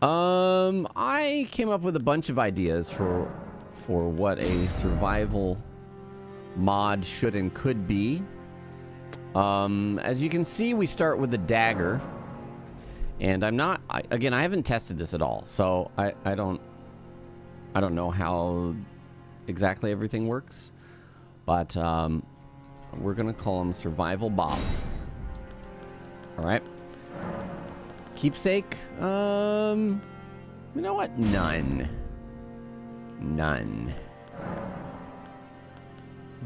I came up with a bunch of ideas for what a survival mod should and could be. As you can see, we start with the dagger, and again, I haven't tested this at all, so I don't know how exactly everything works, but we're gonna call him Survival Bob. All right. Keepsake. You know what? None.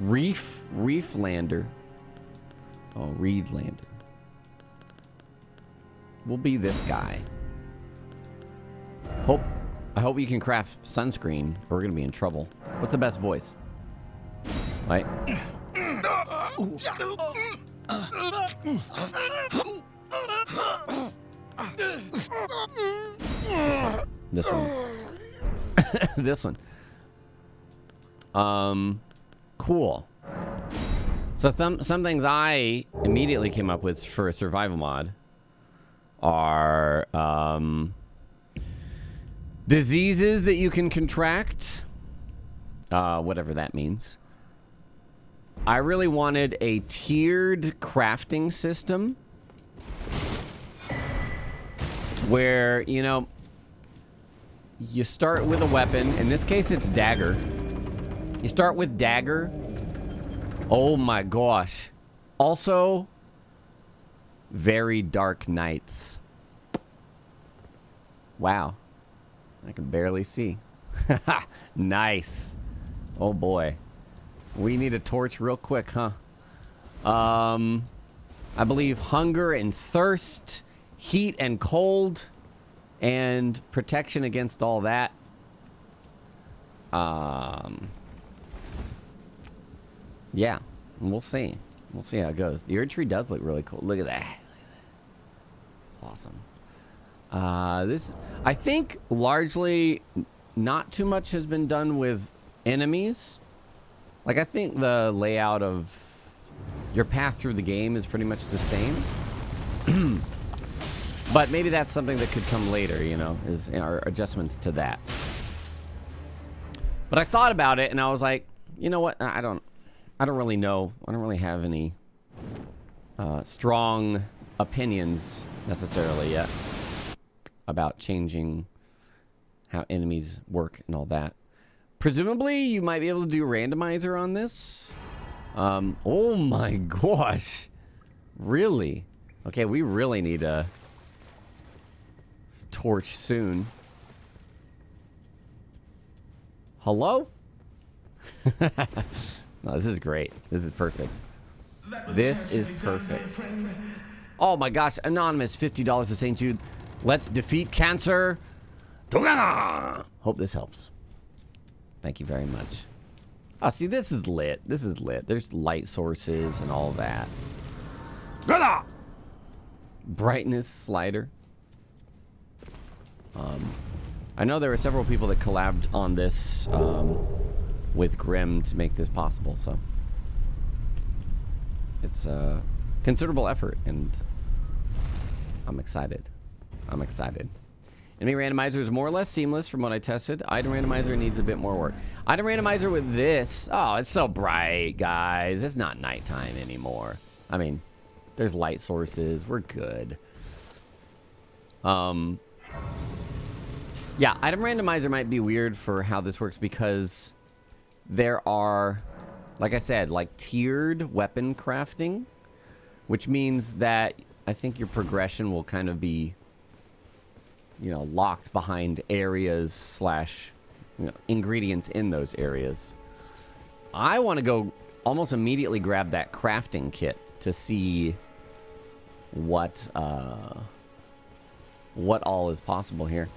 Reef Lander. Oh, Reed Lander. We'll be this guy. I hope you can craft sunscreen, or we're gonna be in trouble. What's the best voice? Right? This one. This one. Cool. So some things I immediately came up with for a survival mod are diseases that you can contract, whatever that means. I really wanted a tiered crafting system where, you know, you start with a weapon. In this case, it's dagger. You start with dagger. Oh my gosh. Also, very dark nights. Wow. I can barely see. Nice. Oh boy. We need a torch real quick, huh? I believe hunger and thirst, heat and cold, and protection against all that. Yeah, we'll see. We'll see how it goes. The Erd tree does look really cool. Look at that. It's awesome. This, I think, largely not too much has been done with enemies. Like, I think the layout of your path through the game is pretty much the same. But maybe that's something that could come later, you know, is our adjustments to that. But I thought about it and I was like, you know what? I don't really know. I don't really have any strong opinions necessarily yet about changing how enemies work and all that. Presumably, you might be able to do randomizer on this. Oh my gosh. Really? Okay, we really need a torch soon. Hello? No, this is great. This is perfect. This is perfect. Oh my gosh, Anonymous, $50 to St. Jude. Let's defeat cancer together. Hope this helps. Thank you very much. Oh, see, this is lit. This is lit. There's light sources and all that. Brightness slider. I know there were several people that collabed on this with Grim to make this possible, so it's a considerable effort, and I'm excited. I'm excited. Enemy randomizer is more or less seamless from what I tested. Item randomizer needs a bit more work. Item randomizer with this. Oh, it's so bright, guys. It's not nighttime anymore. I mean, there's light sources. We're good. Yeah, item randomizer might be weird for how this works because there are, like I said, like tiered weapon crafting, which means that I think your progression will kind of be, you know, locked behind areas slash, you know, ingredients in those areas. I want to go almost immediately grab that crafting kit to see what all is possible here.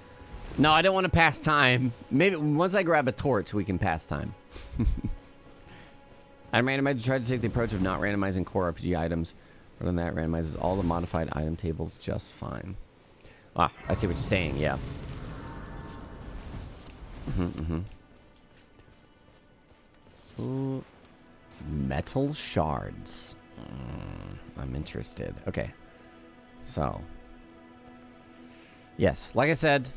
No, I don't want to pass time. Maybe once I grab a torch, we can pass time. Item randomizer tried to take the approach of not randomizing core RPG items. Other than that, randomizes all the modified item tables just fine. Ah, I see what you're saying, yeah. Ooh, metal shards. I'm interested. Okay. So. Yes, like I said,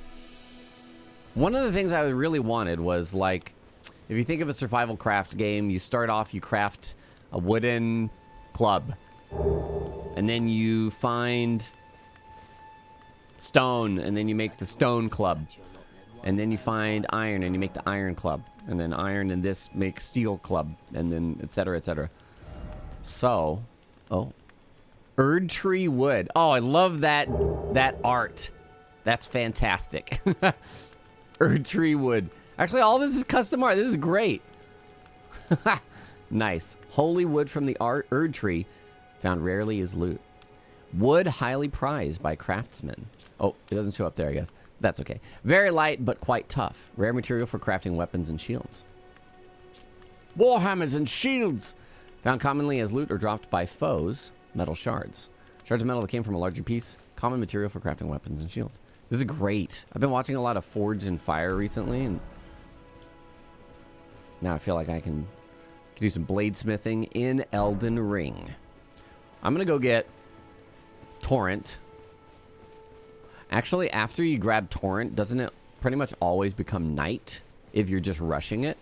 One of the things I really wanted was, like, if you think of a survival craft game, you start off, you craft a wooden club. And then you find stone, and then you make the stone club. And then you find iron, and you make the iron club. And then iron and this make steel club. And then et cetera, et cetera. So, oh. Erd tree wood. Oh, I love that art. That's fantastic. Erd tree wood. Actually, all this is custom art. This is great. Nice. Holy wood from the Erd tree. Found rarely is loot. Wood highly prized by craftsmen. Oh, it doesn't show up there, I guess. That's okay. Very light, but quite tough. Rare material for crafting weapons and shields. Warhammers and shields. Found commonly as loot or dropped by foes. Metal shards. Shards of metal that came from a larger piece. Common material for crafting weapons and shields. This is great. I've been watching a lot of Forge and Fire recently, and now I feel like I can do some bladesmithing in Elden Ring. I'm going to go get Torrent. Actually, after you grab Torrent, doesn't it pretty much always become night if you're just rushing it?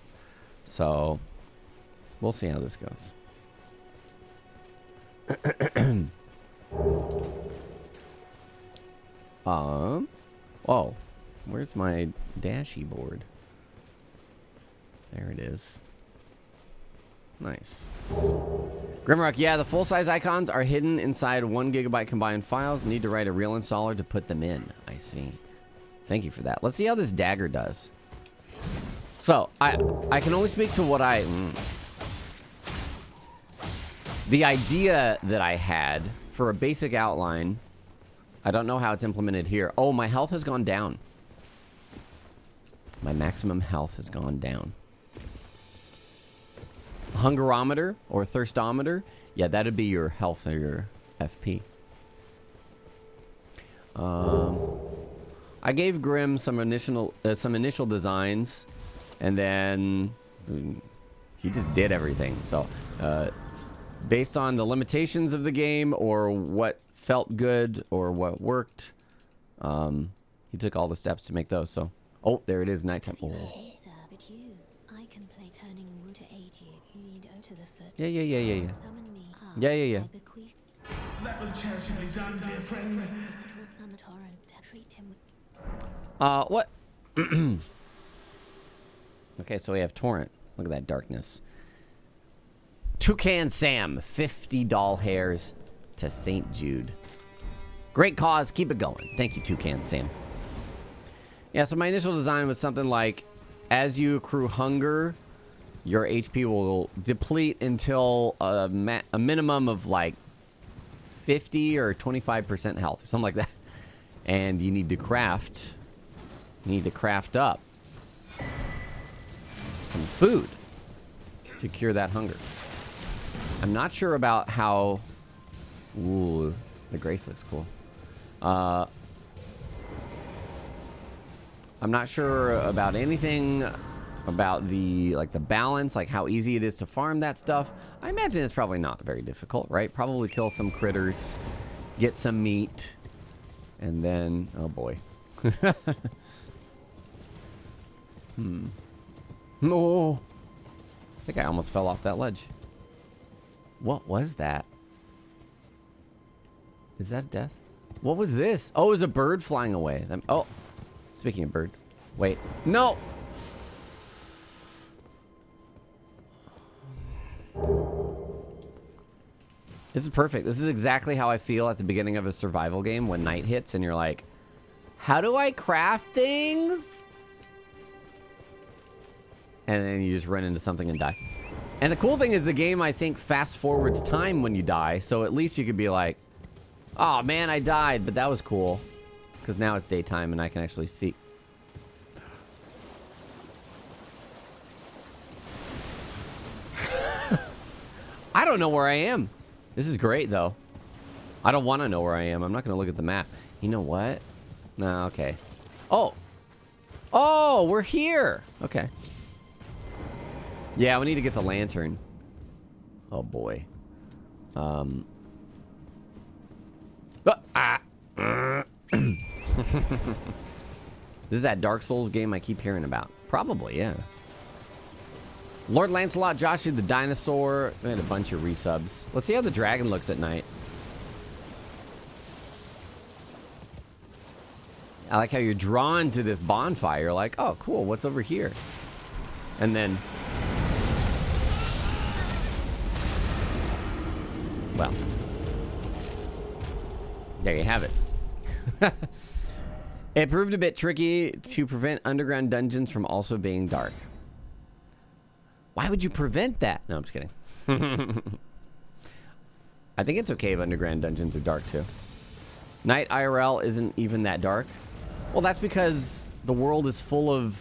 So, we'll see how this goes. Oh, where's my dashy board? There it is. Nice. Grimrukh, yeah, the full-size icons are hidden inside 1 GB combined files. Need to write a real installer to put them in. I see. Thank you for that. Let's see how this dagger does. So, I can only speak to what I... The idea that I had for a basic outline, I don't know how it's implemented here. Oh, my health has gone down. My maximum health has gone down. Hungerometer or thirstometer. Yeah, that'd be your health or your FP. I gave Grim some initial designs, and then he just did everything. So, based on the limitations of the game or what felt good or what worked, he took all the steps to make those. So, oh, there it is, nighttime. Oh. Yeah. Yeah. That was charitably done, dear friend. What? Okay, so we have Torrent. Look at that darkness. Toucan Sam, 50 doll hairs to St Jude. Great cause, keep it going. Thank you, Toucan Sam. Yeah, so my initial design was something like, as you accrue hunger, your HP will deplete until a minimum of like 50 or 25% health or something like that. And you need to craft. You need to craft up some food to cure that hunger. I'm not sure about how... Ooh, the grace looks cool. I'm not sure about anything about the balance, like how easy it is to farm that stuff. I imagine it's probably not very difficult, right? Probably kill some critters, get some meat, and then... Oh, boy. No. I think I almost fell off that ledge. What was that? Is that death? What was this? Oh, it was a bird flying away. Oh, speaking of bird. Wait. No! This is perfect. This is exactly how I feel at the beginning of a survival game when night hits and you're like, how do I craft things? And then you just run into something and die. And the cool thing is the game, I think, fast forwards time when you die. So at least you could be like, oh man, I died, but that was cool. Because now it's daytime and I can actually see. I don't know where I am. This is great, though. I don't want to know where I am. I'm not going to look at the map. You know what? No, okay. Oh. Oh, we're here. Okay. Yeah, we need to get the lantern. Oh, boy. This is that Dark Souls game I keep hearing about. Probably, yeah. Lord Lancelot, Joshua the Dinosaur. We had a bunch of resubs. Let's see how the dragon looks at night. I like how you're drawn to this bonfire. Like, oh, cool, what's over here? And then... well. There you have it. It proved a bit tricky to prevent underground dungeons from also being dark. Why would you prevent that? No, I'm just kidding. I think it's okay if underground dungeons are dark too. Night IRL isn't even that dark. Well, that's because the world is full of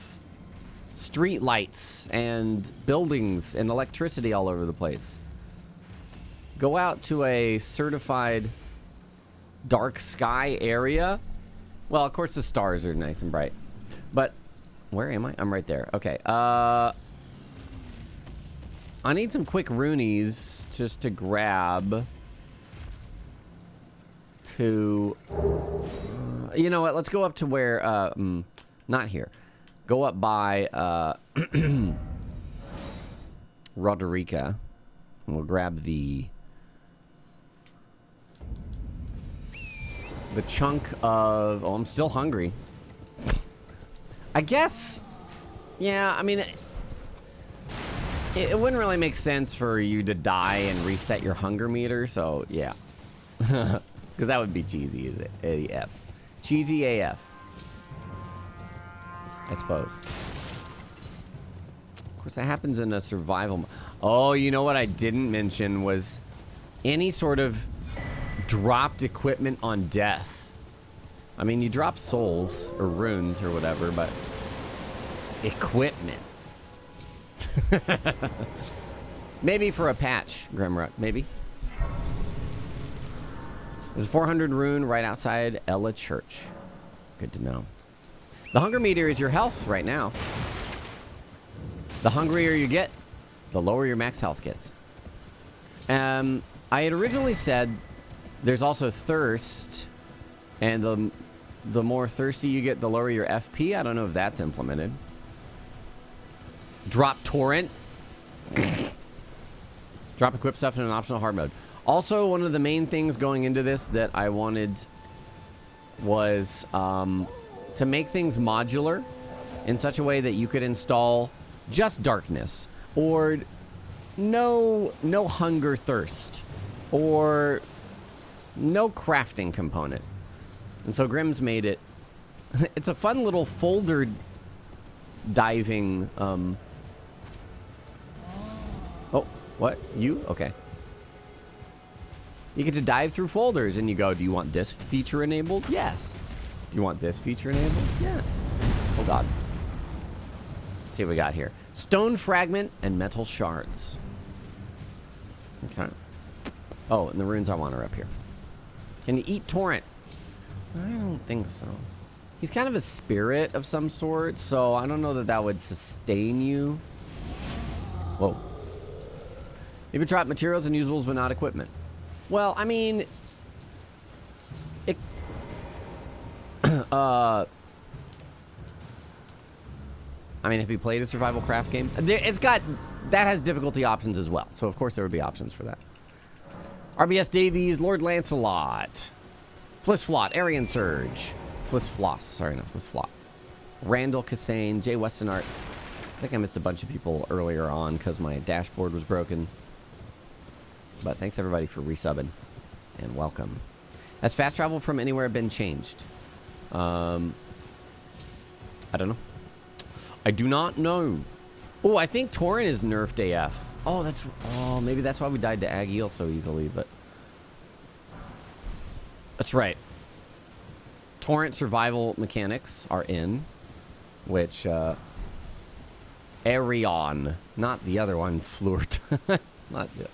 street lights and buildings and electricity all over the place. Go out to a certified dark sky area. Well, of course the stars are nice and bright. But where am I? I'm right there. Okay. I need some quick runeys just to grab to... you know what? Let's go up to where... not here. Go up by Roderica. And we'll grab the chunk of... oh, I'm still hungry. I guess... yeah, I mean... It wouldn't really make sense for you to die and reset your hunger meter, so yeah. Because that would be cheesy AF. Cheesy AF. I suppose. Of course, that happens in a survival... oh, you know what I didn't mention was any sort of dropped equipment on death. I mean, you drop souls or runes or whatever, but equipment. Maybe for a patch, Grimrukh. Maybe. There's a 400 rune right outside Ella Church. Good to know. The hunger meter is your health right now. The hungrier you get, the lower your max health gets. I had originally said there's also thirst, and the more thirsty you get, the lower your FP. I don't know if that's implemented. Drop torrent. Drop equip stuff in an optional hard mode. Also, one of the main things going into this that I wanted was to make things modular in such a way that you could install just darkness or no hunger thirst or no crafting component. And so Grim's made it. It's a fun little folder diving. Oh, what? You? Okay. You get to dive through folders and you go, do you want this feature enabled? Yes. Do you want this feature enabled? Yes. Oh, God. Let's see what we got here. Stone fragment and metal shards. Okay. Oh, and the runes I want are up here. Can you eat torrent? I don't think so. He's kind of a spirit of some sort, so I don't know that that would sustain you. Whoa. You can drop materials and usables, but not equipment. Well, I mean... it... I mean, if you played a survival craft game... it's got... that has difficulty options as well. So, of course, there would be options for that. RBS Davies, Lord Lancelot. Flissflot, Aryan Surge. Flissfloss. Sorry, not Flissflot. Randall Cassane, Jay Westonart. I think I missed a bunch of people earlier on because my dashboard was broken. But thanks everybody for resubbing and welcome. Has fast travel from anywhere been changed? I don't know. I do not know. Oh, I think Torrent is nerfed AF. Oh, that's... oh, maybe that's why we died to Ag-Eel so easily, but... that's right. Torrent survival mechanics are in, which, Aereon, not the other one, Flirt. Not the...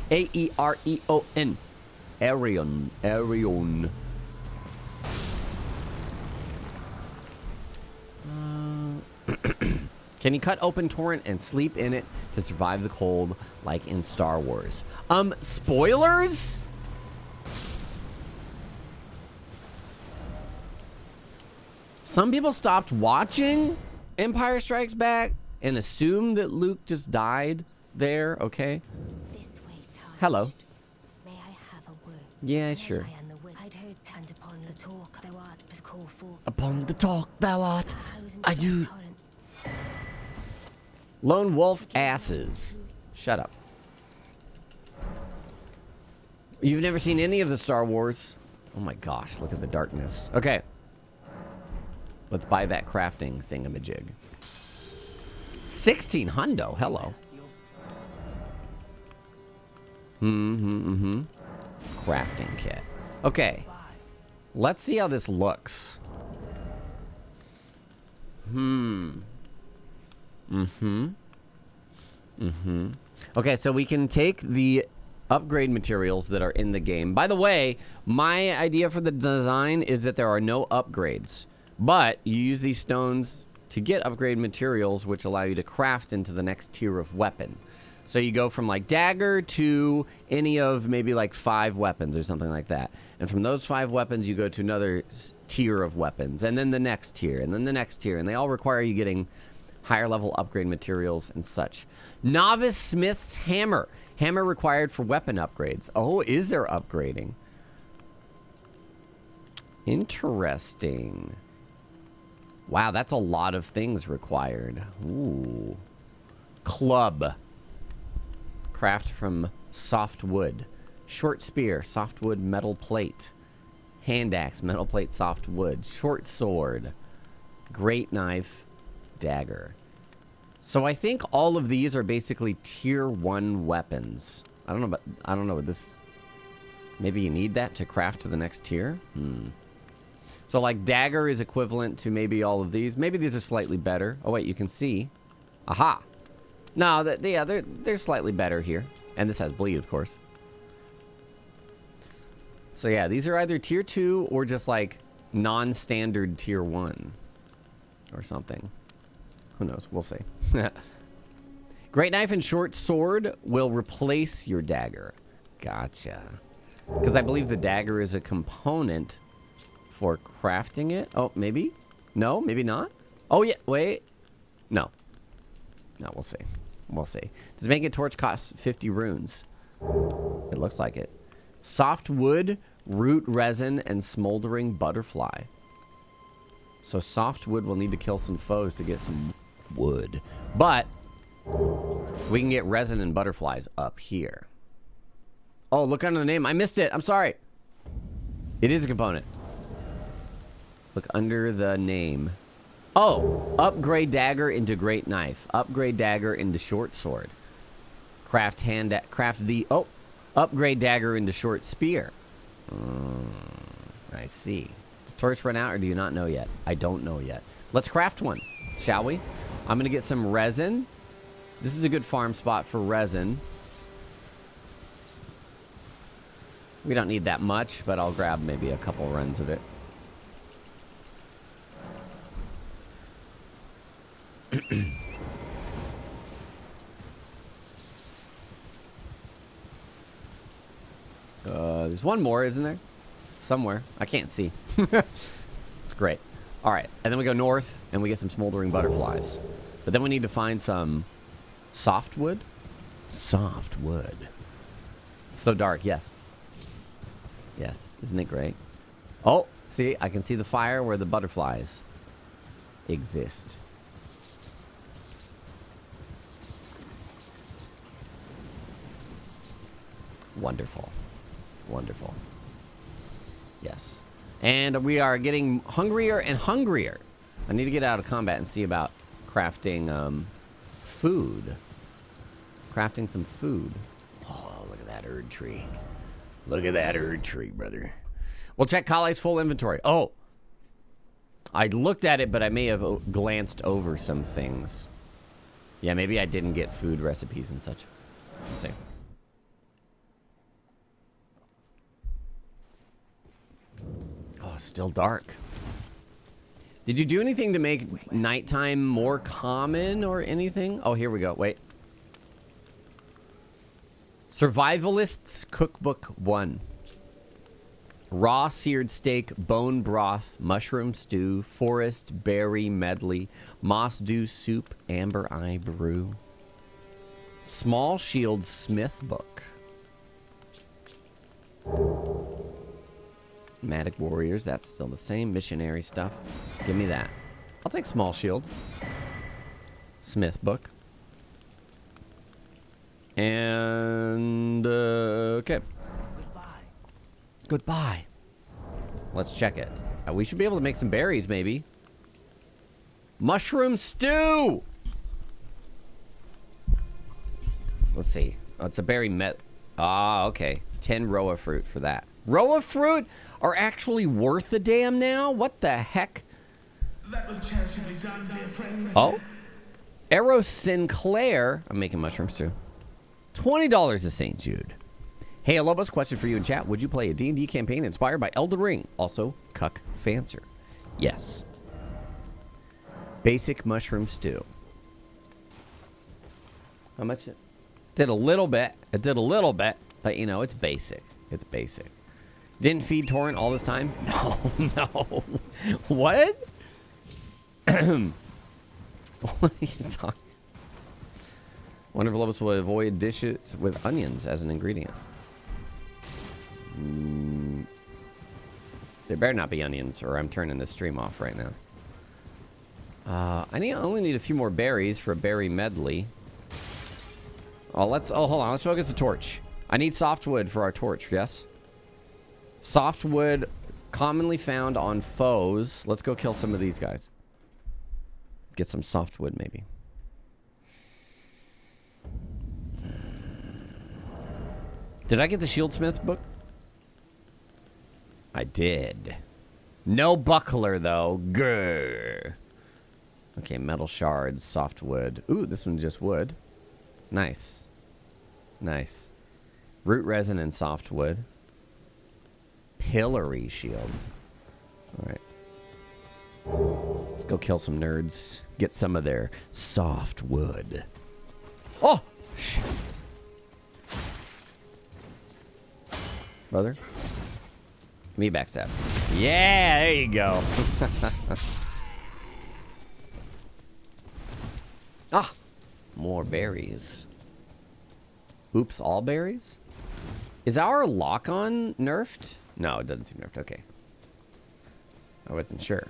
A-E-R-E-O-N. Aereon. Aereon. Can you cut open torrent and sleep in it to survive the cold like in Star Wars? Spoilers? Some people stopped watching Empire Strikes Back and assumed that Luke just died there, okay? This way, Tarnished. Hello. May I have a word? Yeah, sure. I'd heard and upon the talk thou art but call for. Upon the talk thou art, I do. Torrents. Lone wolf asses. Shut up. You've never seen any of the Star Wars? Oh my gosh, look at the darkness. Okay. Let's buy that crafting thingamajig. 16 hundo, hello. Crafting kit. Okay. Let's see how this looks. Okay, so we can take the upgrade materials that are in the game. By the way, my idea for the design is that there are no upgrades, but you use these stones to get upgrade materials, which allow you to craft into the next tier of weapon. So you go from like dagger to any of maybe like 5 weapons or something like that. And from those 5 weapons, you go to another tier of weapons, and then the next tier, and then the next tier. And they all require you getting higher level upgrade materials and such. Novice Smith's hammer. Hammer required for weapon upgrades. Oh, is there upgrading? Interesting. Wow, that's a lot of things required. Ooh. Club. Craft from soft wood. Short spear, soft wood, metal plate. Hand axe, metal plate, soft wood. Short sword. Great knife, dagger. So I think all of these are basically tier 1 weapons. I don't know what this... Maybe you need that to craft to the next tier? So like dagger is equivalent to maybe all of these. Maybe these are slightly better. Oh wait, you can see. Aha! No, yeah, they're slightly better here. And this has bleed, of course. So yeah, these are either tier 2 or just like non-standard tier 1 or something. Who knows? We'll see. Great knife and short sword will replace your dagger. Gotcha. Because I believe the dagger is a component for crafting it. Oh, maybe? No, maybe not. Oh, yeah. Wait. No. No, we'll see. We'll see. Does making a torch cost 50 runes? It looks like it. Soft wood, root resin, and smoldering butterfly. So soft wood will need to kill some foes to get some wood. But we can get resin and butterflies up here. Oh, look under the name. I missed it. I'm sorry. It is a component. Look under the name. Oh, upgrade dagger into great knife. Upgrade dagger into short sword. Craft upgrade dagger into short spear. I see. Does torch run out or do you not know yet? I don't know yet. Let's craft one, shall we? I'm gonna get some resin. This is a good farm spot for resin. We don't need that much, but I'll grab maybe a couple runs of it. There's one more, isn't there? Somewhere. I can't see. It's great. All right, and then we go north, and we get some smoldering butterflies. But then we need to find some softwood. Softwood. It's so dark, yes. Yes, isn't it great? Oh, see, I can see the fire where the butterflies exist. Wonderful. Wonderful. Yes. And we are getting hungrier and hungrier. I need to get out of combat and see about crafting food. Crafting some food. Oh, look at that Erd tree. Look at that Erd tree, brother. We'll check Kale's full inventory. Oh. I looked at it, but I may have glanced over some things. Yeah, maybe I didn't get food recipes and such. Let's see. Oh, still dark. Did you do anything to make nighttime more common or anything? Oh, here we go. Wait. Survivalists Cookbook 1. raw seared steak, bone broth, mushroom stew, forest berry medley, moss dew soup, amber eye brew. Small shield smith book. Matic warriors, that's still the same. Missionary stuff. Give me that. I'll take small shield. Smith book. And, okay. Goodbye. Let's check it. We should be able to make some berries, maybe. Mushroom stew! Let's see. Oh, it's a berry met. Ah, okay. 10 Roa fruit for that. Roa fruit are actually worth a damn now? What the heck? That was charitably done, dear friend. Oh? Arrow Sinclair. I'm making mushrooms too. $20 to St. Jude. Hey, Alobos, question for you in chat. Would you play a D&D campaign inspired by Elden Ring? Also, Cuck Fancer. Yes. Basic mushroom stew. How much? Did a little bit. It did a little bit. But, you know, it's basic. It's basic. Didn't feed Torrent all this time? No, no. What? What are you talking? Wonder if Lobos will avoid dishes with onions as an ingredient. There better not be onions, or I'm turning this stream off right now. I only need a few more berries for a berry medley. Oh, hold on. Let's focus the torch. I need softwood for our torch, yes? Softwood commonly found on foes. Let's go kill some of these guys. Get some softwood, maybe. Did I get the Shieldsmith book? I did. No buckler, though. Grr. Okay, metal shards, softwood. Ooh, this one's just wood. Nice. Nice. Root resin and softwood. Pillory shield. Alright. Let's go kill some nerds. Get some of their softwood. Oh! Shit. Brother? Give me backstab. Yeah, there you go. Ah! More berries. Oops, all berries? Is our lock-on nerfed? No, it doesn't seem nerfed. Okay. I wasn't sure.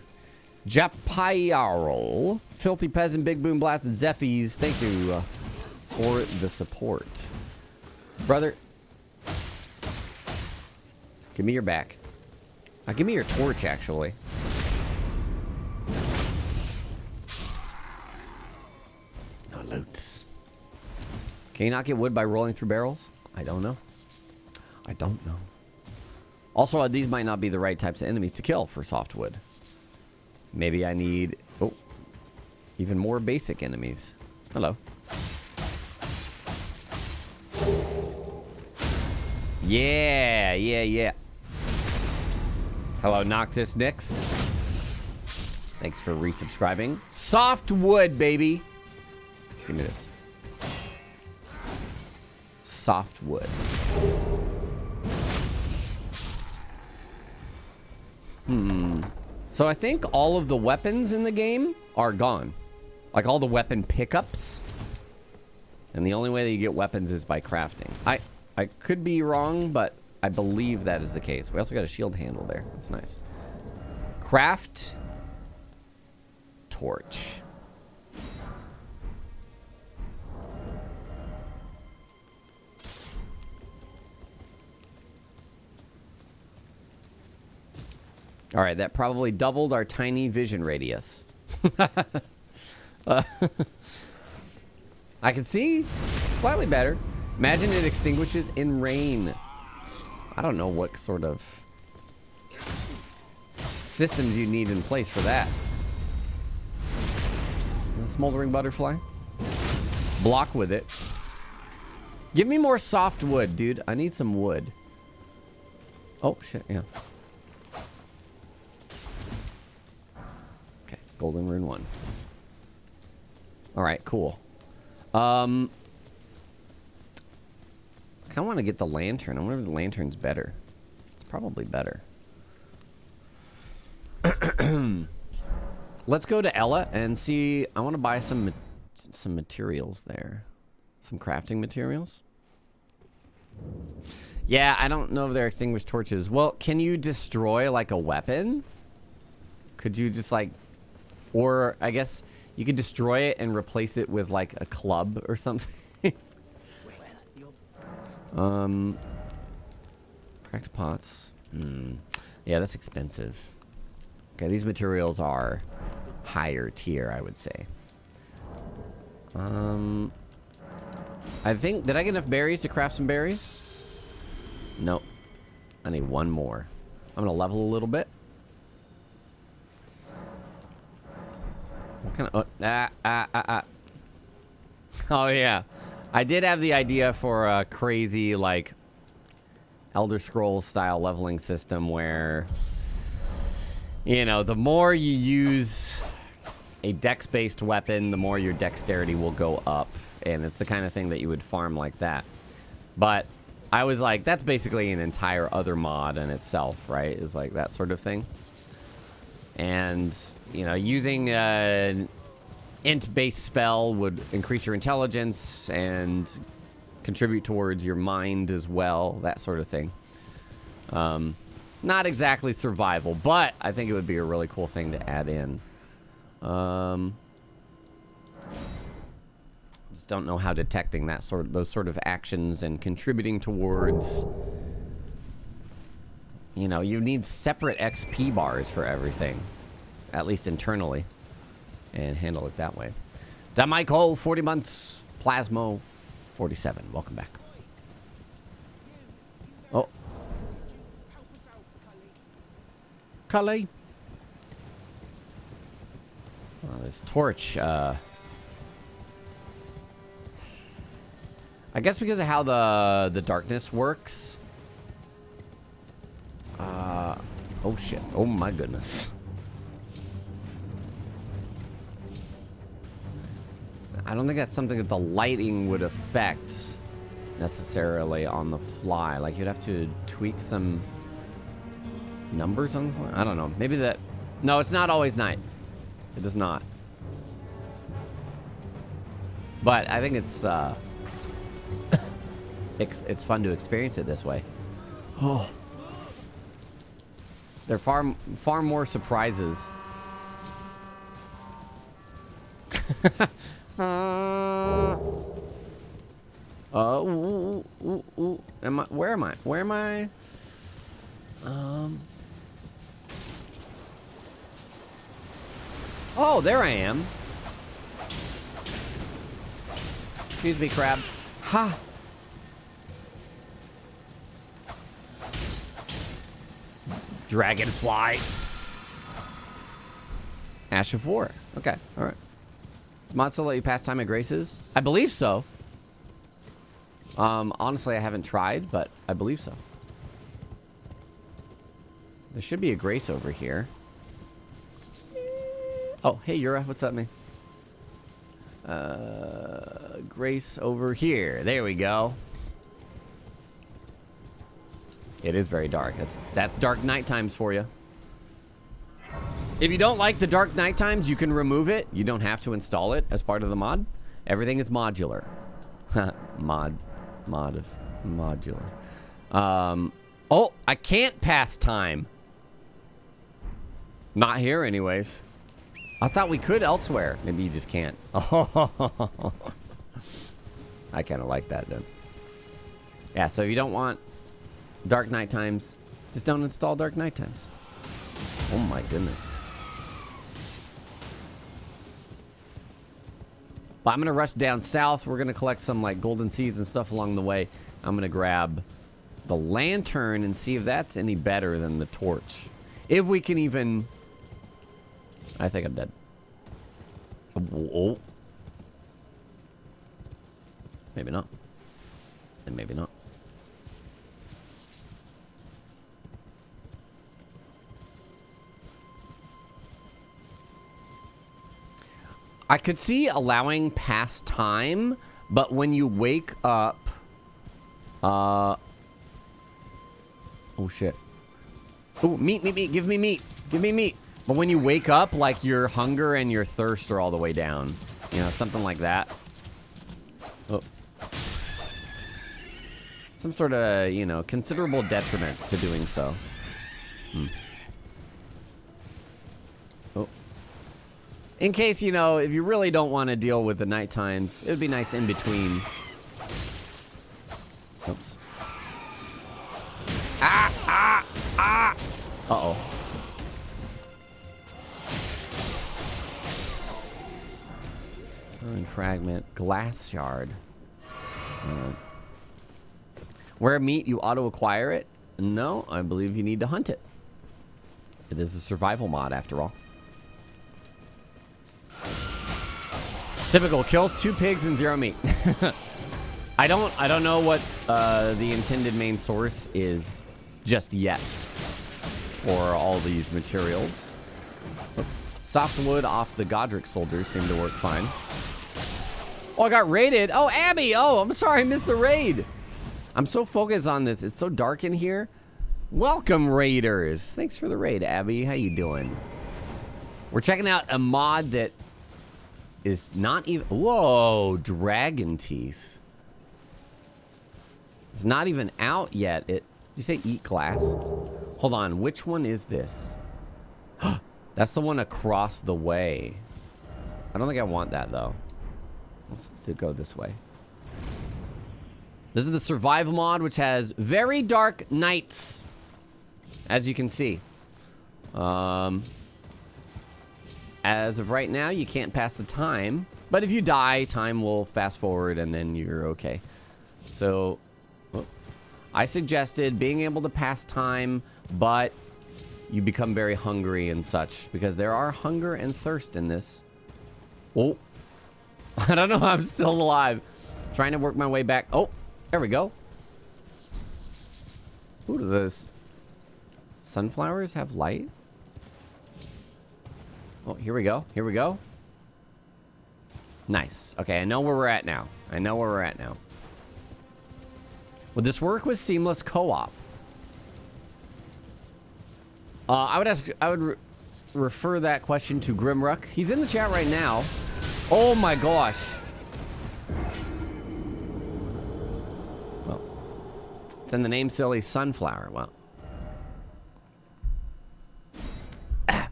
Japayarl. Filthy Peasant, Big Boom Blast, and Zephies. Thank you for the support. Brother. Give me your back. Give me your torch, actually. No loot. Can you not get wood by rolling through barrels? I don't know. I don't know. Also, these might not be the right types of enemies to kill for softwood. Maybe I need... Oh. Even more basic enemies. Hello. Yeah, yeah, yeah. Hello, Noctis Nix. Thanks for resubscribing. Softwood, baby. Give me this. Softwood. So I think all of the weapons in the game are gone. Like all the weapon pickups. And the only way that you get weapons is by crafting. I could be wrong, but I believe that is the case. We also got a shield handle there. That's nice. Craft. Torch. All right, that probably doubled our tiny vision radius. I can see slightly better. Imagine it extinguishes in rain. I don't know what sort of systems you need in place for that. Is a smoldering butterfly? Block with it. Give me more soft wood, dude. I need some wood. Oh, shit, yeah. Okay, golden rune 1. All right, cool. I kind of want to get the lantern. I wonder if the lantern's better. It's probably better. Let's go to Ella and see. I want to buy some materials there. Some crafting materials. Yeah, I don't know if they're extinguished torches. Well, can you destroy like a weapon? Could you just like, or I guess you could destroy it and replace it with like a club or something. Cracked pots. Yeah, that's expensive. Okay, these materials are higher tier, I would say. I think, did I get enough berries to craft some berries? Nope. I need one more. I'm gonna level a little bit. What kind of, oh yeah. I did have the idea for a crazy, like, Elder Scrolls style leveling system where, you know, the more you use a dex-based weapon, the more your dexterity will go up. And it's the kind of thing that you would farm like that. But I was like, that's basically an entire other mod in itself, right? Is like that sort of thing. And, you know, using an int-based spell would increase your intelligence and contribute towards your mind as well, that sort of thing. Not exactly survival, but I think it would be a really cool thing to add in. Just don't know how detecting those sort of actions and contributing towards, you know, you need separate XP bars for everything, at least internally, and handle it that way. Damico, 40 months. Plasmo, 47. Welcome back. Oh. Cully. Oh, this torch, I guess because of how the darkness works. Oh shit. Oh my goodness. I don't think that's something that the lighting would affect necessarily on the fly. Like, you'd have to tweak some numbers on the fly. I don't know. Maybe that... No, it's not always night. It does not. But I think it's it's fun to experience it this way. Oh. There are far more surprises. Where am I? Where am I? Oh, there I am. Excuse me, crab. Ha! Dragonfly. Ash of War. Okay, alright. Does mod still let you pass time at Graces? I believe so. Honestly, I haven't tried, but I believe so. There should be a Grace over here. Oh, hey, Yura. What's up, man? Grace over here. There we go. It is very dark. That's dark night times for you. If you don't like the dark night times, you can remove it. You don't have to install it as part of the mod. Everything is modular. Modular. Oh, I can't pass time. Not here, anyways. I thought we could elsewhere. Maybe you just can't. Oh, I kind of like that, then. Yeah, so if you don't want dark night times, just don't install dark night times. Oh my goodness. But I'm gonna rush down south. We're gonna collect some like golden seeds and stuff along the way. I'm gonna grab the lantern and see if that's any better than the torch. If we can even... I think I'm dead. Oh. Maybe not. And maybe not. I could see allowing past time, but when you wake up... Oh, shit. Oh, meat. Give me meat. Give me meat. But when you wake up, like, your hunger and your thirst are all the way down. You know, something like that. Oh. Some sort of, you know, considerable detriment to doing so. Oh. In case, you know, if you really don't want to deal with the night times, it would be nice in between. Oops. Uh-oh. Fragment. Glass shard. Where meat, you auto-acquire it? No, I believe you need to hunt it. It is a survival mod, after all. Typical kills 2 pigs and 0 meat. I don't know what the intended main source is just yet for all these materials. Soft wood off the Godric soldiers seem to work fine. Oh, I got raided. Oh, Abby. Oh, I'm sorry I missed the raid. I'm so focused on this. It's so dark in here. Welcome, raiders. Thanks for the raid, Abby. How you doing? We're checking out a mod that is not even... Whoa, dragon teeth. It's not even out yet. Did you say eat glass? Hold on. Which one is this? That's the one across the way. I don't think I want that, though. Let's go this way. This is the survival mod, which has very dark nights, as you can see. As of right now, you can't pass the time. But if you die, time will fast forward, and then you're okay. So, I suggested being able to pass time, but you become very hungry and such, because there are hunger and thirst in this. Oh. I don't know how I'm still alive. Trying to work my way back. Oh, there we go. Ooh, do those sunflowers have light? Oh, here we go. Here we go. Nice. Okay, I know where we're at now. I know where we're at now. Would this work with seamless co-op? I would refer that question to Grimrukh. He's in the chat right now. Oh my gosh. Well, it's in the name, silly sunflower. Well, I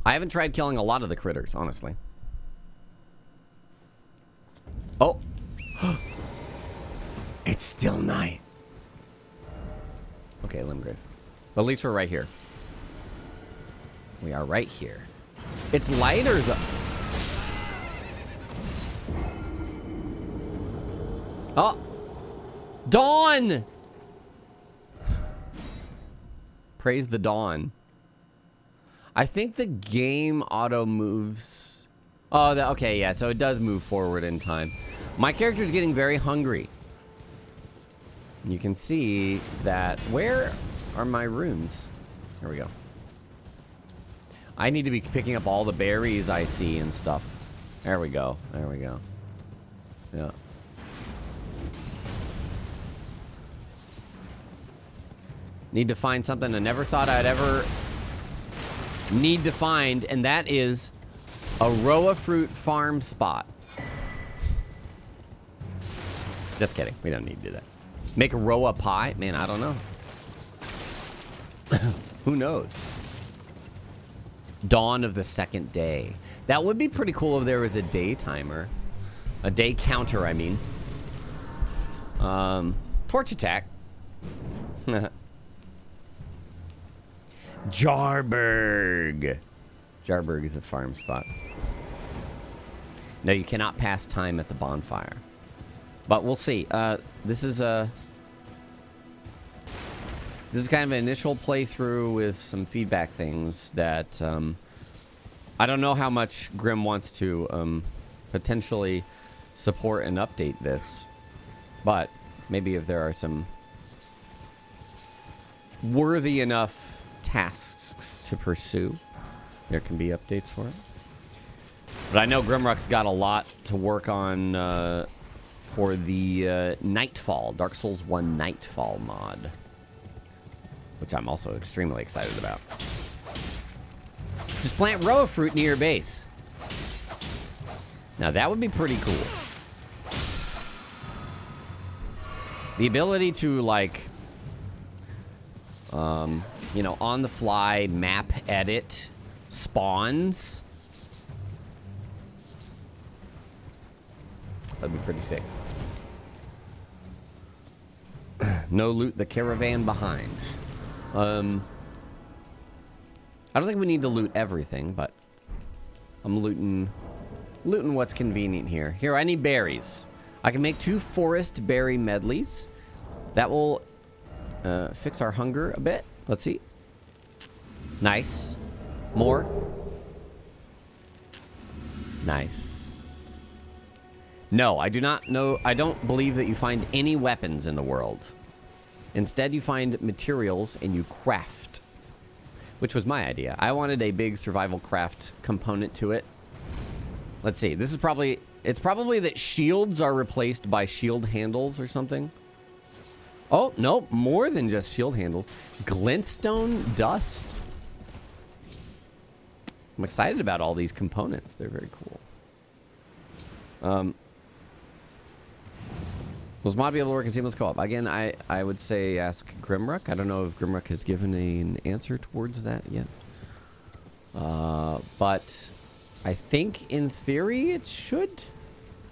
haven't tried killing a lot of the critters, honestly. Oh. It's still night. Okay, Limgrave. But at least we're right here. We are right here. It's lighter though. Oh! Dawn! Praise the dawn. I think the game auto moves. Oh, okay, yeah, so it does move forward in time. My character's getting very hungry. You can see that. Where are my runes? Here we go. I need to be picking up all the berries I see and stuff. There we go. There we go. Yeah. Need to find something I never thought I'd ever need to find, and that is a Roa fruit farm spot. Just kidding. We don't need to do that. Make a Roa pie? Man, I don't know. Who knows? Dawn of the second day. That would be pretty cool if there was a day timer. A day counter, I mean. Torch attack. Jarburg. Jarburg is a farm spot. No, you cannot pass time at the bonfire. But we'll see. This is kind of an initial playthrough with some feedback things that I don't know how much Grim wants to potentially support and update this. But maybe if there are some worthy enough tasks to pursue, there can be updates for it. But I know Grimrukh's got a lot to work on for the Nightfall, Dark Souls 1 Nightfall mod, which I'm also extremely excited about. Just plant row fruit near your base. Now that would be pretty cool. The ability to like, you know, on the fly map edit spawns. That'd be pretty sick. No loot the caravan behind. I don't think we need to loot everything, but I'm looting what's convenient here. Here, I need berries. I can make 2 forest berry medleys. That will fix our hunger a bit. Let's see. Nice. More. Nice. No, I do not know. I don't believe that you find any weapons in the world. Instead, you find materials and you craft. Which was my idea. I wanted a big survival craft component to it. Let's see. This is probably... It's probably that shields are replaced by shield handles or something. Oh, no. More than just shield handles. Glintstone dust. I'm excited about all these components. They're very cool. Will this mod be able to work in seamless co-op? Again, I would say ask Grimrukh. I don't know if Grimrukh has given an answer towards that yet. But I think in theory it should.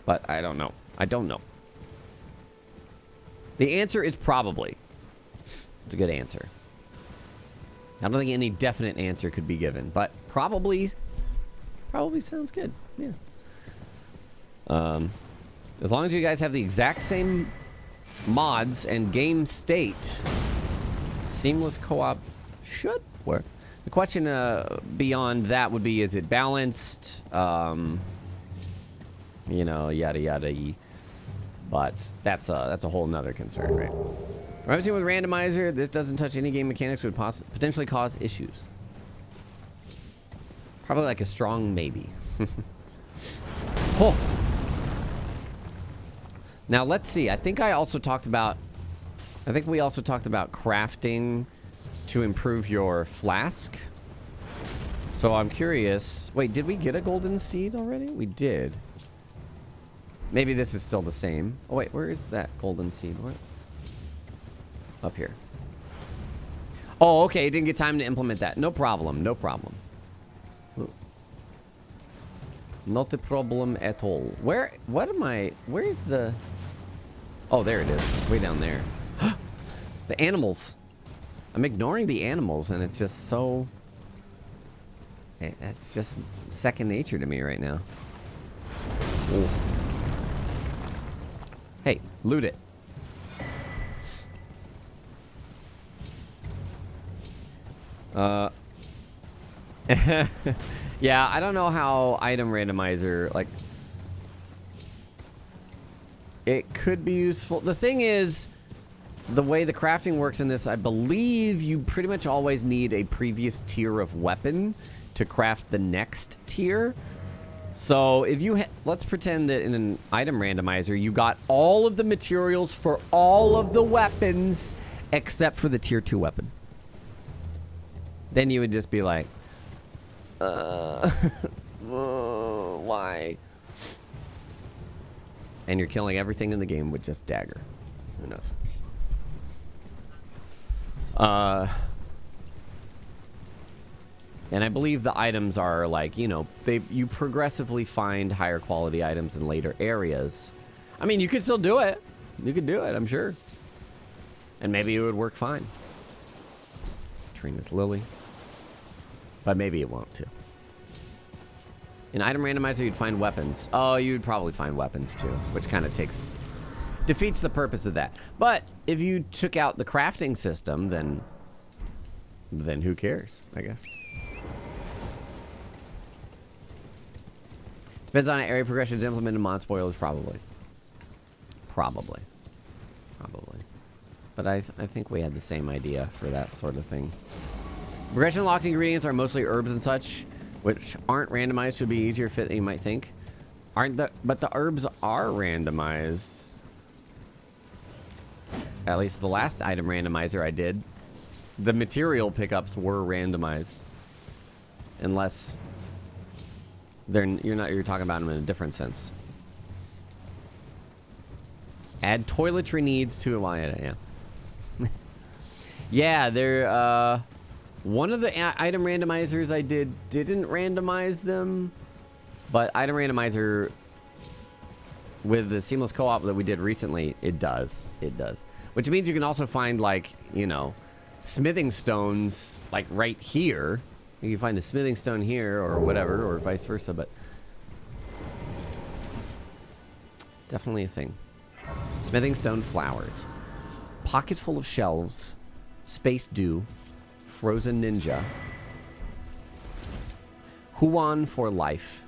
But I don't know. I don't know. The answer is probably. It's a good answer. I don't think any definite answer could be given, but probably sounds good. Yeah. As long as you guys have the exact same mods and game state, seamless co-op should work. The question beyond that would be, is it balanced? You know, yada yada. But that's a whole nother concern, right? Remember with randomizer, this doesn't touch any game mechanics, would potentially cause issues. Probably like a strong maybe. Oh. Now let's see. I think we also talked about crafting to improve your flask. So I'm curious. Wait, did we get a golden seed already? We did. Maybe this is still the same. Oh wait, where is that golden seed? What? Up here. Oh, okay. Didn't get time to implement that. No problem. No problem. Not a problem at all. Where? What am I? Where's the? Oh, there it is. Way down there. The animals. I'm ignoring the animals, and it's just so... It's just second nature to me right now. Ooh. Hey, loot it. Yeah, I don't know how item randomizer, like... It could be useful. The thing is, the way the crafting works in this, I believe you pretty much always need a previous tier of weapon to craft the next tier. So if you let's pretend that in an item randomizer, you got all of the materials for all of the weapons except for the tier 2 weapon. Then you would just be like, why? And you're killing everything in the game with just dagger. Who knows? And I believe the items are like, you know, you progressively find higher quality items in later areas. I mean, you could still do it. You could do it, I'm sure. And maybe it would work fine. Trina's Lily. But maybe it won't too. In item randomizer, you'd find weapons. Oh, you'd probably find weapons too, which kind of defeats the purpose of that. But if you took out the crafting system, then who cares, I guess. Depends on how area progression is implemented. Mod spoilers, probably. But I think we had the same idea for that sort of thing. Progression locked ingredients are mostly herbs and such, which aren't randomized, so it'd be easier fit than you might think. But the herbs are randomized. At least the last item randomizer I did, the material pickups were randomized. unless you're talking about them in a different sense. Add toiletry needs to yeah. Yeah, they're one of the item randomizers I didn't randomize them, but item randomizer with the seamless co-op that we did recently, it does. Which means you can also find, like, you know, smithing stones like right here. You can find a smithing stone here or whatever, or vice versa, but definitely a thing. Smithing stone flowers. Pocket full of shelves. Space dew. Frozen ninja. Huan for life.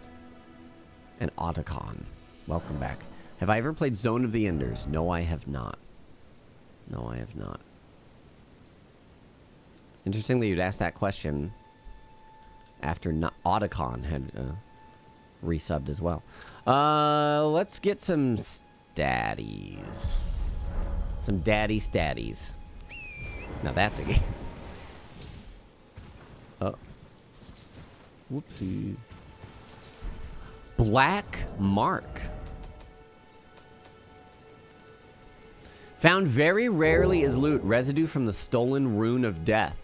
And Otacon. Welcome back. Have I ever played Zone of the Enders? No, I have not. No, I have not. Interestingly, you'd ask that question after Otacon had resubbed as well. Let's get some statties. Some daddy statties. Now that's a game. Oh. Whoopsies. Black Mark. Found very rarely as loot. Residue from the stolen rune of death.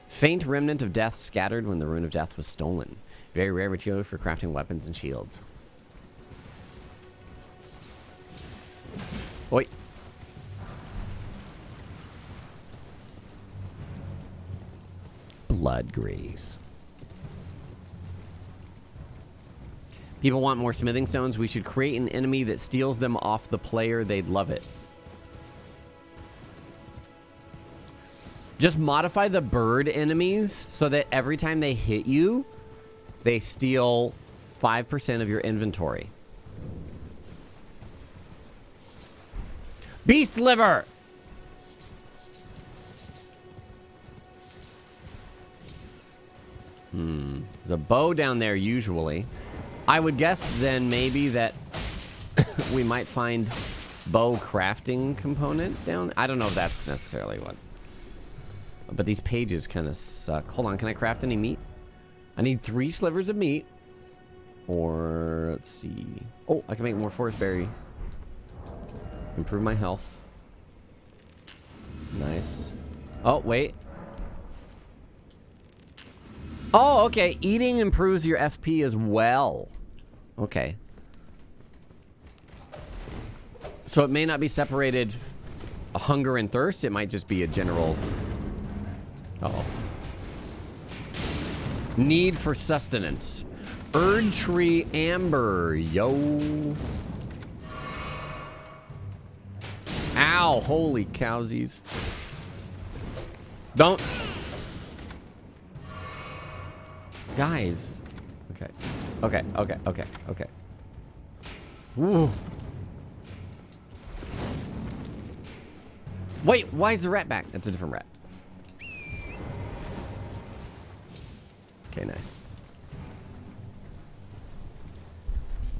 Faint remnant of death scattered when the rune of death was stolen. Very rare material for crafting weapons and shields. Oi. Blood grease. People want more smithing stones. We should create an enemy that steals them off the player. They'd love it. Just modify the bird enemies so that every time they hit you, they steal 5% of your inventory. Beast liver! There's a bow down there usually. I would guess then maybe that we might find bow crafting component down. I don't know if that's necessarily what. But these pages kind of suck. Hold on, can I craft any meat? I need 3 slivers of meat. Or, let's see. Oh, I can make more forest berry. Improve my health. Nice. Oh, wait. Oh, okay. Eating improves your FP as well. Okay. So it may not be separated hunger and thirst. It might just be a general... Uh-oh. Need for sustenance. Erd tree amber. Yo. Ow. Holy cowsies. Don't... Guys. Okay. Okay. Woo. Wait, why is the rat back? That's a different rat. Okay, nice.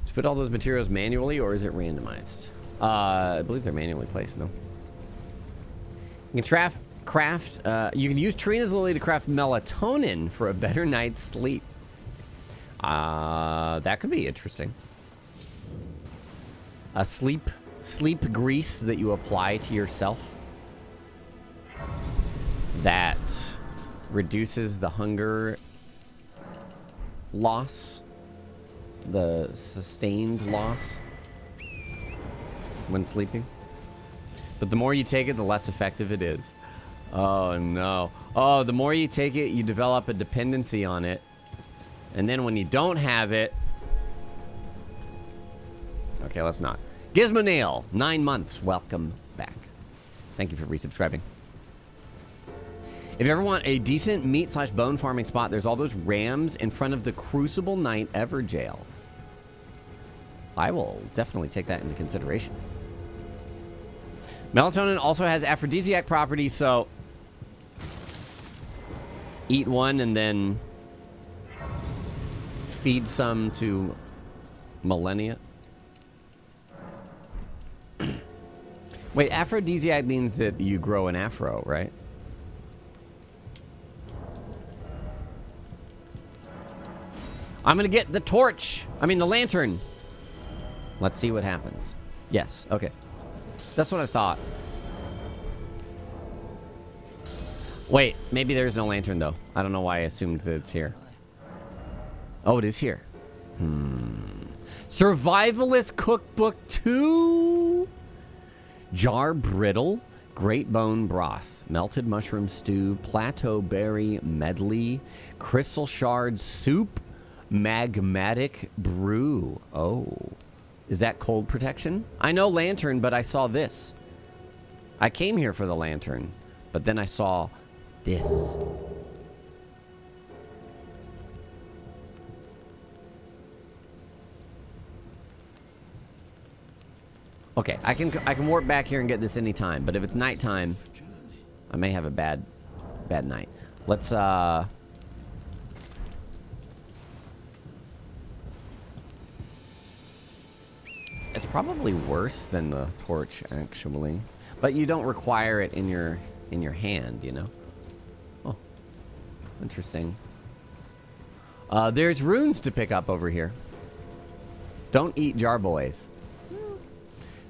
Just put all those materials manually, or is it randomized? I believe they're manually placed, no? You can craft, you can use Trina's Lily to craft melatonin for a better night's sleep. That could be interesting. A sleep grease that you apply to yourself that reduces the hunger loss, the sustained loss when sleeping. But the more you take it, the less effective it is. Oh, no. Oh, the more you take it, you develop a dependency on it. And then when you don't have it... Okay, let's not. Gizmo Nail, 9 months. Welcome back. Thank you for resubscribing. If you ever want a decent meat/bone farming spot, there's all those rams in front of the Crucible Knight Everjail. I will definitely take that into consideration. Melatonin also has aphrodisiac properties, so eat one and then feed some to Millennia. Wait, aphrodisiac means that you grow an afro, right? I'm gonna get the torch. I mean, the lantern. Let's see what happens. Yes, okay. That's what I thought. Wait, maybe there's no lantern, though. I don't know why I assumed that it's here. Oh, it is here. Survivalist Cookbook 2. Jar brittle. Great bone broth. Melted mushroom stew. Plateau berry medley. Crystal shard soup. Magmatic brew. Oh. Is that cold protection? I know lantern, but I saw this. I came here for the lantern, but then I saw this. Okay, I can warp back here and get this anytime, but if it's nighttime, I may have a bad night. Let's it's probably worse than the torch, actually. But you don't require it in your hand, you know? Oh. Interesting. There's runes to pick up over here. Don't eat jar boys.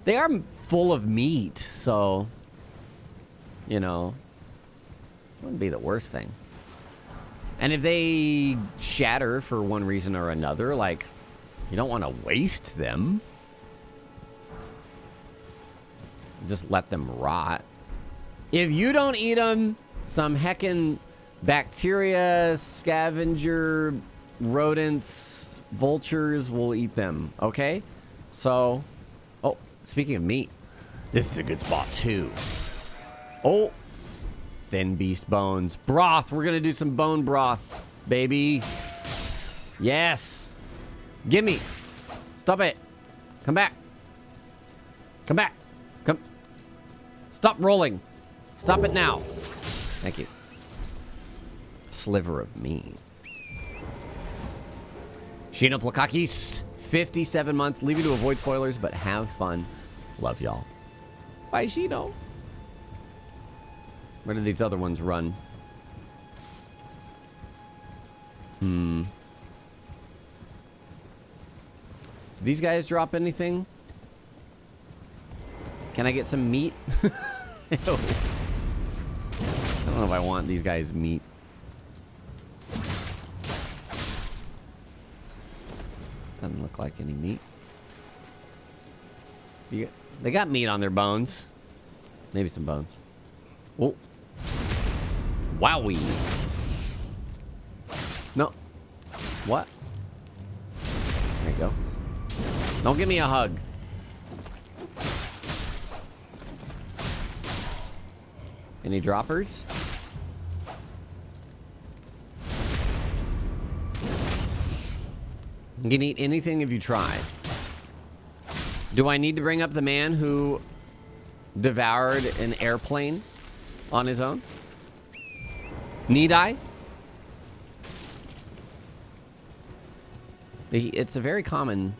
They are full of meat, so, you know, wouldn't be the worst thing. And if they shatter for one reason or another, like, you don't want to waste them. Just let them rot. If you don't eat them, some heckin' bacteria, scavenger, rodents, vultures will eat them, okay? So, oh, speaking of meat, this is a good spot too. Oh, thin beast bones. Broth, we're gonna do some bone broth, baby. Yes. Gimme. Stop it. Come back. Come back. Come. Stop rolling. Stop it now. Thank you. Sliver of meat. Shino Plakakis, 57 months. Leave you to avoid spoilers, but have fun. Love y'all. Bye, Shino. Where do these other ones run? Do these guys drop anything? Can I get some meat? Ew. I don't know if I want these guys' meat. Doesn't look like any meat. They got meat on their bones. Maybe some bones. Oh. Wowie. No. What? There you go. Don't give me a hug. Any droppers? You can eat anything if you try. Do I need to bring up the man who devoured an airplane on his own? Need I? It's a very common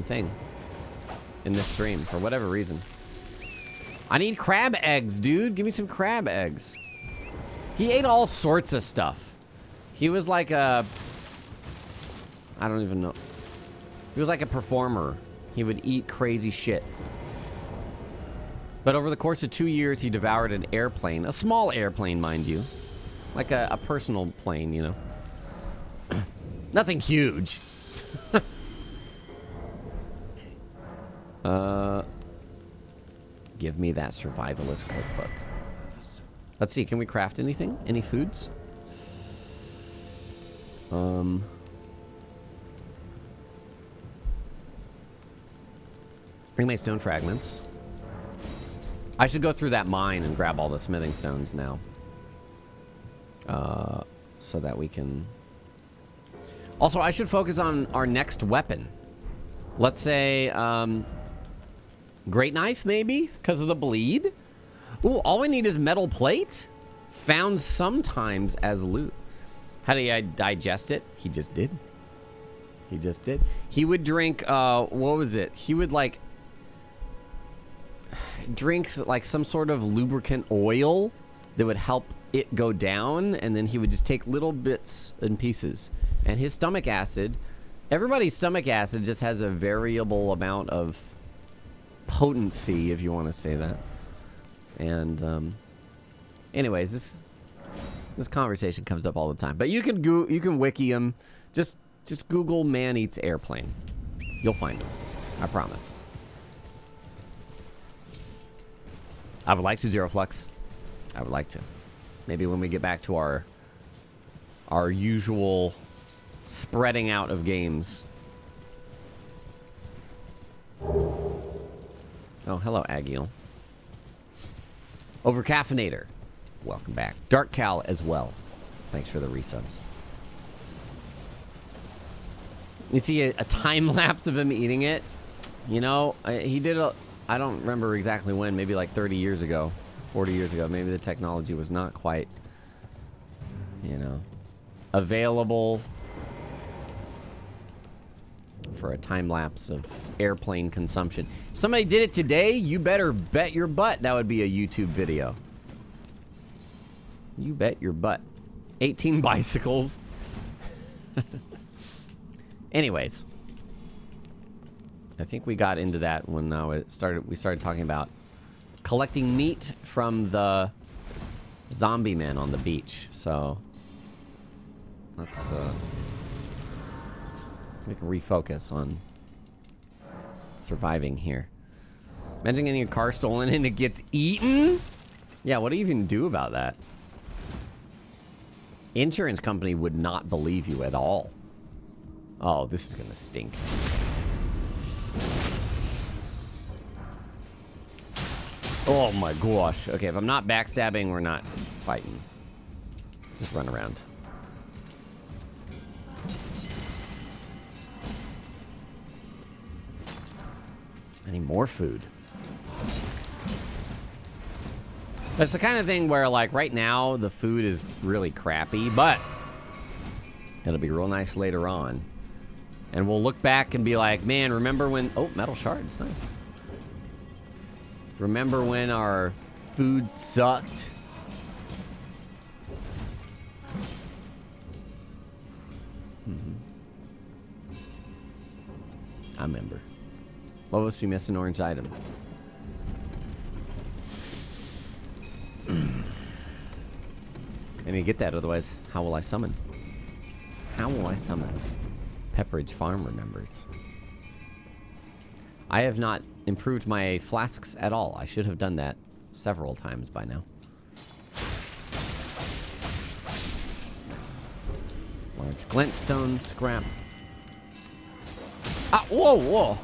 thing in this stream for whatever reason. I need crab eggs, dude. Give me some crab eggs. He ate all sorts of stuff. He was like a... I don't even know. He was like a performer. He would eat crazy shit. But over the course of 2 years, he devoured an airplane. A small airplane, mind you. Like a personal plane, you know. Nothing huge. Give me that survivalist cookbook. Let's see, can we craft anything? Any foods? Bring my stone fragments. I should go through that mine and grab all the smithing stones now. So that we can... Also, I should focus on our next weapon. Let's say, great knife, maybe? Because of the bleed? Ooh, all we need is metal plate? Found sometimes as loot. How do you digest it? He just did. He just did. He would drink, what was it? He would, like... drinks, like, some sort of lubricant oil that would help it go down, and then he would just take little bits and pieces And his stomach acid, everybody's stomach acid just has a variable amount of potency, if you want to say that. And anyways, this conversation comes up all the time. But you can wiki him. Just Google man eats airplane. You'll find him. I promise. I would like to, Zero Flux. I would like to. Maybe when we get back to our usual spreading out of games. Oh, hello, Agiel. Overcaffeinator. Welcome back. Dark Cal as well. Thanks for the resubs. You see a time lapse of him eating it. You know, he did I don't remember exactly when, maybe like 30 years ago, 40 years ago. Maybe the technology was not quite, you know, available for a time lapse of airplane consumption. If somebody did it today, you better bet your butt that would be a YouTube video. You bet your butt. 18 bicycles. Anyways, I think we got into that when we started talking about collecting meat from the zombie men on the beach. So let's we can refocus on surviving here. Imagine getting your car stolen and it gets eaten? Yeah, what do you even do about that? Insurance company would not believe you at all. Oh, this is gonna stink. Oh my gosh. Okay, if I'm not backstabbing, we're not fighting. Just run around. I need more food. But it's the kind of thing where, like, right now, the food is really crappy, but it'll be real nice later on. And we'll look back and be like, man, remember when... Oh, metal shards. Nice. Remember when our food sucked? I remember. Lois, you missed an orange item. I need to get that, otherwise, how will I summon? How will I summon? Pepperidge Farm remembers. I have not improved my flasks at all. I should have done that several times by now. Nice. Large glintstone scrap. Ah, whoa, whoa.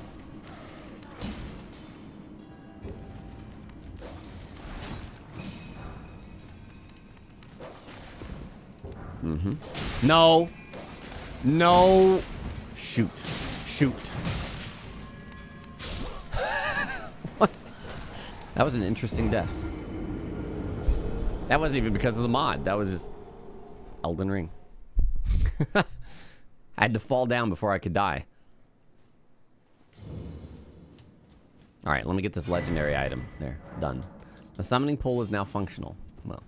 No. No. Shoot. Shoot. What? That was an interesting death. That wasn't even because of the mod. That was just Elden Ring. I had to fall down before I could die. Alright, let me get this legendary item. There. Done. The summoning pole is now functional. Well.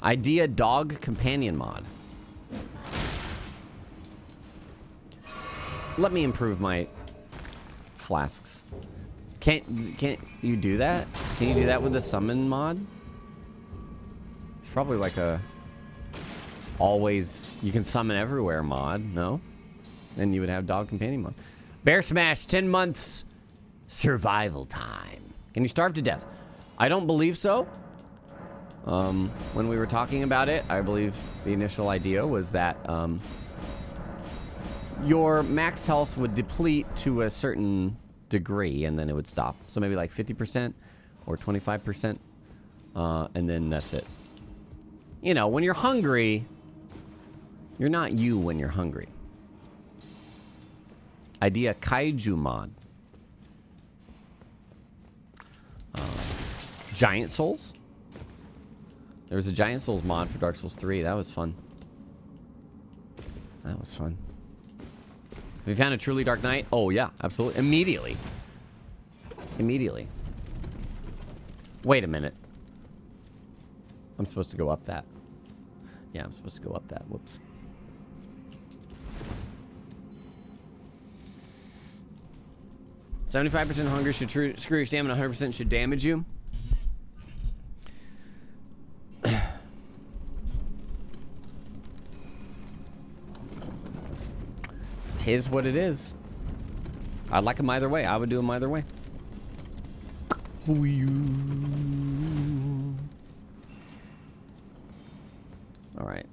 Idea dog companion mod. Let me improve my flasks. Can't you do that? Can you do that with the summon mod? It's probably like a always you can summon everywhere mod, no? Then you would have dog companion mod. Bear Smash 10 months survival time. Can you starve to death? I don't believe so. When we were talking about it, I believe the initial idea was that your max health would deplete to a certain degree and then it would stop. So maybe like 50% or 25%, and then that's it. You know, when you're hungry, you're not you when you're hungry. Idea Kaiju mod. Giant Souls? There was a Giant Souls mod for Dark Souls 3. That was fun. That was fun. Have you found a truly dark night? Oh, yeah, absolutely. Immediately. Immediately. Wait a minute. I'm supposed to go up that. Yeah, I'm supposed to go up that. Whoops. "75% hunger should screw your stamina, 100% should damage you." Tis what it is. I like them either way. I would do them either way. All right.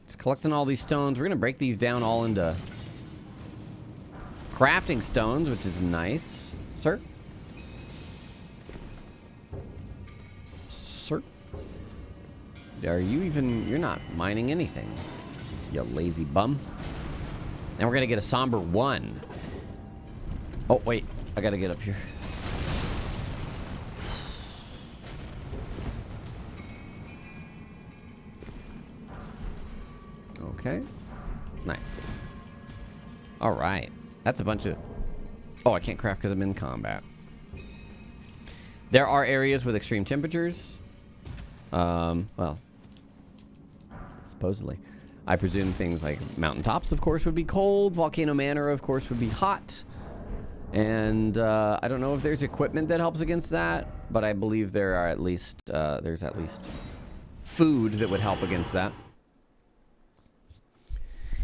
Just collecting all these stones. We're going to break these down all into crafting stones, which is nice. Sir? Sir? Are you even... You're not mining anything, you lazy bum. Now we're going to get a somber 1. Oh, wait. I got to get up here. Okay. Nice. All right. That's a bunch of... Oh, I can't craft because I'm in combat. There are areas with extreme temperatures. Well, supposedly. I presume things like mountaintops, of course, would be cold. Volcano Manor, of course, would be hot. And I don't know if there's equipment that helps against that, but I believe there are at least there's at least food that would help against that.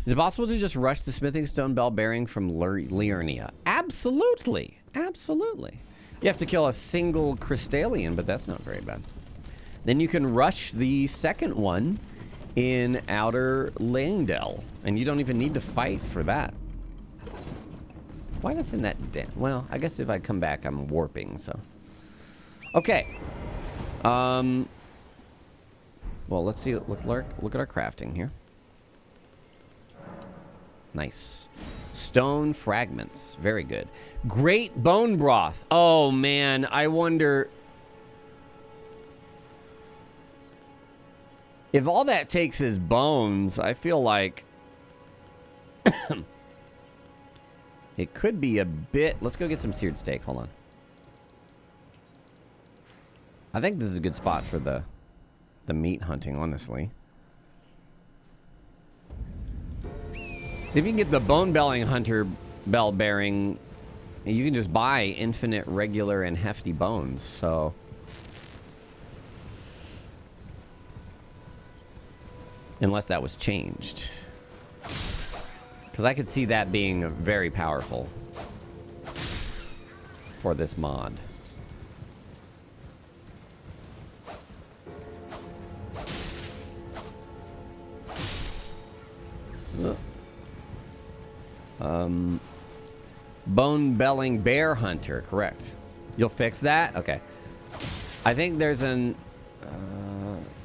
Is it possible to just rush the smithing stone bell bearing from Liurnia? Absolutely. Absolutely. You have to kill a single crystallian, but that's not very bad. Then you can rush the second one in Outer Langdell, and you don't even need to fight for that. Why that's in that... Well, I guess if I come back, I'm warping, so... Okay. Well, let's see. Look at our crafting here. Nice. Stone fragments. Very good. Great bone broth. Oh, man. I wonder... If all that takes is bones, I feel like... it could be a bit... Let's go get some seared steak. Hold on. I think this is a good spot for the meat hunting, honestly. See if you can get the bone-belling hunter bell bearing, you can just buy infinite, regular, and hefty bones, so... Unless that was changed. Because I could see that being very powerful for this mod. Bone-belling bear hunter, correct. You'll fix that? Okay. I think there's an...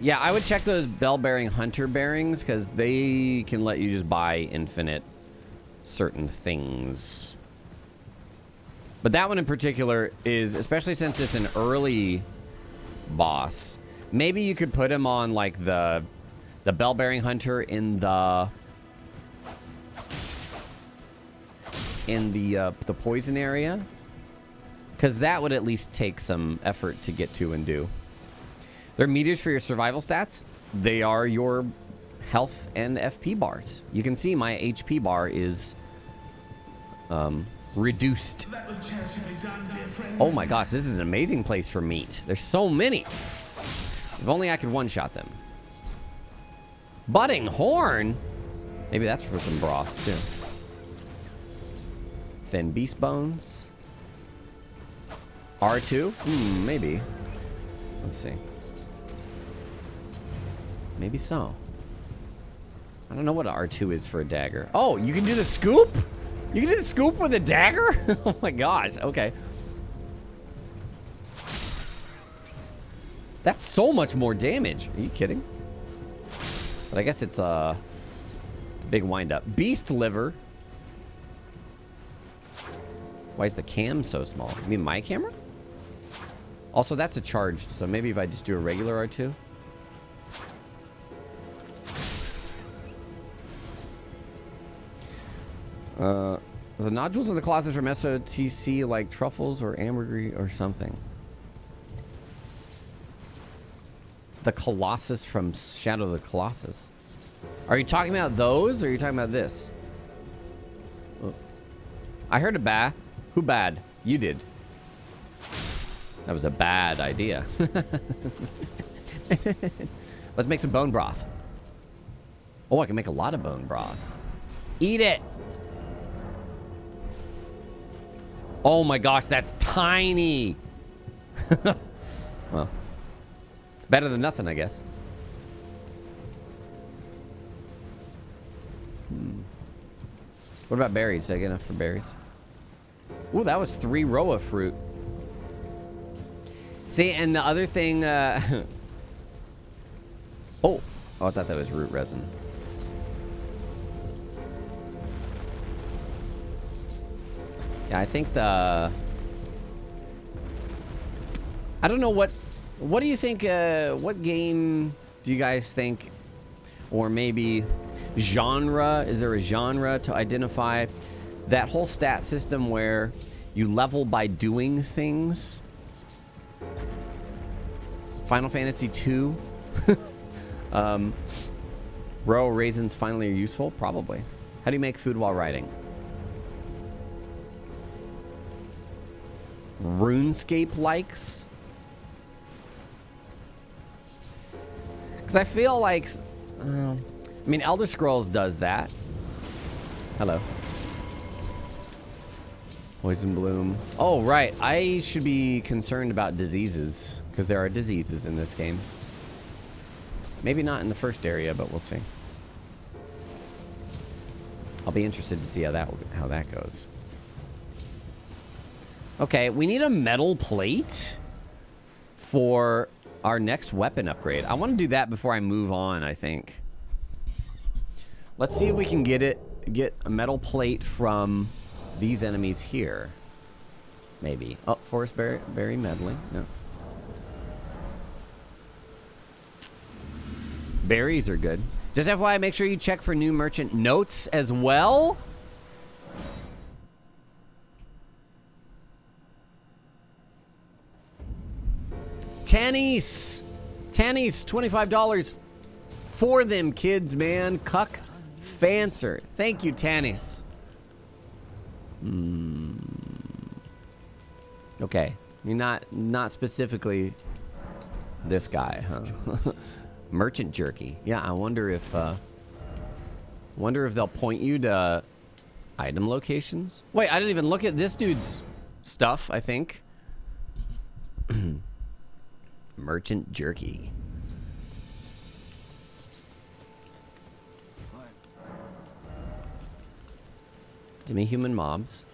yeah, I would check those bell-bearing hunter bearings, because they can let you just buy infinite certain things. But that one in particular is, especially since it's an early boss, maybe you could put him on, like, the bell-bearing hunter in the poison area, because that would at least take some effort to get to and do. They're meters for your survival stats. They are your health and FP bars. You can see my HP bar is reduced. That was charitably done, dear friend. Oh my gosh, this is an amazing place for meat. There's so many. If only I could one-shot them. Budding horn? Maybe that's for some broth, too. Thin beast bones. R2? Maybe. Let's see. Maybe so. I don't know what R2 is for a dagger. Oh, you can do the scoop? You can do the scoop with a dagger? Oh my gosh, okay. That's so much more damage. Are you kidding? But I guess it's a big wind-up. Beast liver. Why is the cam so small? You mean my camera? Also, that's a charged, so maybe if I just do a regular R2. The nodules in the closet from SOTC like truffles or ambergris or something. The Colossus from Shadow of the Colossus. Are you talking about those, or are you talking about this? Oh. I heard a ba. Who bad? You did. That was a bad idea. Let's make some bone broth. Oh, I can make a lot of bone broth. Eat it. Oh my gosh, that's tiny. Well, it's better than nothing, I guess. What about berries? Did I get enough for berries? Ooh, that was 3 row of fruit. See, and the other thing, oh, I thought that was root resin. Yeah, I think I don't know what do you think, what game do you guys think, or maybe genre, is there a genre to identify that whole stat system where you level by doing things? Final Fantasy 2? Row raisins finally are useful? Probably. How do you make food while riding? RuneScape likes? Because I feel like... I mean, Elder Scrolls does that. Hello. Poison Bloom. Oh, right. I should be concerned about diseases. Because there are diseases in this game. Maybe not in the first area, but we'll see. I'll be interested to see how that goes. Okay, we need a metal plate for our next weapon upgrade. I want to do that before I move on, I think. Let's see if we can get a metal plate from these enemies here. Maybe. Oh, forest berry meddling. No. Berries are good. Just FYI, make sure you check for new merchant notes as well. Tannies, $25 for them kids, man. Cuck Fancer. Thank you, Tannies. Okay, you're not specifically this guy, huh? Merchant jerky. Yeah, I wonder if they'll point you to item locations. Wait, I didn't even look at this dude's stuff, I think. Merchant jerky. Demi-human mobs.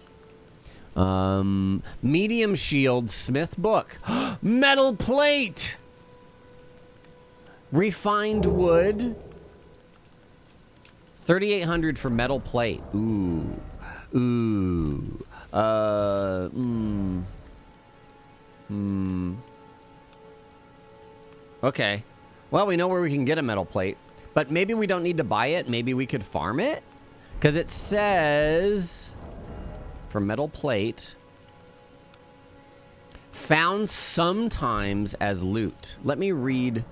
Medium shield, Smith book. Metal plate! Refined wood. 3,800 for metal plate. Ooh. Ooh. Okay. Well, we know where we can get a metal plate. But maybe we don't need to buy it. Maybe we could farm it. Because it says... For metal plate... Found sometimes as loot. Let me read...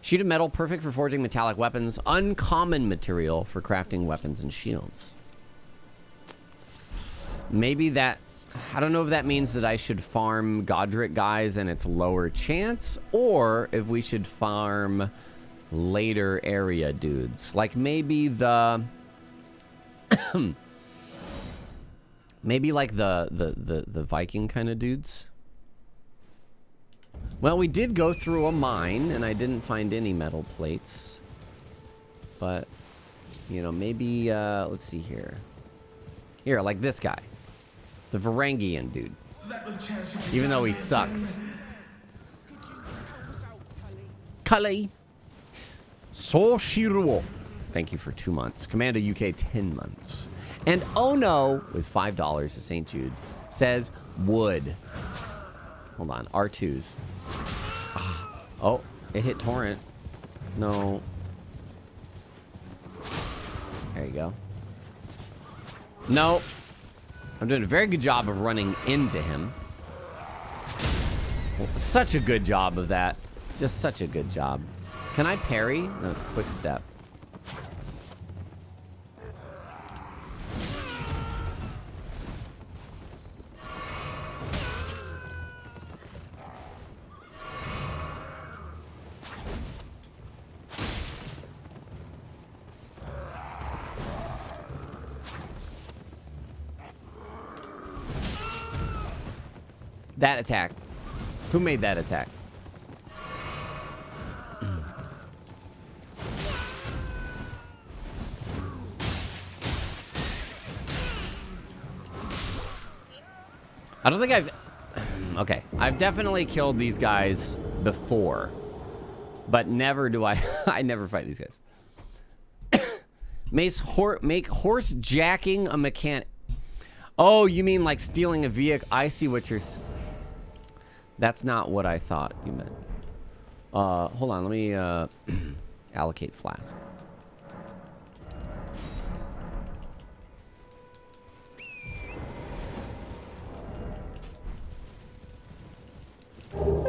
Sheet of metal, perfect for forging metallic weapons. Uncommon material for crafting weapons and shields. Maybe that... I don't know if that means that I should farm Godric guys and it's lower chance, or if we should farm later area dudes. Like maybe the... maybe like the Viking kind of dudes. Well, we did go through a mine and I didn't find any metal plates. But, you know, maybe, let's see here. Here, like this guy. The Varangian dude. Even though he sucks. Kale. Soshiruo. Thank you for 2 months. Commando UK 10 months. And oh no, with $5 to St. Jude, says wood. Hold on, R2s. Oh, it hit torrent. No. There you go. No. I'm doing a very good job of running into him. Such a good job of that. Just such a good job. Can I parry? No, it's quick step. That attack. Who made that attack? I don't think I've... Okay. I've definitely killed these guys before. But never do I... I never fight these guys. Make horse jacking a mechanic... Oh, you mean like stealing a vehicle? I see what you're... That's not what I thought you meant. Hold on. Let me allocate flask. Oh.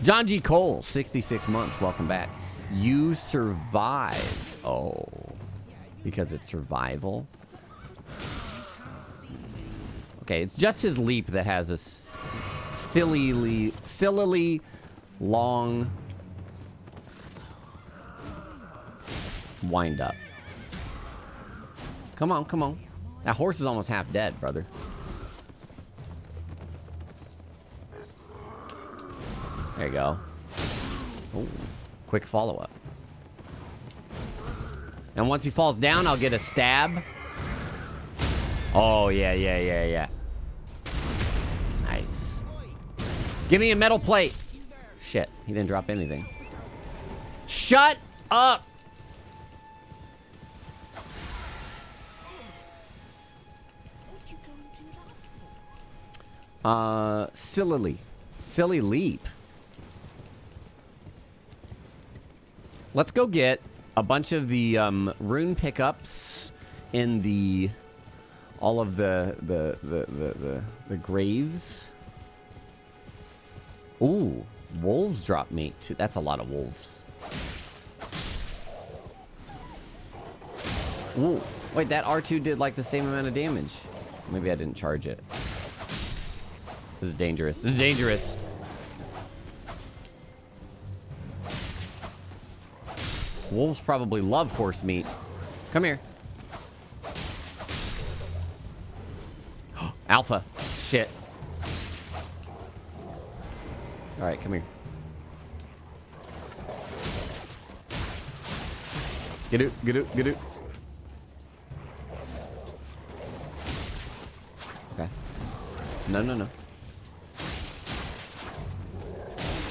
John G. Cole, 66 months. Welcome back. You survived. Oh. Because it's survival. Okay, it's just his leap that has a sillily long wind up. Come on, come on. That horse is almost half dead, brother. There you go. Ooh, quick follow-up. And once he falls down, I'll get a stab. Oh, yeah. Nice. Give me a metal plate. Shit, he didn't drop anything. Shut up! Silly leap. Let's go get a bunch of the rune pickups in the all of the graves. Ooh, wolves drop meat too. That's a lot of wolves. Ooh, wait, that R2 did like the same amount of damage. Maybe I didn't charge it. This is dangerous. This is dangerous. Wolves probably love horse meat. Come here. Alpha. Shit. Alright, come here. Get it, get it, get it. Okay. No, no, no.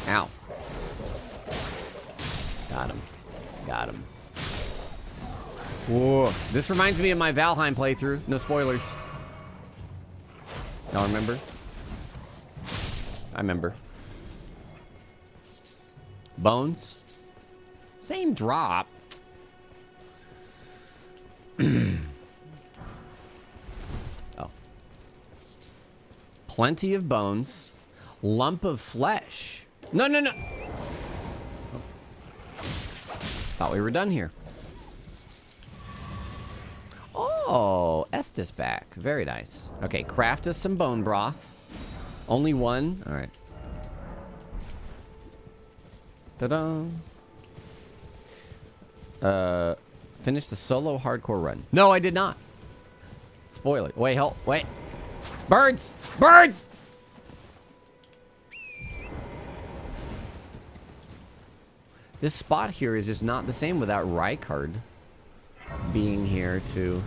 Ow. Got him. Got him. Whoa. This reminds me of my Valheim playthrough. No spoilers. Y'all remember? I remember. Bones. Same drop. Oh. Plenty of bones. Lump of flesh. No, no, no. Oh. Thought we were done here. Oh, Estes back. Very nice. Okay, craft us some bone broth. Only one. All right. Ta-da. Finish the solo hardcore run. No, I did not. Spoiler. Wait, help. Wait. Birds! Birds! This spot here is just not the same without Rykard being here to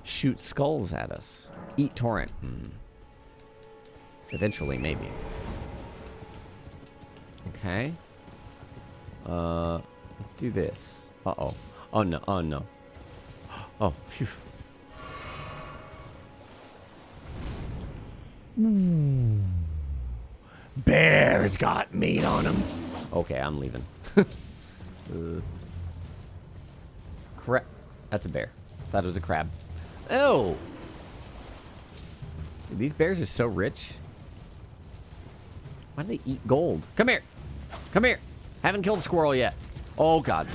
shoot skulls at us. Eat torrent. Eventually, maybe. Okay. Let's do this. Uh-oh. Oh, no. Oh, no. Oh, phew. Bear's got meat on him. Okay, I'm leaving. Crap. That's a bear. Thought it was a crab. Oh! Dude, these bears are so rich. Why do they eat gold? Come here! Come here! Haven't killed a squirrel yet. Oh, God.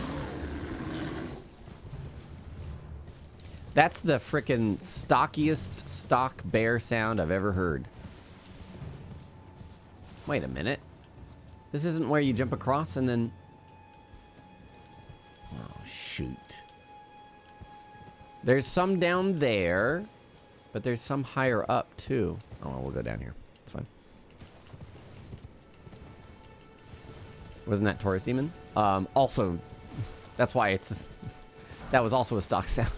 That's the frickin' stockiest stock bear sound I've ever heard. Wait a minute. This isn't where you jump across and then... Oh, shoot. There's some down there, but there's some higher up, too. Oh, well, we'll go down here. It's fine. Wasn't that Taurus Demon? Also, that's why it's... That was also a stock sound.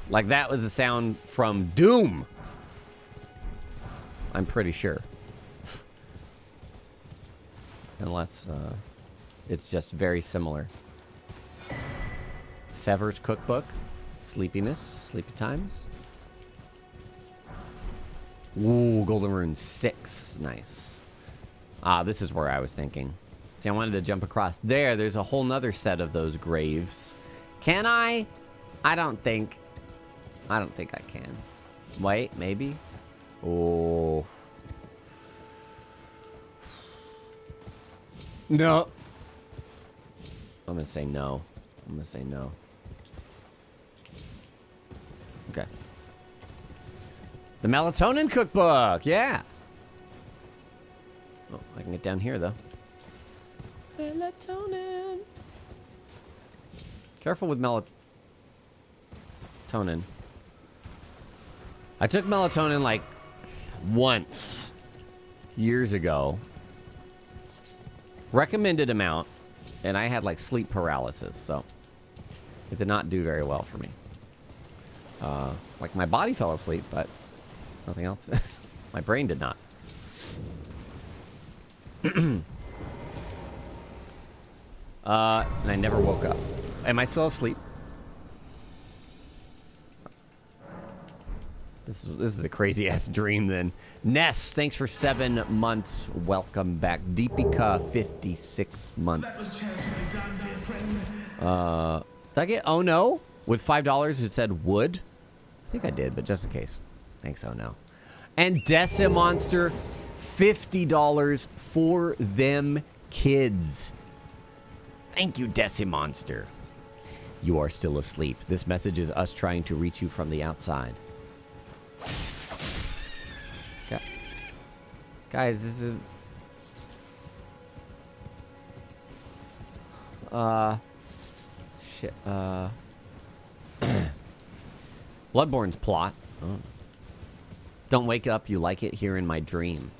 Like, that was a sound from Doom. I'm pretty sure. Unless, it's just very similar. Fever's Cookbook. Sleepiness. Sleepy times. Ooh, Golden Rune 6. Nice. Ah, this is where I was thinking. See, I wanted to jump across. There's a whole nother set of those graves. Can I? I don't think I can. Wait, maybe? Oh. No. I'm gonna say no. I'm gonna say no. Okay. The Melatonin Cookbook, yeah. Oh, I can get down here, though. Melatonin. Careful with melatonin. I took melatonin, like, once. Years ago. Recommended amount. And I had, like, sleep paralysis, so... It did not do very well for me. Like, my body fell asleep, but... Nothing else. My brain did not. And I never woke up. Am I still asleep? This is a crazy ass dream then. Ness, thanks for 7 months. Welcome back. Deepika, 56 months. Did I get oh no? With $5 it said wood? I think I did, but just in case. Thanks, oh no. And Decimonster, $50 for them kids. Thank you, Decimonster. You are still asleep. This message is us trying to reach you from the outside. Okay. Guys, this is... Shit, Bloodborne's plot. Oh. Don't wake up, you like it here in my dream.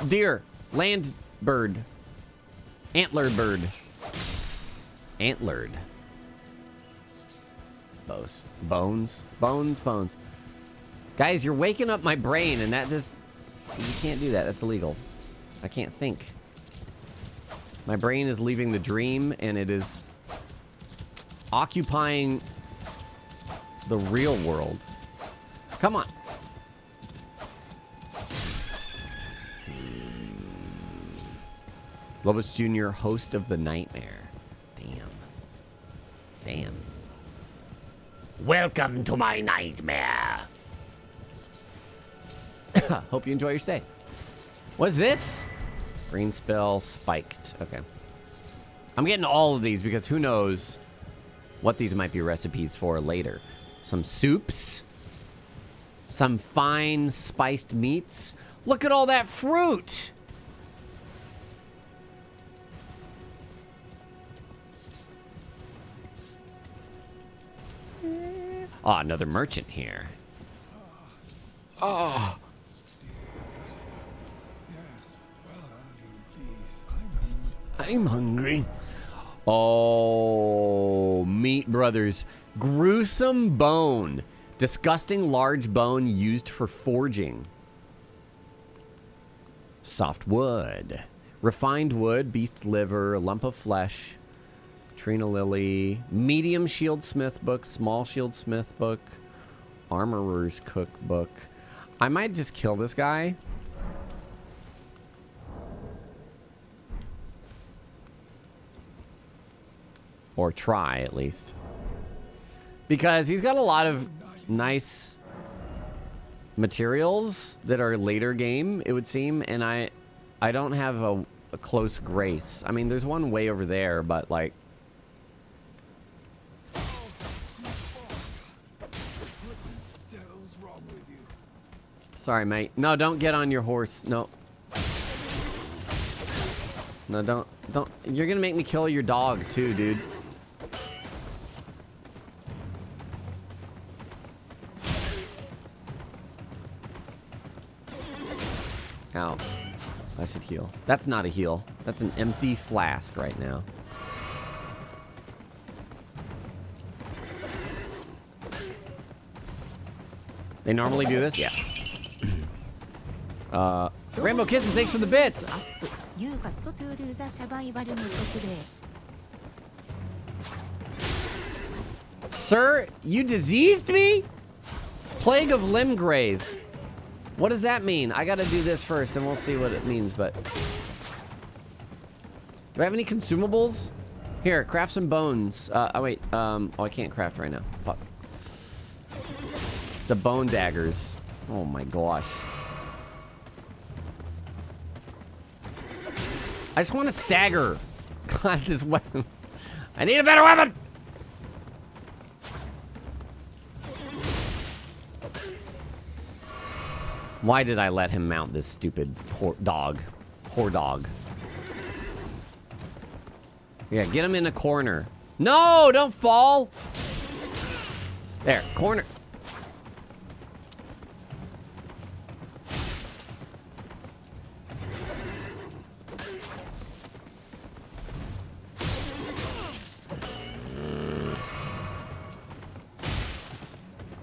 Deer. Land bird. Antlered bird. Antlered. Bones. Guys, you're waking up my brain, and that just... You can't do that. That's illegal. I can't think. My brain is leaving the dream, and it is occupying the real world. Come on. Lobos Jr., host of the nightmare. Damn. Welcome to my nightmare. Hope you enjoy your stay. What's this? Green spell spiked. Okay. I'm getting all of these because who knows what these might be recipes for later. Some soups. Some fine spiced meats. Look at all that fruit. Oh, another merchant here. Oh. I'm hungry. Oh, Meat Brothers. Gruesome bone. Disgusting large bone used for forging. Soft wood. Refined wood, beast liver, lump of flesh. Trina Lily. Medium shield smith book, small shield smith book. Armorer's cookbook. I might just kill this guy. Or try, at least. Because he's got a lot of nice materials that are later game, it would seem, and I don't have a close grace. I mean, there's one way over there, but like... Sorry, mate. No, don't get on your horse. No. No, don't. You're gonna make me kill your dog, too, dude. Ow. I should heal. That's not a heal. That's an empty flask right now. They normally do this? Yeah. Rainbow Kisses, thanks for the bits! Sir, you diseased me? Plague of Limgrave. What does that mean? I gotta do this first and we'll see what it means, but... Do I have any consumables? Here, craft some bones. Oh wait, oh, I can't craft right now. Fuck. The bone daggers. Oh my gosh. I just want to stagger. God, this weapon. I need a better weapon! Why did I let him mount this stupid dog? Poor dog. Yeah, get him in a corner. No, don't fall! There, corner.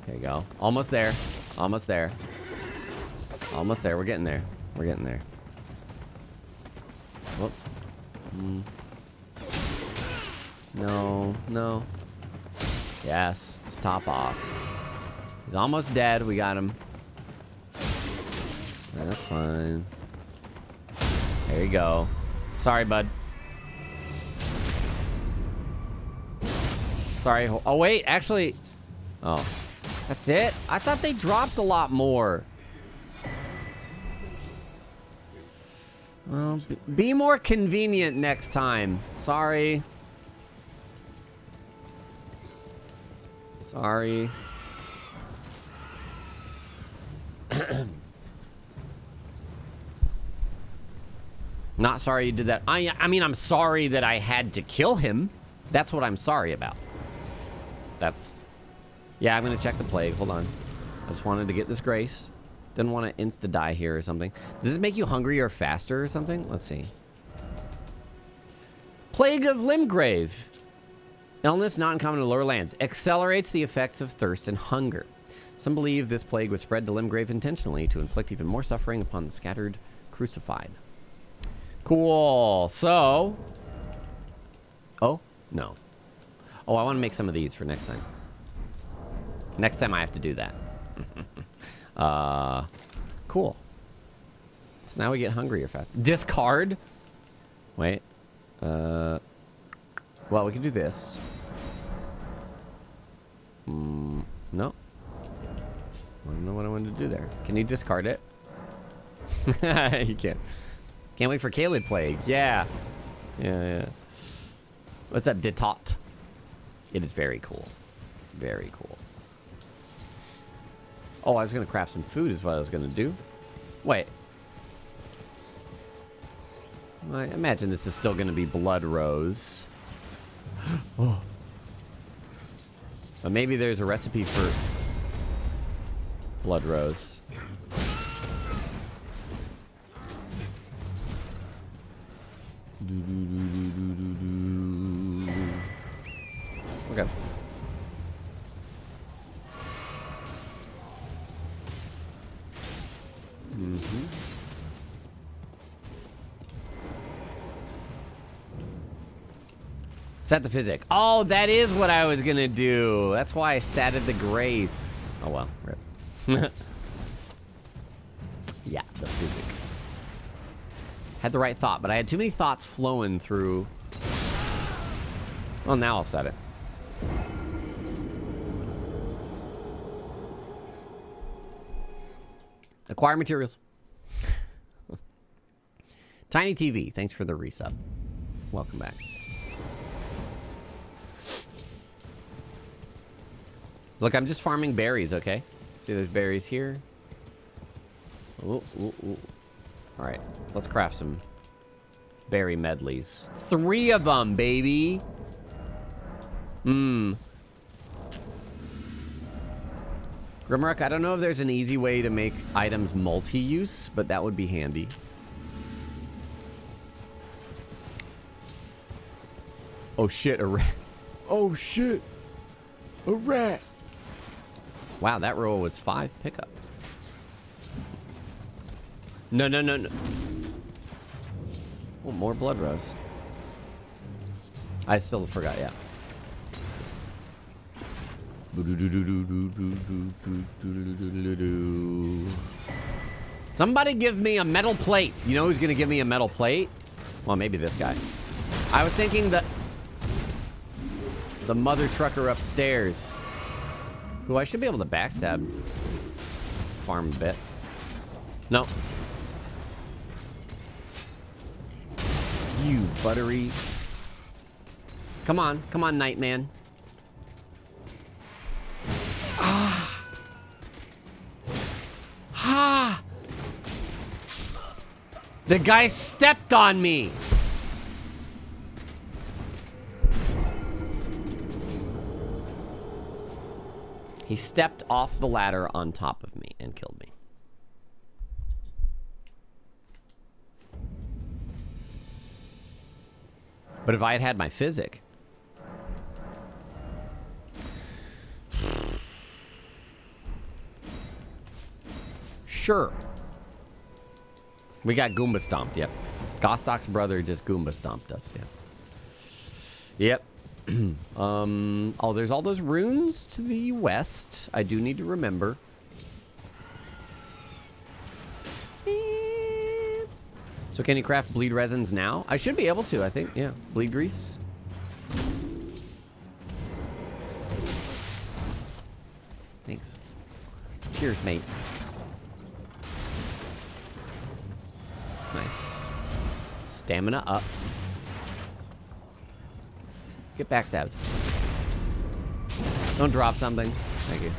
There you go. Almost there. Almost there. Almost there. We're getting there. We're getting there. Whoop. No. No. Yes. Just top off. He's almost dead. We got him. That's fine. There you go. Sorry, bud. Sorry. Oh, wait. Actually... Oh. That's it? I thought they dropped a lot more. Well, be more convenient next time. Sorry. Sorry. Not sorry you did that. I mean, I'm sorry that I had to kill him. That's what I'm sorry about. That's... Yeah, I'm gonna check the plague. Hold on. I just wanted to get this grace. Didn't want to insta-die here or something. Does this make you hungrier faster or something? Let's see. Plague of Limgrave. Illness not uncommon in lower lands. Accelerates the effects of thirst and hunger. Some believe this plague was spread to Limgrave intentionally to inflict even more suffering upon the scattered crucified. Cool. So... Oh? No. Oh, I want to make some of these for next time. Next time I have to do that. Cool. So now we get hungrier fast. Discard? Wait. Well, we can do this. No. I don't know what I wanted to do there. Can you discard it? You can't. Can't wait for Caleb Plague. Yeah. Yeah. What's that? Detot. It is very cool. Very cool. Oh, I was going to craft some food is what I was going to do. Wait. I imagine this is still going to be Blood Rose. Oh. But maybe there's a recipe for Blood Rose. Okay. Set the physic. Oh, that is what I was gonna do. That's why I satted the grace. Oh well, rip. Yeah, the physic. Had the right thought, but I had too many thoughts flowing through Well, now I'll set it. Acquire materials. Tiny TV, thanks for the resub. Welcome back. Look, I'm just farming berries, okay? See, there's berries here. Ooh, ooh, ooh. All right, let's craft some berry medleys. 3 of them, baby. Grimrukh, I don't know if there's an easy way to make items multi-use, but that would be handy. Oh shit, a rat. Oh shit, a rat. Wow, that roll was 5 pickup. No, no, no, no. Oh, more blood rose. I still forgot, yeah. Somebody give me a metal plate. You know who's gonna give me a metal plate? Well, maybe this guy. I was thinking that the mother trucker upstairs, who I should be able to backstab, farm a bit. No. You buttery. Come on, Nightman. Ah. Ha! The guy stepped on me. He stepped off the ladder on top of me and killed me. But if I had had my physic... Sure. We got Goomba stomped, yep. Gostok's brother just Goomba stomped us, yeah. Yep. Oh, there's all those runes to the west. I do need to remember. So can you craft bleed resins now? I should be able to, I think. Yeah, bleed grease. Thanks. Cheers, mate. Nice. Stamina up. Get backstabbed. Don't drop something. Thank you.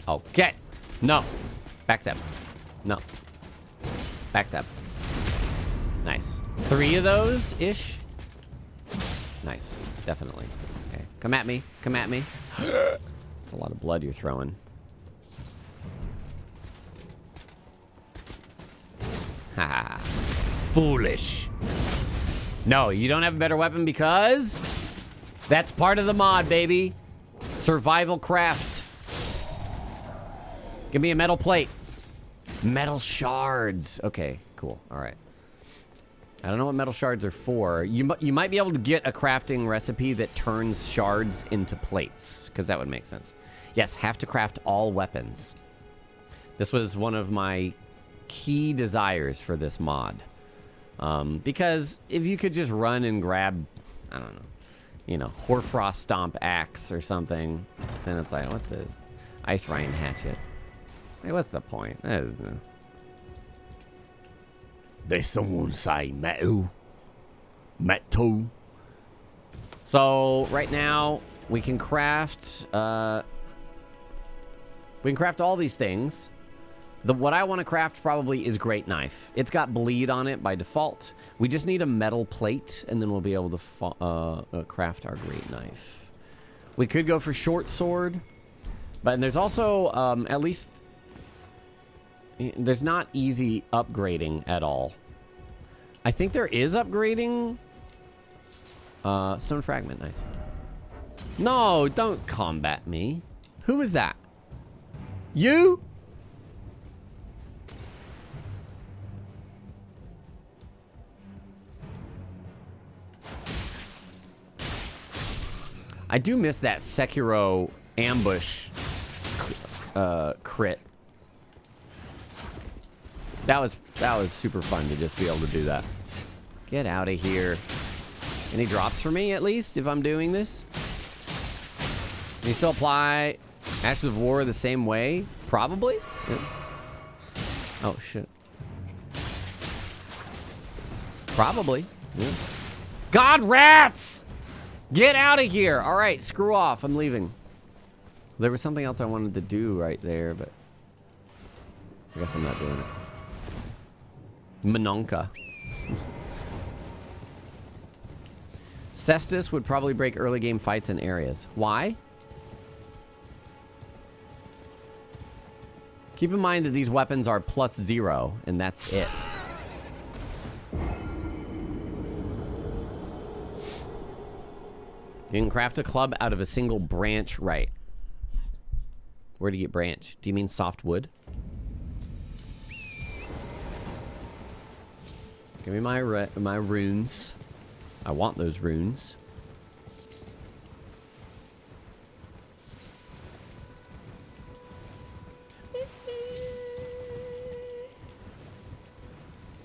Okay. No. Backstab. No. Backstab. Nice. 3 of those-ish? Nice. Definitely. Okay. Come at me. Come at me. It's a lot of blood you're throwing. Haha. Foolish. No, you don't have a better weapon because that's part of the mod, baby. Survival craft. Give me a metal plate. Metal shards. Okay, cool. All right. I don't know what metal shards are for. You might be able to get a crafting recipe that turns shards into plates, because that would make sense. Yes, have to craft all weapons. This was one of my key desires for this mod. Because if you could just run and grab, I don't know, you know, Hoarfrost Stomp Axe or something, then it's like, what the? Ice Ryan Hatchet. Hey, what's the point? That is, There's someone say metal. Metal. So right now we can craft all these things. What I want to craft probably is Great Knife. It's got bleed on it by default. We just need a metal plate and then we'll be able to craft our Great Knife. We could go for Short Sword, but there's also at least there's not easy upgrading at all. I think there is upgrading. Stone Fragment, nice. No, don't combat me. Who is that? You? I do miss that Sekiro ambush crit. That was super fun to just be able to do that. Get out of here. Any drops for me, at least, if I'm doing this? Can you still apply Ashes of War the same way? Probably. Yeah. Oh, shit. Probably. Yeah. God, rats! Get out of here! All right, screw off. I'm leaving. There was something else I wanted to do right there, but I guess I'm not doing it. Mononka. Cestus would probably break early game fights in areas. Why? Keep in mind that these weapons are +0, and that's it. You can craft a club out of a single branch, right? Where do you get branch? Do you mean soft wood? Give me my runes. I want those runes.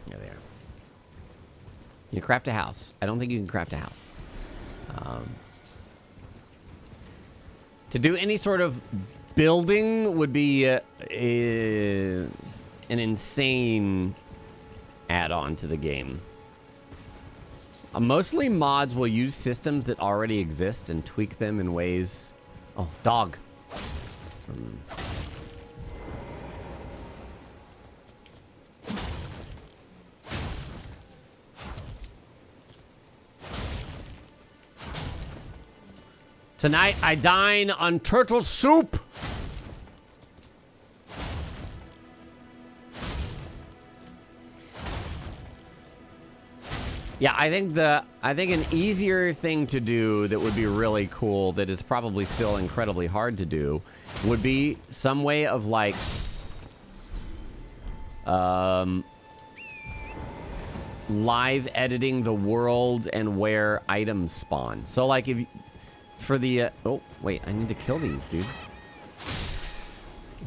Yeah, they are. You craft a house. I don't think you can craft a house. To do any sort of building would be is an insane add-on to the game. Mostly mods will use systems that already exist and tweak them in ways... Oh, dog. Tonight I dine on turtle soup. Yeah, I think an easier thing to do that would be really cool, that is probably still incredibly hard to do, would be some way of like live editing the world and where items spawn. So like if for the oh wait, I need to kill these, dude.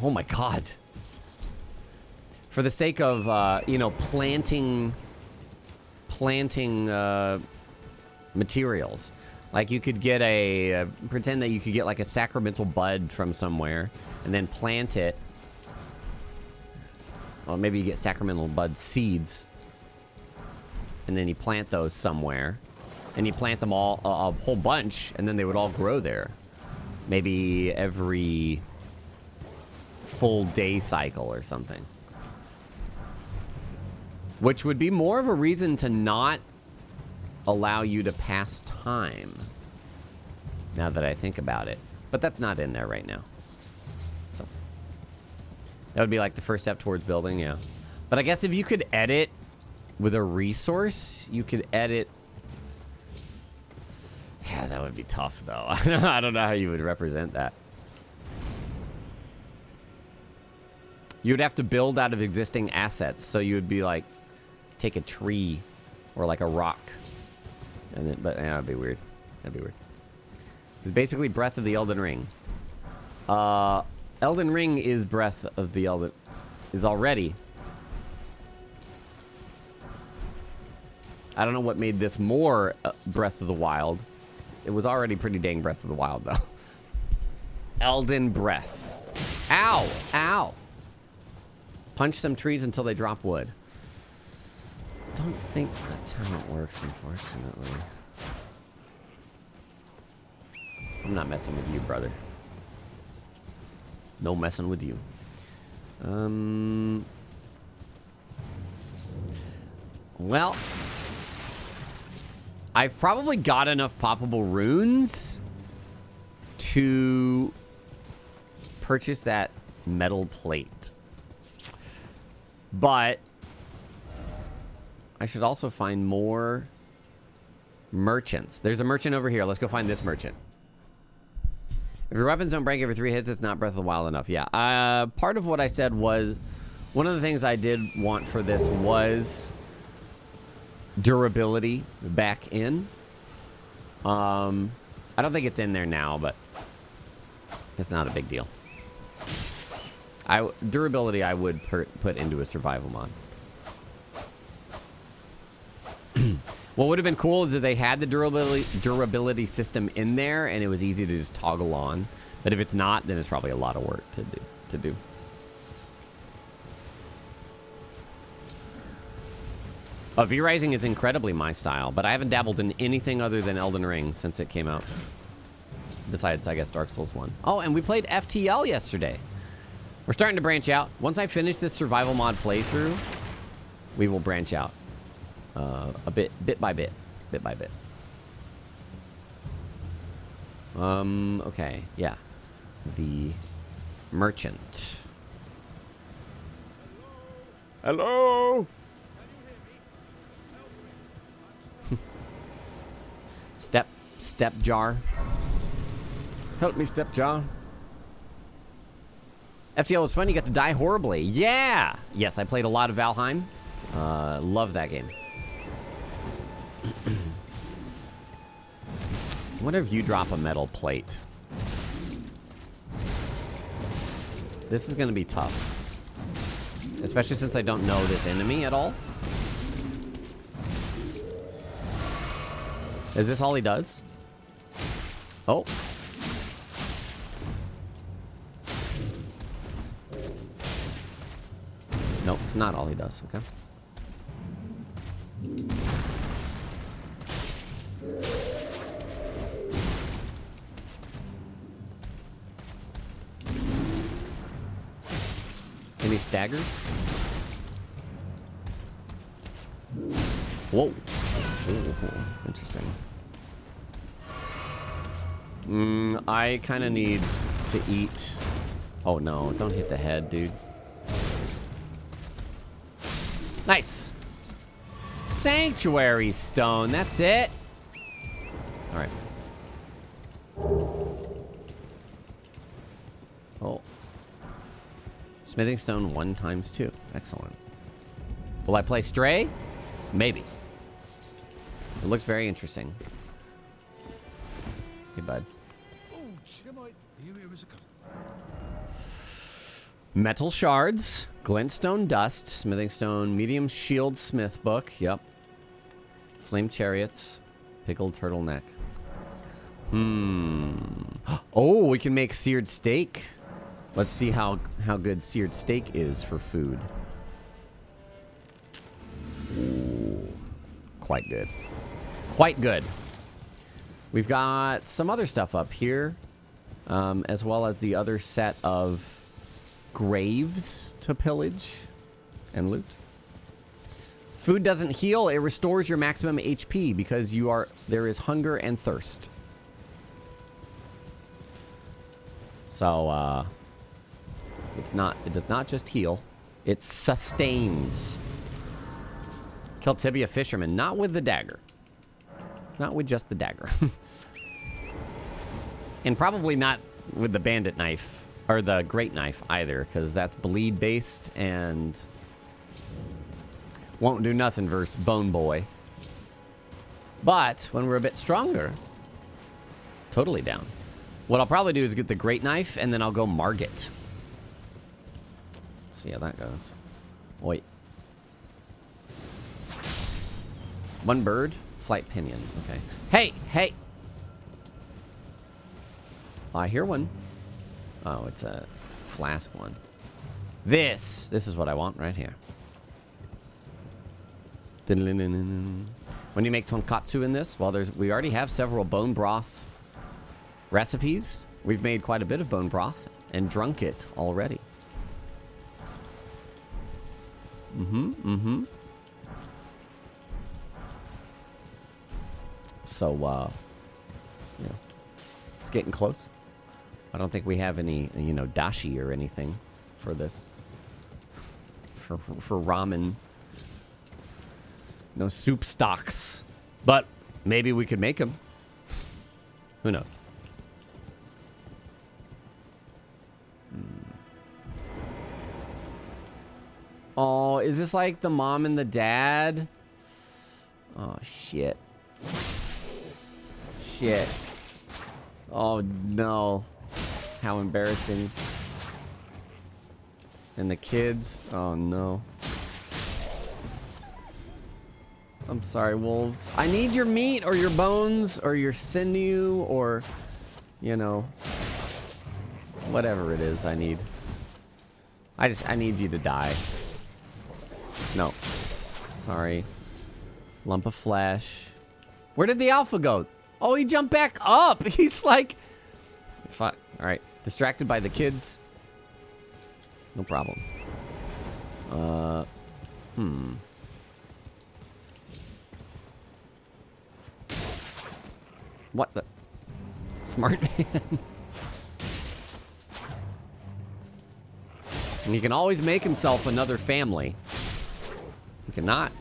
Oh my god. For the sake of you know, planting materials. Like you could get a pretend that you could get like a sacramental bud from somewhere and then plant it. Well, maybe you get sacramental bud seeds and then you plant those somewhere and you plant them all a whole bunch and then they would all grow there. Maybe every full day cycle or something. Which would be more of a reason to not allow you to pass time. Now that I think about it. But that's not in there right now. So that would be like the first step towards building, yeah. But I guess if you could edit with a resource, you could edit. Yeah, that would be tough though. I don't know how you would represent that. You would have to build out of existing assets. So you would be like, take a tree or like a rock, and then, but yeah, that'd be weird. That'd be weird. It's basically Breath of the Elden Ring. Elden Ring is Breath of the Elden, is already. I don't know what made this more Breath of the Wild. It was already pretty dang Breath of the Wild though. Elden Breath. Ow! Ow! Punch some trees until they drop wood. Don't think that's how it works, unfortunately. I'm not messing with you, brother. No messing with you. Well, I've probably got enough poppable runes to purchase that metal plate. But I should also find more merchants. There's a merchant over here. Let's go find this merchant. If your weapons don't break every 3 hits, it's not Breath of the Wild enough. Yeah. Part of what I said was, one of the things I did want for this was durability back in. I don't think it's in there now, but it's not a big deal. Durability I would put into a survival mod. What would have been cool is if they had the durability system in there and it was easy to just toggle on. But if it's not, then it's probably a lot of work to do. V-Rising is incredibly my style, but I haven't dabbled in anything other than Elden Ring since it came out. Besides, I guess, Dark Souls 1. Oh, and we played FTL yesterday. We're starting to branch out. Once I finish this survival mod playthrough, we will branch out. A bit by bit. Okay, yeah. The merchant. Hello? Step jar. Help me, step jar. FTL was fun. You got to die horribly. Yeah. Yes, I played a lot of Valheim. Love that game. I wonder if you drop a metal plate. This is going to be tough. Especially since I don't know this enemy at all. Is this all he does? Oh. No, it's not all he does. Okay. Any staggers? Whoa. Ooh, interesting. I kind of need to eat. Oh no, don't hit the head, dude. Nice. Sanctuary stone, that's it. All right. Oh. Smithing stone 1 times 2. Excellent. Will I play Stray? Maybe. It looks very interesting. Hey, bud. Metal shards, glintstone dust, smithing stone, medium shield smith book. Yep. Flame chariots, pickled turtleneck. Oh, we can make seared steak. Let's see how good seared steak is for food. Ooh, quite good. Quite good. We've got some other stuff up here, as well as the other set of graves to pillage and loot. Food doesn't heal, it restores your maximum HP because there is hunger and thirst. So it does not just heal, it sustains. Kill Tibia Fisherman, not with the dagger. Not with just the dagger. And probably not with the bandit knife. Or the great knife either, because that's bleed based and won't do nothing versus Bone Boy. But when we're a bit stronger, totally down. What I'll probably do is get the great knife and then I'll go Margit. See how that goes. Wait. 1 bird, flight pinion. Okay. Hey, hey. I hear one. Oh, it's a flask one. This is what I want right here. When you make tonkatsu in this, well, we already have several bone broth recipes. We've made quite a bit of bone broth and drunk it already. So, you know, it's getting close. I don't think we have any, you know, dashi or anything for this. For ramen. No soup stocks. But maybe we could make them. Who knows? Oh, is this like the mom and the dad? Oh, shit. Shit. Oh, no. How embarrassing. And the kids. Oh, no. I'm sorry, wolves. I need your meat or your bones or your sinew or, you know, whatever it is I need. I need you to die. No. Sorry. Lump of flesh. Where did the alpha go? Oh, he jumped back up. He's like... Fuck. All right. Distracted by the kids. No problem. What the? Smart man. And he can always make himself another family. He cannot.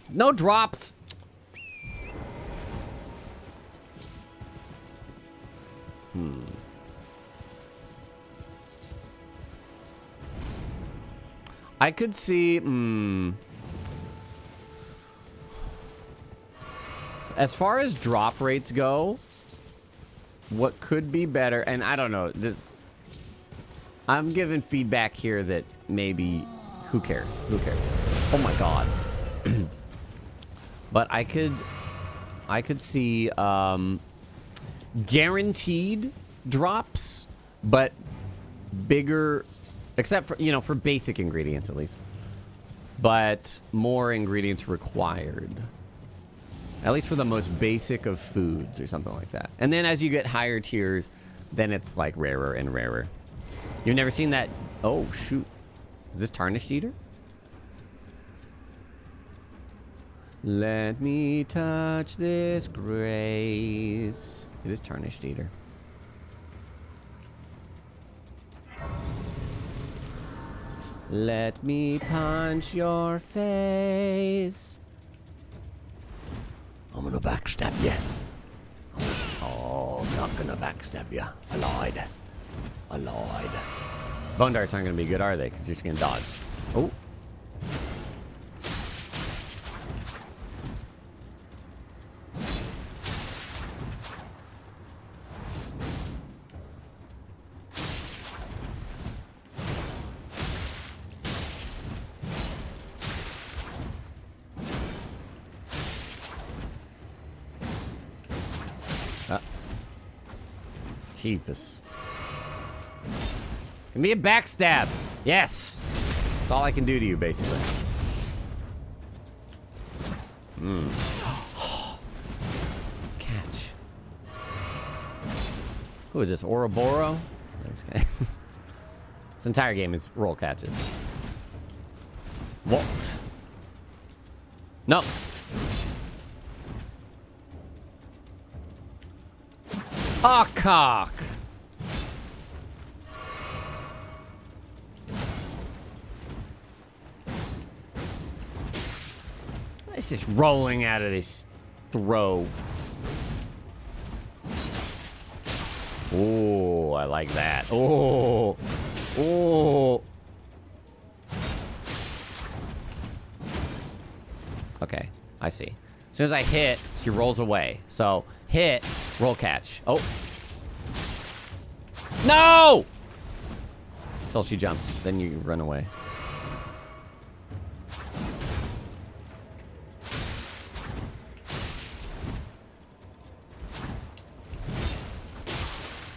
No drops. I could see, as far as drop rates go, what could be better, and I don't know, this, I'm giving feedback here that maybe, who cares? Who cares? Oh my god. But I could see, guaranteed drops, but bigger, except for, you know, for basic ingredients at least. But more ingredients required. At least for the most basic of foods or something like that. And then as you get higher tiers, then it's like rarer and rarer. You've never seen that? Oh, shoot. Is this Tarnished Eater? Let me touch this grace. It is Tarnished Eater. Let me punch your face. I'm gonna backstab you. Oh, I'm not gonna backstab you. I lied. I lied. Bone darts aren't gonna be good, are they? Because you're just gonna dodge. Oh. Cheapest. Give me a backstab. Yes. That's all I can do to you, basically. Catch. Who is this? Ouroboros? I'm just kidding. This entire game is roll catches. What? No. Ah, cock. It's just rolling out of this throw. Oh, I like that. Oh, oh. Okay, I see. As soon as I hit, she rolls away. So hit, roll catch. Oh. No! Until she jumps, then you run away.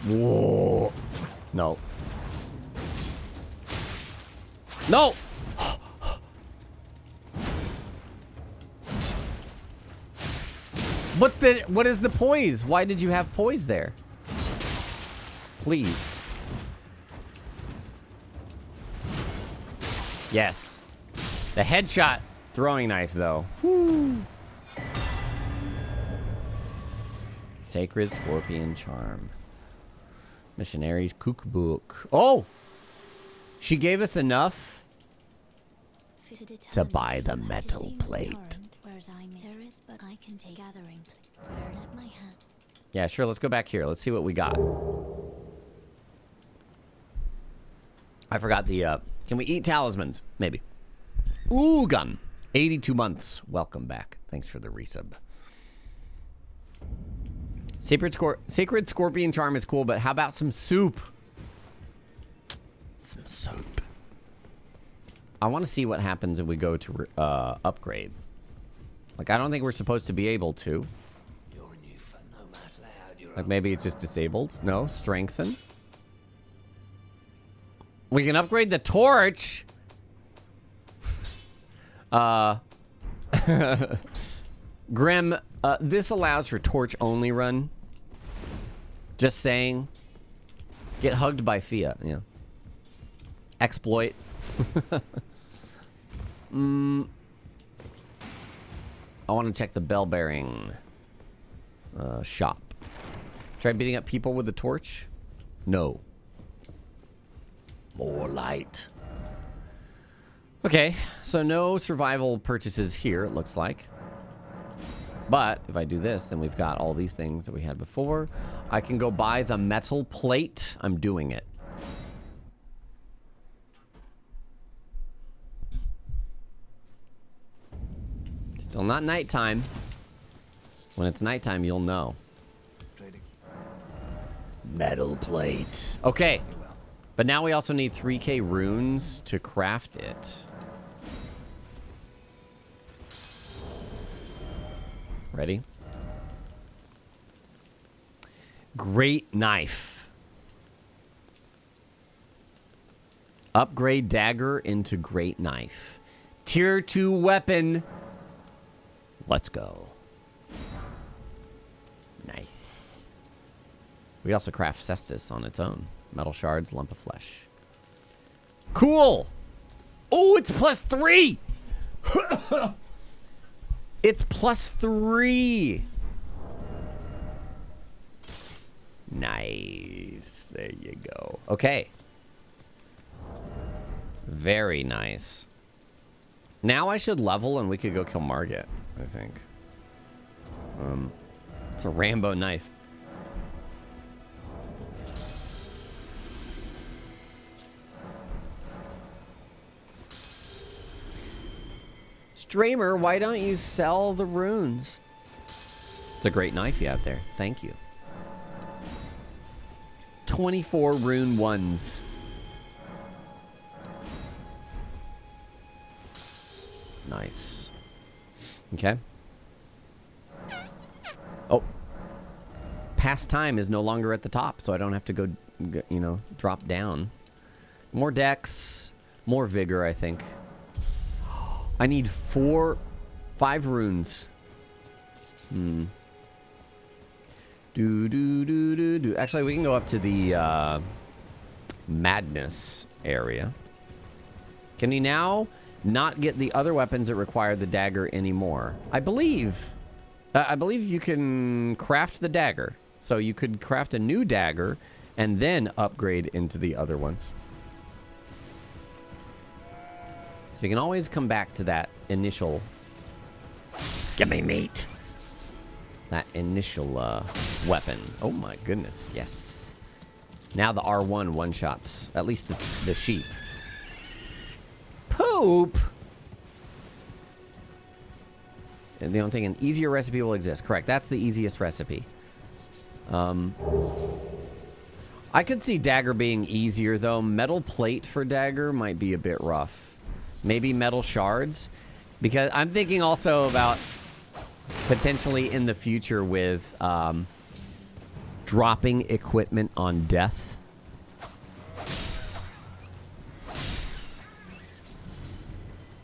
Whoa. No. No! What is the poise? Why did you have poise there? Please. Yes. The headshot throwing knife, though. Woo. Sacred Scorpion Charm. Missionaries Cookbook. Oh! She gave us enough to buy the metal plate. Yeah, sure. Let's go back here. Let's see what we got. I forgot the, can we eat talismans? Maybe. Ooh, gun. 82 months. Welcome back. Thanks for the resub. Sacred Scorpion Charm is cool, but how about some soup? Some soup. I want to see what happens if we go to upgrade. Like, I don't think we're supposed to be able to. Like, maybe it's just disabled. No, strengthen. We can upgrade the torch. Grim, this allows for torch-only run. Just saying. Get hugged by Fia, yeah. Exploit. I want to check the bell bearing shop. Try beating up people with the torch? No. More light. Okay, so no survival purchases here, it looks like. But if I do this, then we've got all these things that we had before. I can go buy the metal plate. I'm doing it. Still not nighttime. When it's nighttime, you'll know. Metal plate. Okay. But now we also need 3K runes to craft it. Ready? Great knife. Upgrade dagger into great knife. Tier 2 weapon. Let's go. Nice. We also craft cestus on its own. Metal shards, lump of flesh. Cool. Oh, it's +3. It's +3. Nice. There you go. Okay. Very nice. Now I should level and we could go kill Margit, I think. It's a Rambo knife. Streamer, why don't you sell the runes? It's a great knife you have there. Thank you. 24 rune ones. Nice. Okay. Oh. Past time is no longer at the top, so I don't have to go, you know, drop down. More dex. More vigor, I think. I need 5 runes. Actually, we can go up to the madness area. Can you now not get the other weapons that require the dagger anymore? I believe you can craft the dagger. So you could craft a new dagger and then upgrade into the other ones. So you can always come back to that initial... Give me meat! That initial weapon. Oh my goodness, yes. Now the R1 one-shots. At least the sheep. Poop! And the only thing, an easier recipe will exist. Correct, that's the easiest recipe. I could see dagger being easier, though. Metal plate for dagger might be a bit rough. Maybe metal shards, because I'm thinking also about potentially in the future with dropping equipment on death.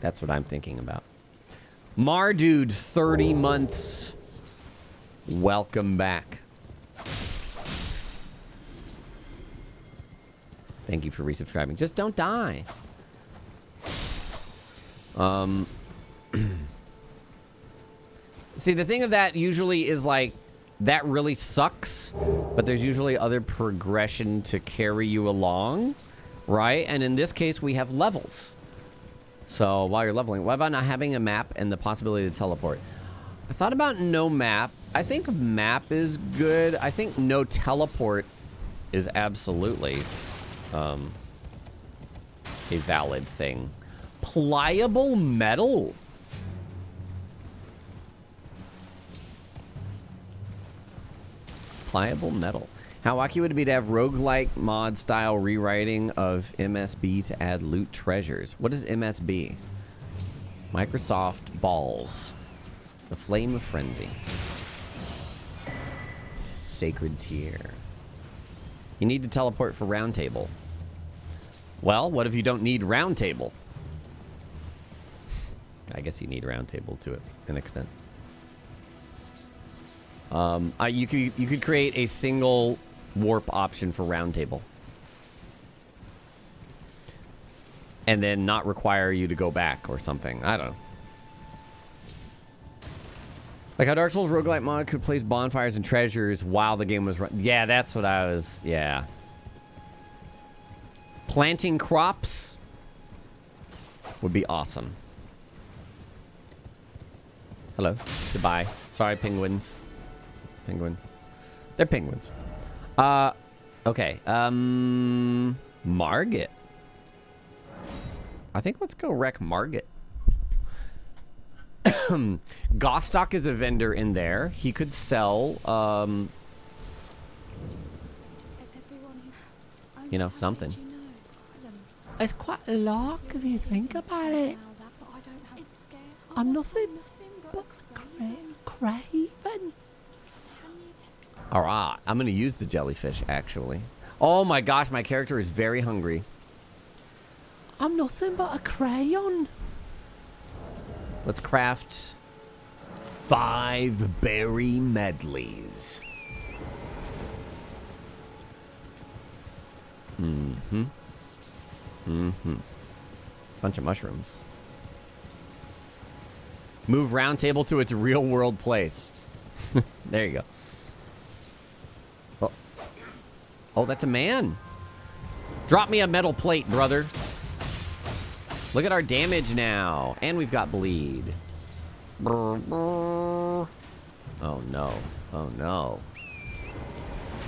That's what I'm thinking about. Mardude, 30 months. Welcome back. Thank you for resubscribing. Just don't die. See, the thing of that usually is like, that really sucks, but there's usually other progression to carry you along, right? And in this case, we have levels. So while you're leveling, what about not having a map and the possibility to teleport? I thought about no map. I think map is good. I think no teleport is absolutely a valid thing. Pliable metal. Pliable metal. How wacky would it be to have roguelike mod style rewriting of MSB to add loot treasures? What is MSB? Microsoft balls. The Flame of Frenzy. Sacred Tear. You need to teleport for Round Table. Well, what if you don't need Round Table? I guess you need Round Table to an extent. You could create a single warp option for Round Table. And then not require you to go back or something. I don't know. Like how Dark Souls roguelite mod could place bonfires and treasures while the game was running. Yeah, that's what I was... Yeah. Planting crops would be awesome. Hello. Goodbye. Sorry, penguins. Penguins. They're penguins. Okay. Margit. I think let's go wreck Margit. Gostock is a vendor in there. He could sell, you know, something. It's quite a lot if you think about it. I'm nothing but craven. Alright, I'm gonna use the jellyfish, actually. Oh my gosh, my character is very hungry. I'm nothing but a crayon. Let's craft 5 berry medleys. Bunch of mushrooms. Move Round Table to its real world place. There you go. Oh. Oh, that's a man. Drop me a metal plate, brother. Look at our damage now. And we've got bleed. Oh no. Oh no.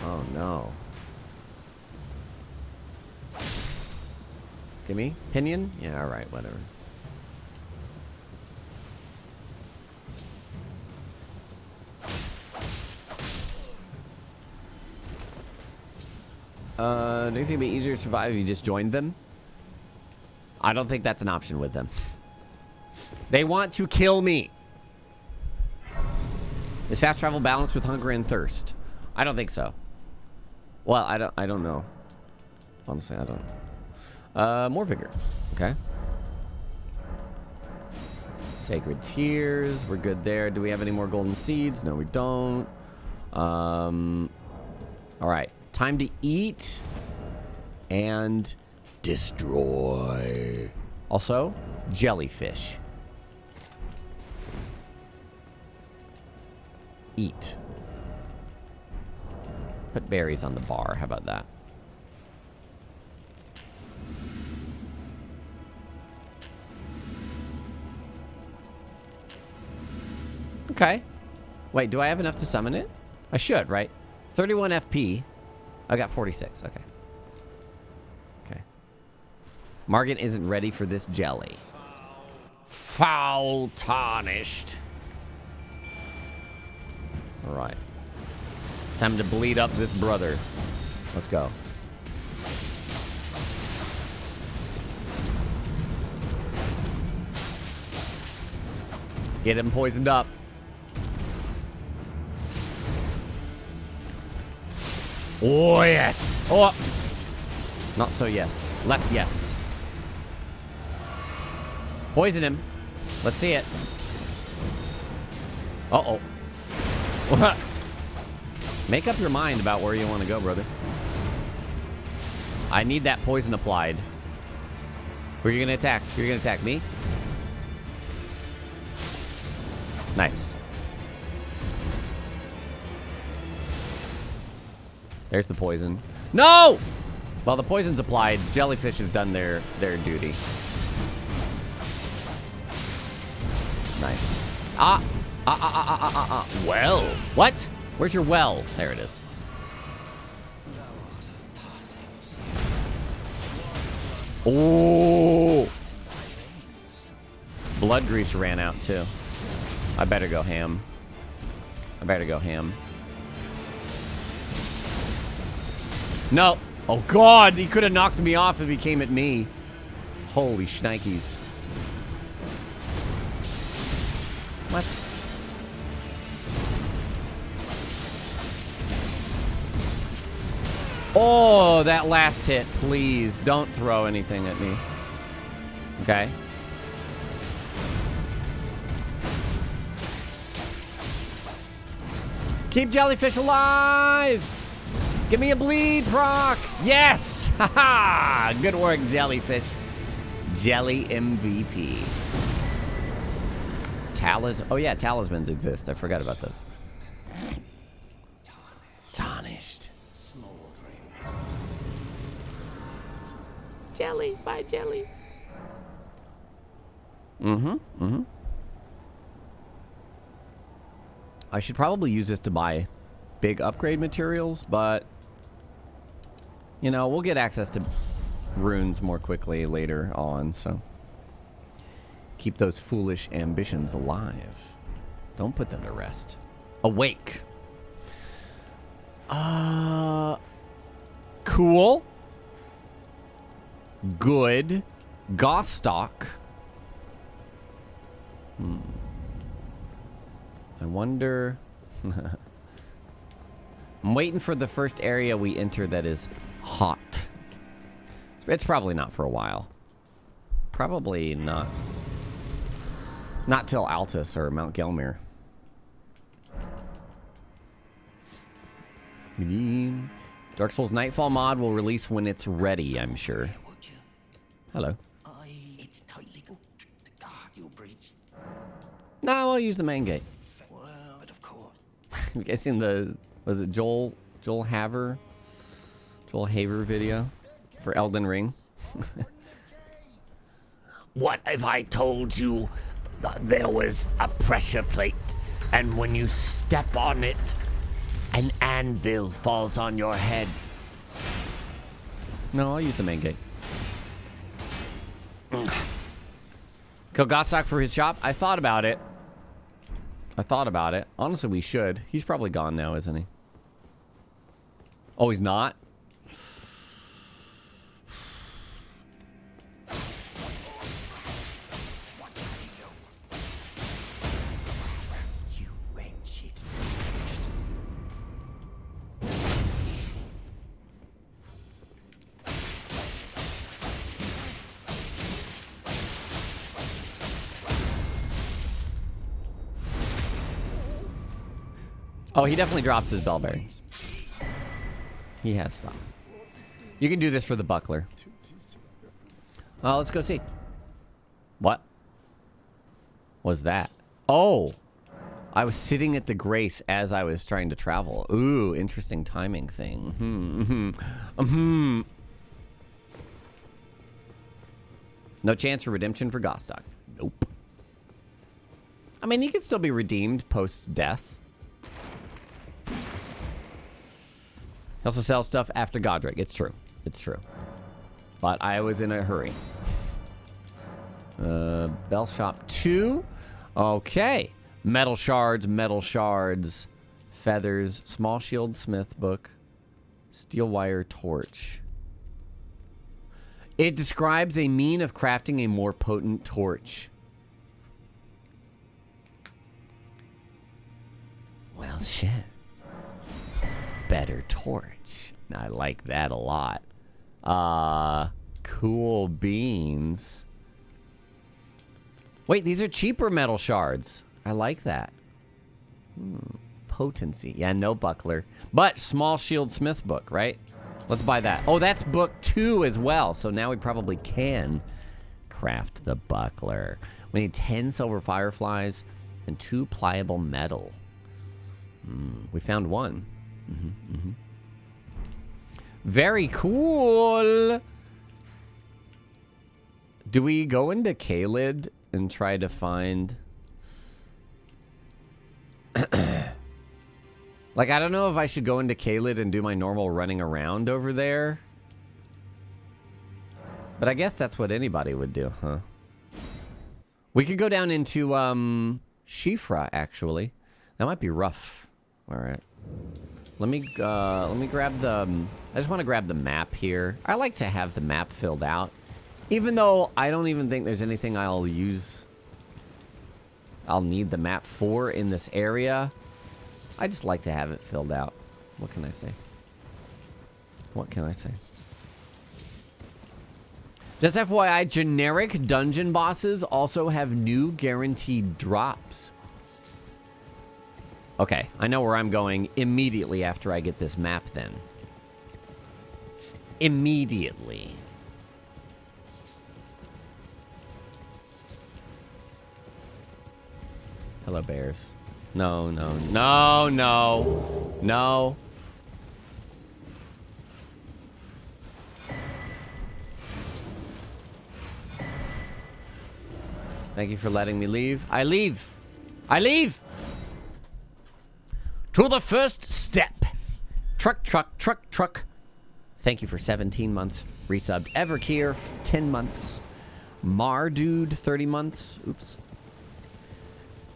Oh no. Give me pinion? Yeah, alright, whatever. Do you think it'd be easier to survive if you just joined them? I don't think that's an option with them. They want to kill me. Is fast travel balanced with hunger and thirst? I don't think so. Well, I don't know. Honestly, I don't know. More vigor. Okay. Sacred Tears. We're good there. Do we have any more golden seeds? No, we don't. All right. Time to eat and destroy. Also, jellyfish. Eat. Put berries on the bar. How about that? Okay. Wait, do I have enough to summon it? I should, right? 31 FP. I got 46. Okay. Okay. Margit isn't ready for this jelly. Foul tarnished. All right. Time to bleed up this brother. Let's go. Get him poisoned up. Oh, yes. Oh. Not so yes. Less yes. Poison him. Let's see it. Uh-oh. Make up your mind about where you want to go, brother. I need that poison applied. Who are you going to attack? You're going to attack me? Nice. There's the poison. No! Well, the poison's applied. Jellyfish has done their duty. Nice. Well. What? Where's your well? There it is. Oh! Blood grease ran out, too. I better go ham. I better go ham. No. Oh, God. He could have knocked me off if he came at me. Holy shnikes. What? Oh, that last hit. Please don't throw anything at me. Okay. Keep jellyfish alive! Give me a bleed proc! Yes! Haha! Good work, jellyfish. Jelly MVP. Oh yeah, talismans exist. I forgot about those. Tarnished. Jelly, bye jelly. I should probably use this to buy big upgrade materials, but you know, we'll get access to runes more quickly later on, so keep those foolish ambitions alive. Don't put them to rest. Awake. Cool. Good. Gostock. I wonder... I'm waiting for the first area we enter that is hot. It's probably not for a while. Probably not. Not till Altus or Mount Gelmir. Dark Souls Nightfall mod will release when it's ready, I'm sure. Hello. It's tightly booked. The guard you breached. No, I'll use the main gate. Well, but of course. You guys seen the, was it Joel Haver video for Elden Ring? What if I told you there was a pressure plate, and when you step on it, an anvil falls on your head? No, I'll use the main gate. Kill Gostock for his shop? I thought about it. Honestly, we should. He's probably gone now, isn't he? Oh, he's not? You wretched. Oh, he definitely drops his bellberry. He has stuff. You can do this for the buckler. Let's go see. What was that? Oh, I was sitting at the Grace as I was trying to travel. Ooh, interesting timing thing. No chance for redemption for Gostock. Nope. I mean, he could still be redeemed post-death. He also sells stuff after Godric. It's true. It's true. But I was in a hurry. Bell Shop 2. Okay. Metal shards, feathers, small shield smith book, steel wire torch. It describes a mean of crafting a more potent torch. Well, shit. Better torch. I like that a lot. Cool beans. Wait, these are cheaper metal shards. I like that. Potency. Yeah, no buckler. But small shield smith book, right? Let's buy that. Oh, that's book 2 as well. So now we probably can craft the buckler. We need 10 silver fireflies and 2 pliable metal. We found one. Very cool. Do we go into Kaled and try to find... Like, I don't know if I should go into Kaled and do my normal running around over there. But I guess that's what anybody would do, huh? We could go down into, Shifra, actually. That might be rough. All right. Let me grab the... I just want to grab the map here. I like to have the map filled out. Even though I don't even think there's anything I'll need the map for in this area. I just like to have it filled out. What can I say? What can I say? Just FYI, generic dungeon bosses also have new guaranteed drops. Okay, I know where I'm going immediately after I get this map then. Immediately. Hello, bears. No, no, no, no, no. Thank you for letting me leave. I leave. I leave. To the first step. Truck, truck, truck, truck. Thank you for 17 months. Resubbed. Everkeer, 10 months. Mardude, 30 months. Oops.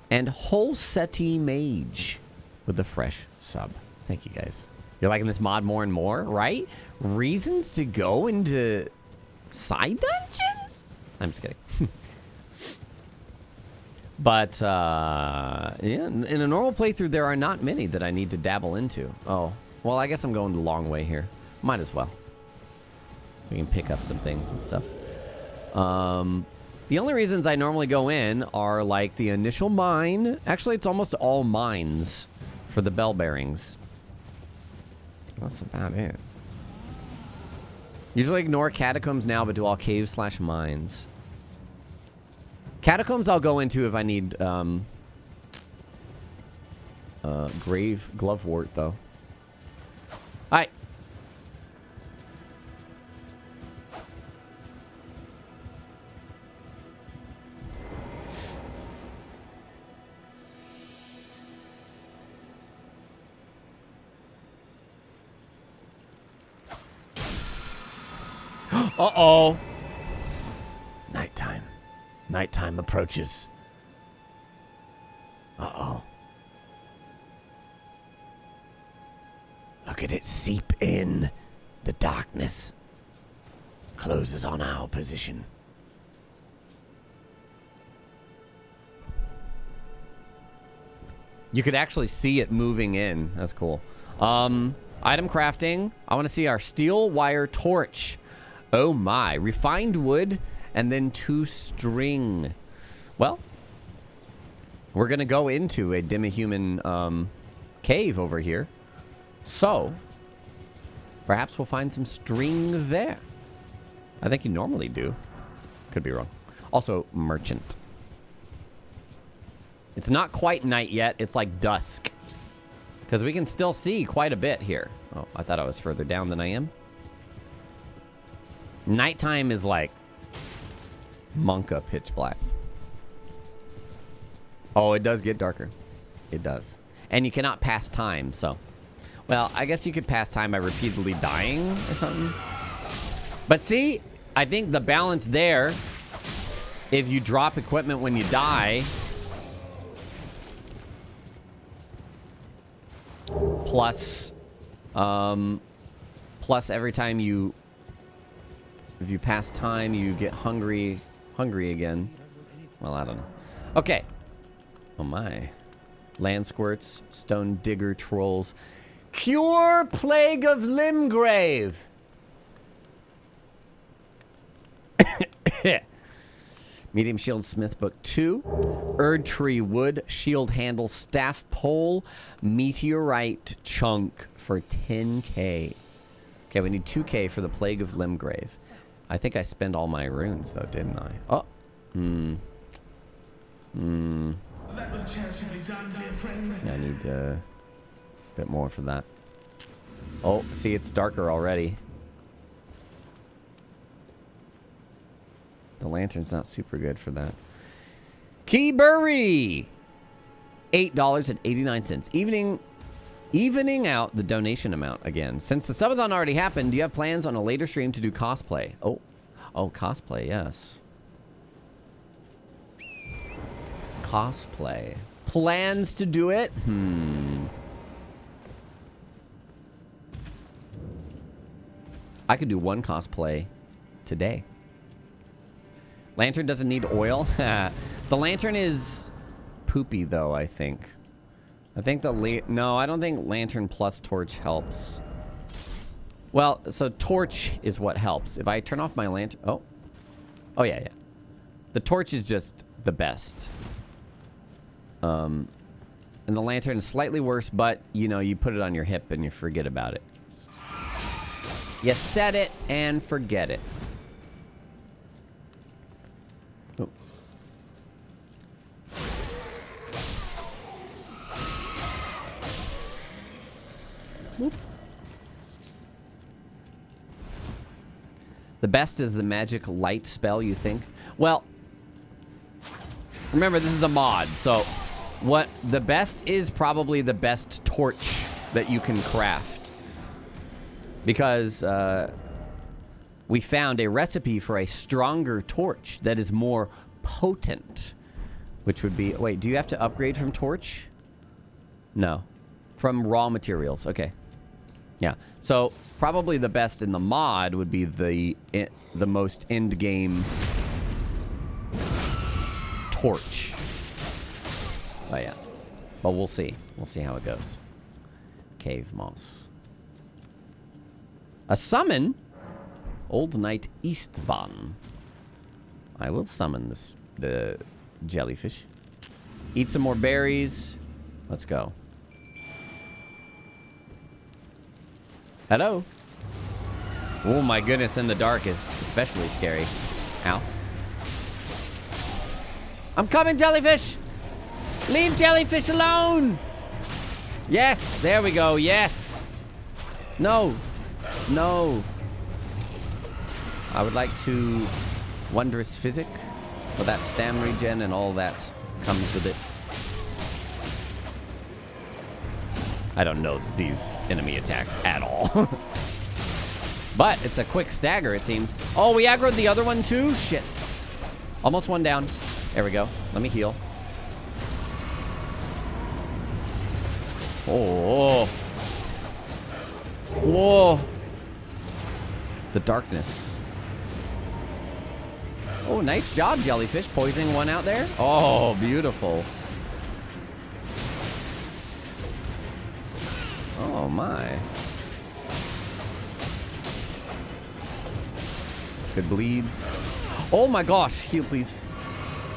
And Holseti Mage with a fresh sub. Thank you, guys. You're liking this mod more and more, right? Reasons to go into side dungeons? I'm just kidding. But, yeah, in a normal playthrough, there are not many that I need to dabble into. Oh, well, I guess I'm going the long way here. Might as well. We can pick up some things and stuff. The only reasons I normally go in are, like, the initial mine. Actually, it's almost all mines for the bell bearings. That's about it. Usually ignore catacombs now, but do all caves/mines. Catacombs I'll go into if I need grave glovewort, though. Hi. Uh-oh. Nighttime. Nighttime approaches. Uh-oh. Look at it seep in. The darkness closes on our position. You could actually see it moving in. That's cool. Item crafting. I want to see our steel wire torch. Oh my. Refined wood and then 2 string. Well, we're going to go into a demi-human cave over here. So, perhaps we'll find some string there. I think you normally do. Could be wrong. Also, merchant. It's not quite night yet. It's like dusk. Because we can still see quite a bit here. Oh, I thought I was further down than I am. Nighttime is like Monka pitch black. Oh, it does get darker. It does. And you cannot pass time, so. Well, I guess you could pass time by repeatedly dying or something. But see, I think the balance there, if you drop equipment when you die, plus every time you, if you pass time, you get hungry again. Well, I don't know. Okay. Oh my. Land squirts, stone digger trolls. Cure plague of Limgrave. Medium shield smith book 2. Erd tree wood, shield handle, staff pole, meteorite chunk for 10k. Okay, we need 2k for the plague of Limgrave. I think I spent all my runes though, didn't I? Oh. That was charitably done, dear friend. I need a bit more for that. Oh, see, it's darker already. The lantern's not super good for that. Keybury! $8.89. Evening out the donation amount again. Since the subathon already happened, do you have plans on a later stream to do cosplay? Oh, cosplay, yes. Cosplay. Plans to do it? I could do one cosplay today. Lantern doesn't need oil. The lantern is poopy, though, I think. No, I don't think lantern plus torch helps. Well, so torch is what helps. If I turn off my lantern... Oh. Oh, yeah, yeah. The torch is just the best. And the lantern is slightly worse, but, you know, you put it on your hip and you forget about it. You set it and forget it. Oh. Whoop. The best is the magic light spell, you think? Well, remember, this is a mod, so what the best is probably the best torch that you can craft. Because we found a recipe for a stronger torch that is more potent. Which would be... Wait, do you have to upgrade from torch? No. From raw materials. Okay. Yeah. So probably the best in the mod would be the most end game torch. Oh yeah. But we'll see. We'll see how it goes. Cave moss. A summon? Old Knight Eastvan. I will summon the jellyfish. Eat some more berries. Let's go. Hello? Oh my goodness, in the dark is especially scary. Ow. I'm coming, jellyfish! Leave jellyfish alone! Yes, there we go, yes! No. No. I would like to wondrous physic for that stam regen and all that comes with it. I don't know these enemy attacks at all. But it's a quick stagger, it seems. Oh, we aggroed the other one too? Shit. Almost one down. There we go. Let me heal. Oh. Whoa. The darkness. Oh, nice job, jellyfish. Poisoning one out there. Oh, beautiful. Oh, my. Good bleeds. Oh, my gosh. Heal, please.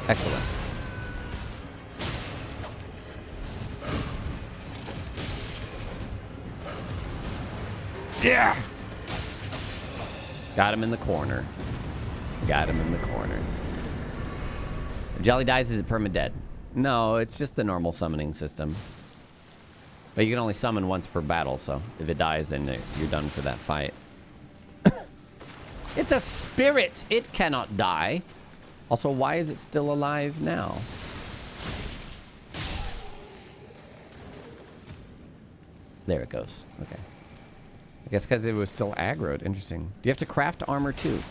Excellent. Yeah. Got him in the corner. Got him in the corner. If Jelly dies, is it perma-dead? No, it's just the normal summoning system. But you can only summon once per battle, so if it dies, then you're done for that fight. It's a spirit. It cannot die. Also, why is it still alive now? There it goes. Okay. I guess because it was still aggroed. Interesting. Do you have to craft armor too?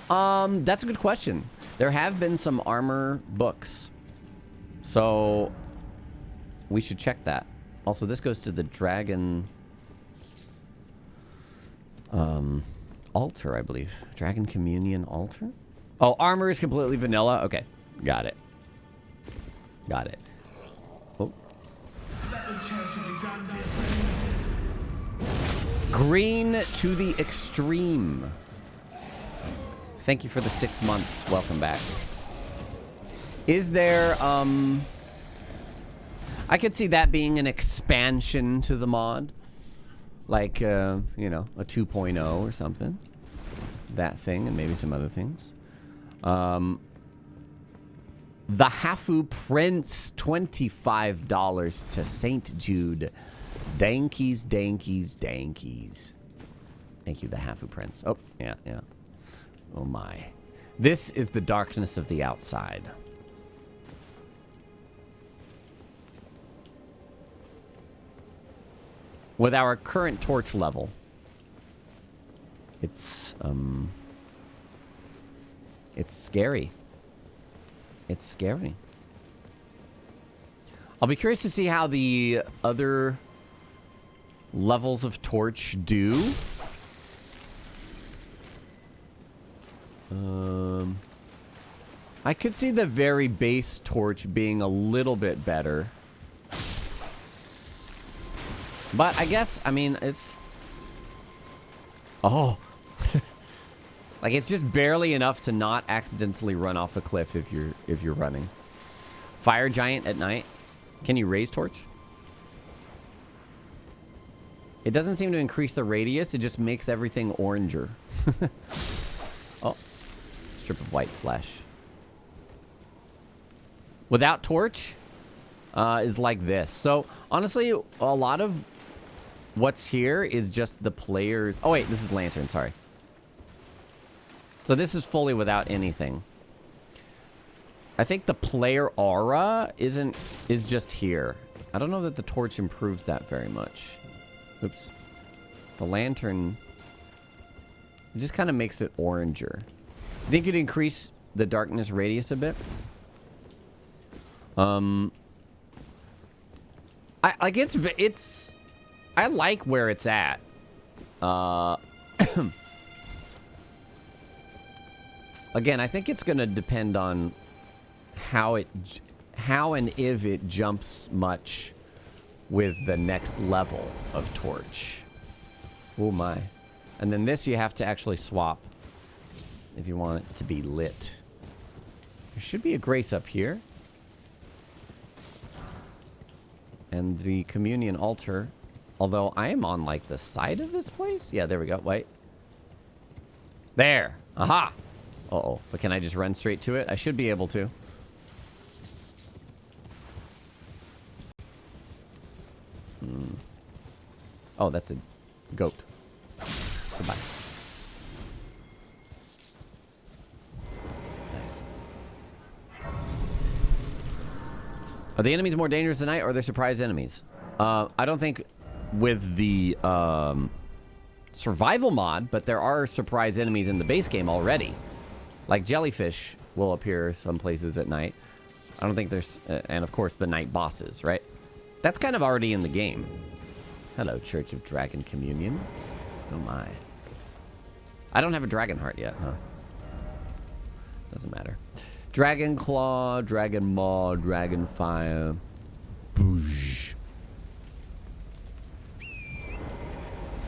That's a good question. There have been some armor books. So we should check that. Also, this goes to the dragon altar, I believe. Dragon Communion altar? Oh, armor is completely vanilla? Okay. Got it. Got it. Oh. That was charitably done, dear friend. Green to the extreme. Thank you for the 6 months. Welcome back. Is there, I could see that being an expansion to the mod. Like, you know, a 2.0 or something. That thing and maybe some other things. The Hafu Prince, $25 to St Jude. Dankies, dankies, dankies. Thank you, the Hafu Prince. Oh, yeah, yeah. Oh, my. This is the darkness of the outside. With our current torch level, it's scary. It's scary. I'll be curious to see how the other levels of torch do. I could see the very base torch being a little bit better. But I guess, I mean, Oh. Like, it's just barely enough to not accidentally run off a cliff if you're running. Fire giant at night. Can you raise torch? It doesn't seem to increase the radius. It just makes everything oranger. Oh. Strip of white flesh. Without torch is like this. So, honestly, a lot of what's here is just the players... Oh, wait. This is lantern. Sorry. So this is fully without anything. I think the player aura is just here. I don't know that the torch improves that very much. Oops. The lantern, it just kind of makes it oranger. I think it'd increase the darkness radius a bit. I like where it's at. Again, I think it's going to depend on how and if it jumps much with the next level of torch. Oh my. And then this you have to actually swap if you want it to be lit. There should be a grace up here. And the communion altar. Although I am on like the side of this place. Yeah, there we go. Wait. There. Aha. Uh-oh. But can I just run straight to it? I should be able to. Oh, that's a goat. Goodbye. Nice. Are the enemies more dangerous tonight, or are they surprise enemies? I don't think with the survival mod, but there are surprise enemies in the base game already. Like jellyfish will appear some places at night. I don't think there's... and of course the night bosses, right? That's kind of already in the game. Hello, Church of Dragon Communion. Oh my. I don't have a dragon heart yet, huh? Doesn't matter. Dragon Claw, Dragon Maw, Dragon Fire. Boosh.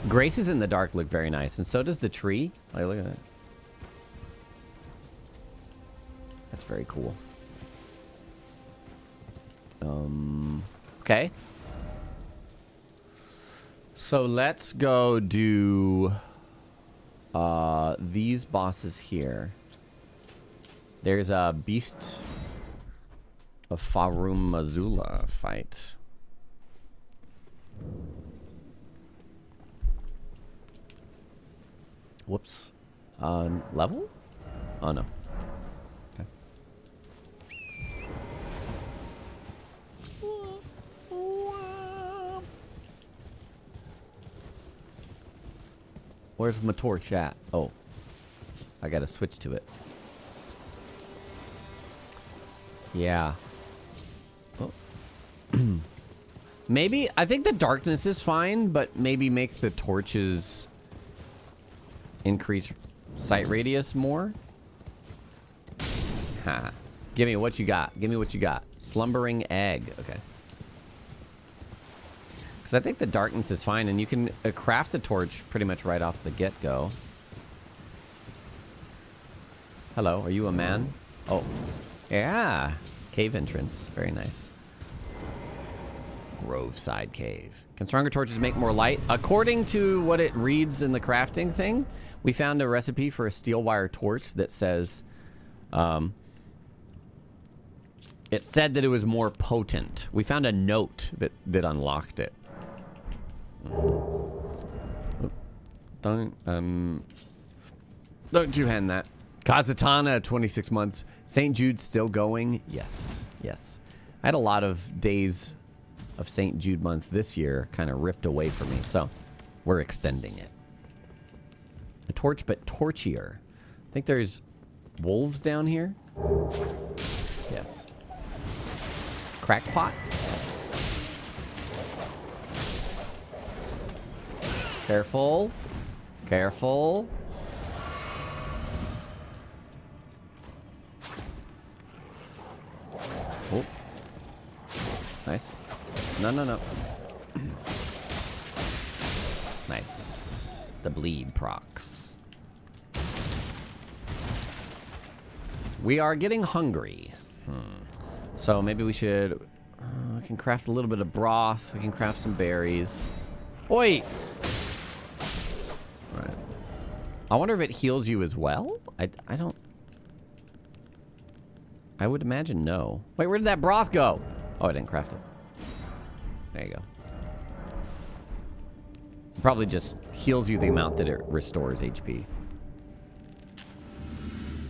Graces in the dark look very nice, and so does the tree. Like, look at that. That's very cool. Okay. So let's go do these bosses here. There's a Beast of Farum Azula fight. Whoops. Level? Oh, no. Okay. Where's my torch at? Oh. I gotta switch to it. Yeah. Oh. Maybe, I think the darkness is fine, but maybe make the torches increase sight radius more. Ha. Give me what you got. Give me what you got. Slumbering egg. Okay. Because I think the darkness is fine, and you can craft a torch pretty much right off the get-go. Hello, are you a man? Oh. Yeah. Cave entrance. Very nice. Grove side cave. Can stronger torches make more light? According to what it reads in the crafting thing, we found a recipe for a steel wire torch that says... it said that it was more potent. We found a note that unlocked it. Don't two-hand that. Kazatana, 26 months. St. Jude still going? Yes. Yes. I had a lot of days of St. Jude month this year kind of ripped away from me, so we're extending it. A torch, but torchier. I think there's wolves down here. Yes. Cracked pot. Careful. Careful. Oh. Nice. No, no, no. Nice. the bleed procs. We are getting hungry. So maybe we should... we can craft a little bit of broth. We can craft some berries. Oi! Alright. I wonder if it heals you as well? I don't... I would imagine no. Wait, where did that broth go? Oh, I didn't craft it. There you go. Probably just heals you the amount that it restores HP.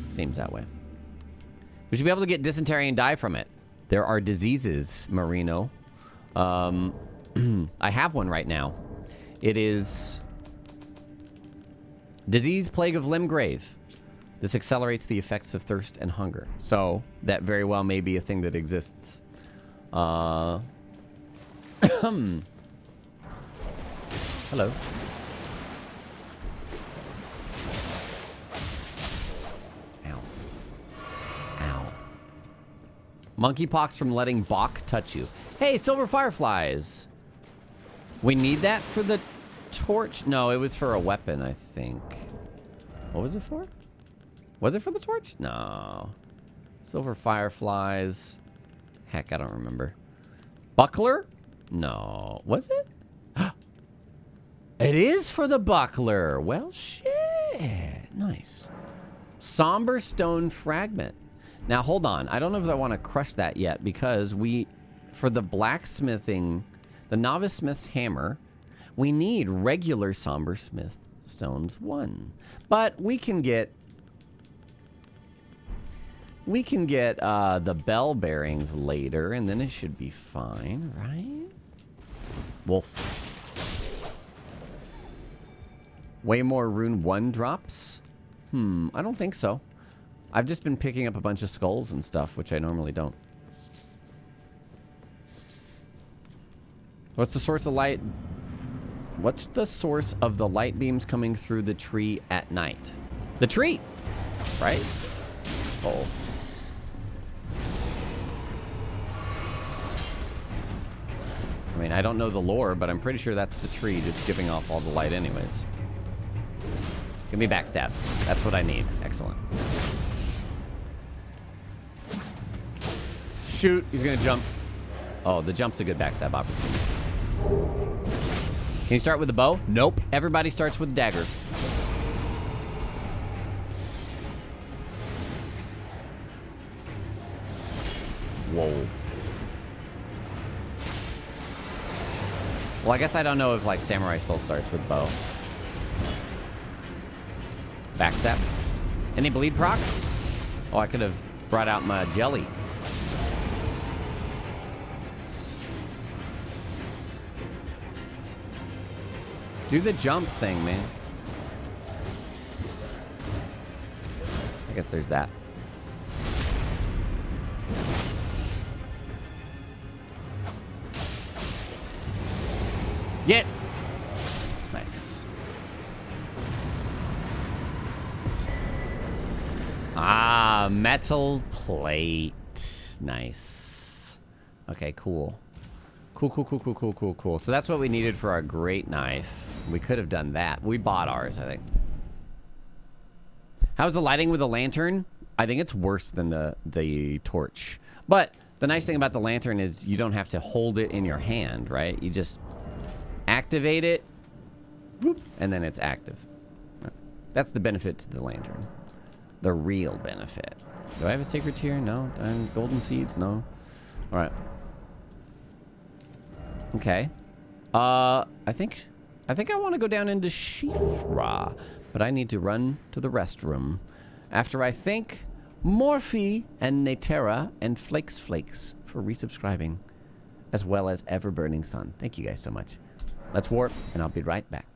Seems that way. We should be able to get dysentery and die from it. There are diseases, Marino. I have one right now. It is... Disease Plague of Limgrave. This accelerates the effects of thirst and hunger. So, that very well may be a thing that exists. Hello. Ow. Ow. Monkeypox from letting Bach touch you. Hey, silver fireflies. We need that for the torch? No, it was for a weapon, I think. What was it for? Was it for the torch? No. Silver fireflies. Heck, I don't remember. Buckler? No. Was it? It is for the buckler. Well, shit. Nice. Somber stone fragment. Now, hold on. I don't know if I want to crush that yet because for the blacksmithing, the novice smith's hammer, we need regular somber smith stones 1. But we can get the bell bearings later, and then it should be fine, right? Wolf. Way more rune 1 drops? I don't think so. I've just been picking up a bunch of skulls and stuff, which I normally don't. What's the source of light? What's the source of the light beams coming through the tree at night? The tree! Right? Oh. I mean, I don't know the lore, but I'm pretty sure that's the tree just giving off all the light anyways. Give me backstabs. That's what I need. Excellent. Shoot. He's going to jump. Oh, the jump's a good backstab opportunity. Can you start with a bow? Nope. Everybody starts with a dagger. Whoa. Well, I guess I don't know if, like, samurai still starts with bow. Backstab. Any bleed procs? Oh, I could have brought out my jelly. Do the jump thing, man. I guess there's that. Get! Nice. Ah, metal plate. Nice. Okay, cool. Cool. So that's what we needed for our great knife. We could have done that. We bought ours, I think. How's the lighting with the lantern? I think it's worse than the torch. But the nice thing about the lantern is you don't have to hold it in your hand, right? You just activate it, whoop, and then it's active. That's the benefit to the lantern. The real benefit. Do I have a sacred tier? No. Golden seeds? No. All right. Okay. I think I want to go down into Shifra, but I need to run to the restroom after I thank Morphe and Natera and Flakes for resubscribing, as well as Ever Burning Sun. Thank you guys so much. Let's warp, and I'll be right back.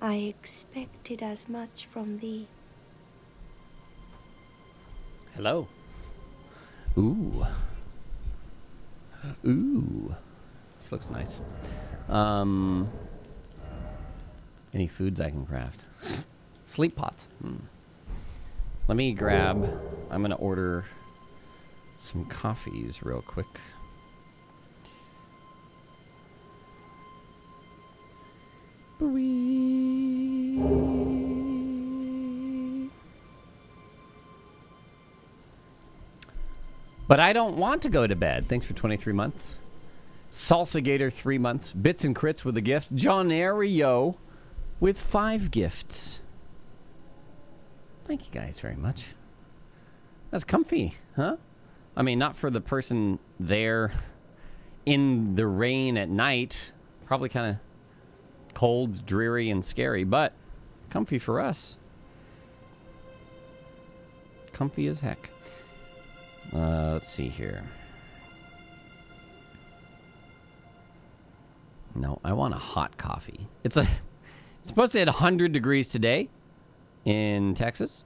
I expected as much from thee. Hello. Ooh. Ooh. This looks nice. Any foods I can craft? Sleep pots. Let me grab... I'm going to order some coffees real quick. But I don't want to go to bed. Thanks for 23 months. Salsa Gator, 3 months. Bits and Crits with a gift. John Ario with 5 gifts. Thank you guys very much. That's comfy, huh? I mean, not for the person there in the rain at night. Probably kind of cold, dreary, and scary, but comfy for us. Comfy as heck. Let's see here. No, I want a hot coffee. It's supposed to hit 100 degrees today in Texas.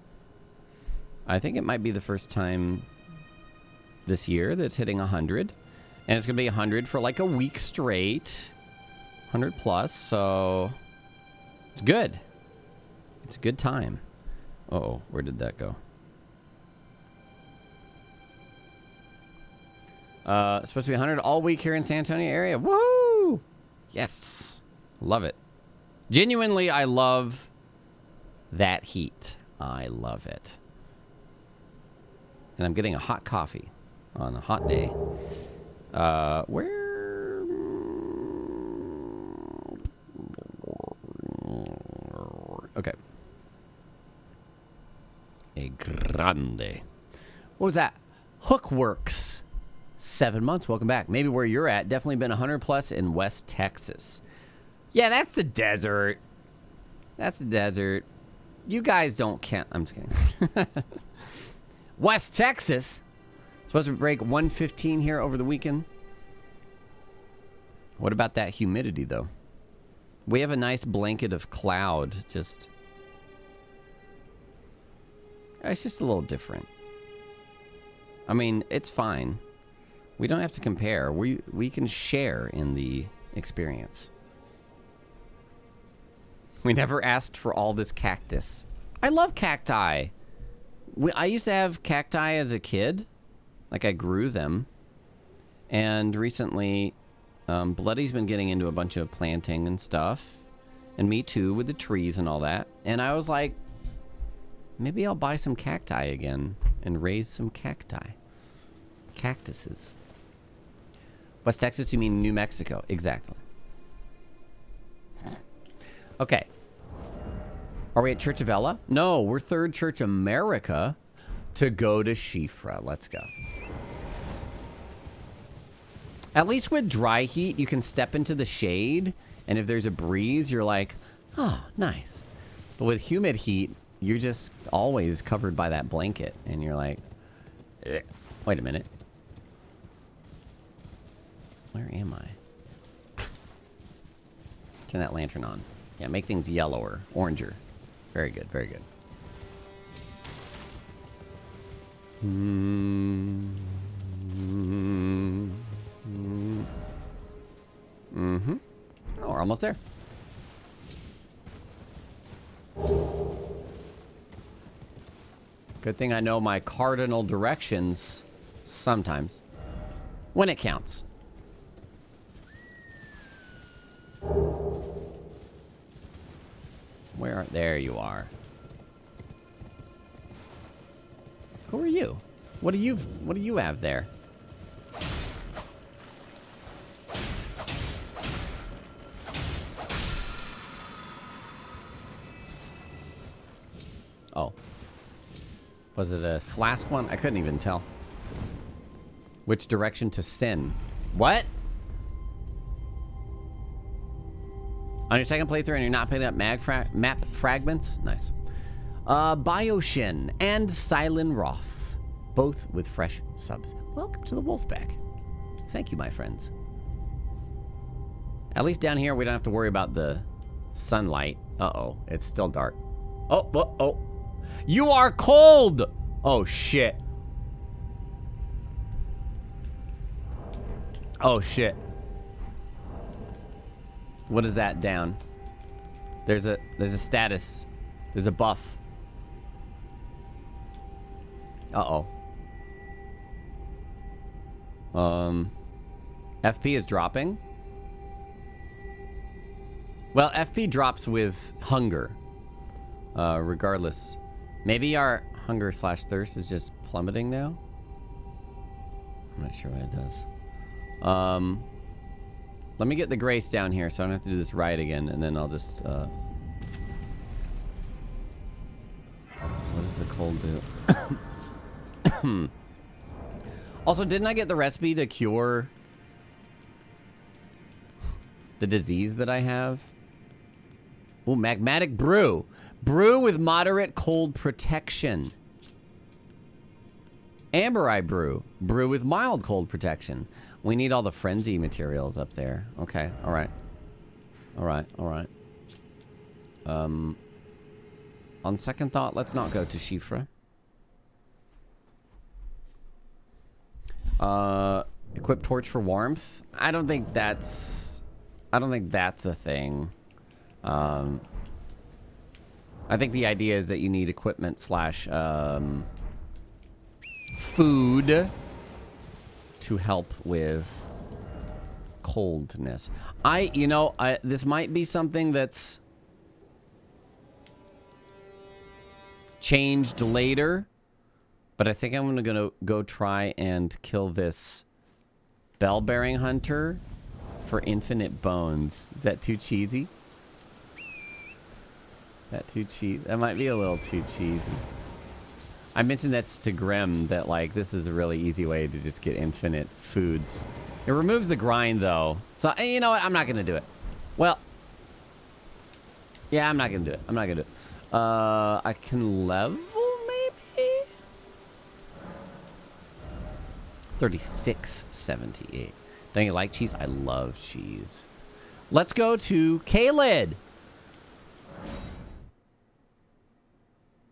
I think it might be the first time this year that's hitting 100. And it's going to be 100 for like a week straight. 100 plus, so it's good. It's a good time. Uh-oh, where did that go? It's supposed to be 100 all week here in San Antonio area. Woo! Yes. Love it. Genuinely, I love that heat. I love it. And I'm getting a hot coffee on a hot day. Where? Okay. A grande. What was that? Hookworks. 7 months. Welcome back. Maybe where you're at. Definitely been 100 plus in West Texas. Yeah, that's the desert. That's the desert. You guys don't count. I'm just kidding. West Texas. Supposed to break 115 here over the weekend. What about that humidity, though? We have a nice blanket of cloud. Just... It's just a little different. I mean, it's fine. We don't have to compare. We can share in the experience. We never asked for all this cactus. I love cacti. I used to have cacti as a kid. Like, I grew them. And recently, Bloody's been getting into a bunch of planting and stuff. And me too, with the trees and all that. And I was like, maybe I'll buy some cacti again and raise some cacti. Cactuses. West Texas, you mean New Mexico? Exactly. Okay. Are we at Church of Ella? No, we're Third Church America to go to Shifra. Let's go. At least with dry heat, you can step into the shade, and if there's a breeze, you're like, oh, nice. But with humid heat, you're just always covered by that blanket, and you're like, eh. Wait a minute. Where am I? Turn that lantern on. Yeah, make things yellower, oranger. Very good, very good. Mm-hmm. Oh, we're almost there. Good thing I know my cardinal directions sometimes. When it counts. There you are. Who are you? What do you have there? Oh. Was it a flask one? I couldn't even tell. Which direction to send? What? On your second playthrough and you're not picking up map fragments? Nice. Bioshin and Silent Roth. Both with fresh subs. Welcome to the Wolfpack. Thank you, my friends. At least down here, we don't have to worry about the Sunlight. Uh-oh. It's still dark. Oh, oh, oh. You are cold! Oh, shit. Oh, shit. What is that down? There's a status. There's a buff. Uh-oh. FP is dropping. Well, FP drops with hunger. Regardless. Maybe our hunger / thirst is just plummeting now? I'm not sure what it does. Let me get the grace down here so I don't have to do this right again, and then I'll just, what does the cold do? Also, didn't I get the recipe to cure the disease that I have? Ooh, magmatic brew. Brew with moderate cold protection. Amber Eye brew. Brew with mild cold protection. We need all the frenzy materials up there. Okay, alright. Alright, alright. On second thought, let's not go to Shifra. Equip torch for warmth. I don't think that's a thing. I think the idea is that you need equipment / food to help with coldness. This might be something that's changed later, but I think I'm gonna go try and kill this bell-bearing hunter for infinite bones. Is that too cheesy? That might be a little too cheesy. I mentioned that to Grim, that like this is a really easy way to just get infinite foods. It removes the grind though. So you know what? I'm not gonna do it. Well, yeah, I'm not gonna do it. I can level maybe 3678. Don't you like cheese? I love cheese. Let's go to Kaled,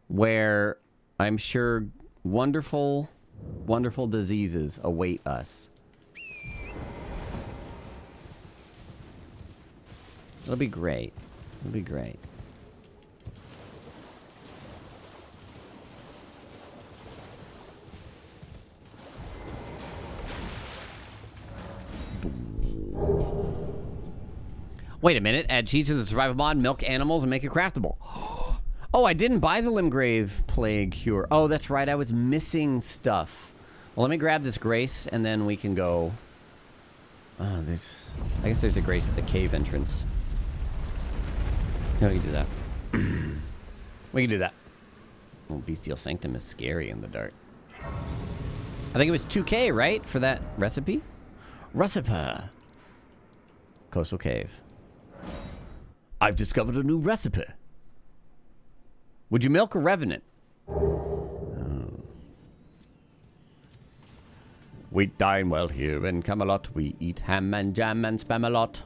where I'm sure wonderful, wonderful diseases await us. It'll be great. It'll be great. Wait a minute. Add cheese to the survival mod, milk animals, and make it craftable. Oh, I didn't buy the Limgrave Plague Cure. Oh, that's right. I was missing stuff. Well, let me grab this grace, and then we can go... Oh, this... I guess there's a grace at the cave entrance. No, we can do that. We can do that. Oh, Bestial Sanctum is scary in the dark. I think it was 2K, right? For that recipe? Recipe. Coastal Cave. I've discovered a new recipe. Would you milk a revenant? Oh. We dine well here in Camelot. We eat ham and jam and spam a lot.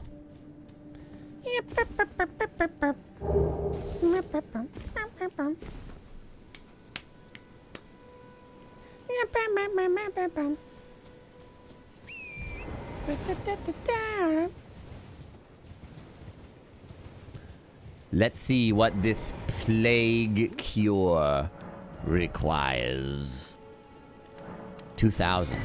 Let's see what this plague cure requires. 2,000.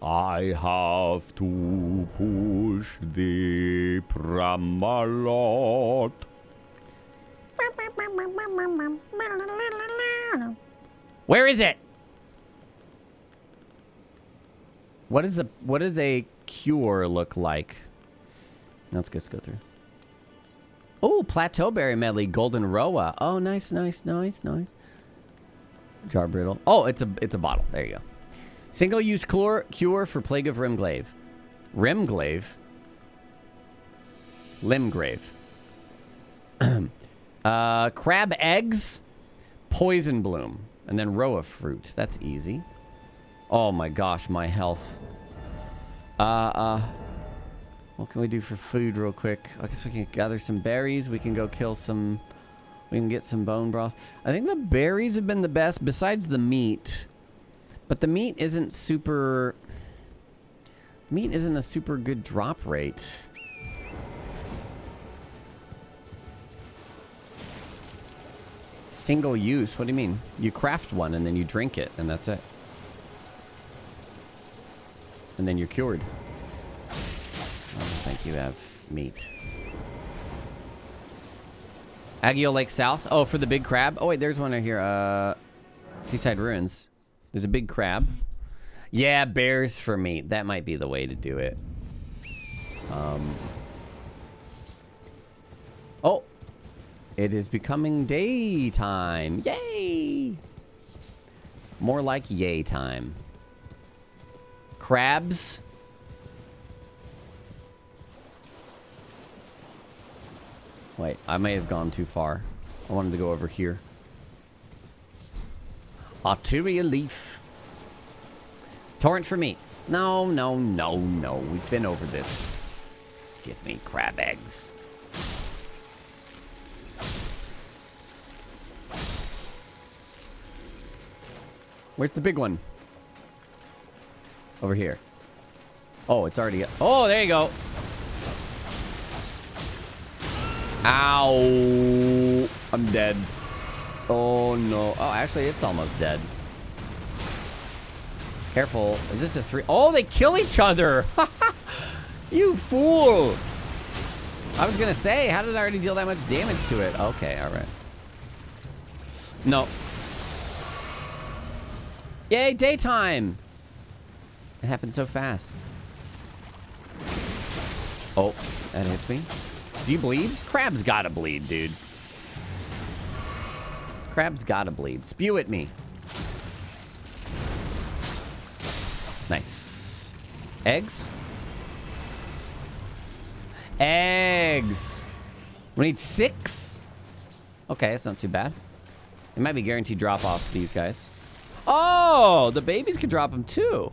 I have to push the Pramalot. Where is it? What does a cure look like? Let's just go through. Oh, Plateau Berry Medley, Golden Roa. Oh, nice, nice, nice, nice. Jar Brittle. Oh, it's a bottle. There you go. Single-use cure for Plague of Rimglaive. Rimglaive? Limgrave. Crab eggs, poison bloom, and then Roa fruit. That's easy. Oh my gosh, my health. What What can we do for food real quick? I guess we can gather some berries. We can go kill some... We can get some bone broth. I think the berries have been the best besides the meat. But the meat isn't super... Meat isn't a super good drop rate. Single use? What do you mean? You craft one and then you drink it and that's it. And then you're cured. I don't think you have meat. Agio Lake South. Oh, for the big crab. Oh, wait, there's one right here. Seaside Ruins. There's a big crab. Yeah, bears for meat. That might be the way to do it. Oh. It is becoming daytime. Yay! More like yay time. Crabs. Wait, I may have gone too far. I wanted to go over here. Arteria leaf. Torrent for meat. No, no, no, no. We've been over this. Give me crab eggs. Where's the big one? Over here. Oh, it's already... Oh, there you go. Ow. I'm dead. Oh, no. Oh, actually, it's almost dead. Careful. Is this a 3? Oh, they kill each other. You fool. I was going to say, how did I already deal that much damage to it? Okay, all right. No. Yay, daytime. It happened so fast. Oh, that hits me. Do you bleed? Crab's gotta bleed, dude. Crab's gotta bleed. Spew at me. Nice. Eggs? Eggs. We need 6? Okay, that's not too bad. It might be guaranteed drop off these guys. Oh, the babies can drop them too.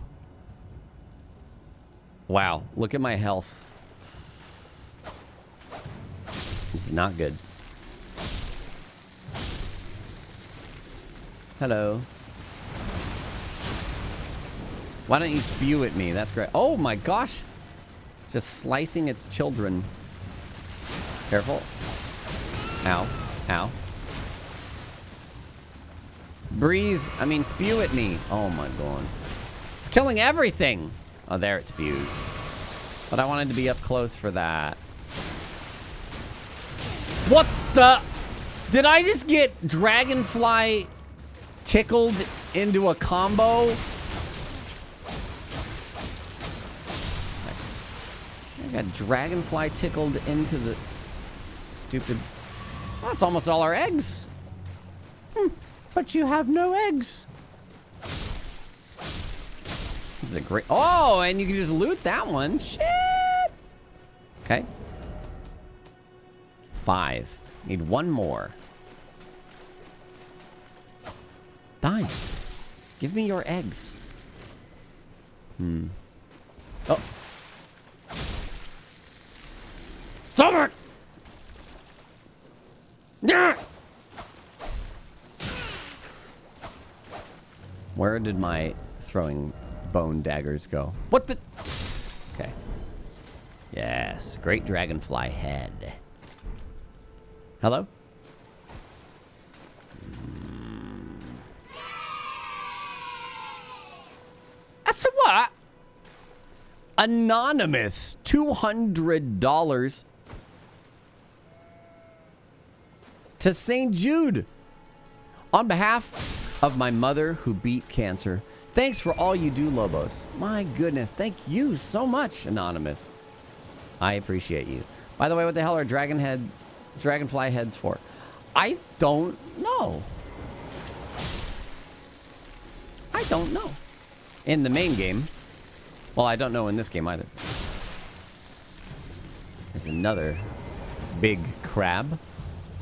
Wow, look at my health. This is not good. Hello. Why don't you spew at me? That's great. Oh my gosh. Just slicing its children. Careful. Ow. Ow. Breathe. I mean, spew at me. Oh my god. It's killing everything. Oh, there it spews. But I wanted to be up close for that. What the? Did I just get dragonfly tickled into a combo? Nice. I got dragonfly tickled into the stupid... Well, that's almost all our eggs. But you have no eggs. This is a great... Oh, and you can just loot that one. Shit. Okay. 5. Need one more. Die. Give me your eggs. Oh. Stop it! Yeah! Where did my throwing bone daggers go? What the? Okay. Yes. Great dragonfly head. Hello? That's a what? Anonymous. $200 to St. Jude. On behalf of my mother who beat cancer, thanks for all you do, Lobos. My goodness, thank you so much, Anonymous. I appreciate you. By the way, what the hell are dragonfly heads for? I don't know. I don't know. In the main game. Well, I don't know in this game either. There's another big crab.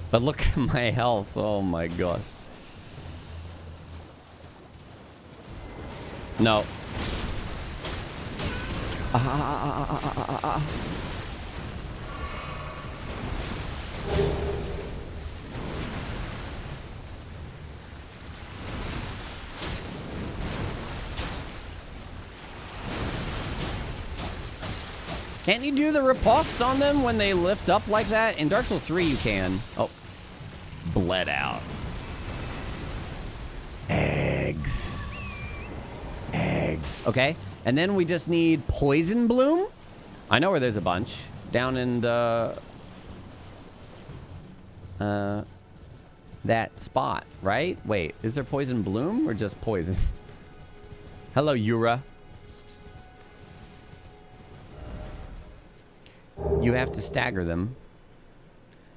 But look at my health. Oh my gosh. No. Can't you do the riposte on them when they lift up like that? In Dark Souls 3, you can. Oh. Bled out. Eggs. Eggs. Okay. And then we just need Poison Bloom. I know where there's a bunch. Down in the... that spot, right? Wait, is there Poison Bloom or just poison? Hello, Yura. You have to stagger them.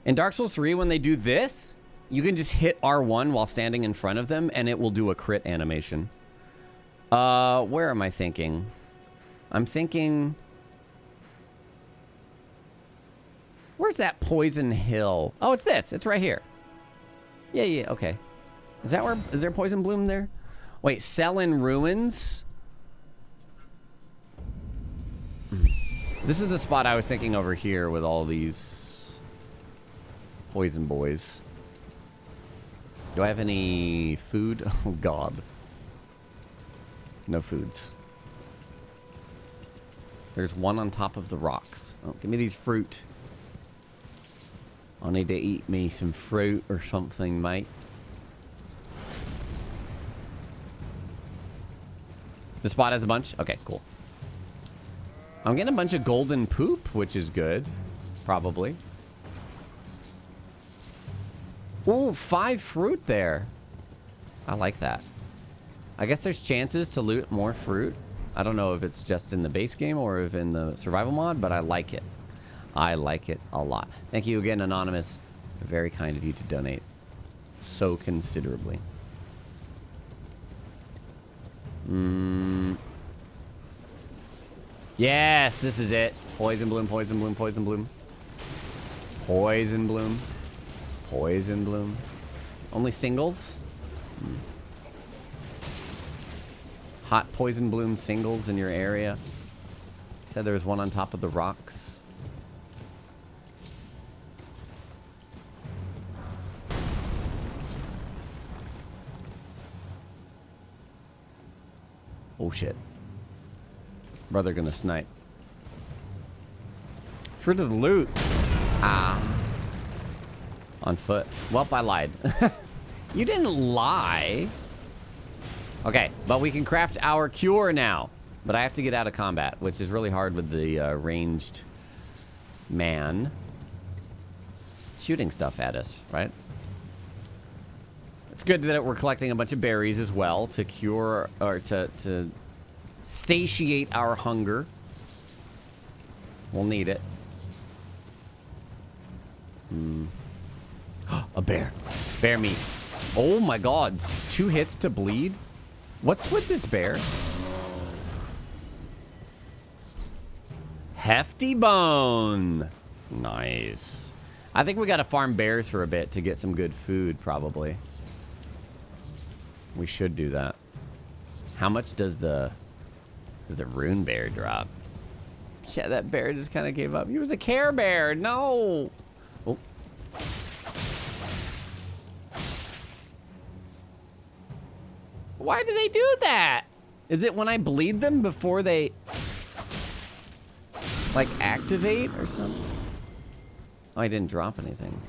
In Dark Souls 3, when they do this, you can just hit R1 while standing in front of them, and it will do a crit animation. Where am I thinking? I'm thinking... Where's that Poison Hill? Oh, it's this. It's right here. Yeah, okay. Is that where... Is there Poison Bloom there? Wait, Selin Ruins? This is the spot I was thinking over here with all these poison boys. Do I have any food? Oh, God. No foods. There's one on top of the rocks. Oh, give me these fruit. I need to eat me some fruit or something, mate. The spot has a bunch? Okay, cool. I'm getting a bunch of golden poop, which is good. Probably. Ooh, 5 fruit there. I like that. I guess there's chances to loot more fruit. I don't know if it's just in the base game or if in the survival mod, but I like it. I like it a lot. Thank you again, Anonymous. Very kind of you to donate so considerably. Yes, this is it. Poison Bloom, Poison Bloom, Poison Bloom. Poison Bloom. Poison Bloom. Only singles? Hot Poison Bloom singles in your area. You said there was one on top of the rocks. Oh shit. Brother gonna snipe. Fruit of the loot. Ah. On foot. Well, I lied. You didn't lie. Okay, but we can craft our cure now. But I have to get out of combat, which is really hard with the ranged man shooting stuff at us, right? It's good that we're collecting a bunch of berries as well to cure or to satiate our hunger. We'll need it. A bear. Bear meat. Oh my god. 2 hits to bleed? What's with this bear? Hefty bone. Nice. I think we gotta farm bears for a bit to get some good food, probably. We should do that. How much does a rune bear drop? Yeah, that bear just kind of gave up. He was a Care Bear. No. Oh. Why do they do that? Is it when I bleed them before they like activate or something? Oh, I didn't drop anything.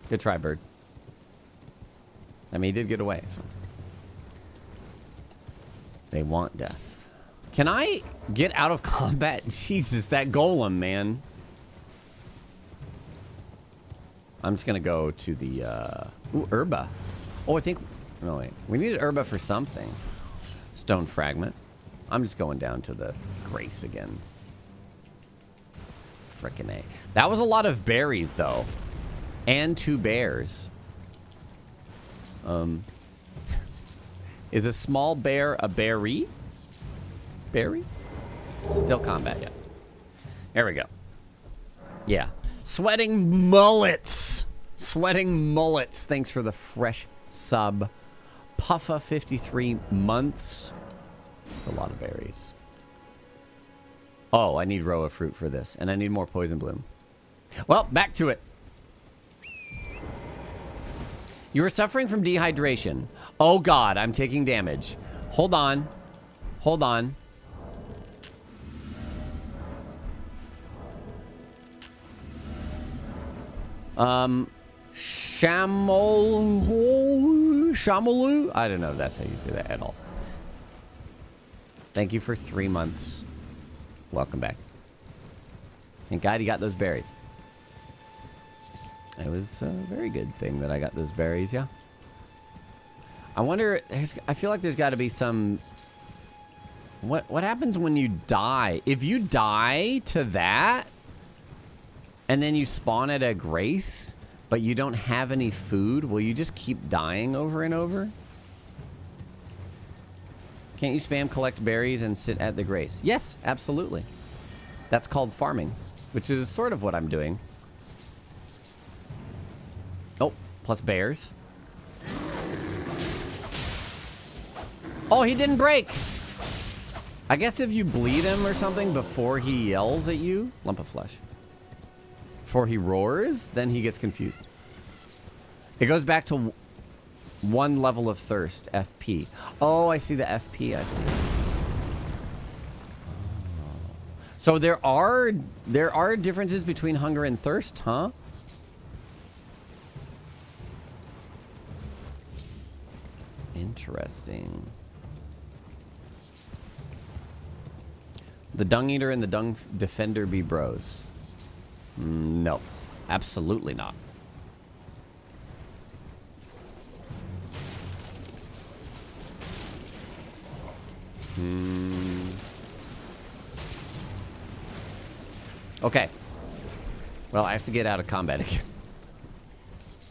Good try, bird. I mean, he did get away, so. They want death. Can I get out of combat? Jesus, that golem, man. I'm just gonna go to the, ooh, herba. Oh, I think, no, wait. We needed herba for something. Stone fragment. I'm just going down to the grace again. Frickin' A. That was a lot of berries, though. And 2 bears. Is a small bear a berry? Berry? Still combat, yeah. There we go. Yeah. Sweating mullets. Sweating mullets. Thanks for the fresh sub. Puffa, 53 months. That's a lot of berries. Oh, I need Roa fruit for this. And I need more poison bloom. Well, back to it. You are suffering from dehydration. Oh god, I'm taking damage. Hold on. Hold on. Shamalu? I don't know if that's how you say that at all. Thank you for 3 months. Welcome back. Thank God you got those berries. It was a very good thing that I got those berries, yeah. I wonder, I feel like there's got to be some... What happens when you die? If you die to that, and then you spawn at a grace, but you don't have any food, will you just keep dying over and over? Can't you spam collect berries and sit at the grace? Yes, absolutely. That's called farming, which is sort of what I'm doing. Oh, plus bears. Oh, he didn't break. I guess if you bleed him or something before he yells at you, lump of flesh. Before he roars, then he gets confused. It goes back to 1 level of thirst, FP. Oh, I see the FP, I see. So there are differences between hunger and thirst, huh? Interesting. The Dung Eater and the Dung Defender be bros. No, absolutely not. Okay. Well, I have to get out of combat again.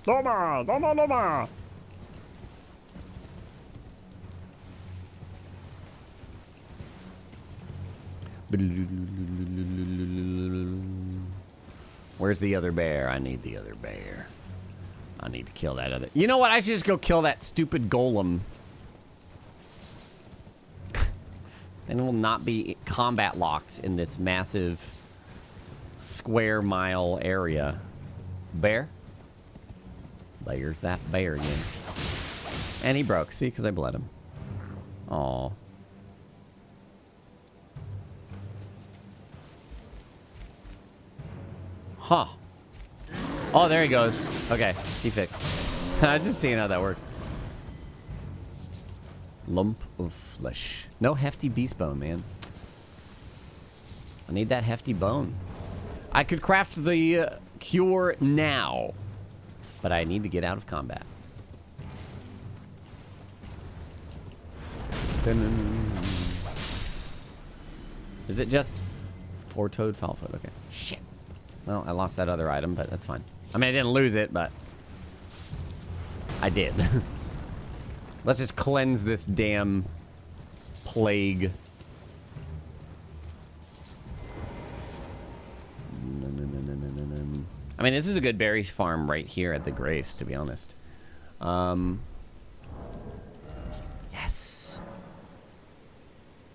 Loma! Loma! Loma! Where's the other bear? I need the other bear. I need to kill that other... You know what? I should just go kill that stupid golem. Then it will not be combat locked in this massive square mile area. Bear? There's that bear again. And he broke. See? Because I bled him. Aw. Huh. Oh, there he goes. Okay, he fixed. Just seeing how that works. Lump of flesh. No hefty beast bone, man. I need that hefty bone. I could craft the cure now, but I need to get out of combat. Is it just four-toed foulfoot? Okay. Shit. Well, I lost that other item, but that's fine. I mean, I didn't lose it, but I did. Let's just cleanse this damn plague. I mean, this is a good berry farm right here at the Grace, to be honest. Yes.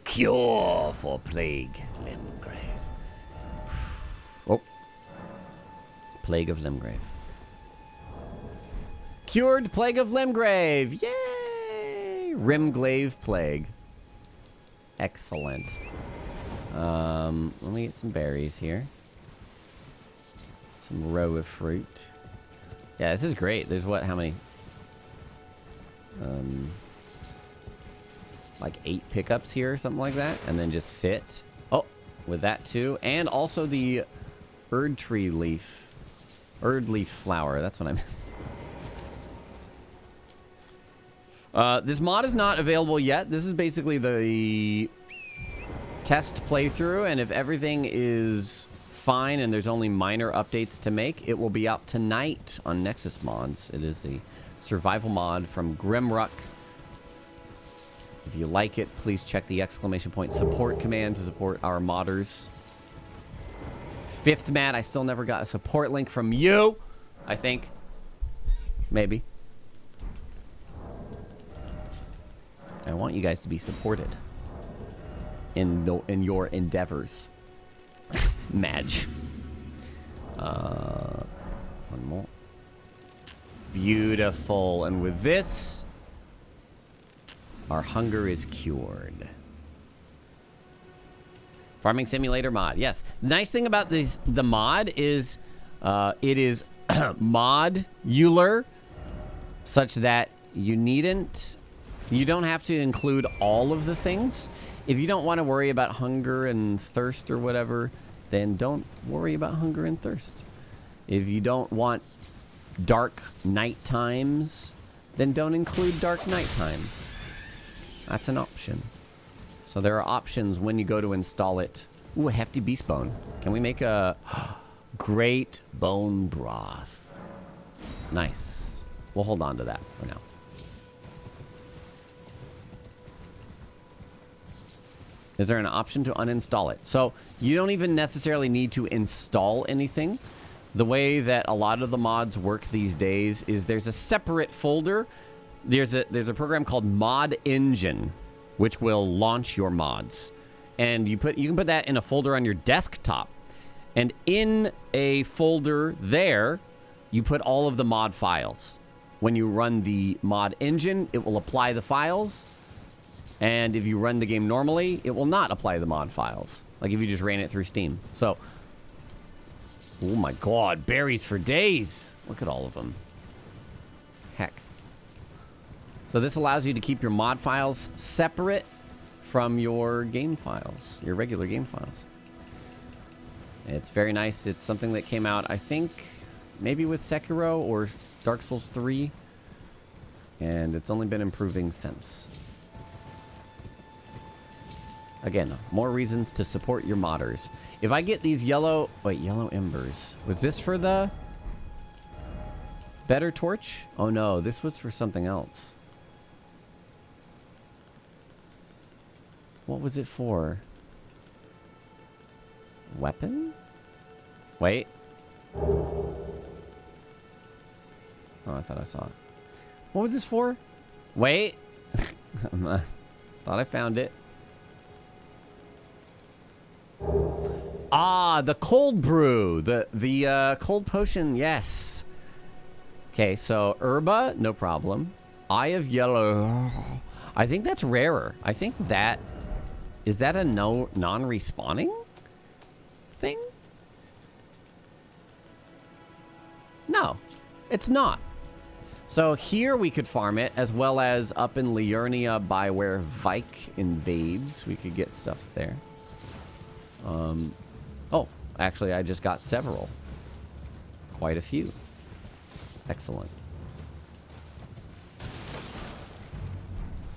Cure for plague, Limgrave. Oh. Plague of Limgrave. Cured Plague of Limgrave. Yay! Rimglaive Plague. Excellent. Let me get some berries here. Some row of fruit. Yeah, this is great. There's what, how many? Like 8 pickups here or something like that. And then just sit. Oh, with that too. And also the Erd tree leaf. Erd leaf flower. That's what I meant. This mod is not available yet. This is basically the test playthrough. And if everything is fine and there's only minor updates to make, it will be out tonight on Nexus Mods. It is the survival mod from Grimrukh. If you like it, please check the ! support command to support our modders. Fifth Matt, I still never got a support link from you. I think. Maybe. I want you guys to be supported in your endeavors. Madge. One more. Beautiful. And with this, our hunger is cured. Farming Simulator mod. Yes. The nice thing about the mod is it is modular, such that you don't have to include all of the things. If you don't want to worry about hunger and thirst or whatever, then don't worry about hunger and thirst. If you don't want dark night times, then don't include dark night times. That's an option. So there are options when you go to install it. Ooh, a hefty beast bone. Can we make a great bone broth? Nice. We'll hold on to that for now. Is there an option to uninstall it? So you don't even necessarily need to install anything. The way that a lot of the mods work these days is there's a separate folder. There's a program called Mod Engine, which will launch your mods. And you can put that in a folder on your desktop. And in a folder there, you put all of the mod files. When you run the Mod Engine, it will apply the files. And if you run the game normally, it will not apply the mod files. Like if you just ran it through Steam. So, oh my god, berries for days. Look at all of them. Heck. So this allows you to keep your mod files separate from your game files, your regular game files. It's very nice. It's something that came out, I think, maybe with Sekiro or Dark Souls 3. And it's only been improving since. Again, more reasons to support your modders. If I get these yellow embers. Was this for the better torch? Oh no, this was for something else. What was it for? Weapon? Wait. Oh, I thought I saw it. What was this for? Wait. Thought I found it. Ah, the cold brew. The cold potion, yes. Okay, so herba, no problem. Eye of Yellow. I think that's rarer. I think that... Is that a non-respawning thing? No, it's not. So here we could farm it, as well as up in Liurnia by where Vike invades. We could get stuff there. Oh, actually, I just got several. Quite a few. Excellent.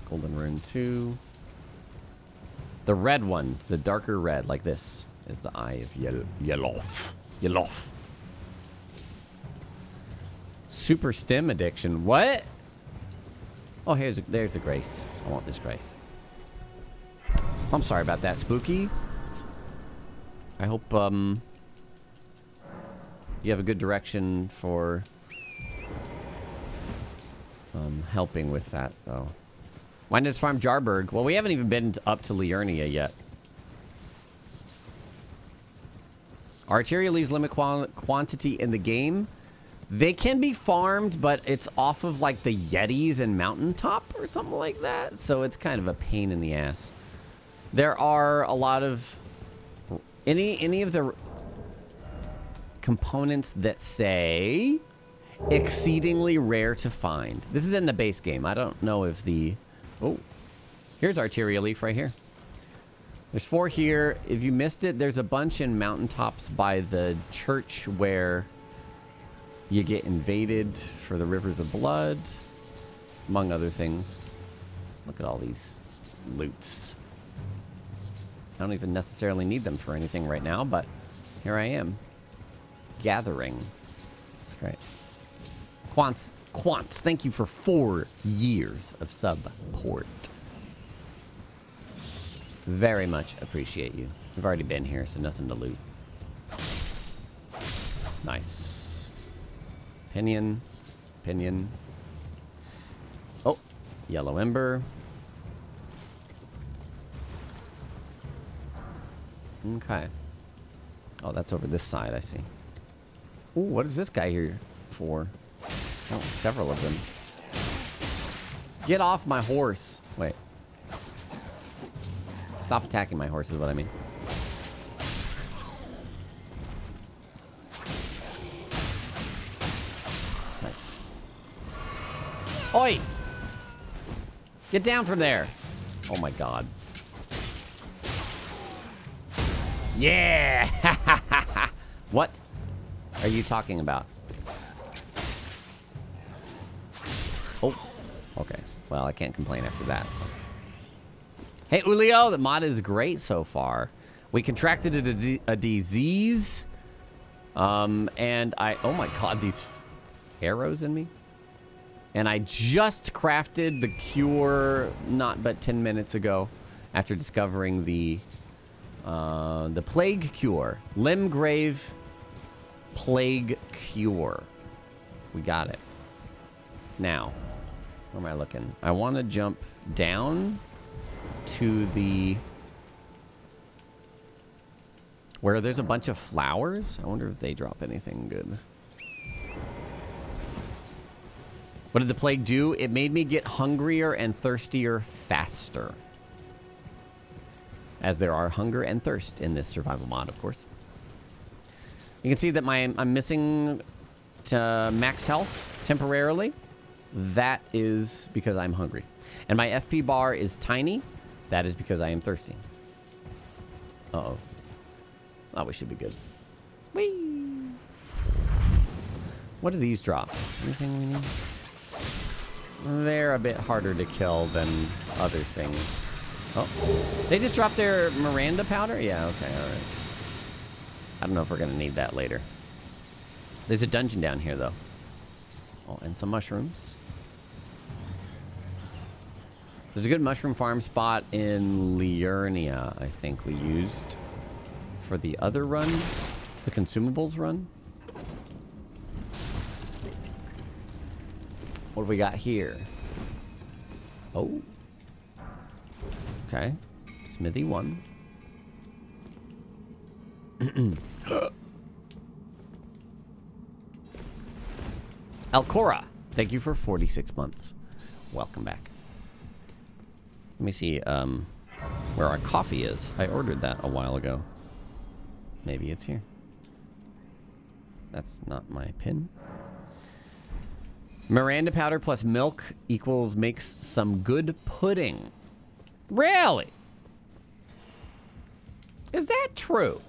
Golden Rune 2. The red ones, the darker red, like this, is the Eye of Yellow. Super stim addiction. What? Oh, there's a grace. I want this grace. I'm sorry about that, Spooky. I hope you have a good direction for helping with that, though. Why did it farm Jarburg? Well, we haven't even been up to Liurnia yet. Arteria leaves limit quantity in the game. They can be farmed, but it's off of like the Yetis and Mountaintop or something like that. So it's kind of a pain in the ass. There are a lot of... Any of the components that say exceedingly rare to find. This is in the base game. I don't know if the... Oh, here's Arteria Leaf right here. There's 4 here. If you missed it, there's a bunch in Mountaintops by the church where you get invaded for the Rivers of Blood, among other things. Look at all these loots. I don't even necessarily need them for anything right now, but here I am. Gathering. That's great. Quants, thank you for 4 years of support. Very much appreciate you. We've already been here, so nothing to loot. Nice. Pinion. Oh, yellow ember. Okay. Oh, that's over this side, I see. Ooh, what is this guy here for? Oh, several of them. Get off my horse. Wait. Stop attacking my horse is what I mean. Nice. Oi! Get down from there. Oh my god. Yeah! What are you talking about? Oh, okay. Well, I can't complain after that. So. Hey, Ulio, the mod is great so far. We contracted a disease. And oh my god, these arrows in me. And I just crafted the cure not but 10 minutes ago after discovering the plague cure. Limgrave plague cure. We got it. Now, where am I looking? I want to jump down to the... where there's a bunch of flowers. I wonder if they drop anything good. What did the plague do? It made me get hungrier and thirstier faster. As there are hunger and thirst in this survival mod, of course. You can see that I'm missing to max health temporarily. That is because I'm hungry. And my FP bar is tiny. That is because I am thirsty. Uh-oh. Oh, we should be good. Whee! What do these drop? Anything we need? They're a bit harder to kill than other things. Oh, they just dropped their Miranda powder? Yeah, okay, all right. I don't know if we're going to need that later. There's a dungeon down here, though. Oh, and some mushrooms. There's a good mushroom farm spot in Liurnia, I think we used for the other run, the consumables run. What do we got here? Oh. Okay. Smithy 1. Alcora, thank you for 46 months. Welcome back. Let me see where our coffee is. I ordered that a while ago. Maybe it's here. That's not my pin. Miranda powder plus milk equals makes some good pudding. Really? Is that true?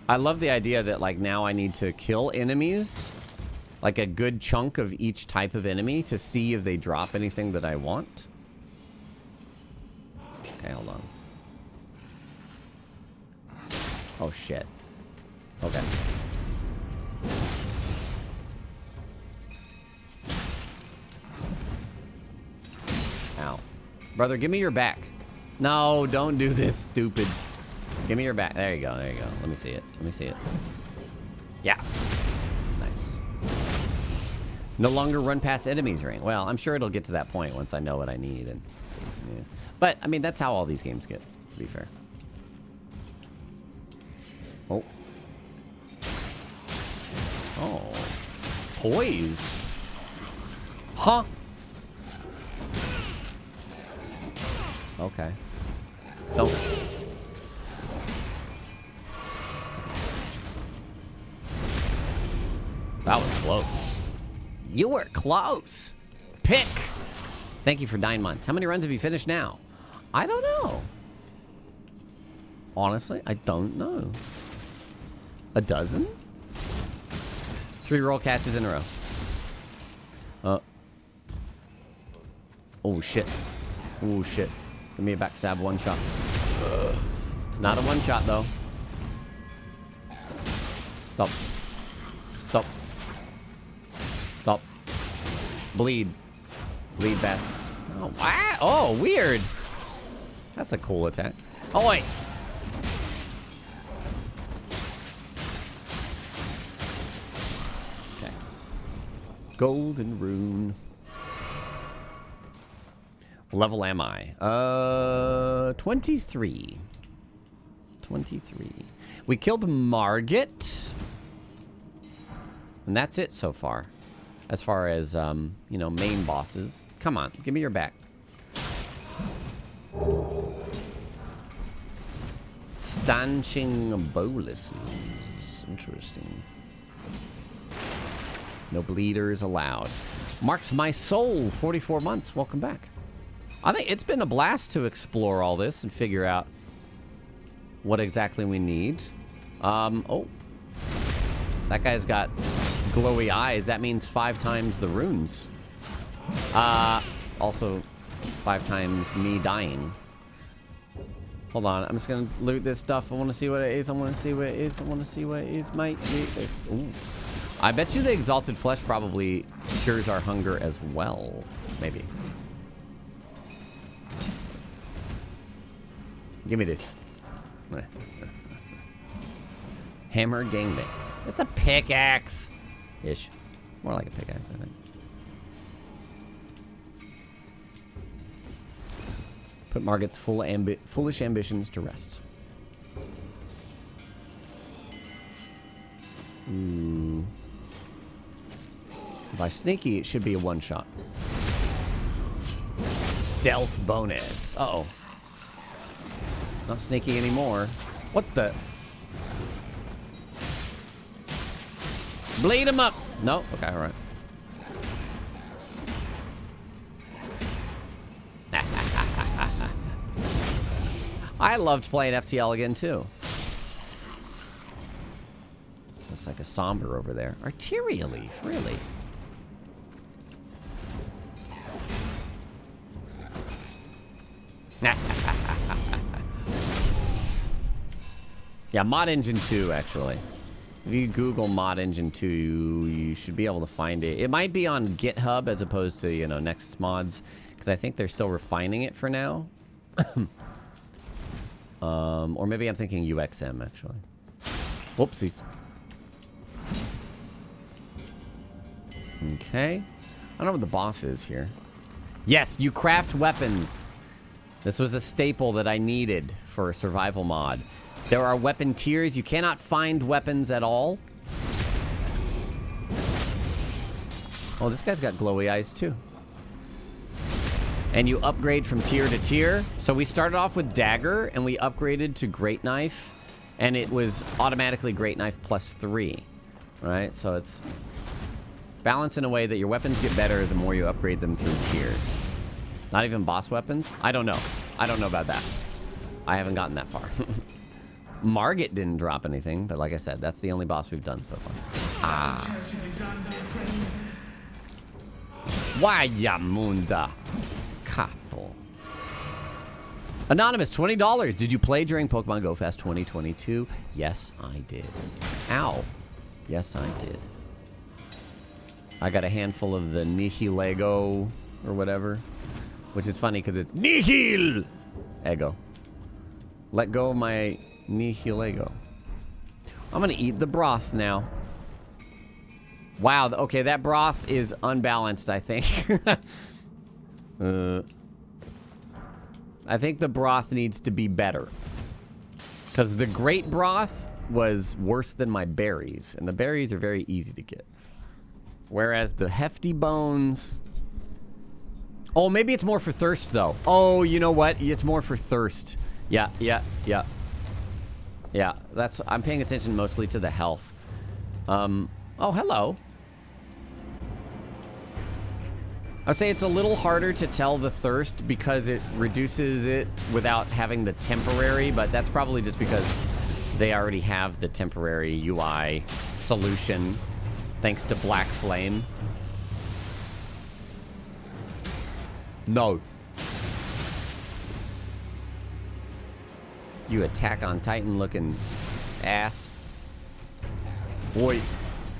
I love the idea that, like, now I need to kill enemies. Like a good chunk of each type of enemy to see if they drop anything that I want. Okay, hold on. Oh, shit. Okay. Ow. Brother, give me your back. No, don't do this, stupid. Give me your back. There you go, there you go. Let me see it. Let me see it. Yeah. Nice. No longer run past enemies ring. Well, I'm sure it'll get to that point once I know what I need. And yeah. But, I mean, that's how all these games get, to be fair. Oh. Oh. Poise. Huh? Okay. Don't. That was close. You were close. Pick. Thank you for 9 months. How many runs have you finished now? I don't know. Honestly, I don't know. A dozen? 3 roll catches in a row. Oh, shit. Oh, shit. Give me a backstab one shot. It's not a one shot, though. Stop. Stop. Stop. Bleed. Bleed fast. Oh, wow. Oh, weird. That's a cool attack. Oh, wait. Okay. Golden rune. Level am I? 23. 23. We killed Margit. And that's it so far. As far as, you know, main bosses. Come on, give me your back. Stanching boluses. Interesting. No bleeders allowed. Marks my soul, 44 months. Welcome back. I think it's been a blast to explore all this and figure out what exactly we need. Oh. That guy's got glowy eyes. That means 5 times the runes. Also 5 times me dying. Hold on. I'm just going to loot this stuff. I want to see what it is. I want to see what it is. I want to see what it is. Ooh. I bet you the exalted flesh probably cures our hunger as well. Maybe. Give me this. Hammer gangbang. It's a pickaxe. Ish. More like a pickaxe, I think. Put Margit's foolish ambitions to rest. Ooh. If I sneaky, it should be a one-shot. Stealth bonus. Uh-oh. Not sneaky anymore. What the? Bleed him up. No. Okay, all right. I loved playing FTL again, too. Looks like a somber over there. Arteria leaf, really? Yeah, Mod Engine 2, actually. If you Google Mod Engine 2, you should be able to find it. It might be on GitHub as opposed to, you know, Next Mods, because I think they're still refining it for now. Or maybe I'm thinking UXM, actually. Whoopsies. Okay. I don't know what the boss is here. Yes, you craft weapons. This was a staple that I needed for a survival mod. There are weapon tiers. You cannot find weapons at all. Oh, this guy's got glowy eyes, too. And you upgrade from tier to tier. So we started off with dagger, and we upgraded to great knife. And it was automatically great knife +3. Right? So it's balanced in a way that your weapons get better the more you upgrade them through tiers. Not even boss weapons? I don't know. I don't know about that. I haven't gotten that far. Margit didn't drop anything, but like I said, that's the only boss we've done so far. Ah. Wayamunda. Capo. Anonymous, $20. Did you play during Pokemon Go Fest 2022? Yes, I did. Ow. Yes, I did. I got a handful of the Nihilego or whatever, which is funny because it's Nihil Ego. Let go of my Nihilego. I'm gonna eat the broth now. Wow, okay, that broth is unbalanced, I think. I think the broth needs to be better. Because the great broth was worse than my berries, and the berries are very easy to get. Whereas the hefty bones... Oh, maybe it's more for thirst, though. Oh, you know what? It's more for thirst. Yeah. Yeah, that's... I'm paying attention mostly to the health. Oh, hello. I'd say it's a little harder to tell the thirst because it reduces it without having the temporary, but that's probably just because they already have the temporary UI solution thanks to Black Flame. No. You Attack on Titan looking ass. Boy.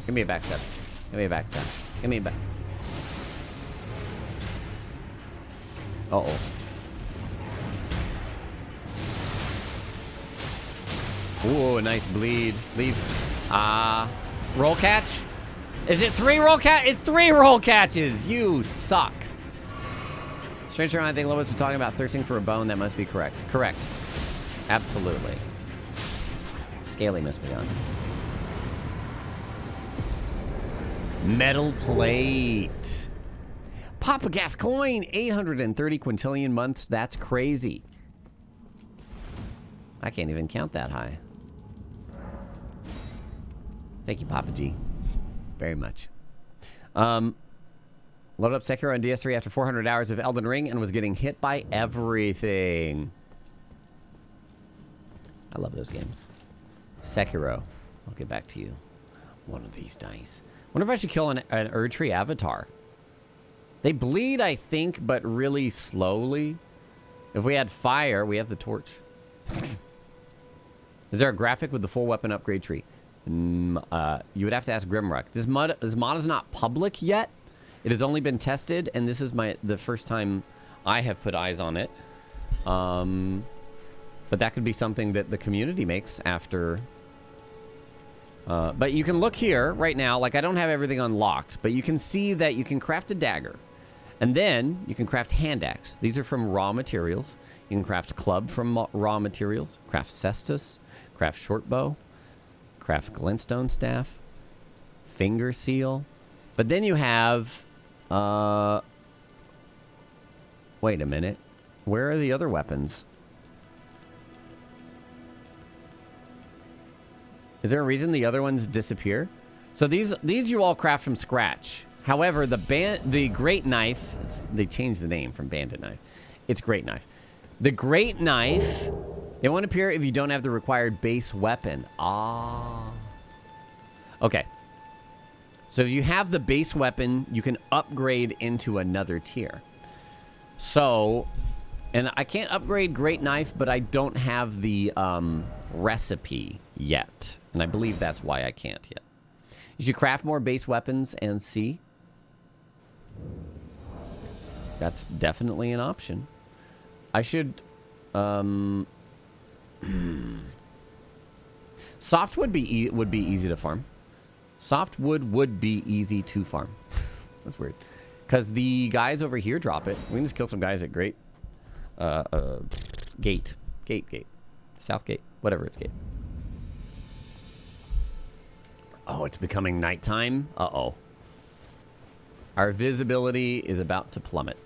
Give me a backstab. Give me a backstab. Give me a back. Uh-oh. Ooh, nice bleed. Leave. Roll catch? Is it 3 roll catch? It's 3 roll catches. You suck. Stranger, I think Lois is talking about thirsting for a bone. That must be correct. Correct. Absolutely. Scaly must be on. Metal plate. Papa Gascoigne, 830 quintillion months. That's crazy. I can't even count that high. Thank you, Papa G. Very much. Loaded up Sekiro on DS3 after 400 hours of Elden Ring and was getting hit by everything. I love those games. Sekiro. I'll get back to you one of these days. Wonder if I should kill an Erdtree avatar. They bleed, I think, but really slowly. If we had fire, we have the torch. Is there a graphic with the full weapon upgrade tree? You would have to ask Grimrukh. This mod is not public yet. It has only been tested, and this is the first time I have put eyes on it. But that could be something that the community makes after. But you can look here right now. Like, I don't have everything unlocked, but you can see that you can craft a dagger. And then you can craft hand axe. These are from raw materials. You can craft club from raw materials. Craft cestus. Craft short bow. Craft glintstone staff. Finger seal. But then you have... wait a minute. Where are the other weapons? Is there a reason the other ones disappear? So these you all craft from scratch. However, the Great Knife, they changed the name from Bandit Knife. It's Great Knife. The Great Knife, they won't appear if you don't have the required base weapon. Ah. Okay. So if you have the base weapon, you can upgrade into another tier. So, and I can't upgrade Great Knife, but I don't have the recipe yet. And I believe that's why I can't yet. You should craft more base weapons and see. That's definitely an option. I should... Softwood would be easy to farm. Softwood would be easy to farm. That's weird. Because the guys over here drop it. We can just kill some guys at Gate. South Gate. Whatever it's Gate. Oh, it's becoming nighttime. Uh-oh. Our visibility is about to plummet.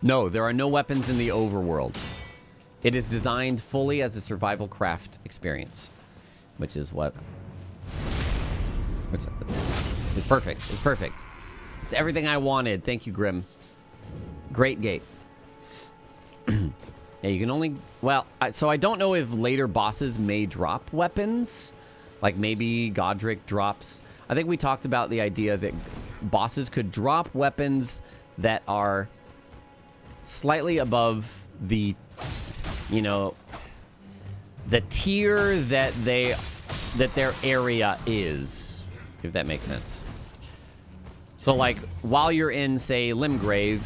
No, there are no weapons in the overworld. It is designed fully as a survival craft experience. Which is what... It's perfect. It's perfect. It's everything I wanted. Thank you, Grim. Great gate. Yeah, you can only... Well, so I don't know if later bosses may drop weapons. Like maybe Godric drops... I think we talked about the idea that bosses could drop weapons that are slightly above the, you know, the tier that their area is, if that makes sense. So like while you're in, say, Limgrave,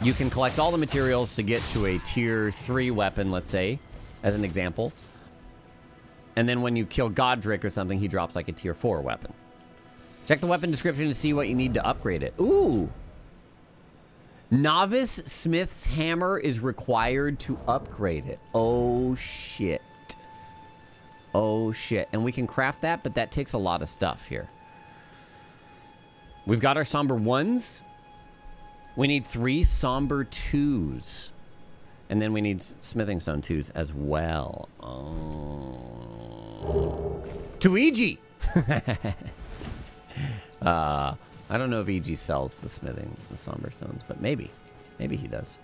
you can collect all the materials to get to a tier 3 weapon, let's say, as an example. And then when you kill Godric or something, he drops like a tier 4 weapon. Check the weapon description to see what you need to upgrade it. Ooh. Novice Smith's hammer is required to upgrade it. Oh, shit. Oh, shit. And we can craft that, but that takes a lot of stuff here. We've got our Somber 1s. We need 3 Somber 2s. And then we need Smithing Stone 2s as well. Oh. To EG! I don't know if EG sells the Somber Stones, but maybe. Maybe he does.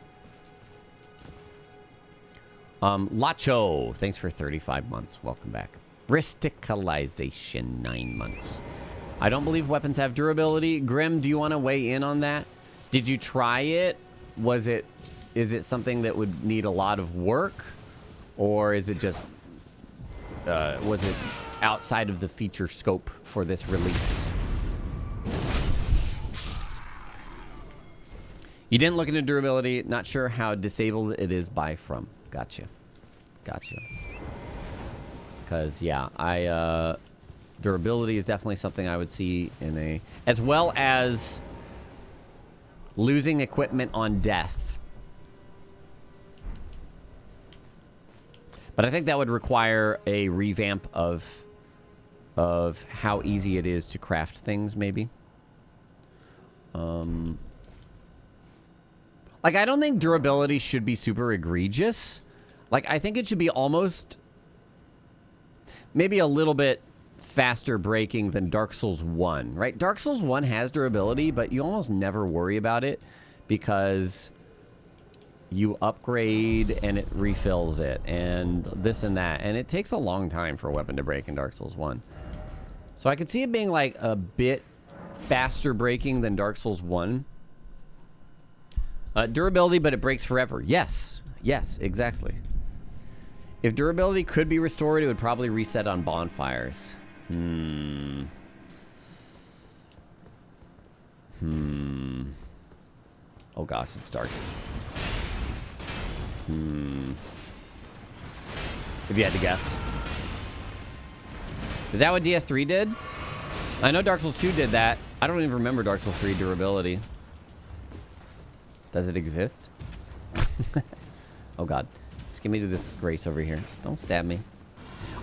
Lacho, thanks for 35 months. Welcome back. Bristicalization, 9 months. I don't believe weapons have durability. Grim, do you want to weigh in on that? Did you try it? Is it something that would need a lot of work? Or is it just... was it outside of the feature scope for this release? You didn't look into durability. Not sure how disabled it is by from. Gotcha. Gotcha. Because, yeah, Durability is definitely something I would see in a... As well as losing equipment on death. But I think that would require a revamp of how easy it is to craft things, maybe. Like, I don't think durability should be super egregious. Like, I think it should be almost maybe a little bit faster breaking than Dark Souls 1, right? Dark Souls 1 has durability, but you almost never worry about it because you upgrade and it refills it and this and that. And it takes a long time for a weapon to break in Dark Souls 1. So I could see it being like a bit faster breaking than Dark Souls 1. Durability, but it breaks forever. Yes. Yes, exactly. If durability could be restored, it would probably reset on bonfires. Oh gosh, it's dark. If you had to guess. Is that what DS3 did? I know Dark Souls 2 did that. I don't even remember Dark Souls 3 durability. Does it exist? Oh god. Just give me to this grace over here. Don't stab me.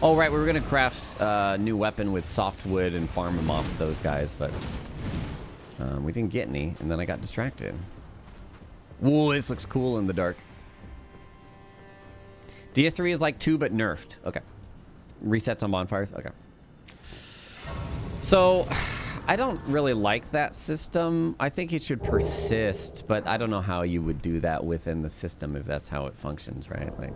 Oh, right. We were going to craft a new weapon with softwood and farm them off those guys, but we didn't get any, and then I got distracted. Whoa, this looks cool in the dark. DS3 is like 2, but nerfed. Okay. Resets on bonfires. Okay. So, I don't really like that system. I think it should persist, but I don't know how you would do that within the system if that's how it functions, right? Like,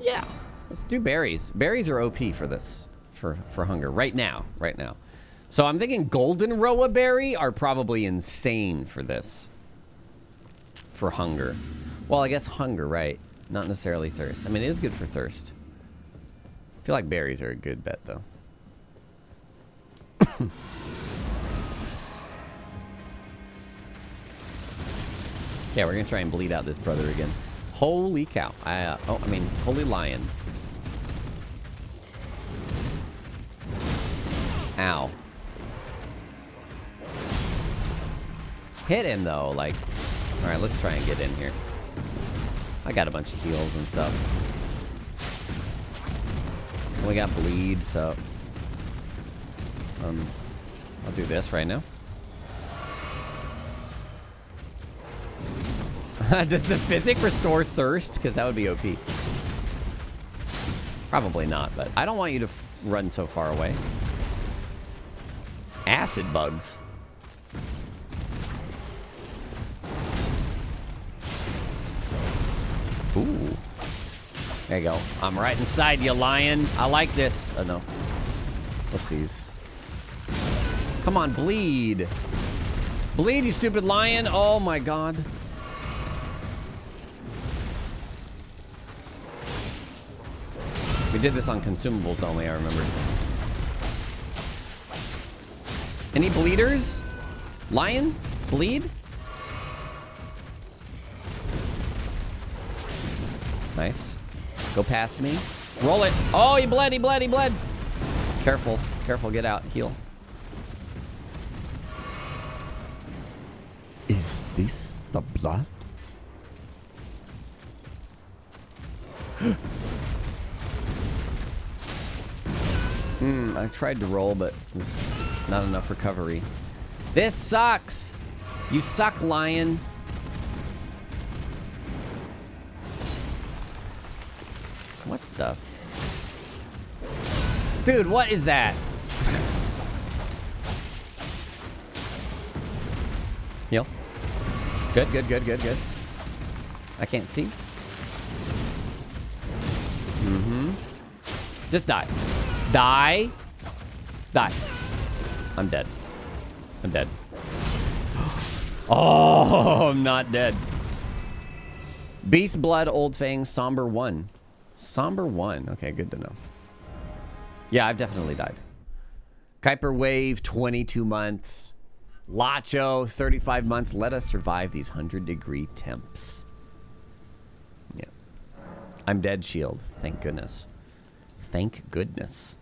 yeah. Let's do berries. Berries are OP for this, for hunger right now. So I'm thinking golden roa berry are probably insane for this, for hunger. Well, I guess hunger, right? Not necessarily thirst. I mean, it is good for thirst. I feel like berries are a good bet, though. Yeah, we're gonna try and bleed out this brother again. Holy cow. Holy lion. Ow. Hit him, though. Like, all right, let's try and get in here. I got a bunch of heals and stuff. We got bleed, so I'll do this right now. Does the physic restore thirst? Because that would be OP. Probably not, but I don't want you to run so far away. Acid bugs. Ooh. There you go. I'm right inside you, lion. I like this. Oh, no. Whoopsies. Come on, bleed. Bleed, you stupid lion. Oh, my God. We did this on consumables only, I remember. Any bleeders? Lion? Bleed? Nice. Go past me. Roll it. Oh, he bled, he bled, he bled. Careful. Careful, get out. Heal. Is this the blood? I tried to roll, but not enough recovery. This sucks! You suck, lion. What the? Dude, what is that? Heal. Good, good, good, good, good. I can't see. Just die. Die. Die. I'm dead. I'm dead. Oh, I'm not dead. Beast Blood, Old Fang, Somber 1. Somber 1. Okay, good to know. Yeah, I've definitely died. Kuiper Wave, 22 months. Lacho, 35 months. Let us survive these 100-degree temps. Yeah. I'm dead, shield. Thank goodness. Thank goodness.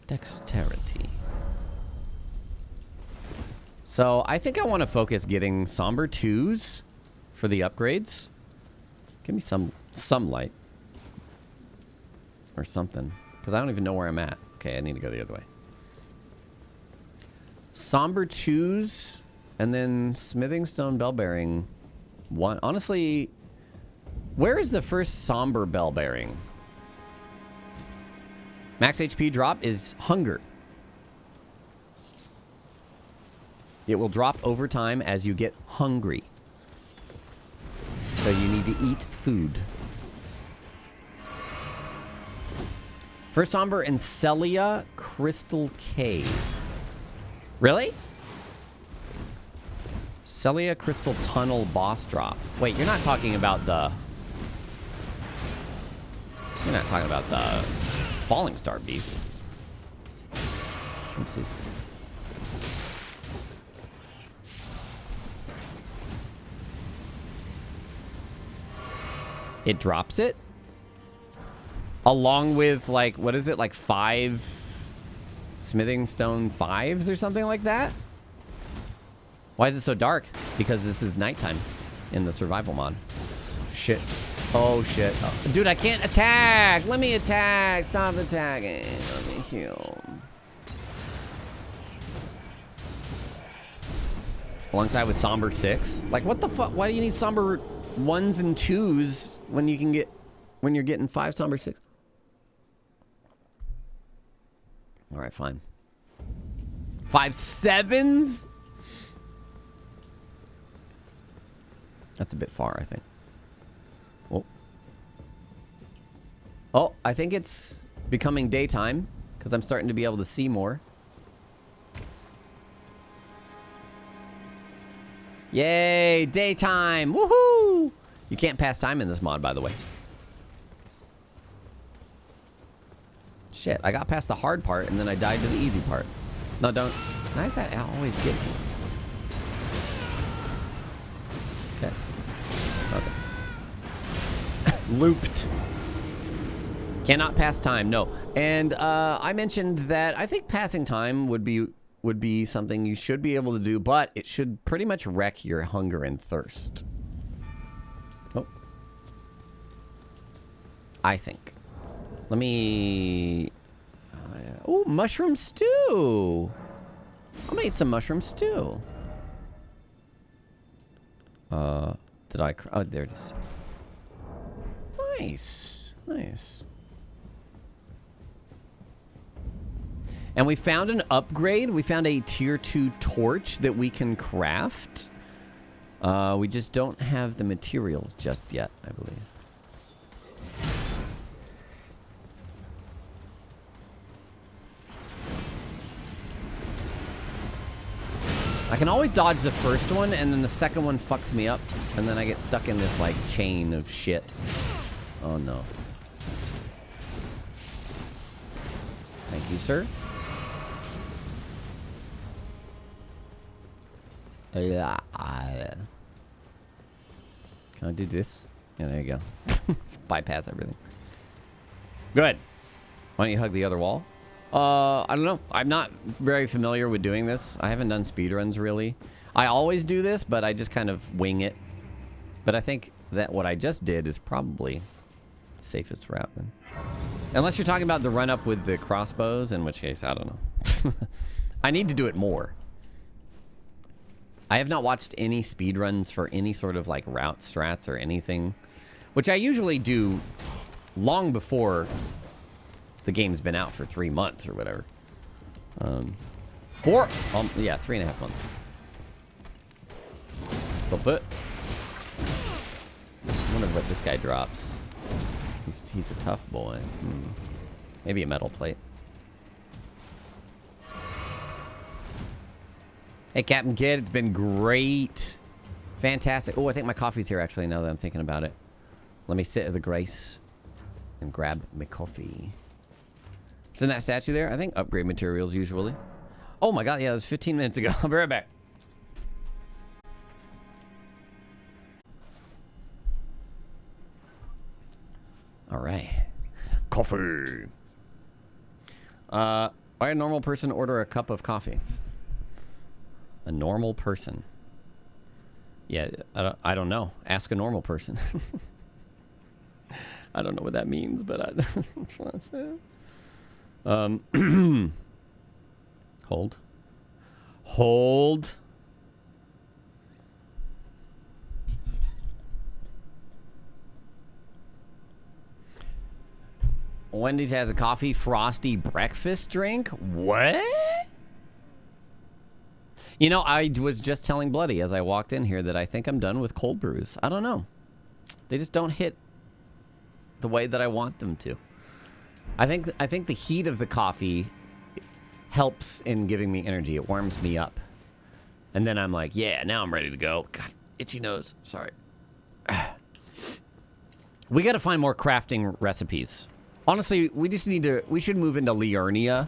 Dexterity. So I think I want to focus getting somber 2s for the upgrades. Give me some light. Or something. Because I don't even know where I'm at. Okay, I need to go the other way. Somber 2s. And then smithing stone bell bearing 1. Honestly, where is the first somber bell bearing? Max HP drop is hunger. It will drop over time as you get hungry. So you need to eat food. First somber in Celia Crystal Cave. Really? Celia Crystal Tunnel boss drop. Wait, you're not talking about the... You're not talking about the Falling Star Beast. Oopsies. It drops it? Along with, like, what is it? Like 5 smithing stone 5s or something like that? Why is it so dark? Because this is nighttime in the survival mod. Shit. Oh, shit. Oh. Dude, I can't attack. Let me attack. Stop attacking. Let me heal. Alongside with Somber 6. Like, what the fuck? Why do you need Somber 1s and 2s when you can get... When you're getting 5 Somber 6? Alright, fine. 5 7s? That's a bit far, I think. Oh. Oh, I think it's becoming daytime because I'm starting to be able to see more. Yay, daytime. Woohoo! You can't pass time in this mod, by the way. Shit, I got past the hard part and then I died to the easy part. No, don't. Why does that always get me? Okay. Okay. Looped. Cannot pass time, no. And I mentioned that I think passing time would be something you should be able to do, but it should pretty much wreck your hunger and thirst. Oh. I think. Let me... Oh, mushroom stew. I'm gonna eat some mushroom stew. Did I... Oh, there it is. Nice. Nice. And we found an upgrade. We found a tier 2 torch that we can craft. We just don't have the materials just yet, I believe. I can always dodge the first one, and then the second one fucks me up, and then I get stuck in this, like, chain of shit. Oh, no. Thank you, sir. Yeah. Can I do this? Yeah, there you go. Just bypass everything. Good. Why don't you hug the other wall? I don't know. I'm not very familiar with doing this. I haven't done speedruns, really. I always do this, but I just kind of wing it. But I think that what I just did is probably the safest route, then. Unless you're talking about the run-up with the crossbows, in which case, I don't know. I need to do it more. I have not watched any speedruns for any sort of, like, route strats or anything. Which I usually do long before... the game's been out for 3 months or whatever. 4? Yeah, 3.5 months. Still put. I wonder what this guy drops. He's a tough boy. Maybe a metal plate. Hey, Captain Kid, it's been great. Fantastic. Oh, I think my coffee's here, actually, now that I'm thinking about it. Let me sit at the grace and grab my coffee. It's in that statue there. I think upgrade materials usually. Oh my god, yeah, that was 15 minutes ago. I'll be right back. All right. Coffee. Why a normal person order a cup of coffee? A normal person. Yeah, I don't know. Ask a normal person. I don't know what that means, but that's what I said. Hold. Hold. Wendy's has a coffee frosty breakfast drink. What? You know, I was just telling Bloody as I walked in here that I think I'm done with cold brews. I don't know. They just don't hit the way that I want them to. I think the heat of the coffee helps in giving me energy. It warms me up. And then I'm like, yeah, now I'm ready to go. God, itchy nose. Sorry. We got to find more crafting recipes. Honestly, we should move into Liurnia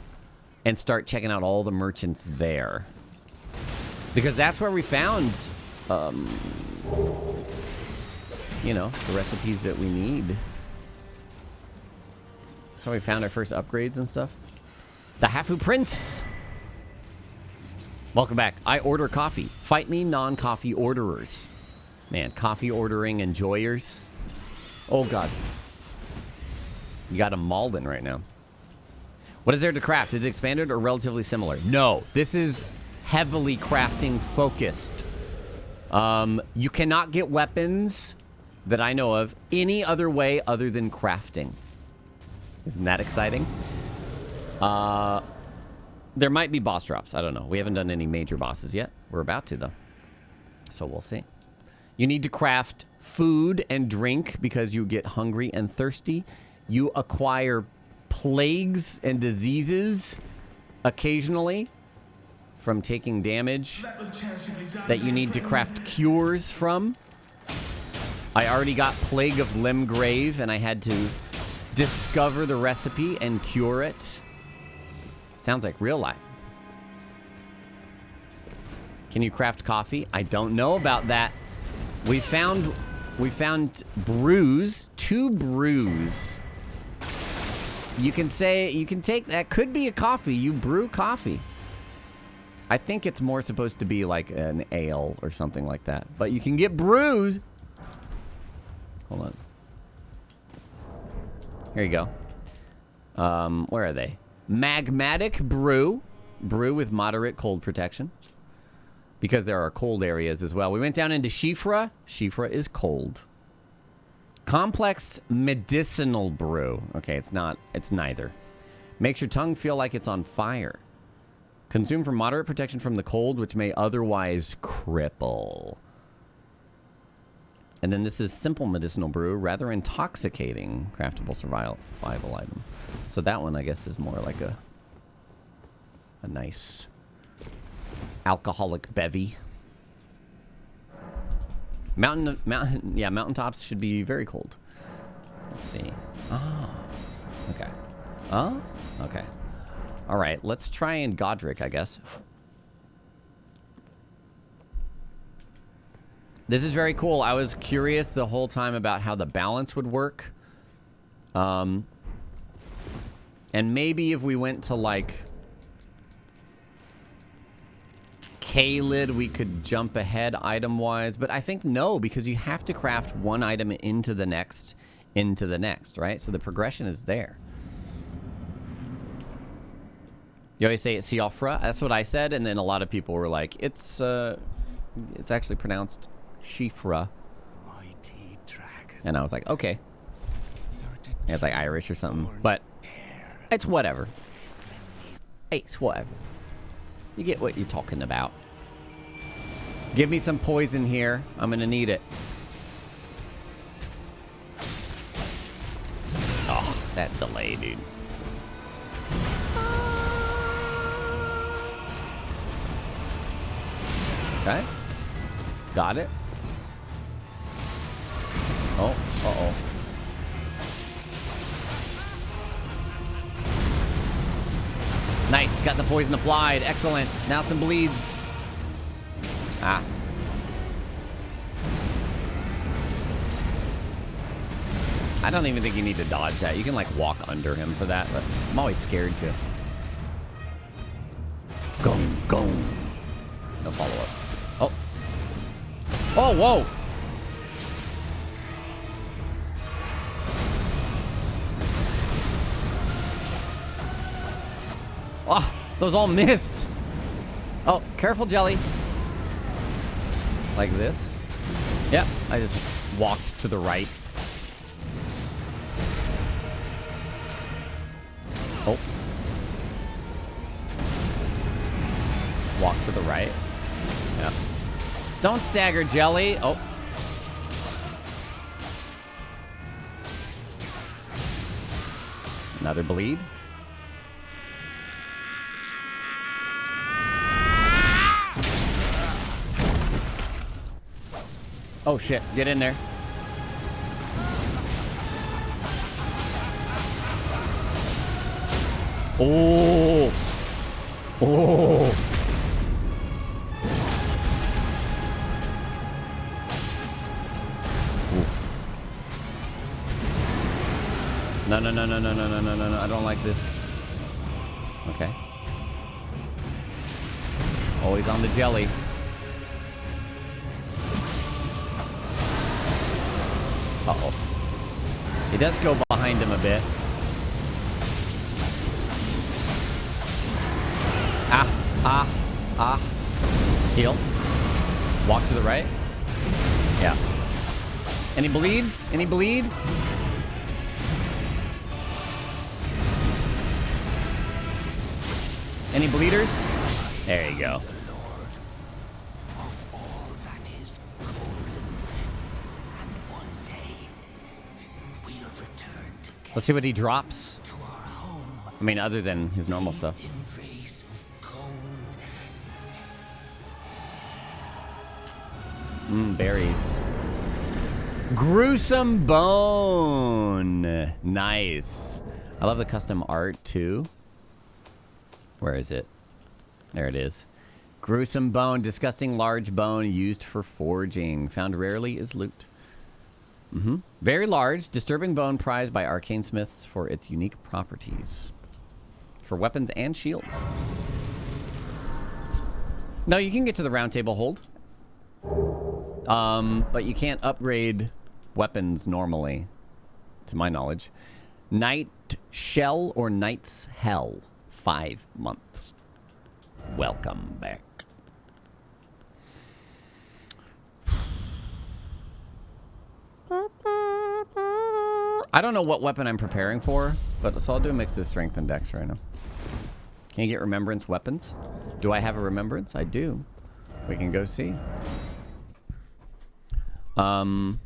and start checking out all the merchants there. Because that's where we found, you know, the recipes that we need. That's how we found our first upgrades and stuff. The Hafu Prince. Welcome back. I order coffee. Fight me non-coffee orderers. Man, coffee ordering enjoyers. Oh, God. You got a Malden right now. What is there to craft? Is it expanded or relatively similar? No, this is heavily crafting focused. You cannot get weapons that I know of any other way other than crafting. Isn't that exciting? There might be boss drops. I don't know. We haven't done any major bosses yet. We're about to, though. So we'll see. You need to craft food and drink because you get hungry and thirsty. You acquire plagues and diseases occasionally from taking damage that you need to craft cures from. I already got Plague of Limgrave, and I had to discover the recipe and cure it. Sounds like real life. Can you craft coffee? I don't know about that. We found brews, 2 brews. You can take that could be a coffee. You brew coffee. I think it's more supposed to be like an ale or something like that. But you can get brews. Hold on. Here you go. Where are they? Magmatic brew. Brew with moderate cold protection. Because there are cold areas as well. We went down into Shifra. Shifra is cold. Complex medicinal brew. Okay, it's not. It's neither. Makes your tongue feel like it's on fire. Consume for moderate protection from the cold, which may otherwise cripple. And then this is simple medicinal brew, rather intoxicating, craftable survival item. So that one, I guess, is more like a nice alcoholic bevy. Mountaintops should be very cold. Let's see. Oh, okay. Oh, okay. All right, let's try in Godric, I guess. This is very cool. I was curious the whole time about how the balance would work. And maybe if we went to, like, Kaled, we could jump ahead item-wise. But I think no, because you have to craft one item into the next, right? So the progression is there. You always say it's Siofra. That's what I said, and then a lot of people were like, it's actually pronounced Shifra. Mighty dragon. And I was like, okay. Yeah, it's like Irish or something. But it's whatever. It's whatever. You get what you're talking about. Give me some poison here. I'm gonna need it. Oh, that delay, dude. Okay. Got it. Oh, uh-oh. Nice, got the poison applied. Excellent. Now some bleeds. Ah. I don't even think you need to dodge that. You can like walk under him for that, but I'm always scared to. Go, go. No follow-up. Oh. Oh, whoa. Oh, those all missed. Oh, careful, Jelly. Like this. Yep, I just walked to the right. Oh. Walk to the right. Yeah. Don't stagger, Jelly. Oh. Another bleed. Oh shit, get in there. Oh. Oh. Oof. No, no, no, no, no, no, no, no, no, no. I don't like this. Okay. Always on the Jelly. Uh-oh. He does go behind him a bit. Heal. Walk to the right. Yeah. Any bleed? Any bleed? Any bleeders? There you go. Let's see what he drops. I mean, other than his normal stuff. Berries. Gruesome bone. Nice. I love the custom art too. Where is it? There it is. Gruesome bone. Disgusting large bone used for forging. Found rarely is loot. Very large, disturbing bone prized by arcane smiths for its unique properties. For weapons and shields. No, you can get to the round table hold. But you can't upgrade weapons normally, to my knowledge. Night Shell or Knight's Hell. 5 months. Welcome back. I don't know what weapon I'm preparing for, but so I'll do a mix of strength and dex right now. Can you get remembrance weapons? Do I have a remembrance? I do. We can go see. I'm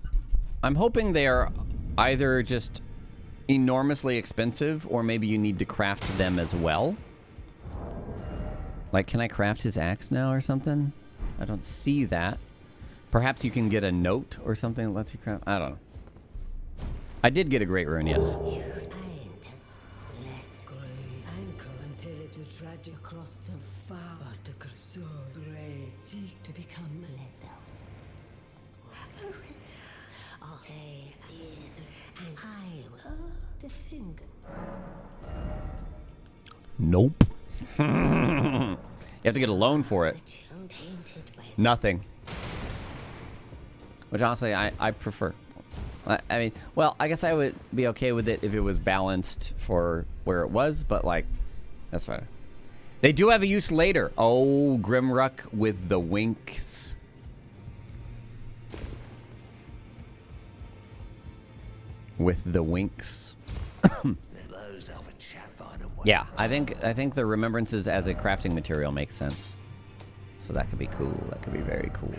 hoping they are either just enormously expensive or maybe you need to craft them as well. Like, can I craft his axe now or something? I don't see that. Perhaps you can get a note or something that lets you craft. I don't know. I did get a great rune, yes. Let's go anchor until it will drag you across the far. But the Cursor seek to become Leto. Okay, is and I will defend. Nope. You have to get a loan for it. Nothing. Which honestly, I prefer. I mean, well, I guess I would be okay with it if it was balanced for where it was, but like, that's fine. They do have a use later. Oh, Grimrukh with the winks. With the winks. Yeah, I think the remembrances as a crafting material makes sense. So that could be cool. That could be very cool.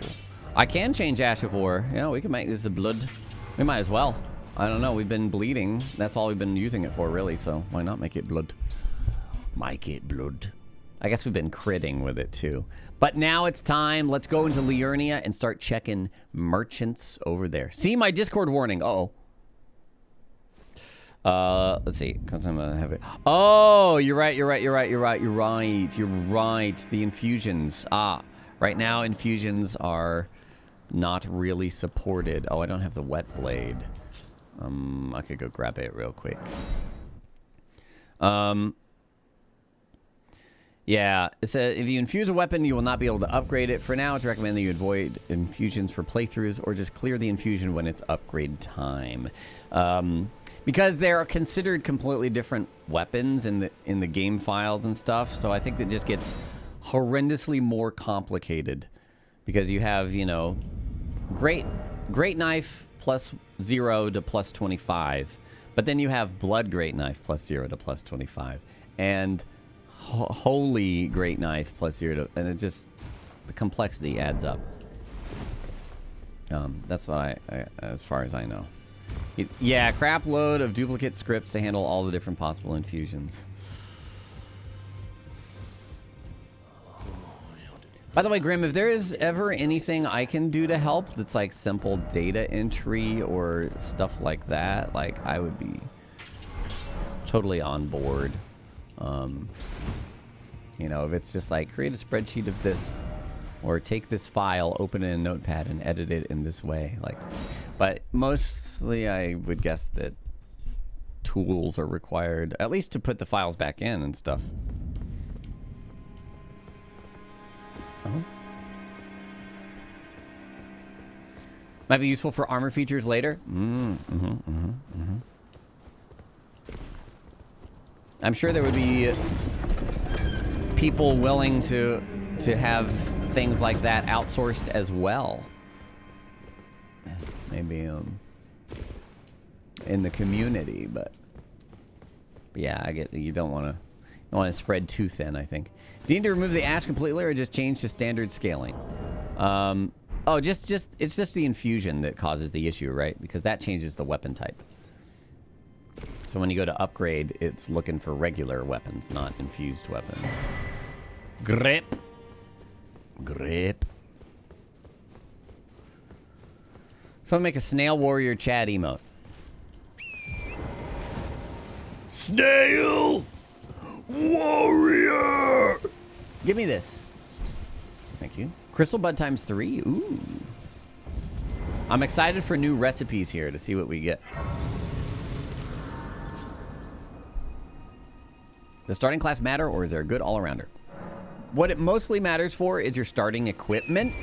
I can change Ash of War. You know, we can make this a blood. We might as well. I don't know. We've been bleeding. That's all we've been using it for, really. So why not make it blood? Make it blood. I guess we've been critting with it, too. But now it's time. Let's go into Liurnia and start checking merchants over there. See my Discord warning. Uh-oh. Let's see. Oh, you're right. The infusions. Right now infusions are not really supported. Oh, I don't have the wet blade. I could go grab it real quick. Yeah, it says if you infuse a weapon, you will not be able to upgrade it. For now, it's recommended that you avoid infusions for playthroughs or just clear the infusion when it's upgrade time. Because they're considered completely different weapons in the game files and stuff, so I think it just gets horrendously more complicated. Because you have, you know, great knife plus 0 to plus 25, but then you have blood great knife plus 0 to plus 25, and holy great knife plus 0 to, and it just, the complexity adds up. That's what I as far as I know. Yeah, crap load of duplicate scripts to handle all the different possible infusions. By the way, Grim, if there is ever anything I can do to help that's like simple data entry or stuff like that, like I would be totally on board. You know, if it's just like create a spreadsheet of this or take this file, open it in Notepad and edit it in this way, like, but mostly I would guess that tools are required, at least to put the files back in and stuff. Might be useful for armor features later. I'm sure there would be people willing to have things like that outsourced as well. Maybe in the community, but yeah, I get you don't want to spread too thin, I think. Do you need to remove the ash completely or just change to standard scaling? Oh, it's just the infusion that causes the issue, right? Because that changes the weapon type. So when you go to upgrade, it's looking for regular weapons, not infused weapons. Grip. So I'll make a snail warrior Chad emote. Snail warrior. Give me this. Thank you. Crystal Bud times 3. Ooh. I'm excited for new recipes here to see what we get. Does starting class matter, or is there a good all-arounder? What it mostly matters for is your starting equipment.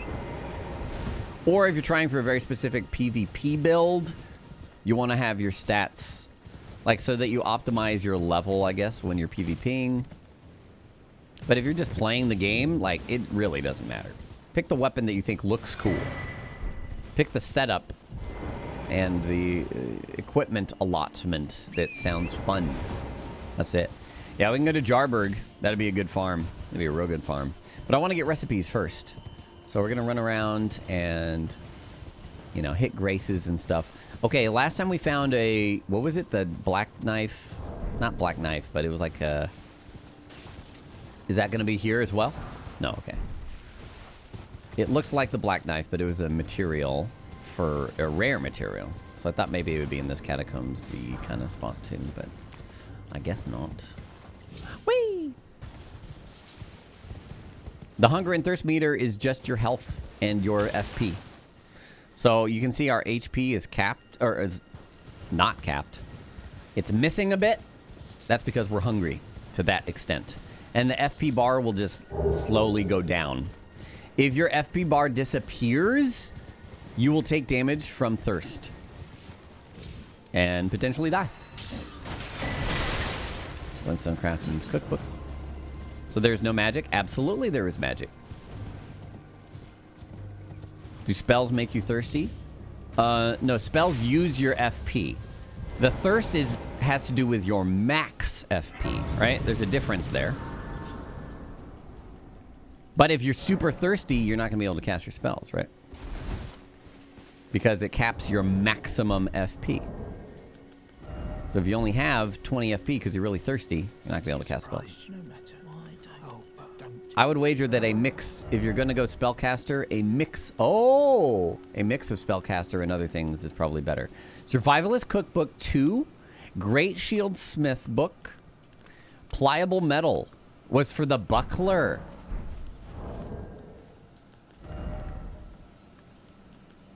Or if you're trying for a very specific PvP build, you want to have your stats, like, so that you optimize your level, I guess, when you're PvPing. But if you're just playing the game, like, it really doesn't matter. Pick the weapon that you think looks cool. Pick the setup and the equipment allotment that sounds fun. That's it. Yeah, we can go to Jarburg. That'd be a good farm. That'd be a real good farm. But I want to get recipes first. So we're going to run around and, you know, hit graces and stuff. Okay, last time we found a, what was it? The black knife? Not black knife, but it was like a, is that going to be here as well? No, okay. It looks like the black knife, but it was a material for a rare material. So I thought maybe it would be in this catacombs, the kind of spot too, but I guess not. Whee! The hunger and thirst meter is just your health and your FP. So you can see our HP is capped, or is not capped. It's missing a bit. That's because we're hungry to that extent. And the FP bar will just slowly go down. If your FP bar disappears, you will take damage from thirst. And potentially die. Flintstone Craftsman's Cookbook. So there's no magic? Absolutely there is magic. Do spells make you thirsty? No, spells use your FP. The thirst has to do with your max FP, right? There's a difference there. But if you're super thirsty, you're not going to be able to cast your spells, right? Because it caps your maximum FP. So if you only have 20 FP because you're really thirsty, you're not going to be able to cast spells. I would wager that a mix, if you're going to go spellcaster, a mix of spellcaster and other things is probably better. Survivalist Cookbook 2, Great Shield Smith Book, Pliable Metal was for the buckler.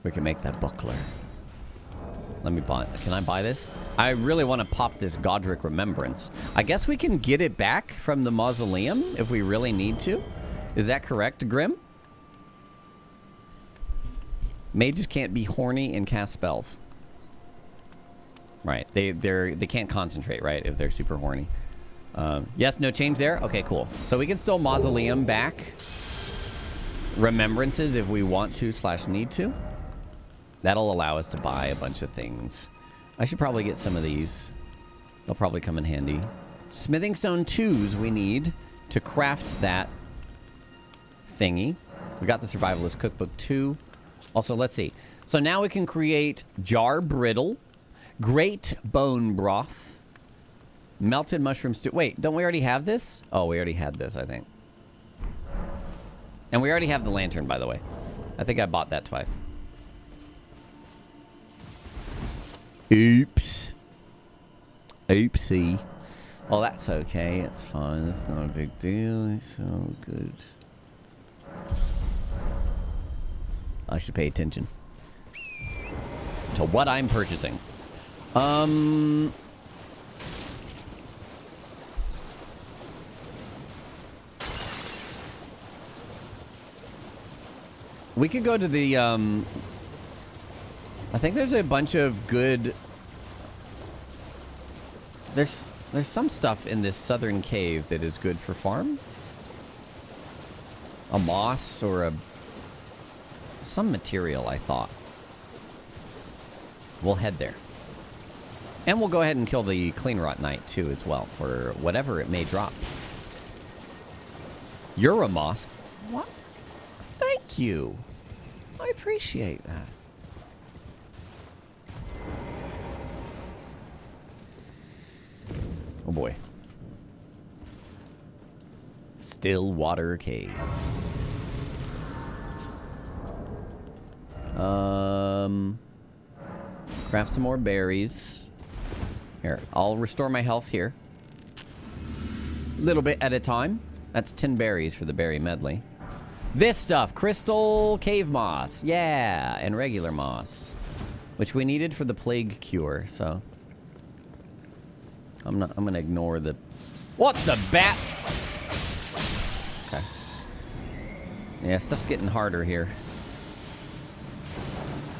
We can make that buckler. Let me buy. Can I buy this? I really want to pop this Godric Remembrance. I guess we can get it back from the mausoleum if we really need to. Is that correct, Grim? Mages can't be horny and cast spells. Right. They can't concentrate, right? If they're super horny. Yes, no change there? Okay, cool. So we can still mausoleum back remembrances if we want to / need to. That'll allow us to buy a bunch of things. I should probably get some of these. They'll probably come in handy. Smithing stone 2s we need to craft that thingy. We got the Survivalist Cookbook 2. Also, let's see. So now we can create jar brittle, great bone broth, melted mushroom stew. Wait, don't we already have this? Oh, we already had this, I think. And we already have the lantern, by the way. I think I bought that twice. Oops. Oopsie. Well, that's okay. It's fine. It's not a big deal. It's all good. I should pay attention to what I'm purchasing. We could go to the, I think there's a bunch of good... There's some stuff in this southern cave that is good for farm. A moss or some material, I thought. We'll head there. And we'll go ahead and kill the Clean Rot Knight, too, as well, for whatever it may drop. You're a moss. What? Thank you. I appreciate that. Oh boy. Stillwater Cave. Craft some more berries. Here, I'll restore my health here. A little bit at a time. That's 10 berries for the berry medley. This stuff, crystal cave moss. Yeah, and regular moss. Which we needed for the plague cure, so... I'm gonna ignore the... What the bat? Okay. Yeah, stuff's getting harder here.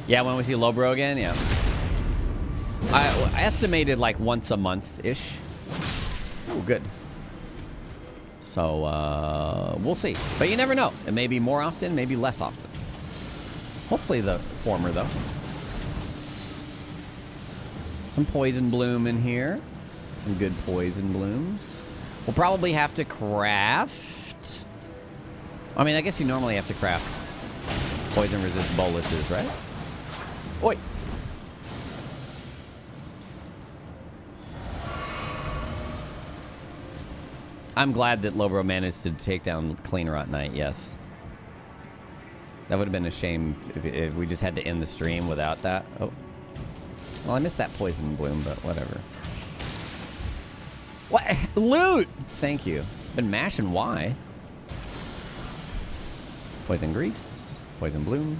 Yeah, when we see Lobro again, yeah. I estimated like once a month-ish. Oh, good. So, we'll see. But you never know. It may be more often, maybe less often. Hopefully the former, though. Some poison bloom in here. Some good poison blooms. We'll probably have to craft... I mean, I guess you normally have to craft poison-resist boluses, right? Oi! I'm glad that Lobro managed to take down Clean Rot Knight, yes. That would have been a shame if we just had to end the stream without that. Oh. Well, I missed that poison bloom, but whatever. What? Loot! Thank you. Been mashing Y. Poison grease. Poison bloom.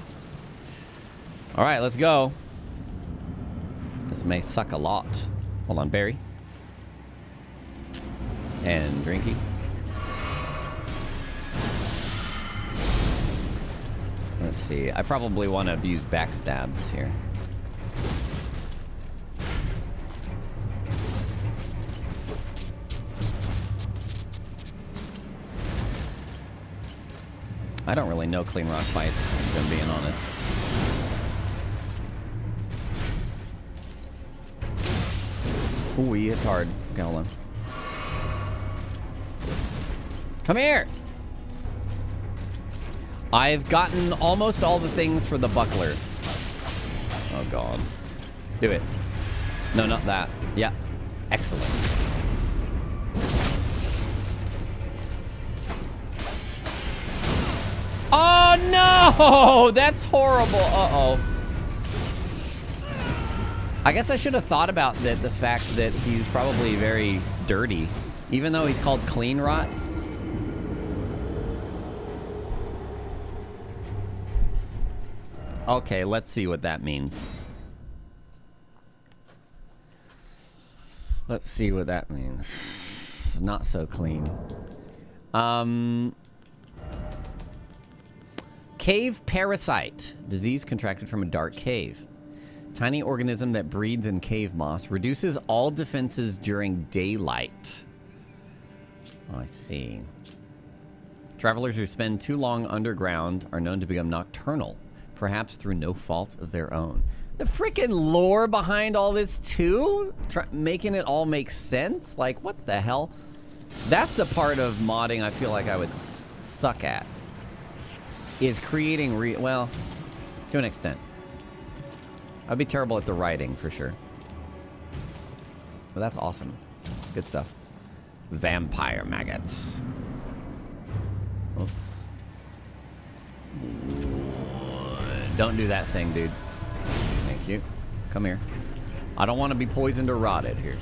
Alright, let's go. This may suck a lot. Hold on, berry. And drinky. Let's see. I probably want to abuse backstabs here. I don't really know Clean Rock fights, if I'm being honest. Ooh, it's hard. Okay, hold on. Come here! I've gotten almost all the things for the buckler. Oh, God. Do it. No, not that. Yeah. Excellent. Oh, no! That's horrible. Uh-oh. I guess I should have thought about the fact that he's probably very dirty. Even though he's called Clean Rot. Okay, let's see what that means. Let's see what that means. Not so clean. Cave parasite. Disease contracted from a dark cave. Tiny organism that breeds in cave moss. Reduces all defenses during daylight. Oh, I see. Travelers who spend too long underground are known to become nocturnal. Perhaps through no fault of their own. The freaking lore behind all this too? Making it all make sense? Like, what the hell? That's the part of modding I feel like I would suck at. Is creating well, to an extent. I'd be terrible at the writing, for sure. But that's awesome. Good stuff. Vampire maggots. Oops. Don't do that thing, dude. Thank you. Come here. I don't want to be poisoned or rotted here.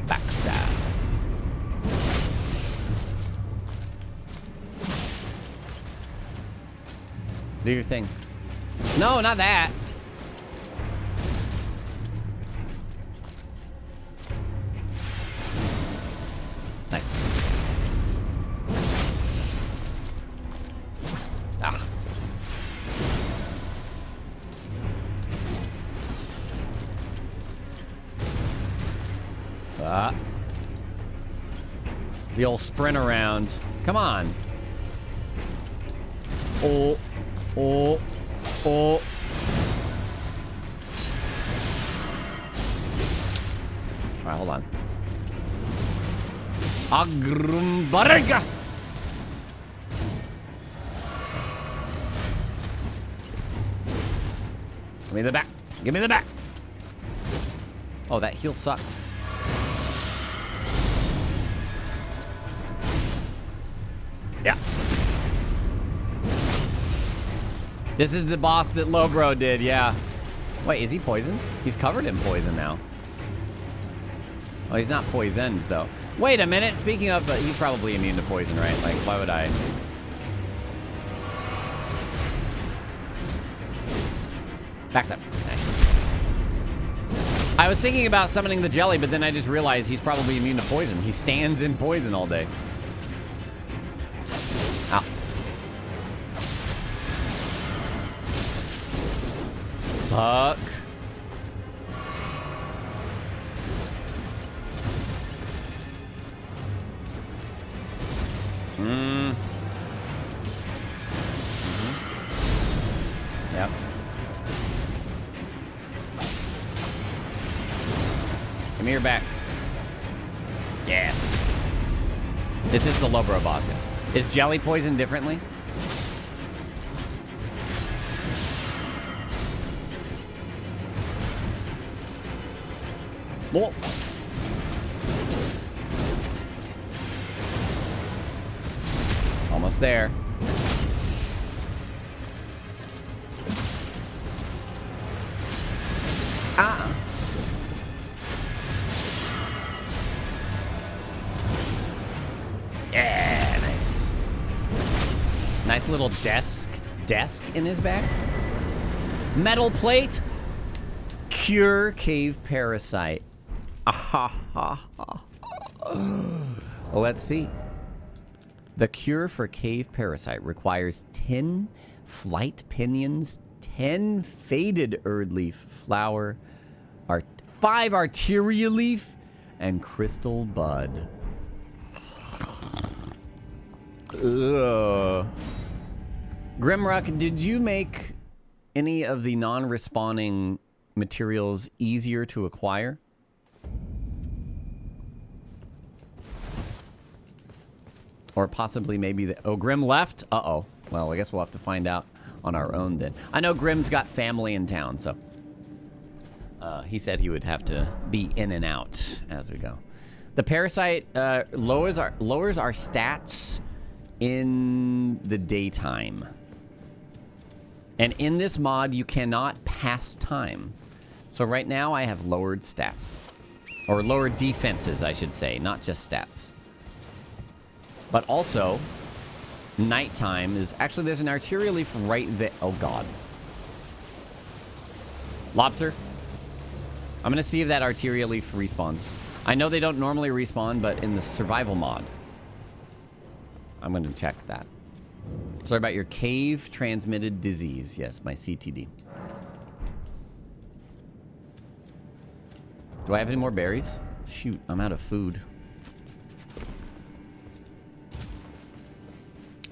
Backstab. Do your thing. No, not that. Nice. Ah. The old sprint around. Come on. Oh. Oh. Oh. Alright, hold on. Agrumbarga! Give me the back. Give me the back. Oh, that heal sucked. Yeah. This is the boss that Logro did, yeah. Wait, is he poisoned? He's covered in poison now. Oh, he's not poisoned, though. Wait a minute. Speaking of, he's probably immune to poison, right? Like, why would I? Backstab. Nice. I was thinking about summoning the jelly, but then I just realized he's probably immune to poison. He stands in poison all day. Ow. Suck. Yep. Give me your back. Yes. This is the Lobro boss. Is jelly poisoned differently? Whoa. Almost there. Ah. Yeah, nice. Nice little desk in his back. Metal plate. Cure cave parasite. Let's see. The cure for cave parasite requires 10 flight pinions, 10 faded erd leaf flower, 5 arteria leaf, and crystal bud. Ugh. Grimrukh, did you make any of the non-respawning materials easier to acquire? Or possibly maybe the... Oh, Grim left? Uh-oh. Well, I guess we'll have to find out on our own then. I know Grim's got family in town, so... he said he would have to be in and out as we go. The parasite lowers our stats in the daytime. And in this mod, you cannot pass time. So right now, I have lowered stats. Or lowered defenses, I should say, not just stats. But also, nighttime is... Actually, there's an arterial leaf right there. Oh, God. Lobster. I'm going to see if that arterial leaf respawns. I know they don't normally respawn, but in the survival mod, I'm going to check that. Sorry about your cave transmitted disease. Yes, my CTD. Do I have any more berries? Shoot, I'm out of food.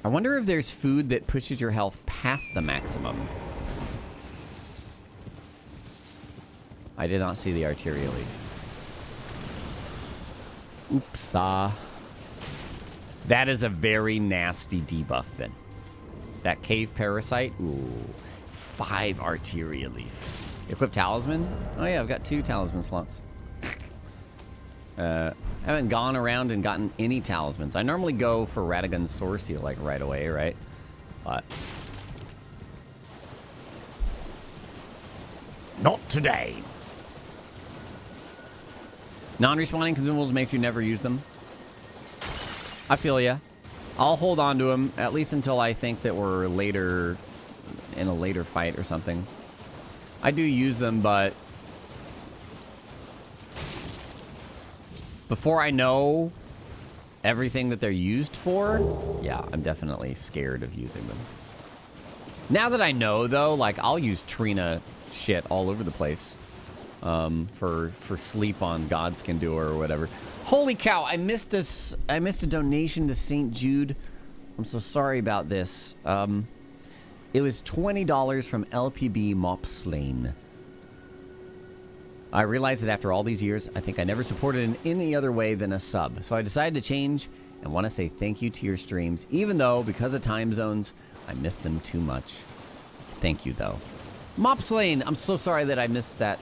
I wonder if there's food that pushes your health past the maximum. I did not see the arterial leaf. Oopsa. That is a very nasty debuff then. That cave parasite. Ooh. 5 arterial leaf. Equip talisman? Oh yeah, I've got 2 talisman slots. I haven't gone around and gotten any talismans. I normally go for Radagon's Source Seal like right away, right? But Not today. non-respawning consumables makes you never use them. I feel ya. I'll hold on to them at least until I think that we're later in a later fight or something. I do use them, but before I know everything that they're used for, yeah, I'm definitely scared of using them. Now that I know, though, like, I'll use Trina shit all over the place for sleep on Gods Can Do or whatever. Holy cow, I missed a donation to St Jude. I'm so sorry about this. It was $20 from LPB Mopslane. I realized that after all these years, I think I never supported in any other way than a sub. So I decided to change and want to say thank you to your streams, even though, because of time zones, I miss them too much. Thank you, though. Mopslane, I'm so sorry that I missed that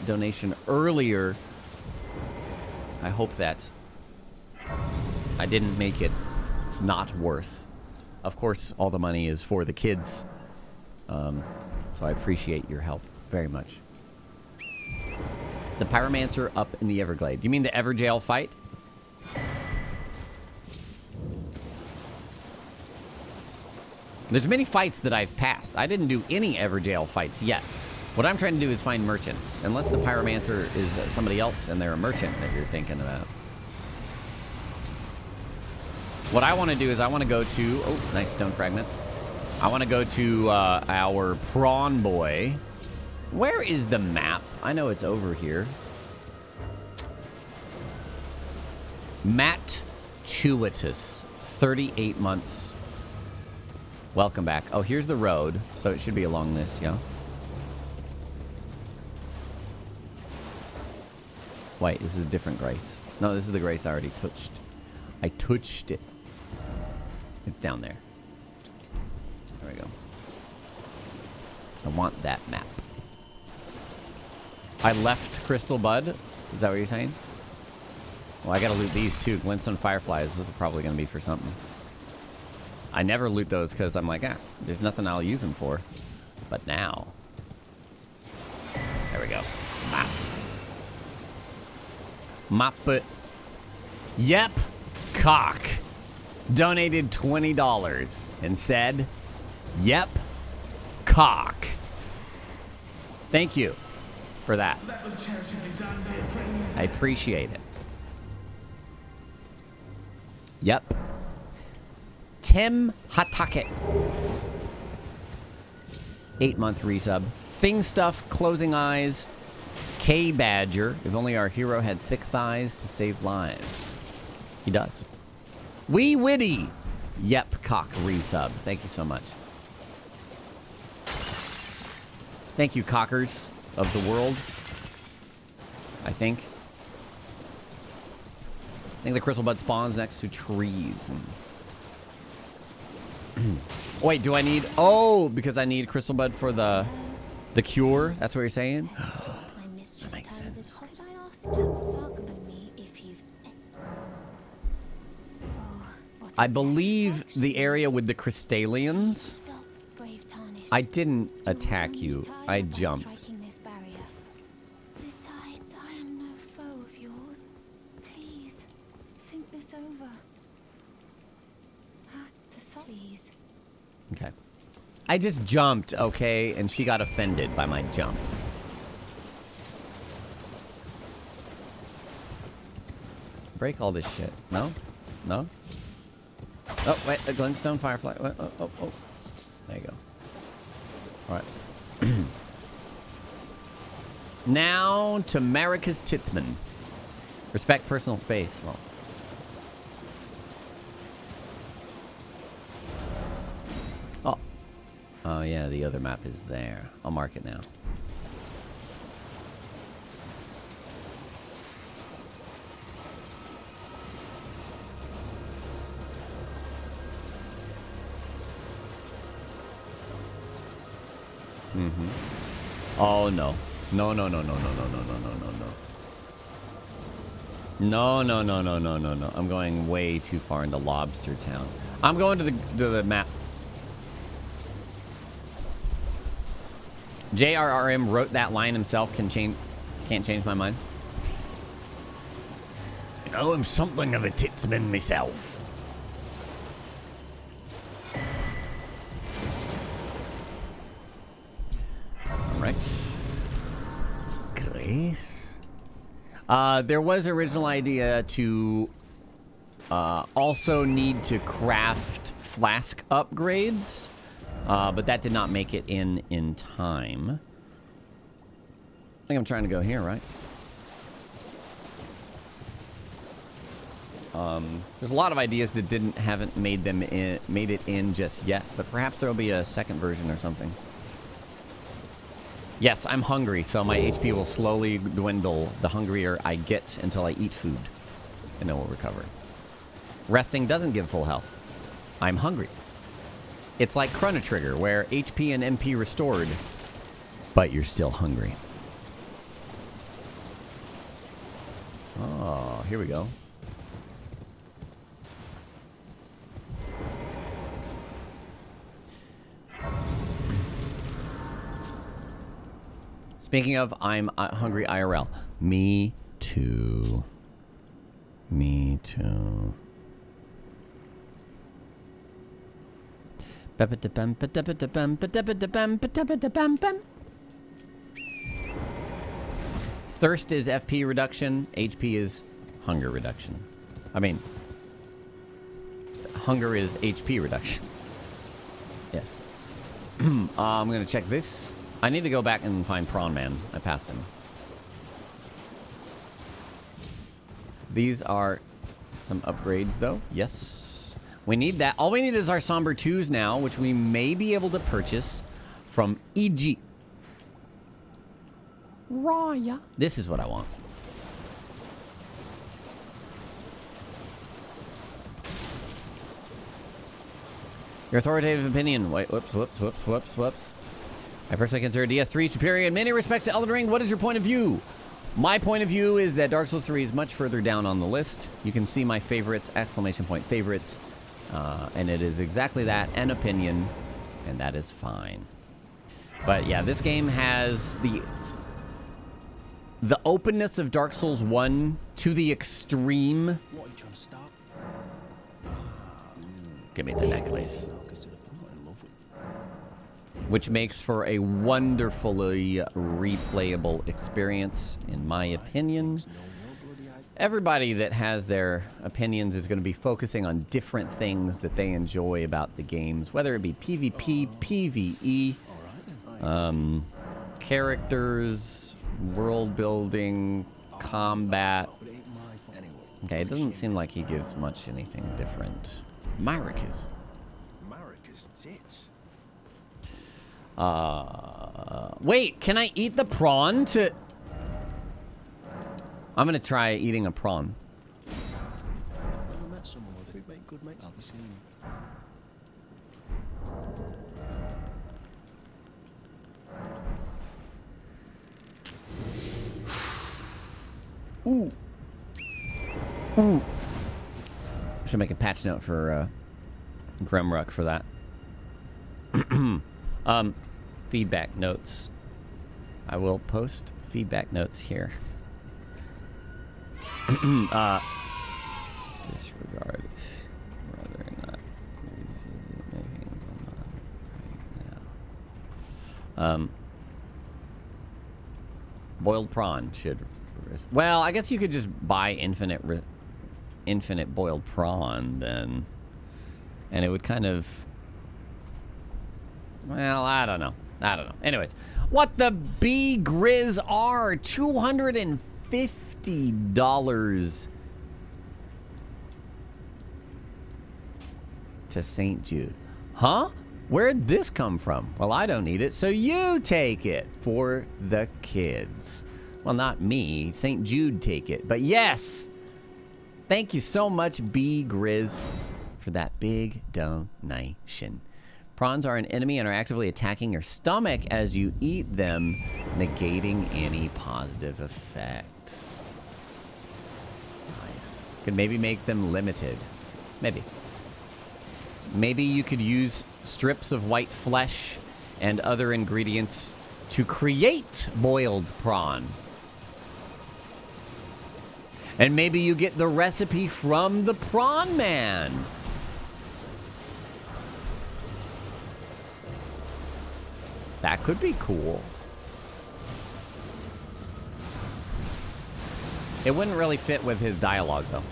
donation earlier. I hope that I didn't make it not worth. Of course, all the money is for the kids. So I appreciate your help very much. The Pyromancer up in the Everglade. You mean the Everjail fight? There's many fights that I've passed. I didn't do any Everjail fights yet. What I'm trying to do is find merchants. Unless the Pyromancer is somebody else and they're a merchant that you're thinking about. What I want to do is I want to go to... Oh, nice stone fragment. I want to go to our prawn boy. Where is the map? I know it's over here. Matt Chuitus, 38 months. Welcome back. Oh, here's the road, so it should be along this, yeah? Wait, this is a different grace. No, this is the grace I already touched. I touched it. It's down there. There we go. I want that map. I left Crystal Bud. Is that what you're saying? Well, I gotta loot these too. Glintstone Fireflies. Those are probably gonna be for something. I never loot those because I'm like, there's nothing I'll use them for. But now. There we go. Map. Map it. Yep. Cock. Donated $20 and said, yep. Cock. Thank you for that. That was charitably done, dear friend. I appreciate it. Yep. Tim Hatake. 8-month resub. Thing Stuff, Closing Eyes. K Badger. If only our hero had thick thighs to save lives. He does. Wee Witty. Yep, cock resub. Thank you so much. Thank you, cockers of the world. I think the Crystal Bud spawns next to trees. Wait, do I need... Oh, because I need Crystal Bud for the cure? That's what you're saying? That makes sense. Could I ask you thug only if you've... I believe the area with the Crystallians... I didn't attack you. I jumped. Besides, I am no foe of yours. Please, think this over. Please. Okay. I just jumped, okay? And she got offended by my jump. break all this shit. No? No? Oh, wait, a glintstone firefly. Oh. There you go. Alright. Now to Maricus Titzman. Respect personal space. Well. Oh. Oh yeah, the other map is there. I'll mark it now. Oh no. No. No. I'm going way too far into Lobster Town. I'm going to the map. JRRM wrote that line himself. Can't change my mind. You know, I'm something of a titsman myself. Right. Grace? There was original idea to also need to craft flask upgrades, but that did not make it in time. I think I'm trying to go here, right? There's a lot of ideas that haven't made it in just yet, but perhaps there will be a second version or something. Yes, I'm hungry, so my HP will slowly dwindle the hungrier I get until I eat food, and it will recover. Resting doesn't give full health. I'm hungry. It's like Chrono Trigger, where HP and MP restored, but you're still hungry. Oh, here we go. Speaking of, I'm hungry IRL. Me too. Me too. Thirst is FP reduction. HP is hunger reduction. I mean, hunger is HP reduction. Yes. I'm going to check this. I need to go back and find Prawn Man. I passed him. These are some upgrades, though. Yes. We need that. All we need is our Somber 2s now, which we may be able to purchase from EG. Raya. This is what I want. Your authoritative opinion. Wait, whoops. I personally consider DS3 superior in many respects to Elden Ring. What is your point of view? My point of view is that Dark Souls 3 is much further down on the list. You can see my favorites, exclamation point favorites. And it is exactly that, an opinion, and that is fine. But yeah, this game has the openness of Dark Souls 1 to the extreme. What are you trying to stop? Give me the necklace. Which makes for a wonderfully replayable experience, in my opinion. Everybody that has their opinions is going to be focusing on different things that they enjoy about the games, whether it be PvP, PvE, characters, world building, combat. Okay, it doesn't seem like he gives much anything different. Maricus. Maricus tits. Wait, can I eat the prawn to... I'm gonna try eating a prawn. Never met someone with it. Make good mates. I'll be seeing you. Ooh. Should make a patch note for Grimrukh for that. Feedback notes. I will post feedback notes here. Disregard whether or not now. Boiled prawn should. Well, I guess you could just buy infinite infinite boiled prawn then. And it would kind of... Well, I don't know. Anyways, what the B Grizz are $250 to St. Jude. Huh? Where'd this come from? Well, I don't need it, so you take it for the kids. Well, not me. St. Jude take it. But yes, thank you so much, B Grizz, for that big donation. Prawns are an enemy and are actively attacking your stomach as you eat them, negating any positive effects. Nice. Could maybe make them limited. Maybe. Maybe you could use strips of white flesh and other ingredients to create boiled prawn. And maybe you get the recipe from the Prawn Man. That could be cool. It wouldn't really fit with his dialogue, though.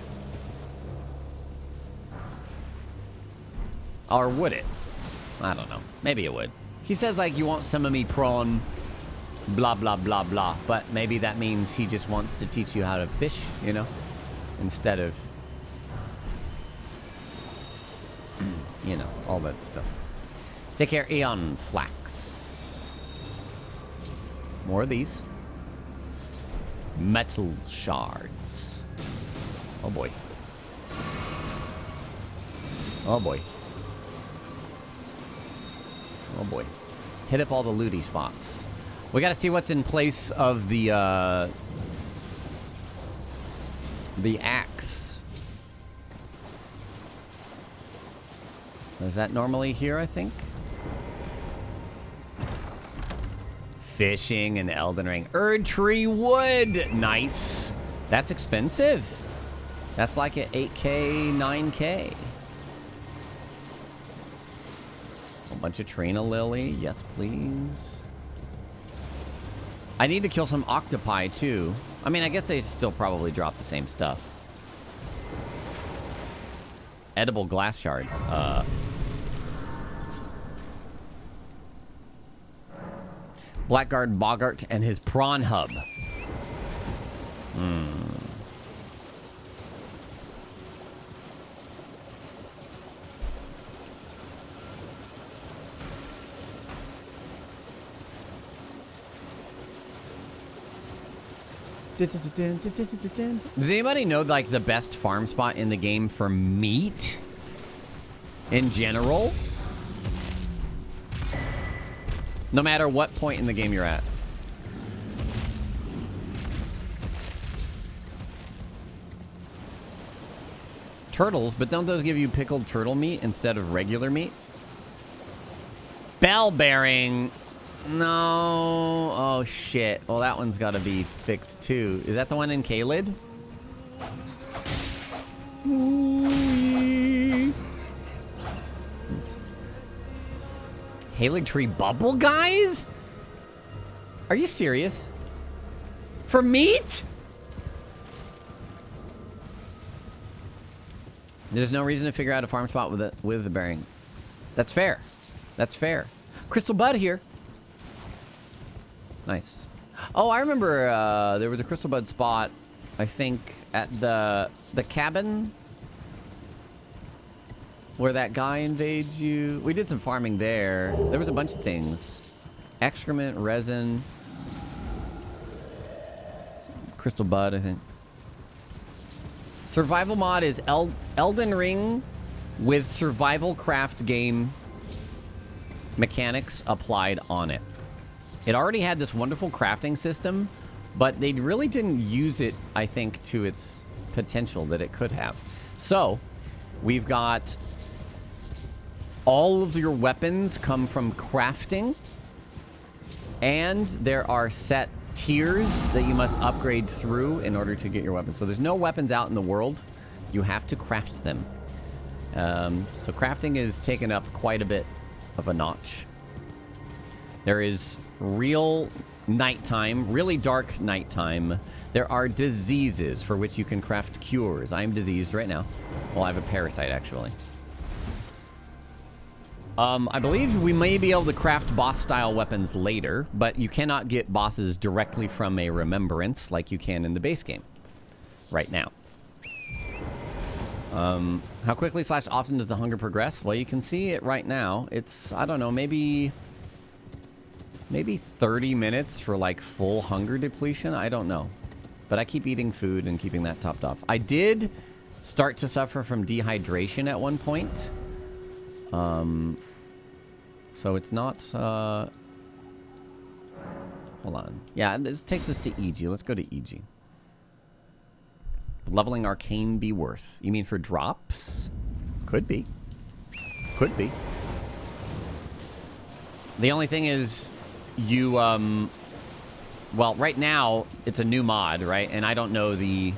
Or would it? I don't know. Maybe it would. He says, like, you want some of me prawn, blah, blah, blah, blah. But maybe that means he just wants to teach you how to fish, you know? Instead of, you know, all that stuff. Take care, Eon Flax. More of these. Metal shards. Oh boy. Oh boy. Oh boy. Hit up all the looty spots. We gotta see what's in place of the axe. Is that normally here, I think? Fishing and Elden Ring. Erd tree wood. Nice. That's expensive. That's like at 8K, 9K. A bunch of Trina Lily. Yes, please. I need to kill some octopi, too. I mean, I guess they still probably drop the same stuff. Edible glass shards. Blackguard Bogart and his prawn hub. Does anybody know, like, the best farm spot in the game for meat? In general? No matter what point in the game you're at. Turtles, but don't those give you pickled turtle meat instead of regular meat? Bell bearing. No. Oh, shit. Well, that one's got to be fixed, too. Is that the one in Kaled? Halig tree bubble, guys? Are you serious? For meat? There's no reason to figure out a farm spot with the bearing. That's fair. That's fair. Crystal Bud here. Nice. Oh, I remember there was a Crystal Bud spot, I think, at the cabin where that guy invades you. We did some farming there. There was a bunch of things. Excrement, resin. Crystal Bud, I think. Survival mod is Elden Ring with survival craft game mechanics applied on it. It already had this wonderful crafting system, but they really didn't use it, I think, to its potential that it could have. So, we've got all of your weapons come from crafting, and there are set tiers that you must upgrade through in order to get your weapons. So there's no weapons out in the world. You have to craft them. So crafting is taken up quite a bit of a notch. There is real nighttime, really dark nighttime. There are diseases for which you can craft cures. I am diseased right now. Well, I have a parasite, actually. I believe we may be able to craft boss-style weapons later, but you cannot get bosses directly from a remembrance like you can in the base game right now. How quickly / often does the hunger progress? Well, you can see it right now. It's, I don't know, maybe 30 minutes for like full hunger depletion. I don't know. But I keep eating food and keeping that topped off. I did start to suffer from dehydration at one point. So it's not, hold on. Yeah, this takes us to EG. Let's go to EG. Leveling Arcane be worth? You mean for drops? Could be. Could be. The only thing is, you, well, right now, it's a new mod, right? And I don't know the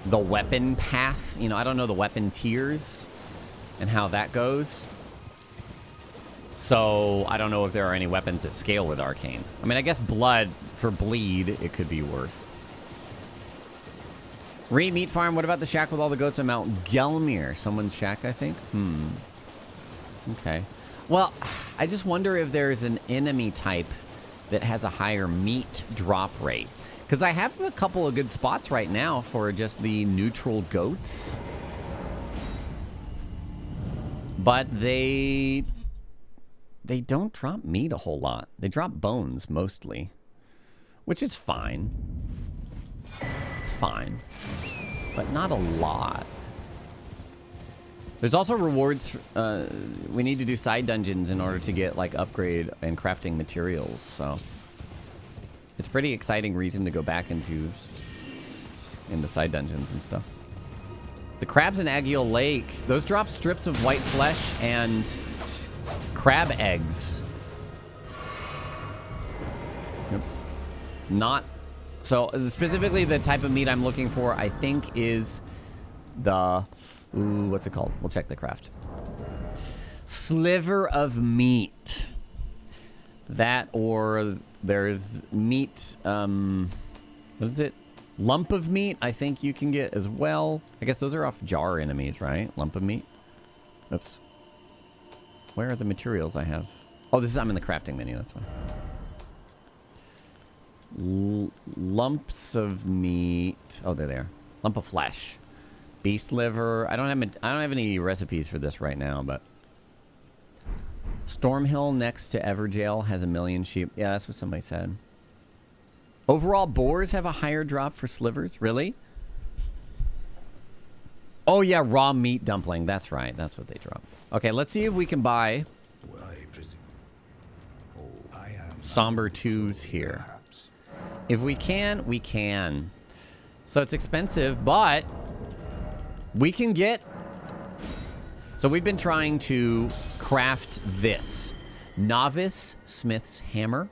weapon path. You know, I don't know the weapon tiers and how that goes. So, I don't know if there are any weapons that scale with Arcane. I mean, I guess blood for bleed, it could be worth. Meat farm, what about the shack with all the goats on Mount Gelmir? Someone's shack, I think? Okay. Well, I just wonder if there's an enemy type that has a higher meat drop rate. Because I have a couple of good spots right now for just the neutral goats. But they don't drop meat a whole lot. They drop bones mostly, which is fine. It's fine, but not a lot. There's also rewards. We need to do side dungeons in order to get like upgrade and crafting materials. So it's a pretty exciting reason to go back into side dungeons and stuff. The crabs in Agiel Lake, those drop strips of white flesh and crab eggs. Oops. Not... So, specifically the type of meat I'm looking for, I think, is the... Ooh, what's it called? We'll check the craft. Sliver of meat. That, or there's meat... what is it? Lump of meat, I think you can get as well. I guess those are off jar enemies, right? Lump of meat. Oops. Where are the materials I have? Oh, this is, I'm in the crafting menu, that's why. Lumps of meat. Oh, there. Lump of flesh. Beast liver. I don't have any recipes for this right now, but Stormhill next to Everjail has 1 million sheep. Yeah, that's what somebody said. Overall, boars have a higher drop for slivers. Really? Oh, yeah, raw meat dumpling. That's right. That's what they drop. Okay, let's see if we can buy Somber 2s here. If we can, we can. So it's expensive, but we can get... So we've been trying to craft this. Novice Smith's Hammer.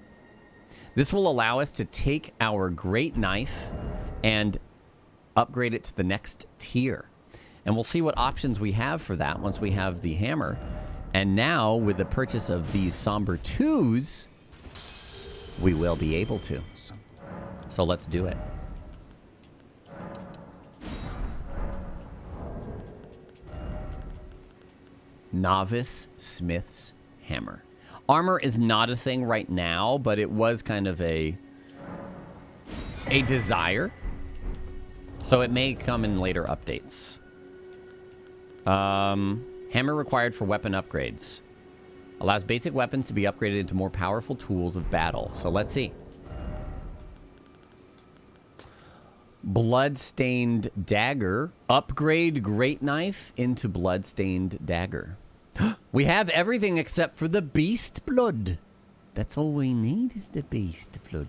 This will allow us to take our great knife and upgrade it to the next tier. And we'll see what options we have for that once we have the hammer. And now, with the purchase of these Somber 2s, we will be able to. So let's do it. Novice Smith's Hammer. Armor is not a thing right now, but it was kind of a desire. So it may come in later updates. Hammer required for weapon upgrades. Allows basic weapons to be upgraded into more powerful tools of battle. So let's see. Bloodstained dagger. Upgrade great knife into bloodstained dagger. We have everything except for the beast blood. That's all we need is the beast blood.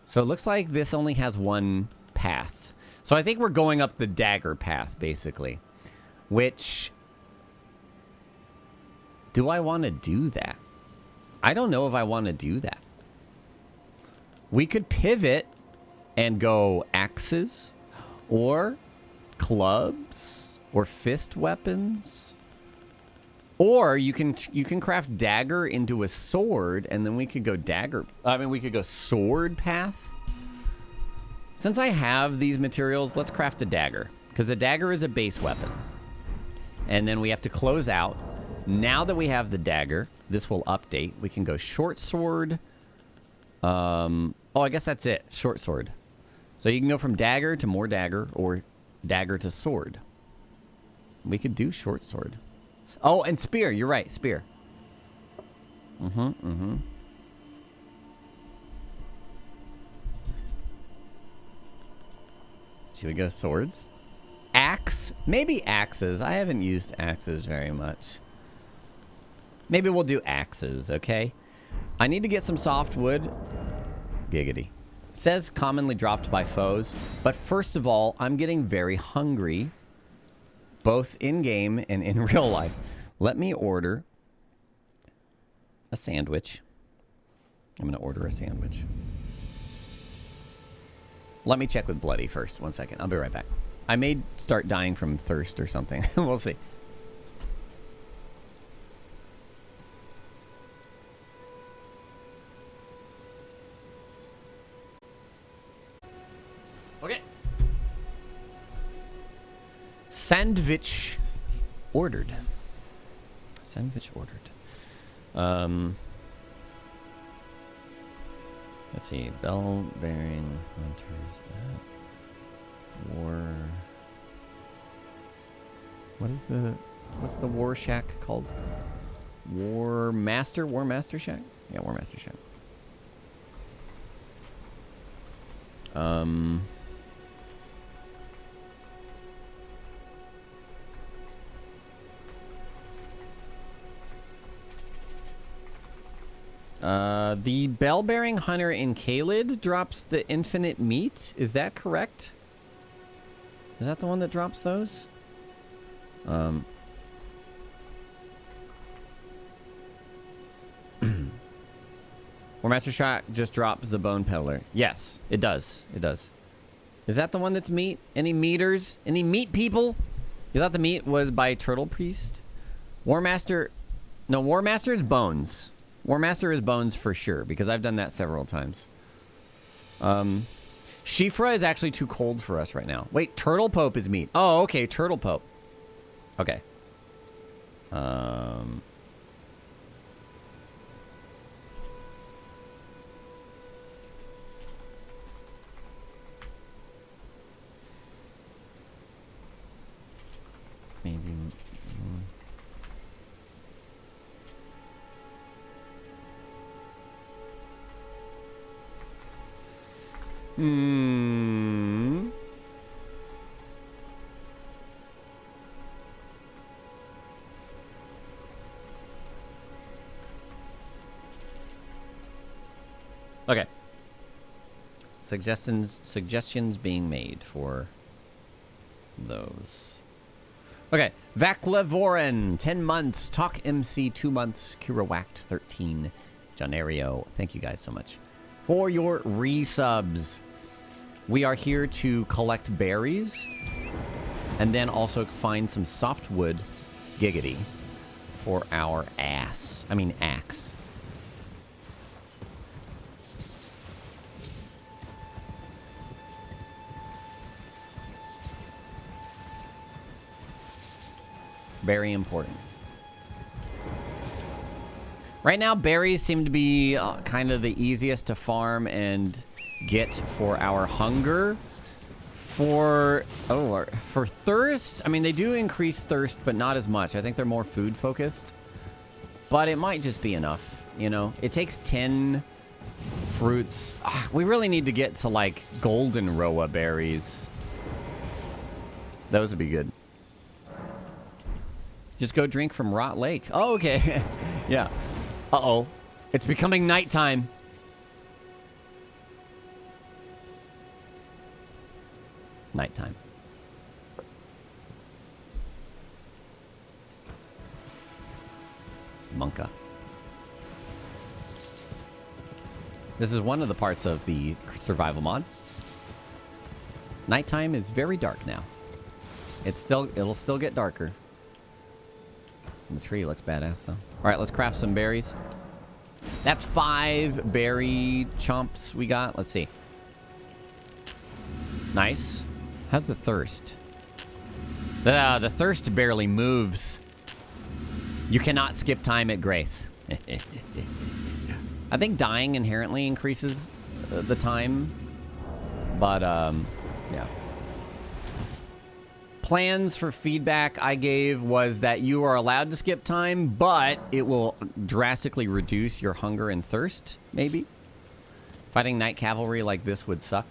So it looks like this only has one path. So I think we're going up the dagger path, basically. Which... Do I want to do that? I don't know if I want to do that. We could pivot and go axes or clubs or fist weapons. Or you can craft dagger into a sword, and then we could go we could go sword path. I mean, we could go sword path. Or you can craft dagger into a sword, and then we could go sword path. Or you can craft dagger into a sword, and then we could go dagger. I mean, we could go sword path. Or you can craft dagger into a sword, and then we could go dagger. I mean, we could go sword path. Since I have these materials, let's craft a dagger. Because a dagger is a base weapon. And then we have to close out. Now that we have the dagger, this will update. We can go short sword. Oh, I guess that's it. Short sword. So you can go from dagger to more dagger or dagger to sword. We could do short sword. Oh, and spear. You're right. Spear. Should we go swords? Axe? Maybe axes. I haven't used axes very much. Maybe we'll do axes, okay? I need to get some soft wood. Giggity. It says commonly dropped by foes. But first of all, I'm getting very hungry. Both in-game and in real life. Let me order a sandwich. I'm going to order a sandwich. Let me check with Bloody first. 1 second. I'll be right back. I may start dying from thirst or something. We'll see. Okay. Sandwich ordered. Sandwich ordered. Let's see. Bell-bearing hunters. War. What's the war shack called? War Master Shack? Yeah, War Master Shack. The bell-bearing hunter in Kaled drops the infinite meat. Is that correct? Is that the one that drops those? War Master Shot just drops the bone peddler. Yes, it does. It does. Is that the one that's meat? Any meaters? Any meat people? You thought the meat was by Turtle Priest? War Master... No, War Master is bones. War Master is bones for sure, because I've done that several times. Shifra is actually too cold for us right now. Wait, Turtle Pope is meat. Oh, okay, Turtle Pope. Okay. Maybe... Okay. Suggestions being made for those. Okay. Vaklevoren, 10 months. Talk MC, 2 months. Kirawact, 13. Jonario, thank you guys so much for your resubs. We are here to collect berries and then also find some softwood giggity for our axe. Very important. Right now, berries seem to be kind of the easiest to farm and get for our hunger. For thirst, I mean, they do increase thirst, but not as much. I think they're more food focused. But it might just be enough, you know? It takes 10 fruits. We really need to get to, like, golden roa berries. Those would be good. Just go drink from Rot Lake. Oh, okay. Yeah. Uh-oh. It's becoming nighttime. Nighttime. Monka. This is one of the parts of the survival mod. Nighttime is very dark now. It'll still get darker. The tree looks badass though. All right, let's craft some berries. That's 5 berry chomps we got. Let's see. Nice. How's the thirst? The thirst barely moves. You cannot skip time at grace. I think dying inherently increases the time. But, yeah. Plans for feedback I gave was that you are allowed to skip time, but it will drastically reduce your hunger and thirst, maybe. Fighting night cavalry like this would suck.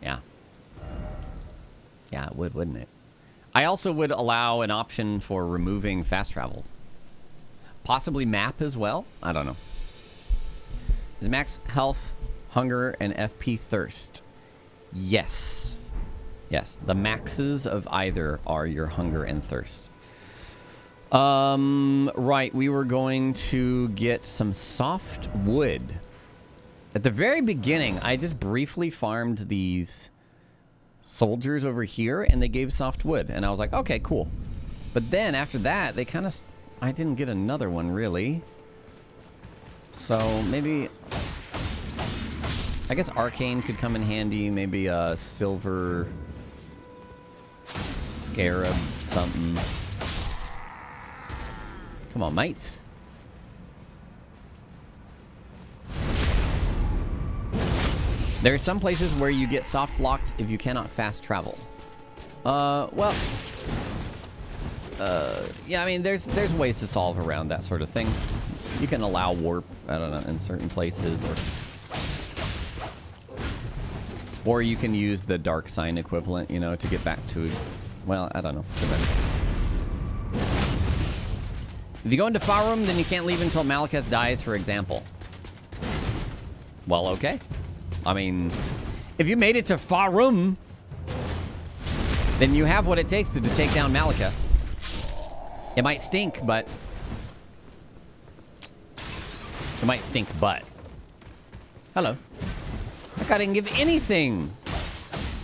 Yeah. Yeah, it would, wouldn't it? I also would allow an option for removing fast travel. Possibly map as well? I don't know. Is max health, hunger, and FP thirst? Yes. Yes, the maxes of either are your hunger and thirst. Right, we were going to get some soft wood. At the very beginning, I just briefly farmed these soldiers over here, and they gave soft wood. And I was like, okay, cool. But then after that, they kind of... I didn't get another one, really. So maybe... I guess arcane could come in handy. Maybe a silver... scarab something. Come on, mates. There are some places where you get soft locked if you cannot fast travel. Well, yeah, I mean, there's ways to solve around that sort of thing. You can allow warp, I don't know, in certain places, or you can use the dark sign equivalent, you know, to get back to, well, I don't know. If you go into Farum, then you can't leave until Malekith dies, for example. Well, okay. I mean, if you made it to Farum, then you have what it takes to take down Malekith. It might stink, but... It might stink, but... Hello. Like I didn't give anything.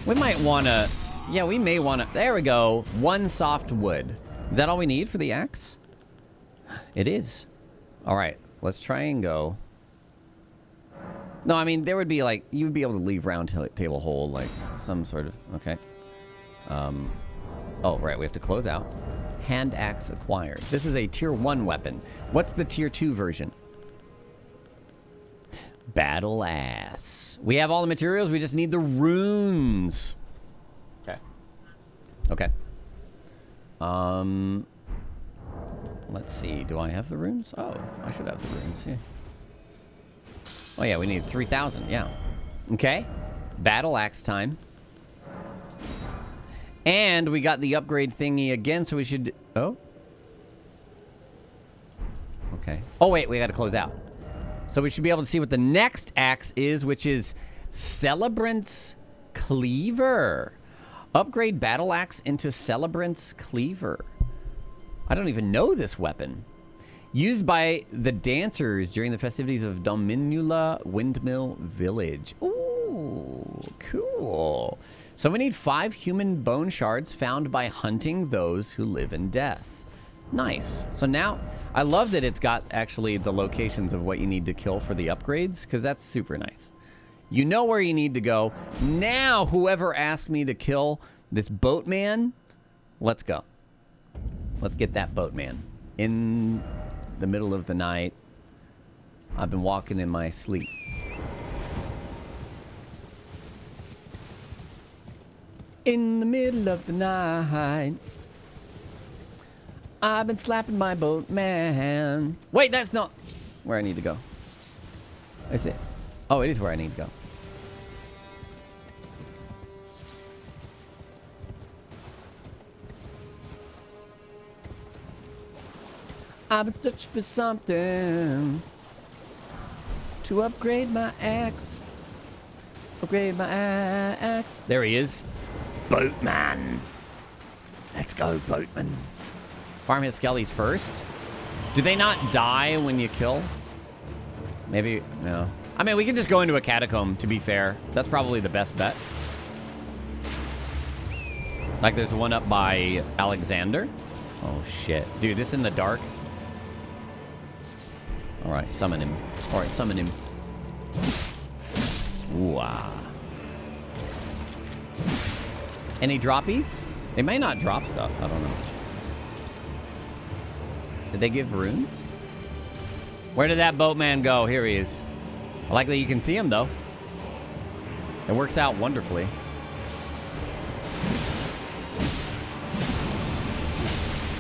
We might want to... Yeah, we may want to... There we go. One soft wood. Is that all we need for the axe? It is. All right. Let's try and go... No, I mean, there would be, like, you would be able to leave round table hold, like, some sort of, okay. Oh, right, we have to close out. Hand axe acquired. This is a tier 1 weapon. What's the tier 2 version? Battle ass. We have all the materials, we just need the runes. Okay. Okay. Let's see, do I have the runes? Oh, I should have the runes, yeah. Oh, yeah, we need 3,000. Yeah. Okay. Battle axe time. And we got the upgrade thingy again, so we should... Oh. Okay. Oh, wait, we got to close out. So we should be able to see what the next axe is, which is Celebrant's Cleaver. Upgrade battle axe into Celebrant's Cleaver. I don't even know this weapon. Used by the dancers during the festivities of Dominula Windmill Village. Ooh, cool. So we need 5 human bone shards found by hunting those who live in death. Nice. So now, I love that it's got actually the locations of what you need to kill for the upgrades, because that's super nice. You know where you need to go. Now, whoever asked me to kill this boatman, let's go. Let's get that boatman. In the middle of the night, I've been walking in my sleep. In the middle of the night, I've been slapping my boatman. Wait, that's not where I need to go. Is it? Oh, it is where I need to go. I've been searching for something to upgrade my axe. Upgrade my axe. There he is. Boatman. Let's go, boatman. Farm his skellies first. Do they not die when you kill? Maybe, no. I mean, we can just go into a catacomb, to be fair. That's probably the best bet. Like, there's one up by Alexander. Oh, shit. Dude, this in the dark. All right, summon him. All right, summon him. Ooh, ah. Any droppies? They may not drop stuff. I don't know. Did they give runes? Where did that boatman go? Here he is. I like that you can see him, though. It works out wonderfully.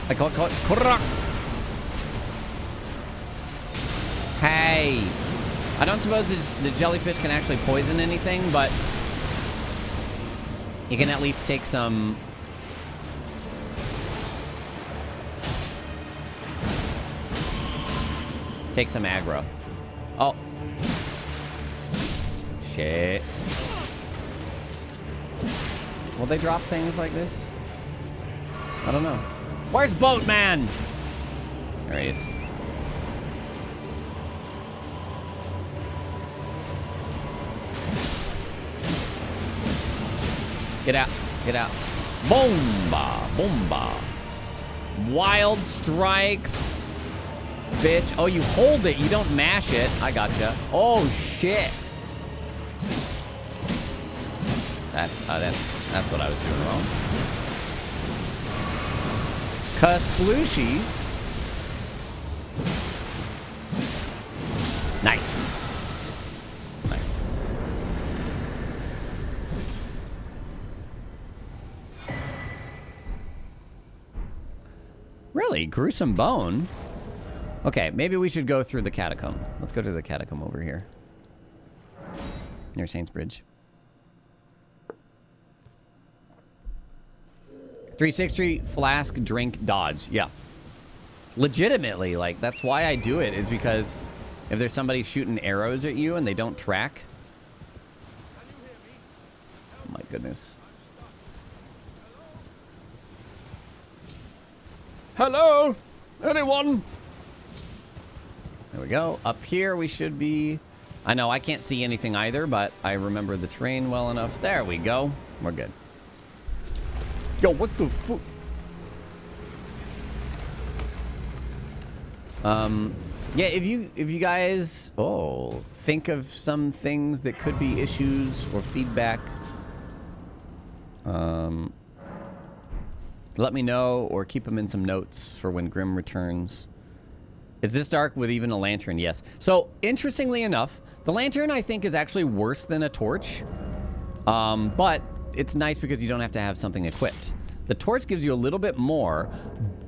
I call it. Hey. I don't suppose the jellyfish can actually poison anything, but you can at least take some... Take some aggro. Oh. Shit. Will they drop things like this? I don't know. Where's Boatman? There he is. Get out. Get out. Bomba. Bomba. Wild strikes. Bitch. Oh, you hold it. You don't mash it. I gotcha. Oh, shit. That's what I was doing wrong. Splooshies. Nice. Nice. Really? Gruesome bone? Okay, maybe we should go through the catacomb. Let's go to the catacomb over here. Near Saints Bridge. 360 flask drink dodge. Yeah. Legitimately, like, that's why I do it, is because if there's somebody shooting arrows at you and they don't track. Oh my goodness. Hello? Anyone? There we go. Up here we should be... I know I can't see anything either, but I remember the terrain well enough. There we go. We're good. Yo, what the fuck? Yeah, if you guys think of some things that could be issues or feedback, let me know or keep them in some notes for when Grim returns. Is this dark with even a lantern? Yes. So, interestingly enough, the lantern I think is actually worse than a torch. But it's nice because you don't have to have something equipped. The torch gives you a little bit more,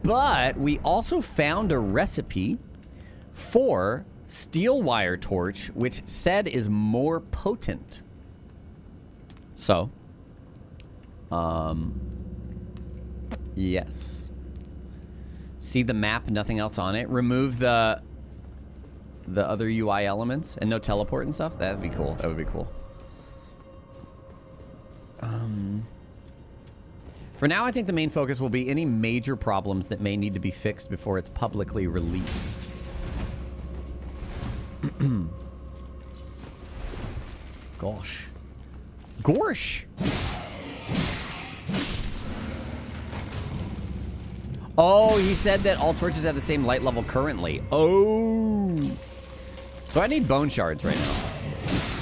but we also found a recipe for steel wire torch, which said is more potent. So, yes. See the map, nothing else on it. Remove the other UI elements and no teleport and stuff. That'd be cool. That would be cool. For now, I think the main focus will be any major problems that may need to be fixed before it's publicly released. Gosh. Gorsh! Oh, he said that all torches have the same light level currently. Oh. So I need bone shards right now.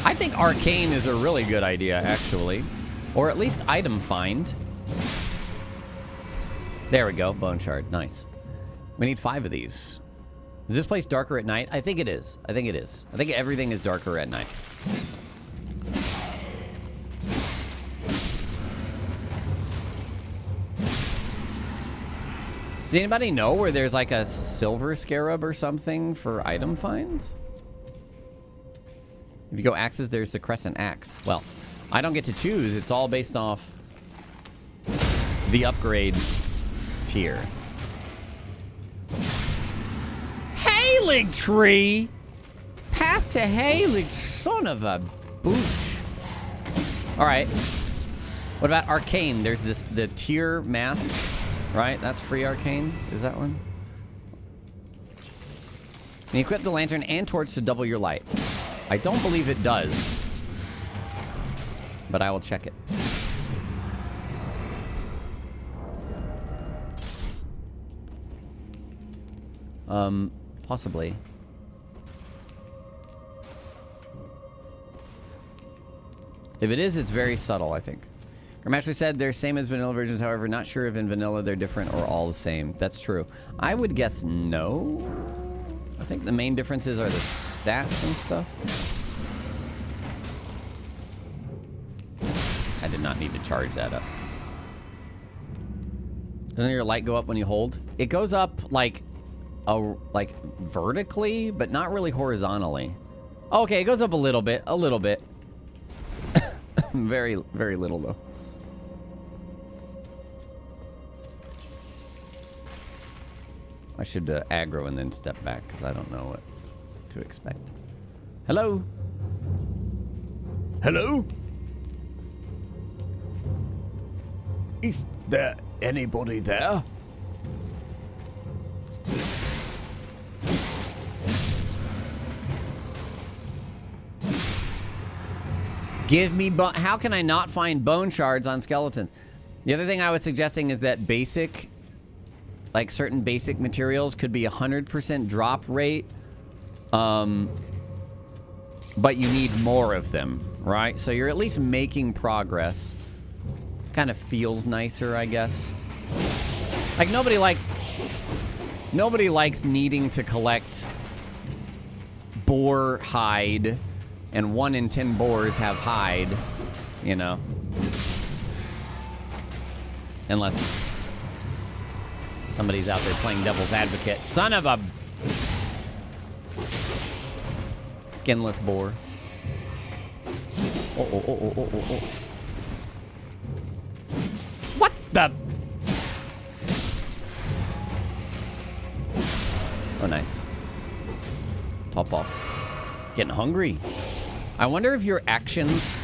I think arcane is a really good idea, actually. Or at least item find. There we go. Bone shard. Nice. We need 5 of these. Is this place darker at night? I think it is. I think it is. I think everything is darker at night. Does anybody know where there's like a silver scarab or something for item find? If you go axes, there's the crescent axe. Well, I don't get to choose. It's all based off the upgrade tier. Hailing tree! Path to Hailing, son of a booch. Alright. What about arcane? There's the tier mask. Right, that's free arcane. Is that one? And you equip the lantern and torch to double your light. I don't believe it does. But I will check it. Possibly. If it is, it's very subtle, I think. Grim actually said they're same as vanilla versions, however, not sure if in vanilla they're different or all the same. That's true. I would guess no. I think the main differences are the stats and stuff. I did not need to charge that up. Doesn't your light go up when you hold? It goes up like vertically, but not really horizontally. Okay, it goes up a little bit. A little bit. Very, very little, though. I should aggro and then step back, because I don't know what to expect. Hello? Hello? Is there anybody there? Give me bone. How can I not find bone shards on skeletons? The other thing I was suggesting is that basic, like certain basic materials could be 100% drop rate, but you need more of them, right? So you're at least making progress. Kind of feels nicer, I guess. Like nobody likes needing to collect boar hide, and 1 in 10 boars have hide, you know. Unless somebody's out there playing devil's advocate. Son of a skinless boar. Oh. What the? Oh, nice. Top off. Getting hungry. I wonder if your actions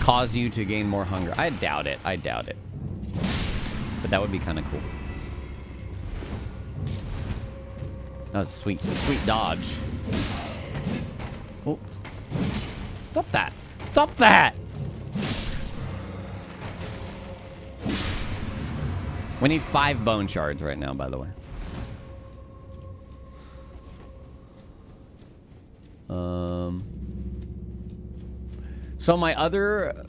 cause you to gain more hunger. I doubt it. I doubt it. But that would be kind of cool. That was a sweet dodge. Oh. Stop that. Stop that! We need 5 bone shards right now, by the way. So my other...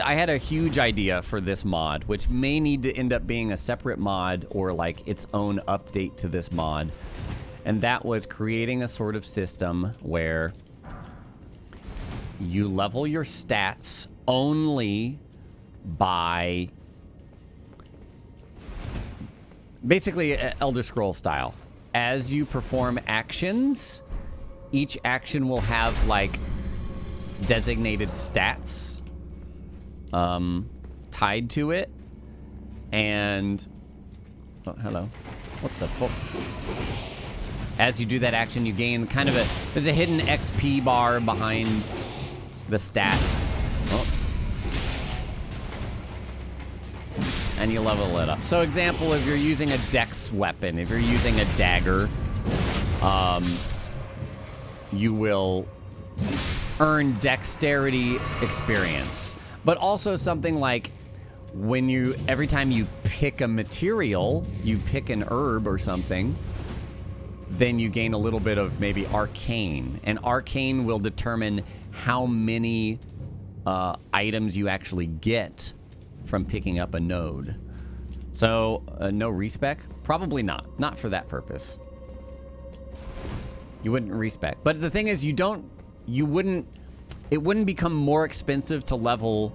I had a huge idea for this mod, which may need to end up being a separate mod or like its own update to this mod. And that was creating a sort of system where you level your stats only by... basically Elder Scrolls style. As you perform actions, each action will have like designated stats tied to it. And oh, hello. What the fuck? As you do that action, you gain kind of there's a hidden XP bar behind the stat. Oh. And you level it up. So example, if you're using a dex weapon, if you're using a dagger, you will earn dexterity experience. But also something like when every time you pick a material, you pick an herb or something, then you gain a little bit of maybe arcane. And arcane will determine how many items you actually get from picking up a node. So, no respec? Probably not. Not for that purpose. You wouldn't respec. But the thing is, it wouldn't become more expensive to level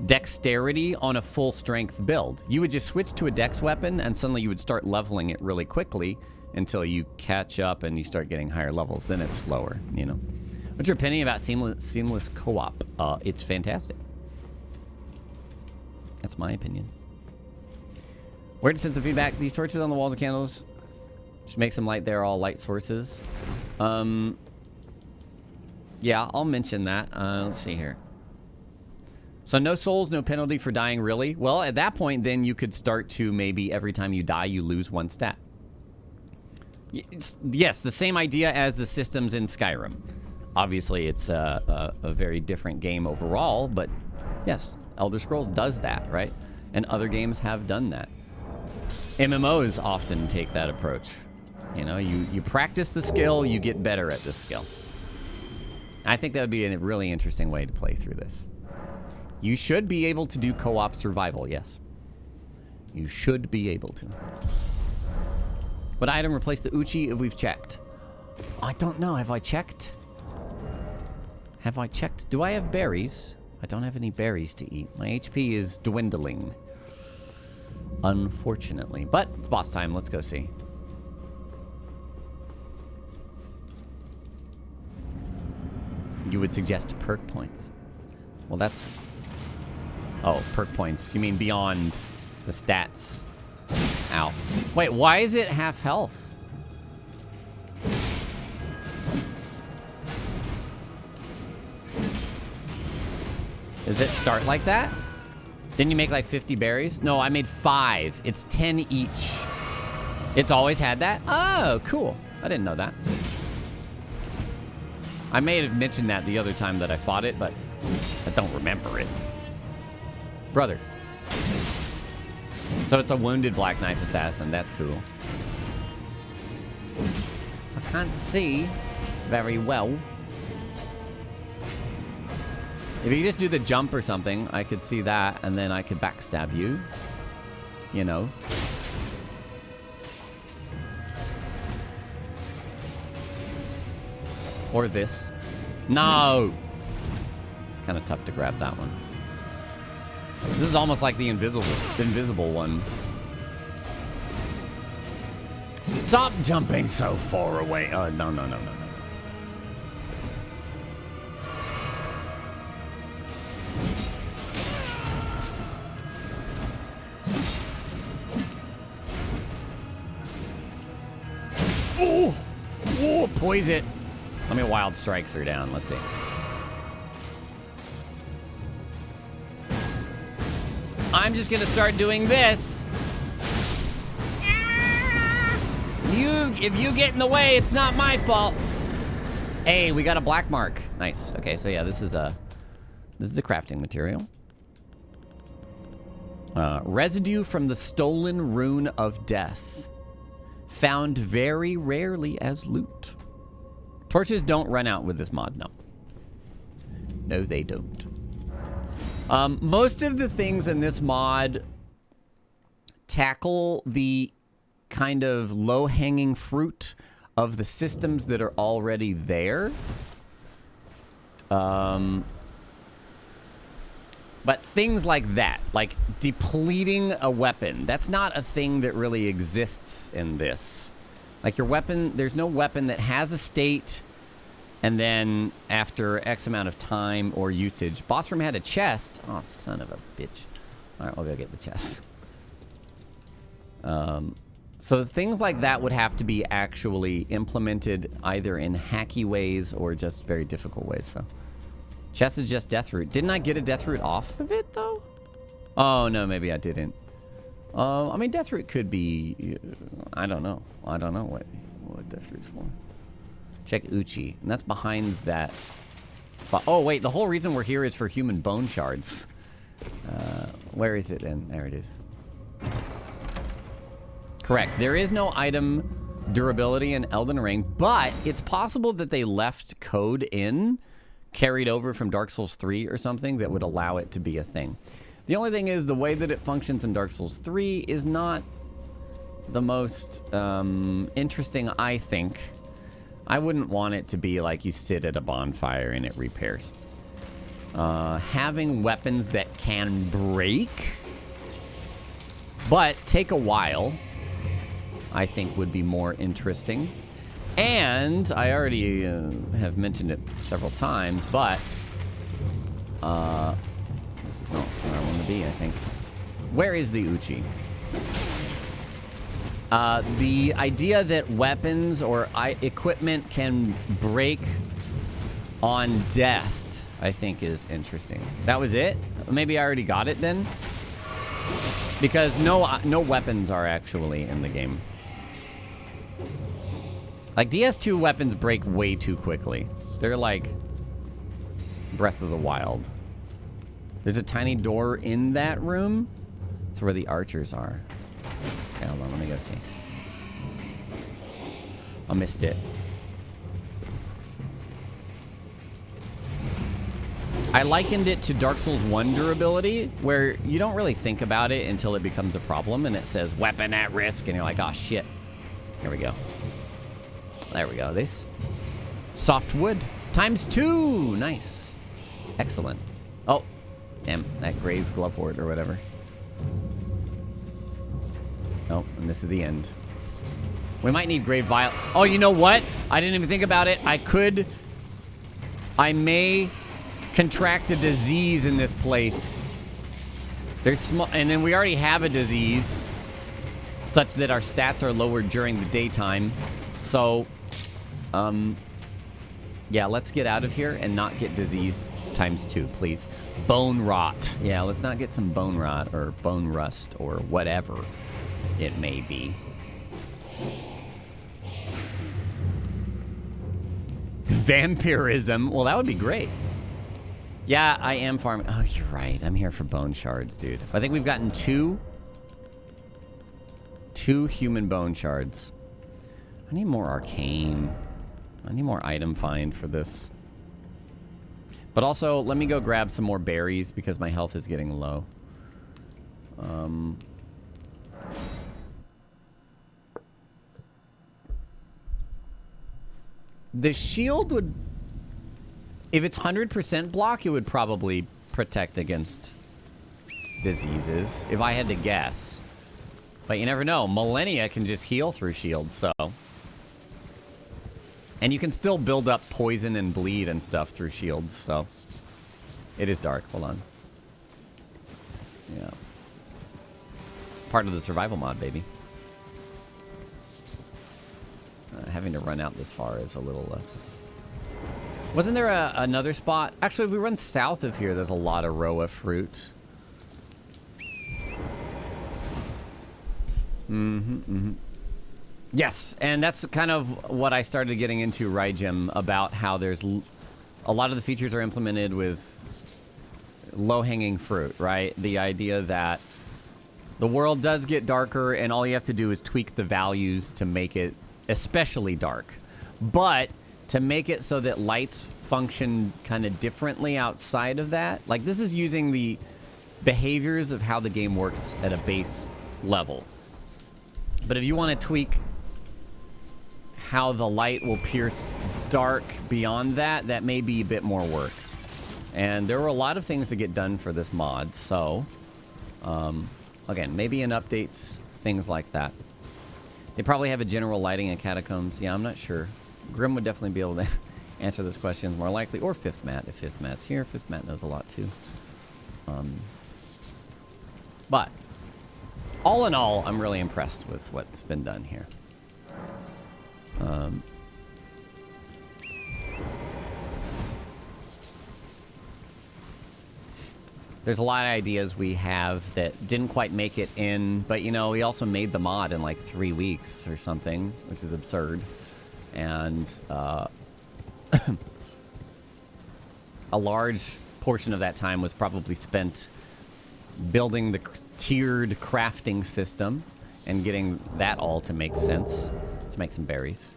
dexterity on a full strength build. You would just switch to a dex weapon and suddenly you would start leveling it really quickly until you catch up and you start getting higher levels. Then it's slower, you know. What's your opinion about seamless co-op? It's fantastic. That's my opinion. Where to send some feedback? These torches on the walls of candles should make some light there, all light sources. Yeah, I'll mention that. Let's see here. So no souls, no penalty for dying, really? Well, at that point, then you could start to maybe every time you die, you lose 1 stat. Yes, the same idea as the systems in Skyrim. Obviously, it's a very different game overall, but yes, Elder Scrolls does that, right? And other games have done that. MMOs often take that approach. You know, you practice the skill, you get better at the skill. I think that would be a really interesting way to play through this. You should be able to do co-op survival, yes. You should be able to. What item replaced the Uchi if we've checked? I don't know. Have I checked? Have I checked? Do I have berries? I don't have any berries to eat. My HP is dwindling. Unfortunately. But it's boss time. Let's go see. You would suggest perk points. Well, that's... Oh, perk points. You mean beyond the stats. Ow. Wait, why is it half health? Does it start like that? Didn't you make like 50 berries? No, I made 5. It's 10 each. It's always had that? Oh, cool. I didn't know that. I may have mentioned that the other time that I fought it, but I don't remember it. Brother. So it's a wounded Black Knife Assassin. That's cool. I can't see very well. If you just do the jump or something, I could see that, and then I could backstab you. You know. Or this. No! It's kind of tough to grab that one. This is almost like the invisible one. Stop jumping so far away. Oh, no, no, no, no, no. Oh! Oh, poise it. Let me wild strikes her down. Let's see. I'm just gonna start doing this. If you get in the way, it's not my fault. Hey, we got a black mark. Nice. Okay, so yeah, this is a crafting material. Residue from the stolen rune of death. Found very rarely as loot. Torches don't run out with this mod, no. No, they don't. Most of the things in this mod tackle the kind of low-hanging fruit of the systems that are already there. But things like that, like depleting a weapon, that's not a thing that really exists in this. Like your weapon, there's no weapon that has a state and then after X amount of time or usage. Boss room had a chest. Oh, son of a bitch. All right, we'll go get the chest. So things like that would have to be actually implemented either in hacky ways or just very difficult ways. So chest is just death root. Didn't I get a death root off of it though? Oh no, maybe I didn't. I mean, death root could be. I don't know. I don't know what death root's for. Check Uchi, and that's behind that spot. Oh wait, the whole reason we're here is for human bone shards. Where is it then? There it is. Correct. There is no item durability in Elden Ring, but it's possible that they left code in, carried over from Dark Souls 3 or something that would allow it to be a thing. The only thing is the way that it functions in Dark Souls 3 is not the most interesting, I think. I wouldn't want it to be like you sit at a bonfire and it repairs. Having weapons that can break, but take a while, I think would be more interesting. And I already have mentioned it several times, but this is not where I want to be, I think. Where is the Uchi? The idea that weapons or equipment can break on death, I think, is interesting. That was it? Maybe I already got it then? Because no weapons are actually in the game. Like, DS2 weapons break way too quickly. They're like Breath of the Wild. There's a tiny door in that room. That's where the archers are. Okay, hold on, let me go see. I missed it. I likened it to Dark Souls 1 durability, where you don't really think about it until it becomes a problem, and it says weapon at risk, and you're like, oh shit. Here we go. There we go. This soft wood ×2. Nice. Excellent. Oh, damn, that grave glovewort or whatever. Oh, and this is the end. We might need grave vial. Oh, you know what? I didn't even think about it. I may contract a disease in this place. There's small, and then we already have a disease such that our stats are lowered during the daytime. So, yeah, let's get out of here and not get disease ×2, please. Bone rot. Yeah, let's not get some bone rot or bone rust or whatever it may be. Vampirism. Well, that would be great. Yeah, I am farming. Oh, you're right. I'm here for bone shards, dude. I think we've gotten two human bone shards. I need more arcane. I need more item find for this. But also, let me go grab some more berries because my health is getting low. The shield would... If it's 100% block, it would probably protect against diseases, if I had to guess. But you never know. Millennia can just heal through shields, so... And you can still build up poison and bleed and stuff through shields, so... It is dark. Hold on. Yeah. Part of the survival mod, baby. Having to run out this far is a little less... Wasn't there another spot? Actually, if we run south of here, there's a lot of Roa fruit. Yes, and that's kind of what I started getting into, right, Jim, about how there's... A lot of the features are implemented with low-hanging fruit, right? The idea that the world does get darker, and all you have to do is tweak the values to make it especially dark. But to make it so that lights function kind of differently outside of that, like this is using the behaviors of how the game works at a base level. But if you want to tweak how the light will pierce dark beyond that, that may be a bit more work. And there were a lot of things to get done for this mod, so again, maybe in updates, things like that. They probably have a general lighting in catacombs. Yeah, I'm not sure. Grim would definitely be able to answer those questions more likely. Or Fifth Matt, if Fifth Matt's here. Fifth Matt knows a lot too. But all in all, I'm really impressed with what's been done here. There's a lot of ideas we have that didn't quite make it in, but you know, we also made the mod in like 3 weeks or something, which is absurd. And a large portion of that time was probably spent building the tiered crafting system and getting that all to make sense. Let's make some berries.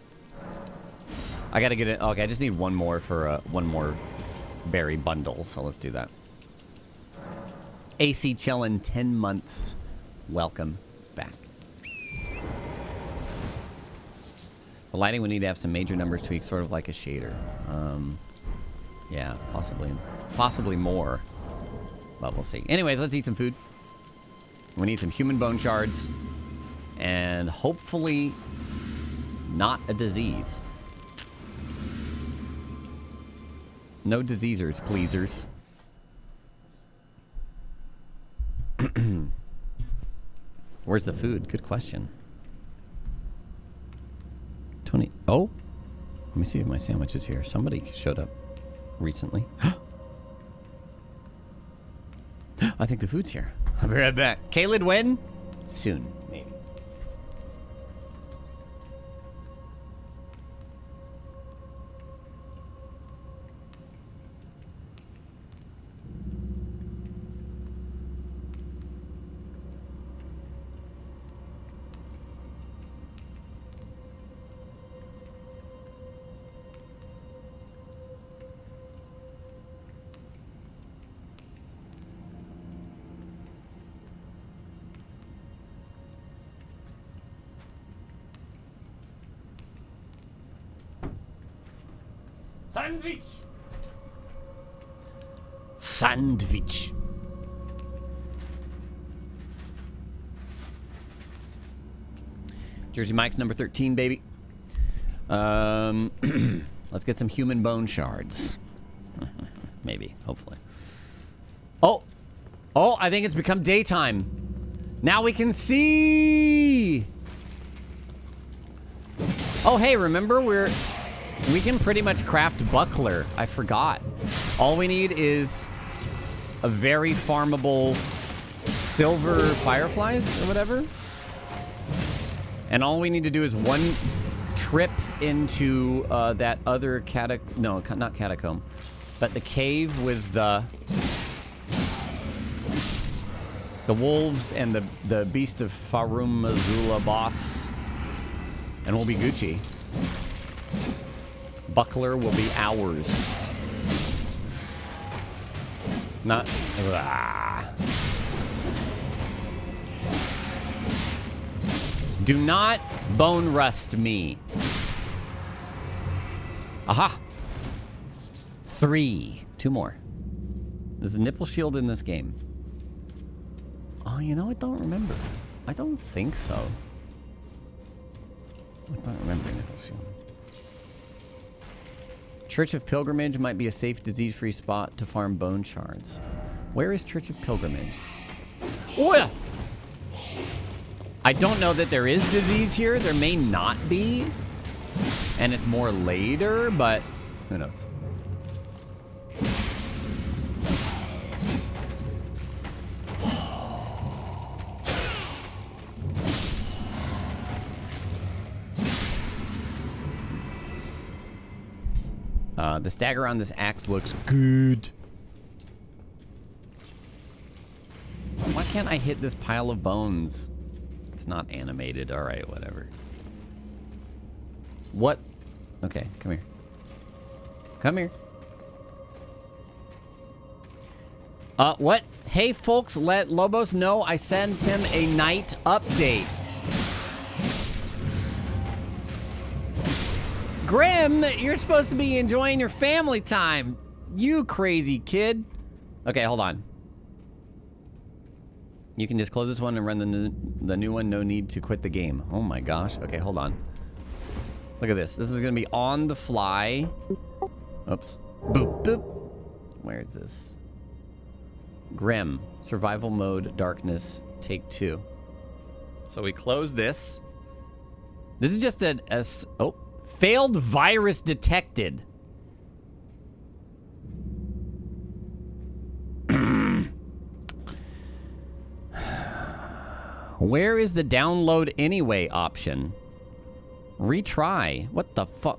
I gotta get it. Okay, I just need one more for one more berry bundle, so let's do that. AC chillin' 10 months. Welcome back. The lighting would need to have some major numbers tweaks, sort of like a shader. Yeah, possibly more, but we'll see. Anyways, let's eat some food. We need some human bone shards, and hopefully not a disease. No diseasers, pleasers. Where's the food? Good question. 20. Oh, let me see if my sandwich is here. Somebody showed up recently. I think the food's here. I'll be right back. Caleb, when? Soon, maybe. Sandwich. Sandwich. Jersey Mike's number 13, baby. Let's get some human bone shards. Maybe, hopefully. Oh! Oh, I think it's become daytime. Now we can see! Oh, hey, remember we can pretty much craft buckler. I forgot. All we need is a very farmable silver fireflies or whatever. And all we need to do is one trip into that other not catacomb, but the cave with the wolves and the beast of Farum Azula boss, and we'll be Gucci. Buckler will be ours. Not. Do not bone rust me. Aha! 3. 2 more. There's a nipple shield in this game. Oh, you know, I don't remember. I don't think so. I don't remember nipple shield. Church of Pilgrimage might be a safe, disease-free spot to farm bone shards. Where is Church of Pilgrimage? Oh, yeah! I don't know that there is disease here. There may not be. And it's more later, but who knows? The stagger on this axe looks good. Why can't I hit this pile of bones? It's not animated. All right, whatever. What? Okay, come here. Come here. What? Hey, folks, let Lobos know I sent him a night update. Grim, you're supposed to be enjoying your family time. You crazy kid. Okay, hold on. You can just close this one and run the new one. No need to quit the game. Oh my gosh. Okay, hold on. Look at this. This is going to be on the fly. Oops. Boop, boop. Where is this? Grim. Survival mode, darkness, take 2. So we close this. This is just oh. Failed virus detected. Where is the download anyway option? Retry. What the fuck?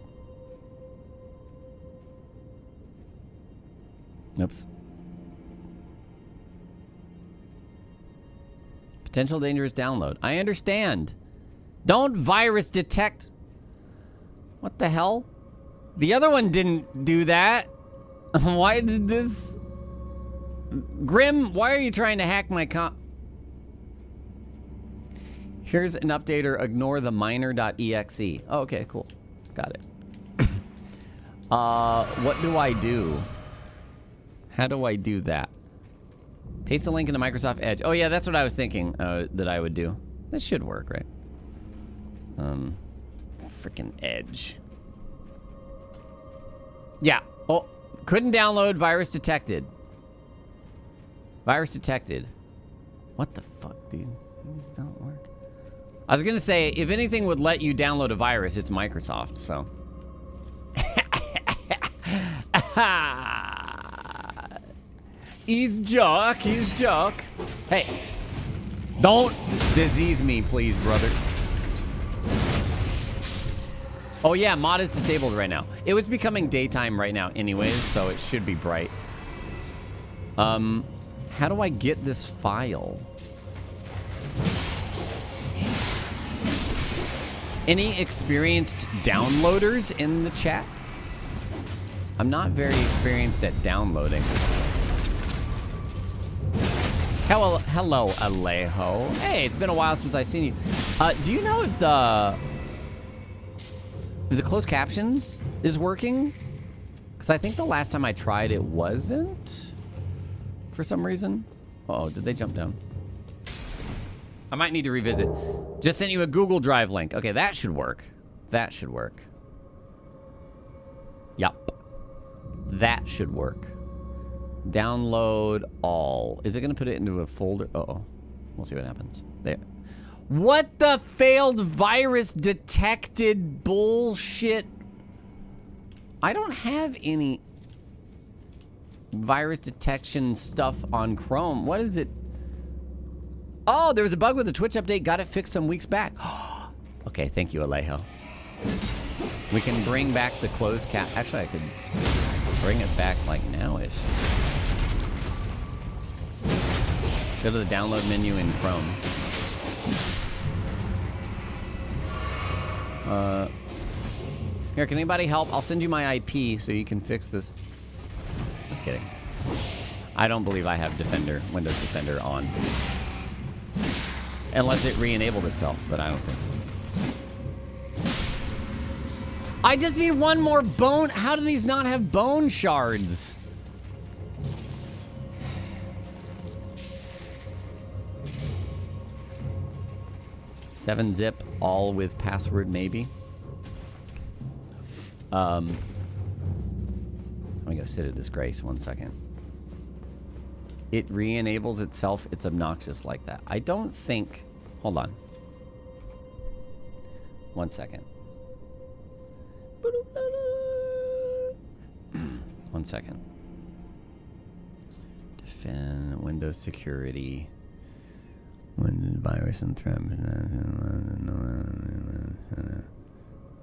Oops. Potential dangerous download. I understand. Don't virus detect. What the hell? The other one didn't do that. Why did this? Grim, why are you trying to hack my Here's an updater. Ignore the miner.exe. Oh, okay, cool. Got it. What do I do? How do I do that? Paste a link into Microsoft Edge. Oh, yeah, that's what I was thinking that I would do. That should work, right? Freaking Edge. Yeah. Oh, couldn't download. Virus detected. Virus detected. What the fuck, dude? These don't work. I was gonna say, if anything would let you download a virus, it's Microsoft, so. He's joke, he's joke. Hey, don't disease me, please, brother. Oh yeah, mod is disabled right now. It was becoming daytime right now anyways, so it should be bright. How do I get this file? Any experienced downloaders in the chat? I'm not very experienced at downloading. Hello, Alejo. Hey, it's been a while since I've seen you. Do you know if the closed captions is working? Because I think the last time I tried it wasn't. For some reason. Uh oh, did they jump down? I might need to revisit. Just sent you a Google Drive link. Okay, that should work. That should work. Yup. That should work. Download all. Is it going to put it into a folder? Uh-oh. We'll see what happens. There. What the failed virus detected bullshit? I don't have any virus detection stuff on Chrome. What is it? Oh, there was a bug with the Twitch update. Got it fixed some weeks back. Okay, thank you, Alejo. We can bring back the closed cap. Actually, I could bring it back like now-ish. Go to the download menu in Chrome. Here, can anybody help? I'll send you my IP so you can fix this. Just kidding. I don't believe I have Defender, Windows Defender on. Unless it re-enabled itself, but I don't think so. I just need one more bone. How do these not have bone shards? Seven zip, all with password maybe. Let me go sit at this grace 1 second. It re-enables itself. It's obnoxious like that. I don't think... Hold on. 1 second. 1 second. Defend Windows security. Windows virus and threat.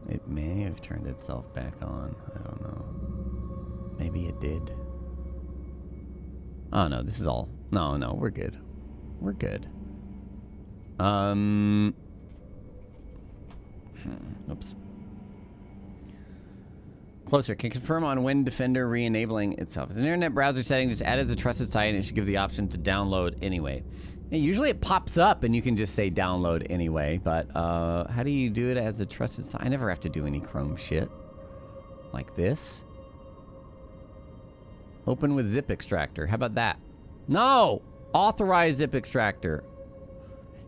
It may have turned itself back on. I don't know. Maybe it did. Oh no, this is all. No, we're good. We're good. Oops. Closer. Can confirm on Win Defender re-enabling itself. As an internet browser setting, just add as a trusted site and it should give the option to download anyway. And usually it pops up and you can just say download anyway, but how do you do it as a trusted site? I never have to do any Chrome shit. Like this. Open with zip extractor. How about that? No! Authorize zip extractor.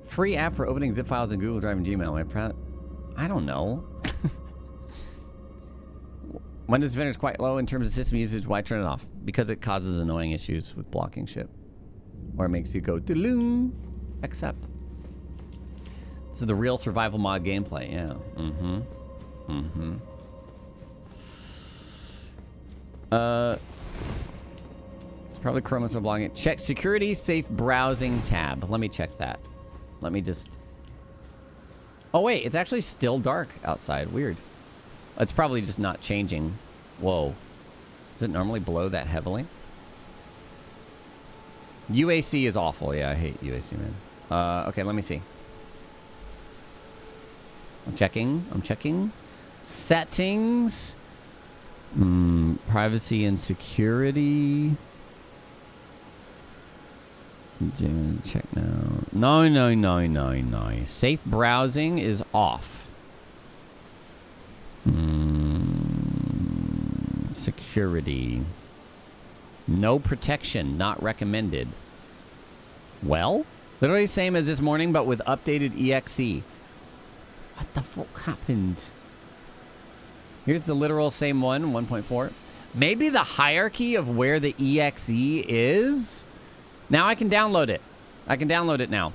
Free app for opening zip files in Google Drive and Gmail. I don't know. Windows Defender is quite low in terms of system usage. Why turn it off? Because it causes annoying issues with blocking shit. Or it makes you go daloon. Accept. This is the real survival mod gameplay. Yeah. It's probably Chrome is blocking it. Check security safe browsing tab. Let me check that. Let me just... Oh wait, it's actually still dark outside. Weird. It's probably just not changing. Whoa. Does it normally blow that heavily? UAC is awful. Yeah, I hate UAC, man. Okay, let me see. I'm checking. Settings. Privacy and security. Check now. No. Safe browsing is off. Security. No protection, not recommended. Well, literally same as this morning, but with updated EXE. What the fuck happened? Here's the literal same one, 1.4. Maybe the hierarchy of where the EXE is. Now I can download it. I can download it now.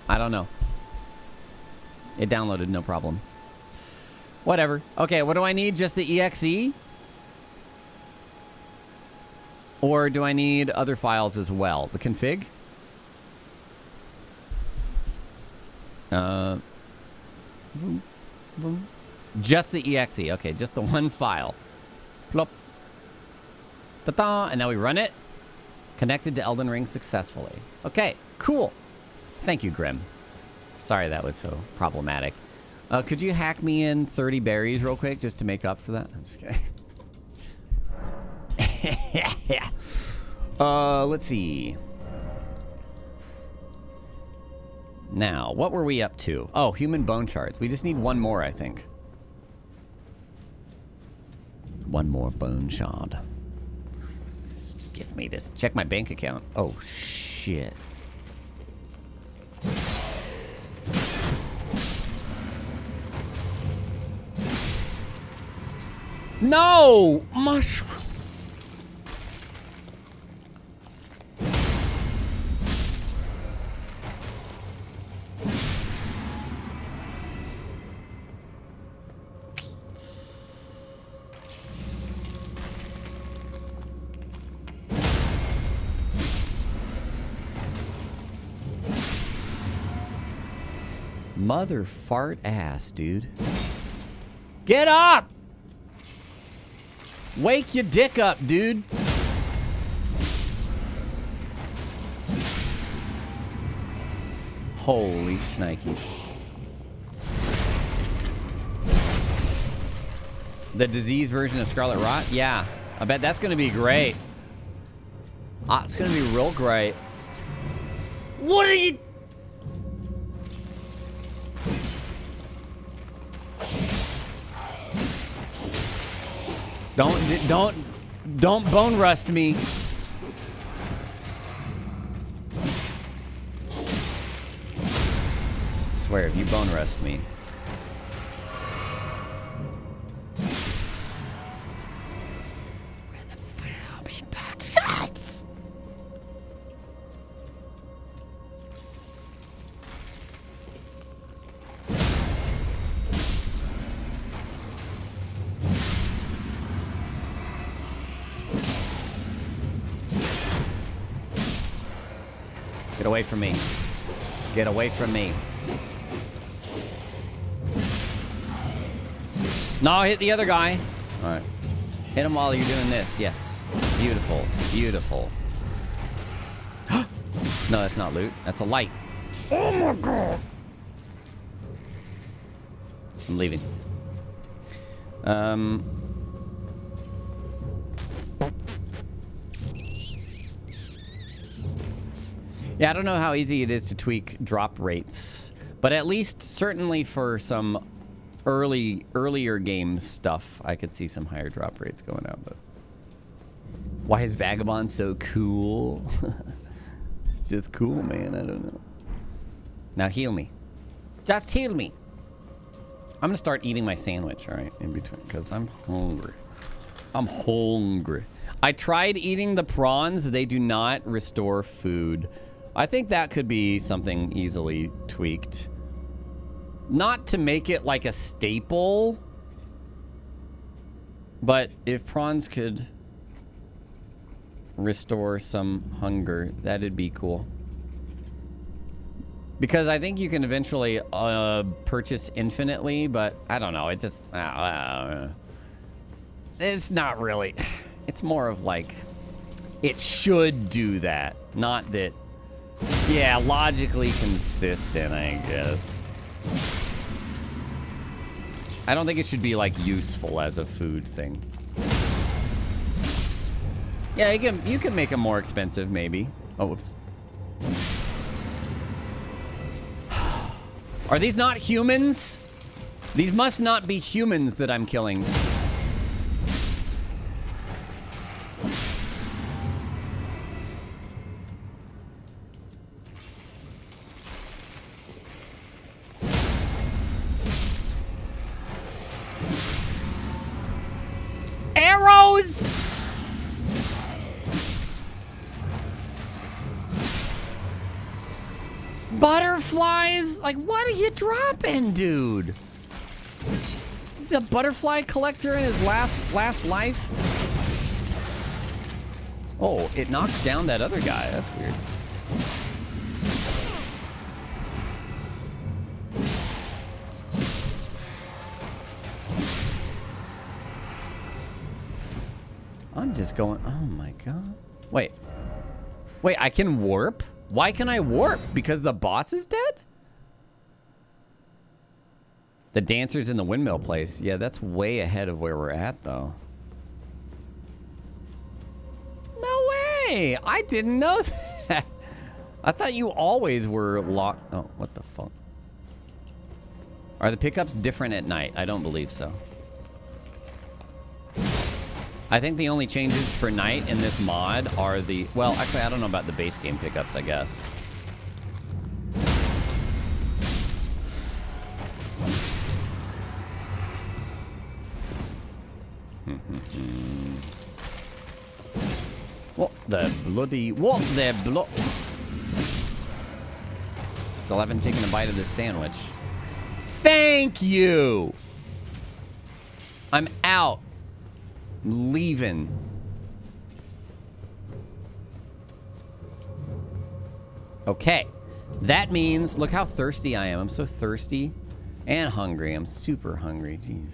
I don't know. It downloaded, no problem. Whatever. Okay, what do I need? Just the EXE? Or do I need other files as well? The config? Just the EXE. Okay, just the one file. Plop. Ta-da! And now we run it. Connected to Elden Ring successfully. Okay, cool. Thank you, Grim. Sorry that was so problematic. Could you hack me in 30 berries real quick just to make up for that? I'm just kidding. Let's see. Now, what were we up to? Oh, human bone shards. We just need one more, I think. one more bone shard. Give me this. Check my bank account. Oh, shit. No! Mushroom. Mother fart ass, dude. Get up! Wake your dick up, dude. Holy shnikes. The disease version of Scarlet Rot? Yeah. I bet that's gonna be great. It's gonna be real great. What are you... Don't bone rust me. I swear, if you bone rust me. Where the filming parasites? Get away from me. Get away from me. No, hit the other guy. All right. Hit him while you're doing this. Yes. Beautiful. Beautiful. No, that's not loot. That's a light. Oh my god. I'm leaving. Yeah, I don't know how easy it is to tweak drop rates, but at least certainly for some earlier game stuff, I could see some higher drop rates going out. But why is Vagabond so cool? It's just cool, man. I don't know. Now heal me. Just heal me. I'm gonna start eating my sandwich, all right, in between, because I'm hungry. I'm hungry. I tried eating the prawns. They do not restore food. I think that could be something easily tweaked. Not to make it like a staple, but if prawns could restore some hunger, that'd be cool. Because I think you can eventually purchase infinitely, but I don't know. It just... it's not really... It's more of like... It should do that. Not that... Yeah, logically consistent, I guess. I don't think it should be, like, useful as a food thing. Yeah, you can make them more expensive, maybe. Oh, whoops. Are these not humans? These must not be humans that I'm killing. Arrows! Butterflies? Like, what are you dropping, dude? He's a butterfly collector in his last life? Oh, it knocks down that other guy. That's weird. I'm just going... Oh, my God. Wait. Wait, I can warp? Why can I warp? Because the boss is dead? The dancers in the windmill place. Yeah, that's way ahead of where we're at, though. No way! I didn't know that. I thought you always were locked... Oh, what the fuck? Are the pickups different at night? I don't believe so. I think the only changes for night in this mod are the... Well, actually, I don't know about the base game pickups, I guess. What the bloody... What the blo... Still haven't taken a bite of this sandwich. Thank you! I'm out. I'm leaving. Okay. That means... Look how thirsty I am. I'm so thirsty and hungry. I'm super hungry. Jeez.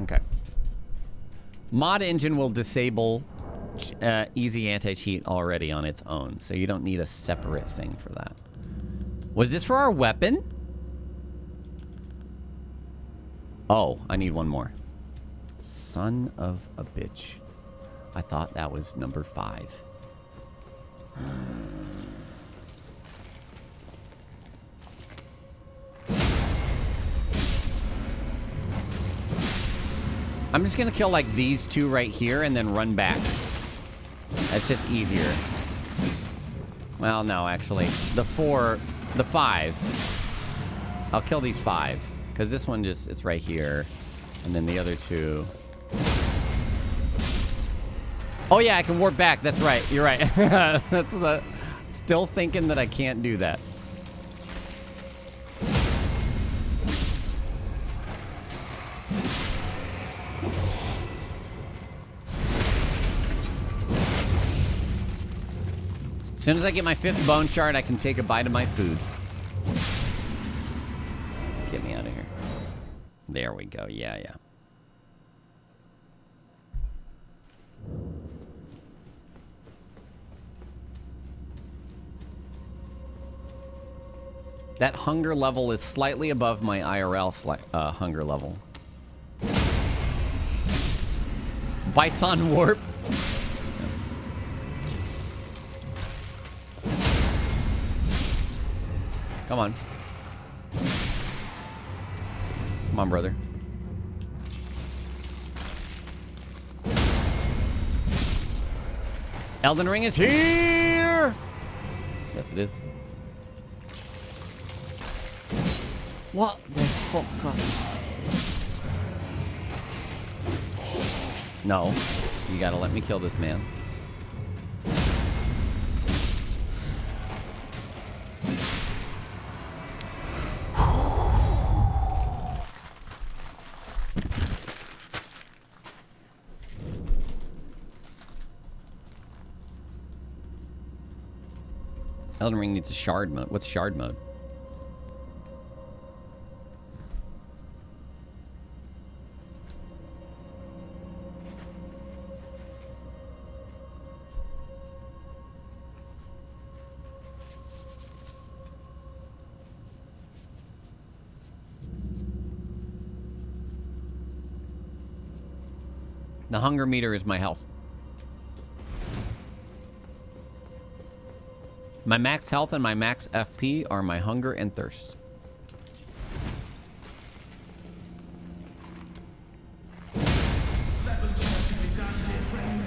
Okay. Mod engine will disable easy anti-cheat already on its own, so you don't need a separate thing for that. Was this for our weapon? Oh, I need one more. Son of a bitch. I thought that was number 5. I'm just gonna kill like these 2 right here and then run back. That's just easier. Well, no, actually. The 5. I'll kill these 5. Because this one just, it's right here. And then the other 2. Oh yeah, I can warp back. That's right. You're right. That's the... Still thinking that I can't do that. As soon as I get my 5th bone shard, I can take a bite of my food. Get me out of here. There we go. Yeah, yeah. That hunger level is slightly above my IRL hunger level. Bites on warp. Come on. Come on, brother. Elden Ring is here! Yes, it is. What the fuck? No. You gotta let me kill this man. Elden Ring needs a shard mode. What's shard mode? The hunger meter is my health. My max health and my max FP are my hunger and thirst. That was charitably done, dear friend.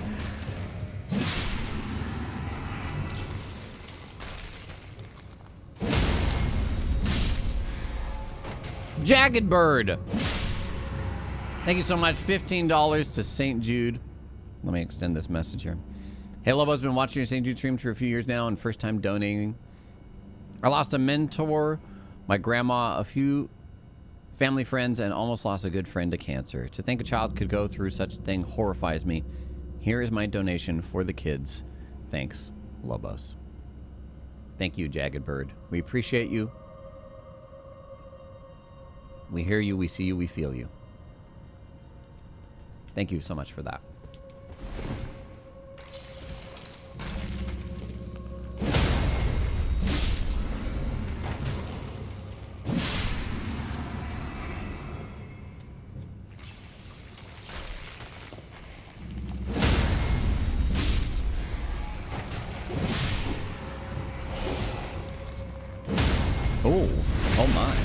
Jagged Bird. Thank you so much. $15 to St Jude. Let me extend this message here. Hey, Lobo's been watching your St Jude streams for a few years now and first time donating. I lost a mentor, my grandma, a few family friends, and almost lost a good friend to cancer. To think a child could go through such a thing horrifies me. Here is my donation for the kids. Thanks, Lobos. Thank you, Jagged Bird. We appreciate you. We hear you, we see you, we feel you. Thank you so much for that. Oh my.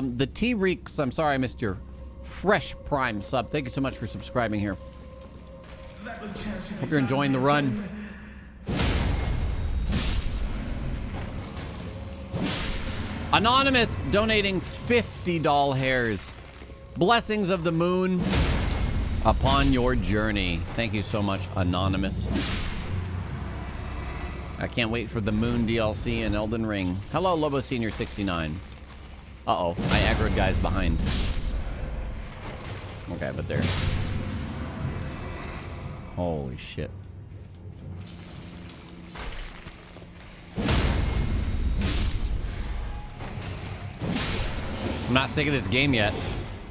The T-Reeks, I'm sorry I missed your fresh Prime sub. Thank you so much for subscribing here. That was charitably Hope you're done, enjoying the dear run. friend. Anonymous donating 50 doll hairs. Blessings of the moon upon your journey. Thank you so much, Anonymous. I can't wait for the Moon DLC in Elden Ring. Hello, Lobo Senior 69. Uh-oh, I aggroed guys behind. Okay, but there. Holy shit. I'm not sick of this game yet.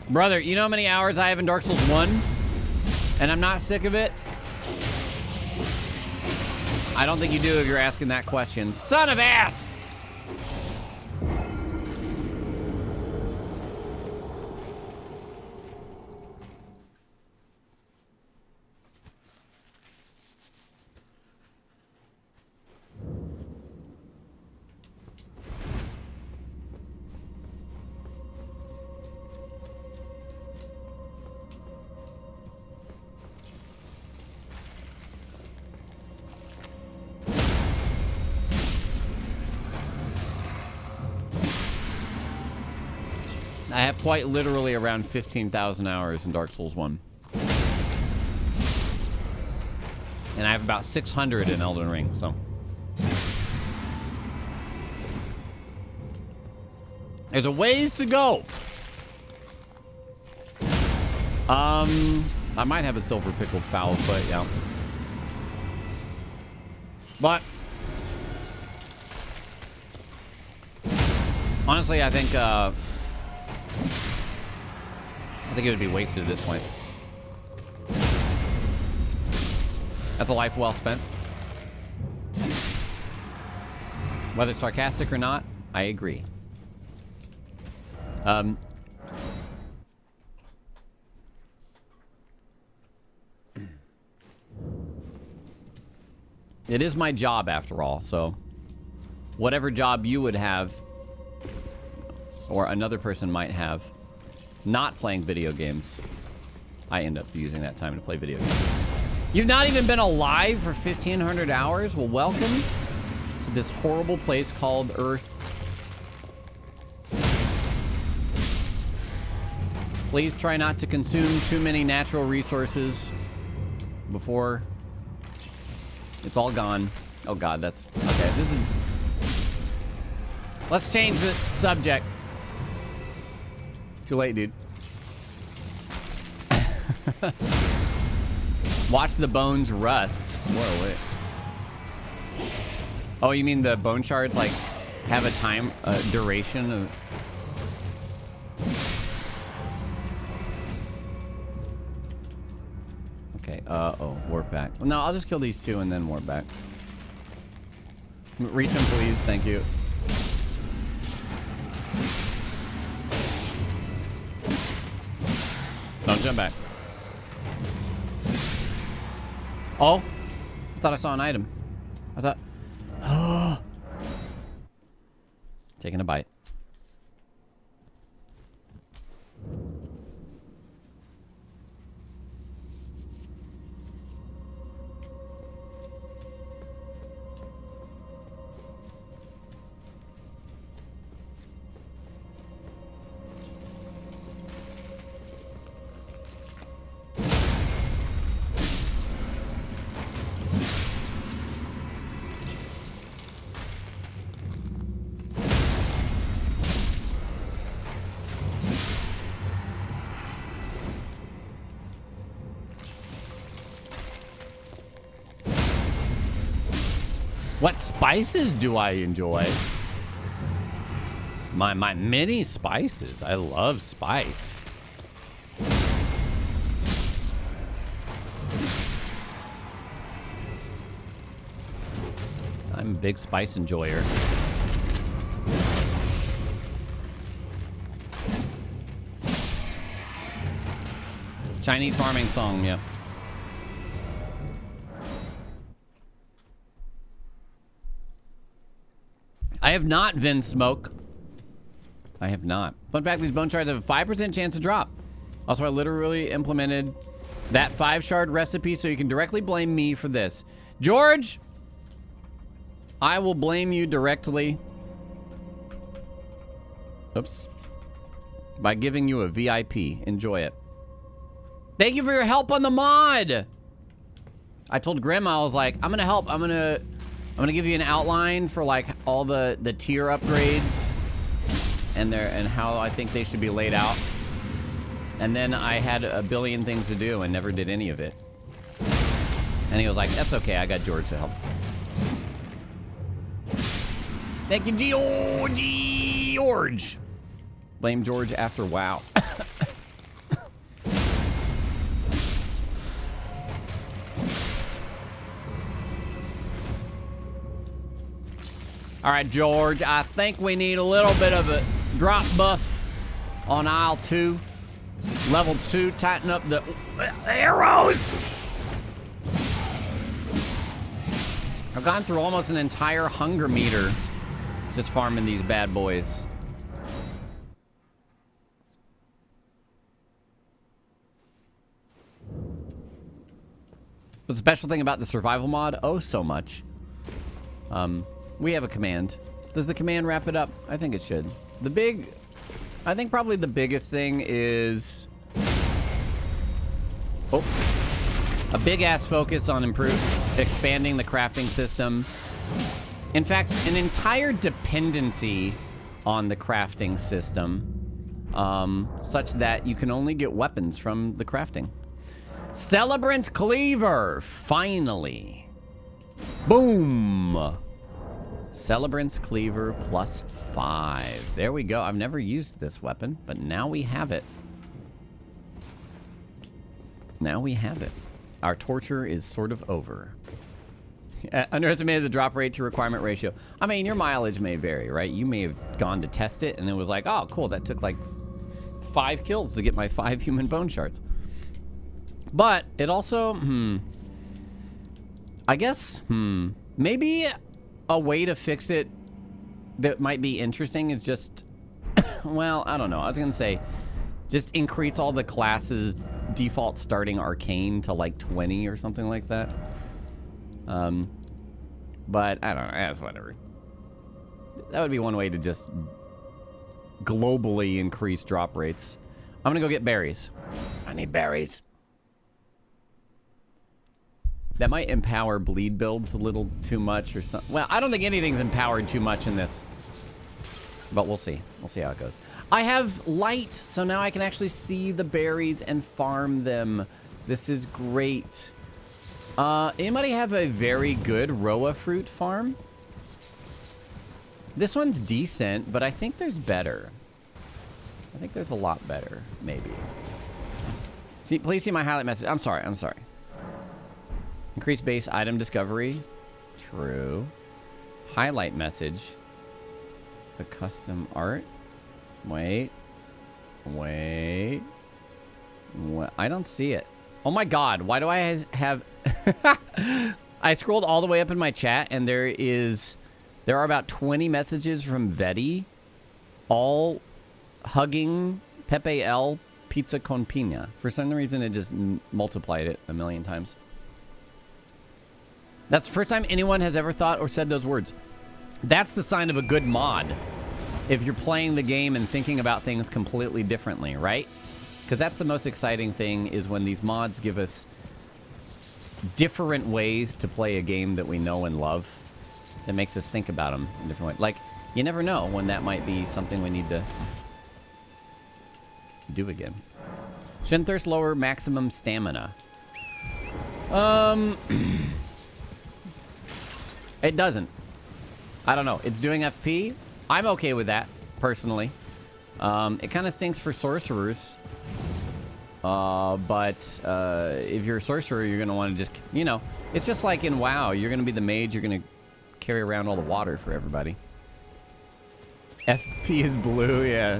Brother, you know how many hours I have in Dark Souls 1? And I'm not sick of it? I don't think you do if you're asking that question. Son of ass! I have quite literally around 15,000 hours in Dark Souls 1. And I have about 600 in Elden Ring, so. There's a ways to go. I might have a silver pickled fowl, but yeah. But honestly, I think it would be wasted at this point. That's a life well spent. Whether sarcastic or not, I agree. It is my job after all, so whatever job you would have or another person might have not playing video games, I end up using that time to play video games. You've not even been alive for 1,500 hours? Well, welcome to this horrible place called Earth. Please try not to consume too many natural resources before it's all gone. Oh god, that's... Okay, this is... Let's change the subject. Too late, dude. Watch the bones rust. Whoa, wait. Oh, you mean the bone shards, like, have a time, duration of... Okay, uh-oh, warp back. No, I'll just kill these two and then warp back. Reach him, please. Thank you. Don't jump back. Oh, I thought I saw an item. I thought... Oh. Taking a bite. What spices do I enjoy? My many spices. I love spice. I'm a big spice enjoyer. Chinese farming song, yeah. I have not Vin Smoke. I have not. Fun fact, these bone shards have a 5% chance to drop. Also, I literally implemented that 5-shard recipe, so you can directly blame me for this. George, I will blame you directly. Oops. By giving you a VIP. Enjoy it. Thank you for your help on the mod. I told Grim, I was like, I'm gonna help. I'm gonna give you an outline for like all the tier upgrades and how I think they should be laid out. And then I had a billion things to do and never did any of it. And he was like, that's okay, I got George to help. Thank you, George. Blame George after WoW. All right, George, I think we need a little bit of a drop buff on aisle 2. Level 2, tighten up the arrows. I've gone through almost an entire hunger meter just farming these bad boys. The special thing about the survival mod, oh so much. We have a command. Does the command wrap it up? I think it should. I think probably the biggest thing is, a big ass focus on expanding the crafting system. In fact, an entire dependency on the crafting system, such that you can only get weapons from the crafting. Celebrant's Cleaver, finally. Boom. Celebrant's Cleaver +5. There we go. I've never used this weapon, but now we have it. Now we have it. Our torture is sort of over. Underestimated the drop rate to requirement ratio. I mean, your mileage may vary, right? You may have gone to test it and it was like, oh, cool. That took like 5 kills to get my 5 human bone shards. But it also, I guess, maybe a way to fix it that might be interesting is just, well, I don't know. I was going to say, just increase all the classes default starting arcane to like 20 or something like that. But I don't know. That's whatever. That would be one way to just globally increase drop rates. I'm going to go get berries. I need berries. That might empower bleed builds a little too much or something. Well, I don't think anything's empowered too much in this. But we'll see. We'll see how it goes. I have light, so now I can actually see the berries and farm them. This is great. Anybody have a very good Roa fruit farm? This one's decent, but I think there's better. I think there's a lot better, maybe. See, please see my highlight message. I'm sorry. Increase base item discovery. True. Highlight message. The custom art. Wait. I don't see it. Oh my god. Why do I have... I scrolled all the way up in my chat and there are about 20 messages from Vetti, all hugging Pepe L Pizza con Pina. For some reason, it just multiplied it a million times. That's the first time anyone has ever thought or said those words. That's the sign of a good mod. If you're playing the game and thinking about things completely differently, right? Because that's the most exciting thing, is when these mods give us different ways to play a game that we know and love. That makes us think about them in different ways. Like, you never know when that might be something we need to do again. Shouldn't thirst lower maximum stamina? It doesn't. I don't know. It's doing FP. I'm okay with that, personally. It kind of stinks for sorcerers. But if you're a sorcerer, you're going to want to just, you know, it's just like in WoW. You're going to be the mage. You're going to carry around all the water for everybody. FP is blue, yeah.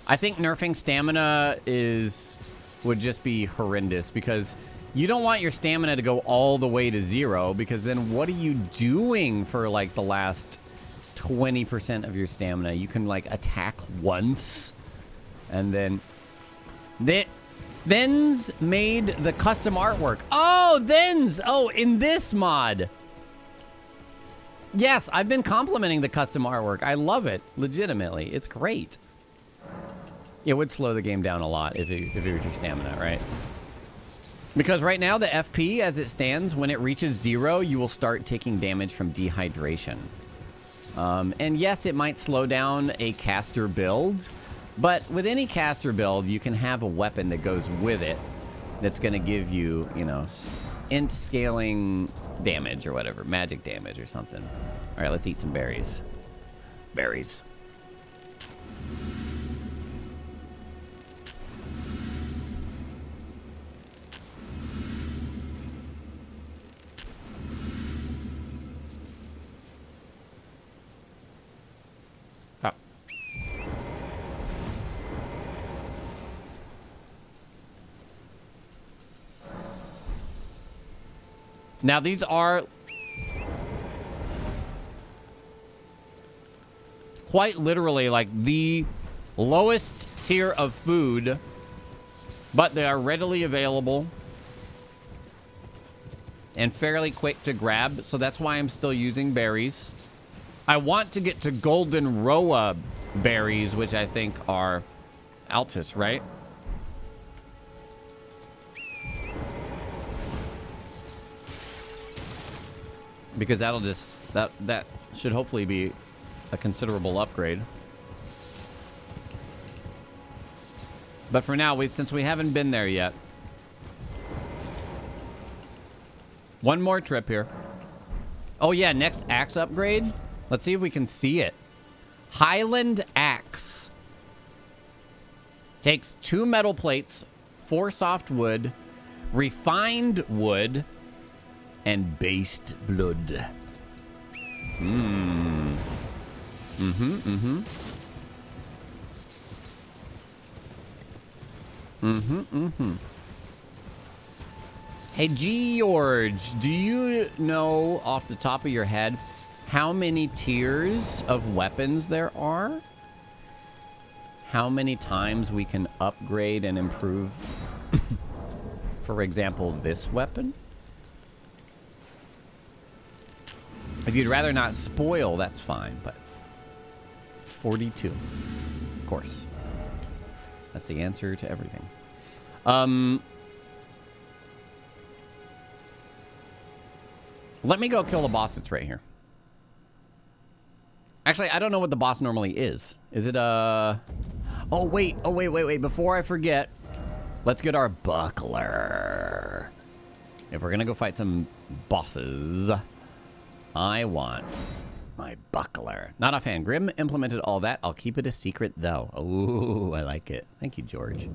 I think nerfing stamina would just be horrendous, because you don't want your stamina to go all the way to 0, because then what are you doing for like the last 20% of your stamina. You can like attack once, and then Thens made the custom artwork. Oh, Thens! Oh, in this mod. Yes, I've been complimenting the custom artwork. I love it, legitimately. It's great. It would slow the game down a lot if it was your stamina, right? Because right now, the FP, as it stands, when it reaches 0, you will start taking damage from dehydration. And yes, it might slow down a caster build, but with any caster build, you can have a weapon that goes with it that's going to give you, you know, int scaling damage or whatever, magic damage or something. All right, let's eat some berries. Berries. Now, these are quite literally like the lowest tier of food, but they are readily available and fairly quick to grab, so that's why I'm still using berries. I want to get to golden roa berries, which I think are Altus, right? Because that'll just, that should hopefully be a considerable upgrade. But for now, since we haven't been there yet. One more trip here. Oh yeah, next axe upgrade. Let's see if we can see it. Highland Axe. Takes 2 metal plates, 4 soft wood, refined wood, and based blood. Hey, George, do you know off the top of your head how many tiers of weapons there are? How many times we can upgrade and improve, for example, this weapon? If you'd rather not spoil, that's fine, but 42, of course. That's the answer to everything. Let me go kill the boss that's right here. Actually, I don't know what the boss normally is. Is it Oh, wait. Oh, wait. Before I forget, let's get our buckler. If we're gonna go fight some bosses, I want my buckler. Not a fan. Grim implemented all that. I'll keep it a secret, though. Ooh, I like it. Thank you, George.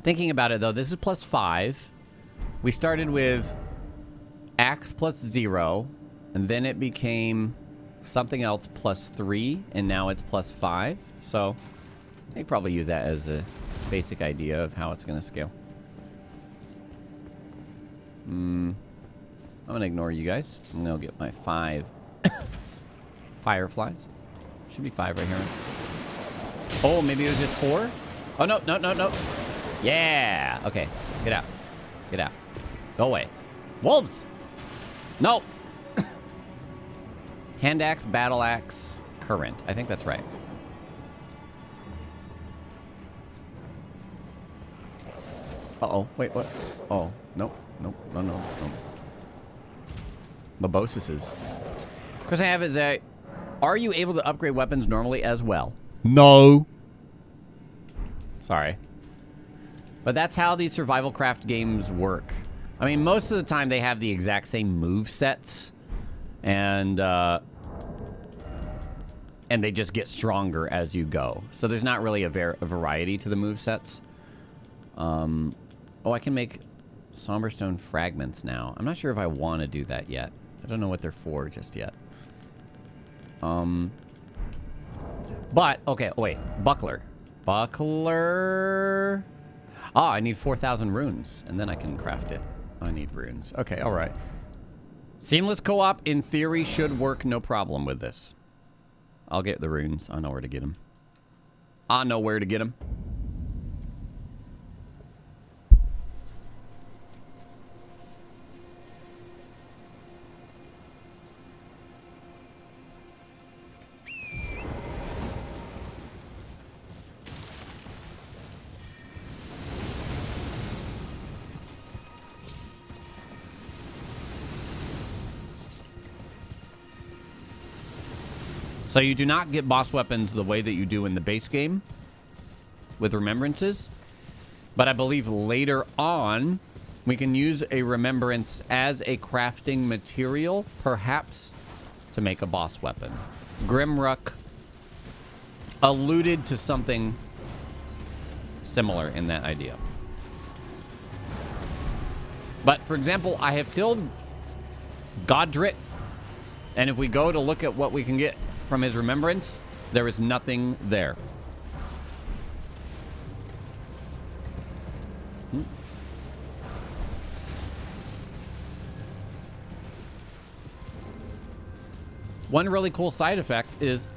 Thinking about it, though, this is +5. We started with axe +0, and then it became something else +3, and now it's +5. So I can probably use that as a basic idea of how it's going to scale. I'm going to ignore you guys. I'm going to get my 5 fireflies. Should be 5 right here. Oh, maybe it was just 4? Oh, no. Yeah. Okay. Get out. Get out. Go away. Wolves! No! Hand axe, battle axe, current. I think that's right. Uh-oh. Wait, what? Oh, nope. No. Mimosas. Question I have is, are you able to upgrade weapons normally as well? No. Sorry. But that's how these survival craft games work. I mean, most of the time they have the exact same move sets, and they just get stronger as you go. So there's not really a variety to the move sets. Oh, I can make Somberstone fragments now. I'm not sure if I want to do that yet. I don't know what they're for just yet. But, okay, oh wait. Buckler. Oh, I need 4,000 runes, and then I can craft it. I need runes. Okay, all right. Seamless co-op, in theory, should work no problem with this. I'll get the runes. I know where to get them. I know where to get them. So you do not get boss weapons the way that you do in the base game with remembrances. But I believe later on, we can use a remembrance as a crafting material, perhaps, to make a boss weapon. Grimrukh alluded to something similar in that idea. But, for example, I have killed Godric, and if we go to look at what we can get from his remembrance, there is nothing there. One really cool side effect is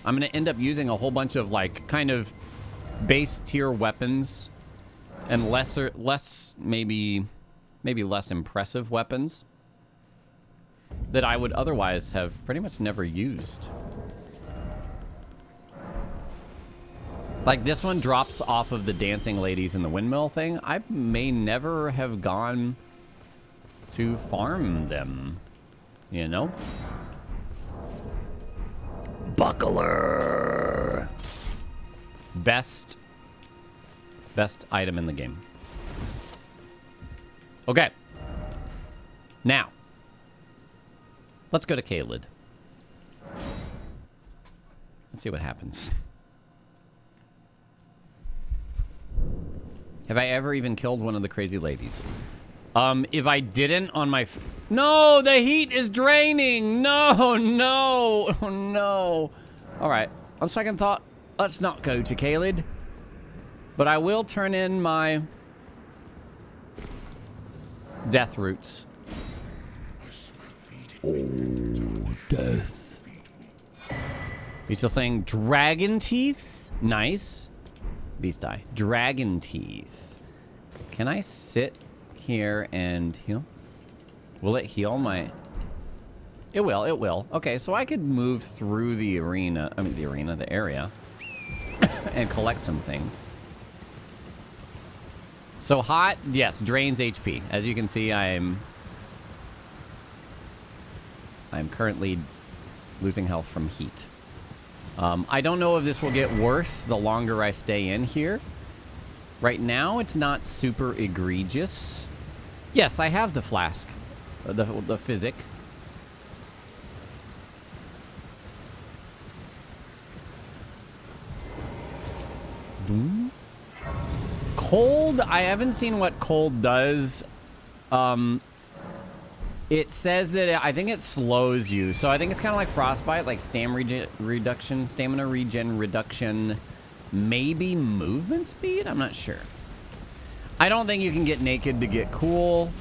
I'm going to end up using a whole bunch of like kind of base tier weapons and maybe less impressive weapons that I would otherwise have pretty much never used. Like this one drops off of the dancing ladies in the windmill thing. I may never have gone to farm them, you know? Buckler. Best item in the game. Okay. Now, let's go to Caelid. Let's see what happens. Have I ever even killed one of the crazy ladies? If I didn't on my... No, the heat is draining. No, no, oh, no. All right, on second thought, let's not go to Caelid. But I will turn in my death roots. Oh, death. You still saying dragon teeth? Nice. Beast eye. Dragon teeth. Can I sit here and heal? Will it heal my... It will, it will. Okay, so I could move through the arena. I mean, the area. And collect some things. So hot, yes, drains HP. As you can see, I'm currently losing health from heat. I don't know if this will get worse the longer I stay in here. Right now, it's not super egregious. Yes, I have the flask. The physic. Cold, I haven't seen what cold does. It says that I think it slows you. So I think it's kind of like frostbite, like stamina regen reduction, maybe movement speed? I'm not sure. I don't think you can get naked to get cool.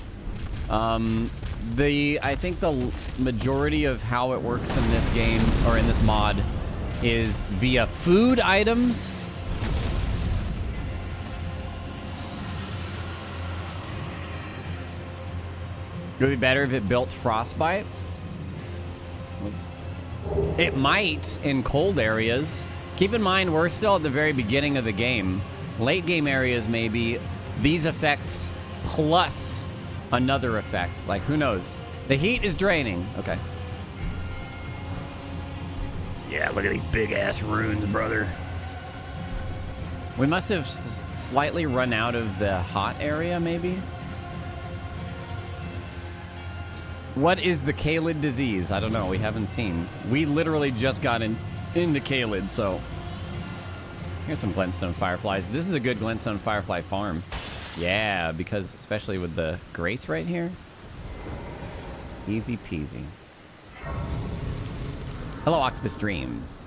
I think the majority of how it works in this game, or in this mod, is via food items. It would be better if it built frostbite. Oops. It might in cold areas. Keep in mind, we're still at the very beginning of the game. Late game areas, maybe these effects plus another effect. Like, who knows? The heat is draining. Okay. Yeah, look at these big ass runes, brother. We must have slightly run out of the hot area, maybe. What is the Caelid disease? I don't know. We haven't seen. We literally just got into Caelid, so... Here's some glintstone fireflies. This is a good glintstone firefly farm. Yeah, because especially with the grace right here. Easy peasy. Hello, Octopus Dreams.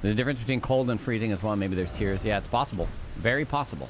There's a difference between cold and freezing as well. Maybe there's tears. Yeah, it's possible. Very possible.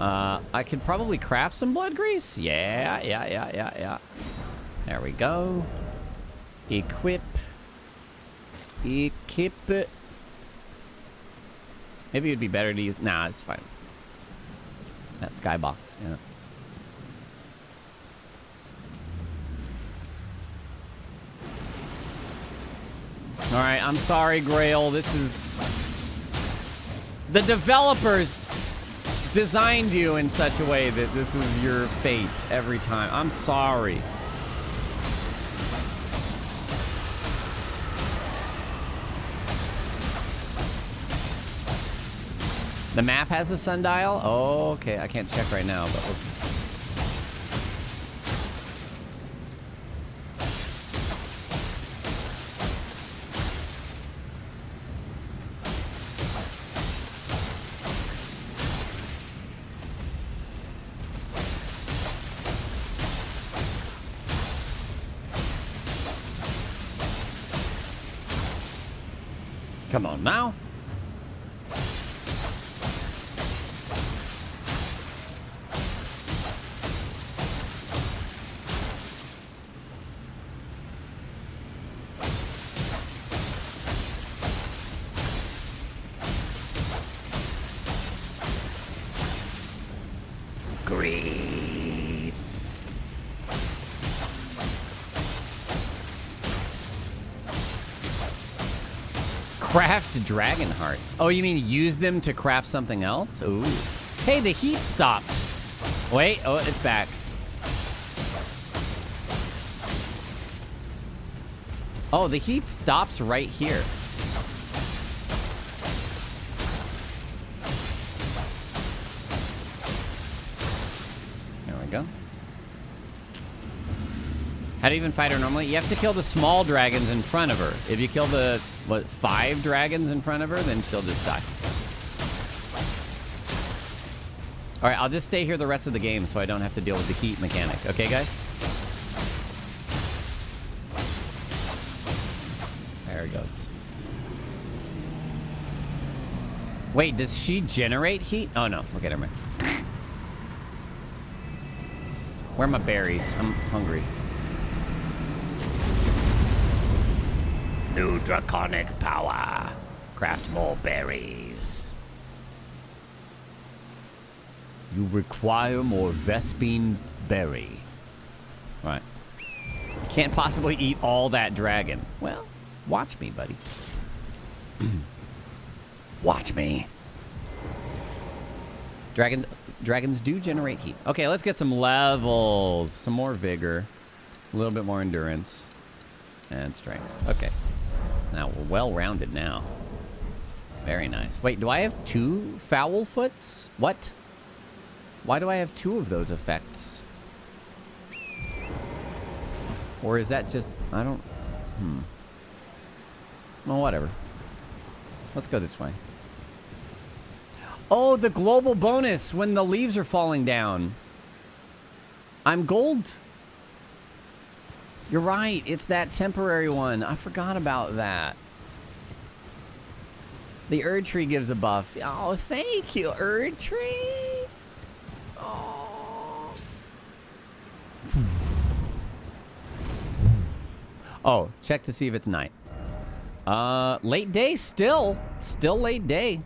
I could probably craft some blood grease. Yeah. There we go. Equip. Maybe it'd be better to use... Nah, it's fine. That skybox, yeah. Alright, I'm sorry, Grail. This is... The developers designed you in such a way that this is your fate every time. I'm sorry. The map has a sundial? Oh, okay. I can't check right now, but... Come on now. Grease. Craft dragon hearts. Oh, you mean use them to craft something else? Ooh. Hey, the heat stopped. Wait. Oh, it's back. Oh, the heat stops right here. There we go. How do you even fight her normally? You have to kill the small dragons in front of her. If you kill the, 5 dragons in front of her, then she'll just die. All right, I'll just stay here the rest of the game so I don't have to deal with the heat mechanic. Okay, guys? There it goes. Wait, does she generate heat? Oh, no. Okay, never mind. Where are my berries? I'm hungry. New draconic power. Craft more berries. You require more Vespine berry. Right. Can't possibly eat all that dragon. Well, watch me, buddy. Watch me. Dragons do generate heat. Okay, let's get some levels. Some more vigor. A little bit more endurance. And strength. Okay. Now, we're well-rounded now. Very nice. Wait, do I have 2 foul foots? What? Why do I have 2 of those effects? Or is that just... I don't... Well, whatever. Let's go this way. Oh, the global bonus when the leaves are falling down. I'm gold. You're right. It's that temporary one. I forgot about that. The Erd Tree gives a buff. Oh, thank you, Erd Tree. Oh. Oh, check to see if it's night. Late day still. Still late day.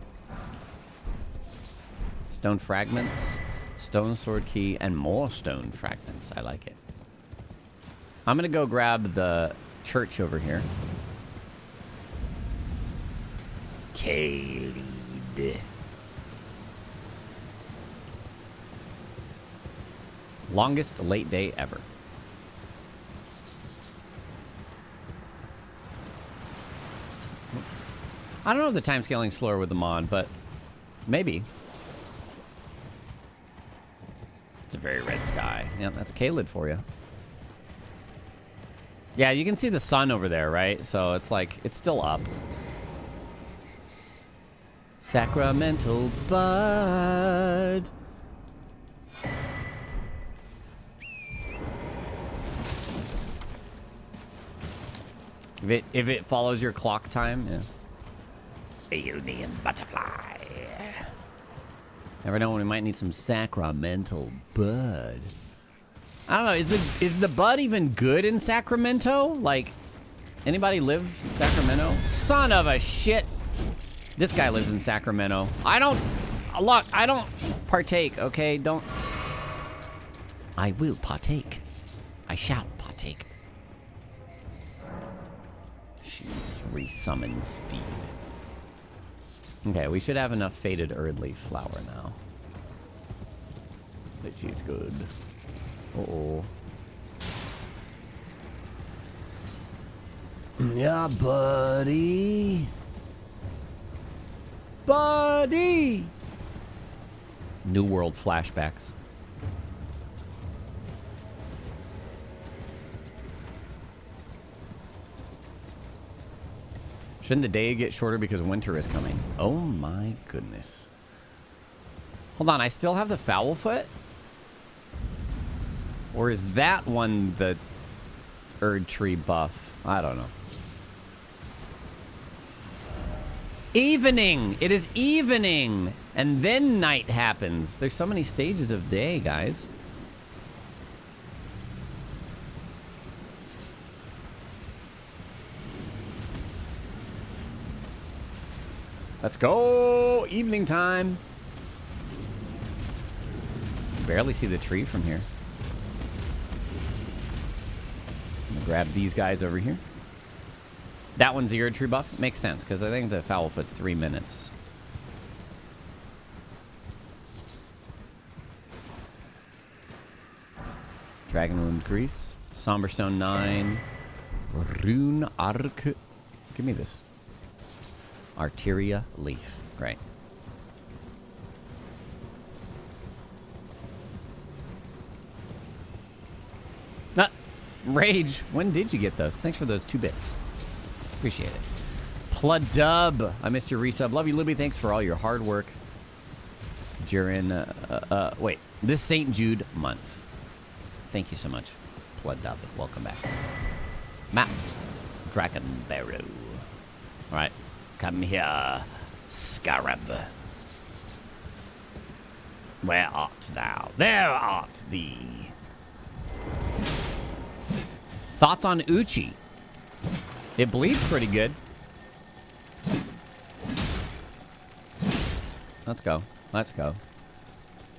Stone fragments, stone sword key, and more stone fragments. I like it. I'm gonna go grab the church over here. K-lead. Longest late day ever. I don't know if the time scaling's slower with the mod, but maybe. It's a very red sky. Yeah, that's Caelid for you. Yeah, you can see the sun over there, right? So it's like, it's still up. Sacramental Bud. If it follows your clock time, yeah. A union butterfly. Never know when we might need some sacramental bud. I don't know, is the bud even good in Sacramento? Like, anybody live in Sacramento? Son of a shit. This guy lives in Sacramento. I don't partake, okay? Don't. I will partake. I shall partake. She's resummoned Steed. Okay, we should have enough faded Erdleaf flower now. But she's good. Uh-oh. Yeah, buddy. Buddy! New World flashbacks. Shouldn't the day get shorter because winter is coming? Oh my goodness. Hold on, I still have the foul foot? Or is that one the Erd Tree buff? I don't know. Evening! It is evening! And then night happens. There's so many stages of day, guys. Let's go! Evening time. Barely see the tree from here. I'm gonna grab these guys over here. That one's the Erd Tree buff? Makes sense, because I think the foul foot's 3 minutes. Dragon Wound Grease. Somberstone 9. Rune Arc. Give me this. Arteria Leaf. Great. Nah, Rage. When did you get those? Thanks for those 2 bits. Appreciate it. Pludub. I missed your resub. Love you, Libby. Thanks for all your hard work during, wait, this St. Jude month. Thank you so much, Pludub. Welcome back. Matt. Dragon Barrow. All right. Come here, Scarab. Where art thou? There art thee. Thoughts on Uchi? It bleeds pretty good. Let's go. Let's go.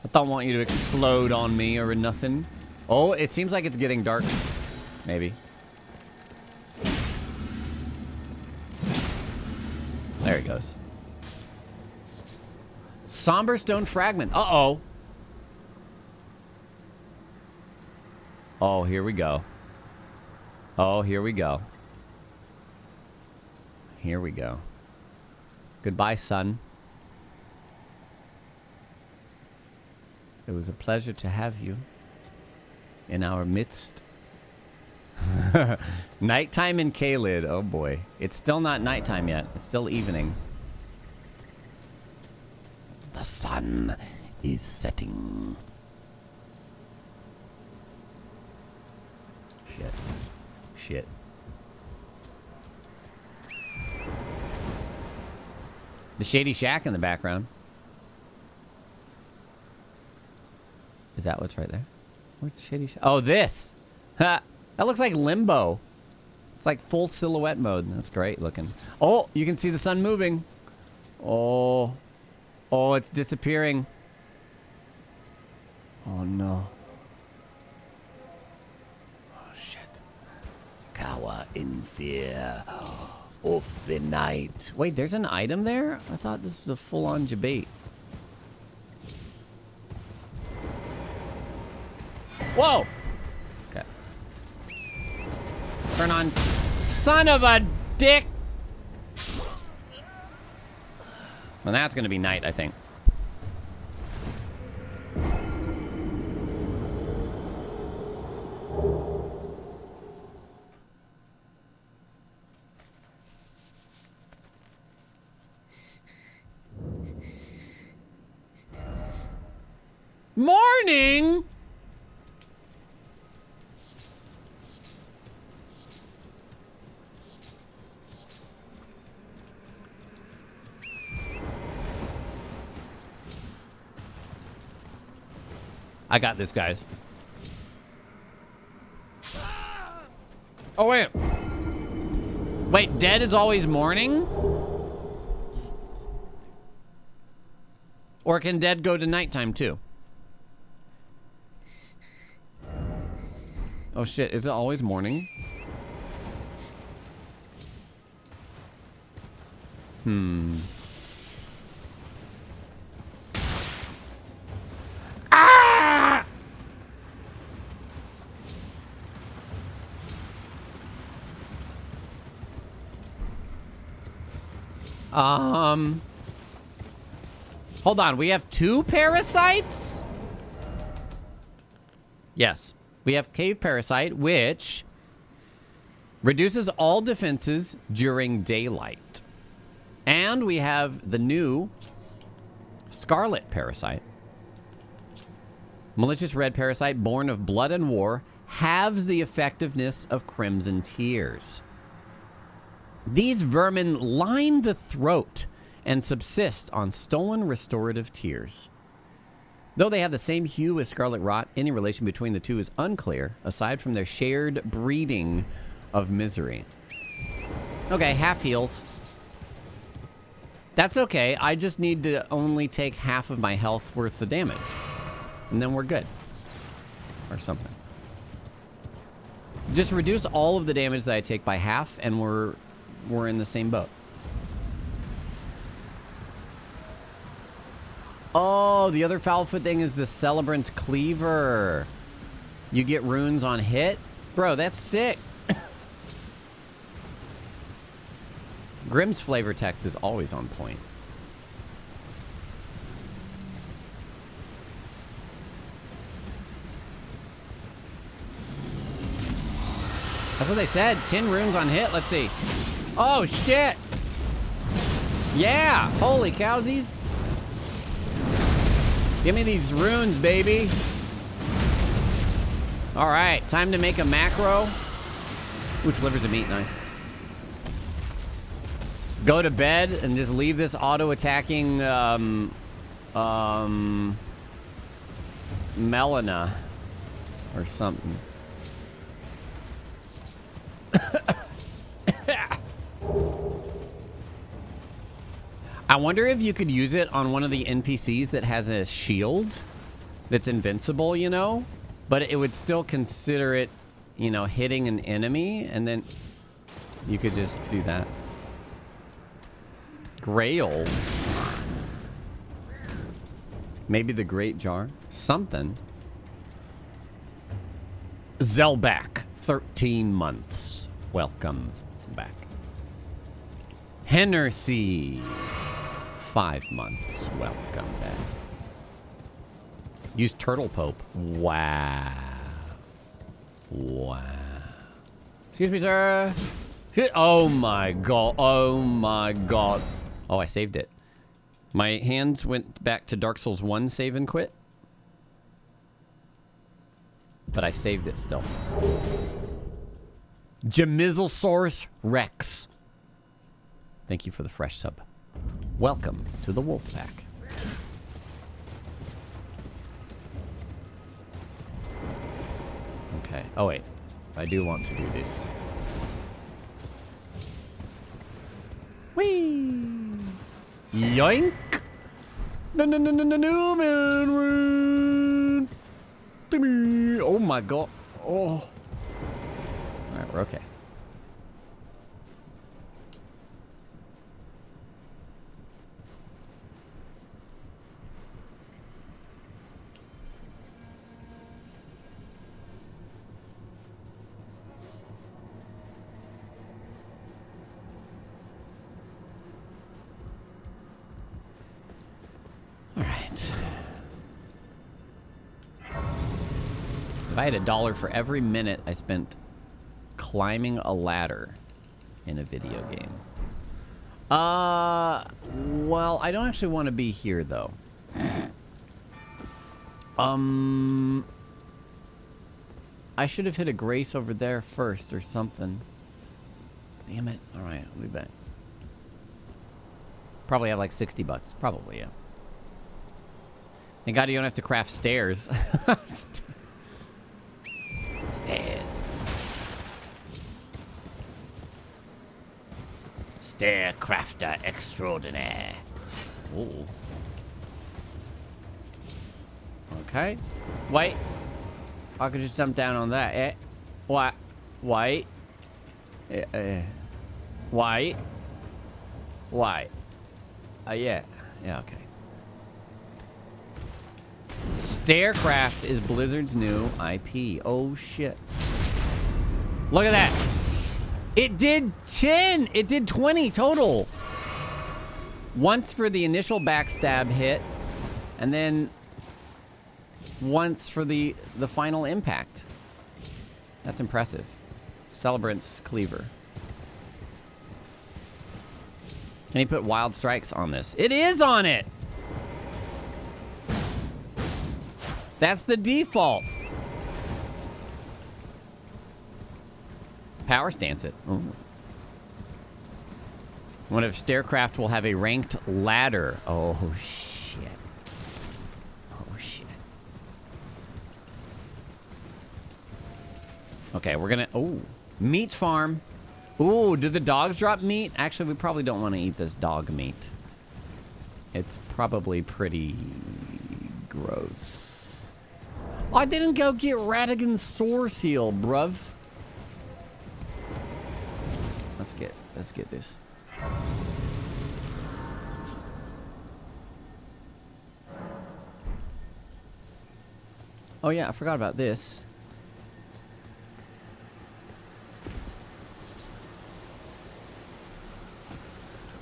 I don't want you to explode on me or nothing. Oh, it seems like it's getting dark. Maybe. There he goes. Somberstone Fragment. Uh-oh. Oh, here we go. Oh, here we go. Here we go. Goodbye, son. It was a pleasure to have you in our midst. Nighttime in Kalid. Oh boy. It's still not nighttime yet. It's still evening. The sun is setting. Shit. Shit. The Shady Shack in the background. Is that what's right there? Where's the Shady Shack? Oh, this! Ha! That looks like Limbo. It's like full silhouette mode. That's great looking. Oh, you can see the sun moving. Oh. Oh, it's disappearing. Oh, no. Oh, shit. Cower in fear of the night. Wait, there's an item there? I thought this was a full-on debate. Whoa! Okay. Turn on. Son of a dick! Well, that's gonna be night, I think. Morning! I got this, guys. Oh, wait. Wait, dead is always morning? Or can dead go to nighttime, too? Oh, shit. Is it always morning? Ah! Hold on. We have 2 parasites? Yes. We have cave parasite, which reduces all defenses during daylight. And we have the new scarlet parasite. Malicious red parasite born of blood and war halves the effectiveness of crimson tears. These vermin line the throat and subsist on stolen restorative tears. Though they have the same hue as scarlet rot, any relation between the two is unclear, aside from their shared breeding of misery. Okay, half heals. That's okay. I just need to only take half of my health worth of damage. And then we're good. Or something. Just reduce all of the damage that I take by half, and we're in the same boat. Oh, the other Foulfoot thing is the Celebrant's Cleaver. You get runes on hit? Bro, that's sick. Grimm's flavor text is always on point. That's what they said. 10 runes on hit. Let's see. Oh, shit. Yeah. Holy cowsies. Give me these runes, baby. All right. Time to make a macro. Ooh, slivers of meat. Nice. Go to bed and just leave this auto-attacking Melina or something. I wonder if you could use it on one of the NPCs that has a shield that's invincible, you know? But it would still consider it, you know, hitting an enemy, and then you could just do that. Grail. Maybe the Great Jar. Something. Zelback. 13 months. Welcome back. Hennersey. 5 months. Welcome back. Use Turtle Pope. Wow. Wow. Excuse me, sir. Oh my god. Oh my god. Oh, I saved it. My hands went back to Dark Souls 1 save and quit. But I saved it still. Jamizzlesaurus Rex. Thank you for the fresh sub. Welcome to the Wolf Pack. Okay. Oh, wait. I do want to do this. Whee! Yoink! No, man. Gimme. Oh my god. Oh. Alright, we're okay. Alright. If I had $1 for every minute I spent climbing a ladder in a video game. Well, I don't actually want to be here though. I should have hit a grace over there first or something. Damn it. Alright, I'll be back. Probably have like $60. Probably, yeah. Thank God you don't have to craft stairs. Stairs. Stair crafter extraordinaire. Ooh. Okay. Wait. I could just jump down on that. What? Wait. Wait. Wait. Yeah. Yeah, okay. Staircraft is Blizzard's new IP. Oh, shit. Look at that. It did 10. It did 20 total. Once for the initial backstab hit, and then once for the final impact. That's impressive. Celebrant's Cleaver. Can he put wild strikes on this? It is on it! That's the default. Power stance it. Ooh. Wonder if Staircraft will have a ranked ladder. Oh, shit. Oh, shit. Okay, we're gonna... Oh, meat farm. Ooh, do the dogs drop meat? Actually, we probably don't want to eat this dog meat. It's probably pretty gross. I didn't go get Radigan's Sore Seal, bruv. Let's get this. Oh yeah, I forgot about this.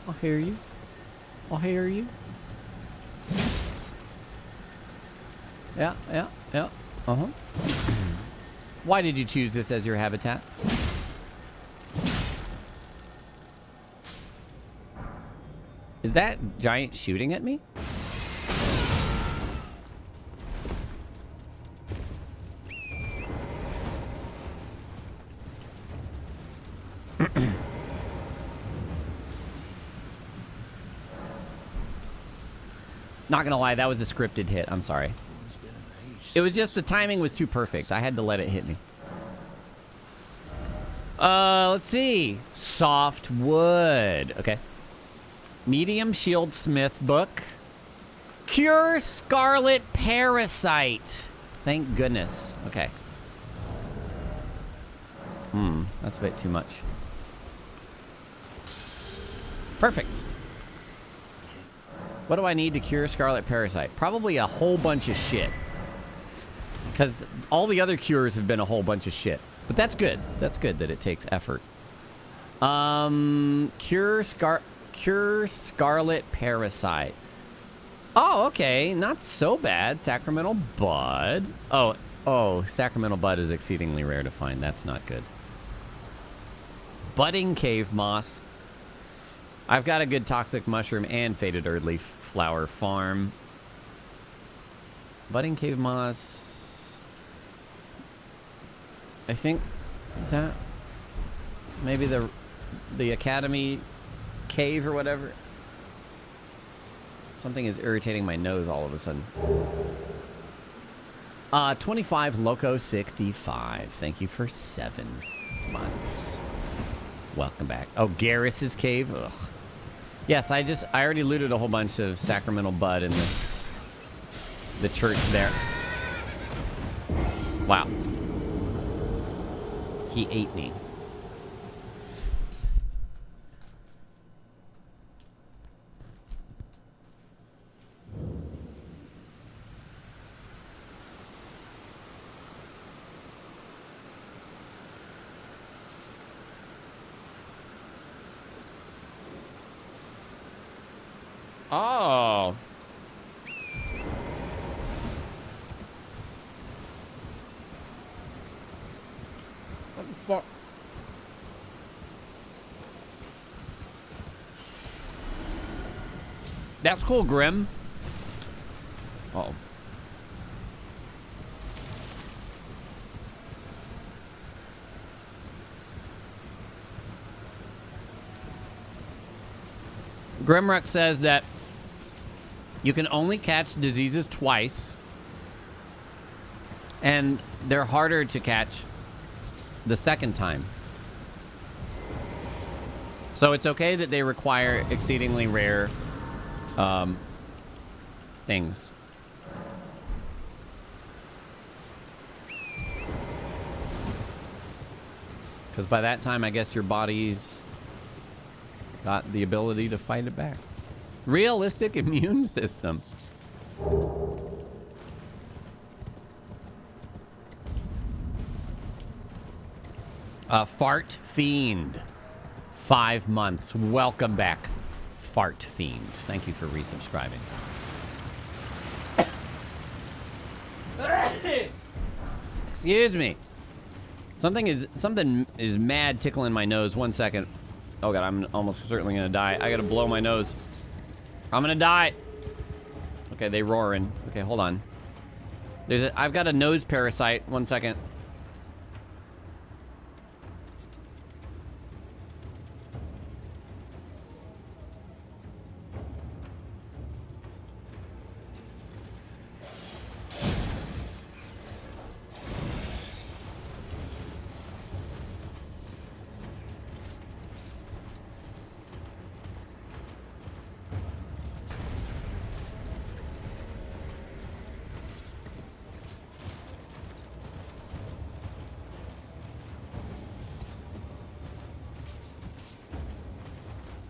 I'll hear you. I'll hear you. Yeah. Uh-huh. Why did you choose this as your habitat? Is that giant shooting at me? Not gonna lie, that was a scripted hit. I'm sorry. It was just the timing was too perfect. I had to let it hit me. Let's see. Soft wood. Okay. Medium shield smith book. Cure scarlet parasite. Thank goodness. Okay. That's a bit too much. Perfect. What do I need to cure scarlet parasite? Probably a whole bunch of shit. Because all the other cures have been a whole bunch of shit. But that's good. That's good that it takes effort. Cure scarlet parasite. Oh, okay. Not so bad. Sacramental bud. Oh, sacramental bud is exceedingly rare to find. That's not good. Budding cave moss. I've got a good toxic mushroom and faded earthleaf flower farm. Budding cave moss. I think, is that maybe the academy cave or whatever? Something is irritating my nose all of a sudden. 25 Loco 65. Thank you for 7 months. Welcome back. Oh, Garrus's cave. Ugh. Yes, I already looted a whole bunch of sacramental bud in the church there. Wow. He ate me. Oh. What the fuck? That's cool, Grim. Uh-oh. Grimrukh says that You can only catch diseases twice. And they're harder to catch the second time. So it's okay that they require exceedingly rare things. Because by that time, I guess your body's got the ability to fight it back. Realistic immune system. Fart Fiend. 5 months. Welcome back, Fart Fiend. Thank you for resubscribing. Excuse me. Something is mad tickling my nose. 1 second. Oh god, I'm almost certainly gonna die. I gotta blow my nose. I'm gonna die. Okay, they roaring. Okay, hold on. I've got a nose parasite. 1 second.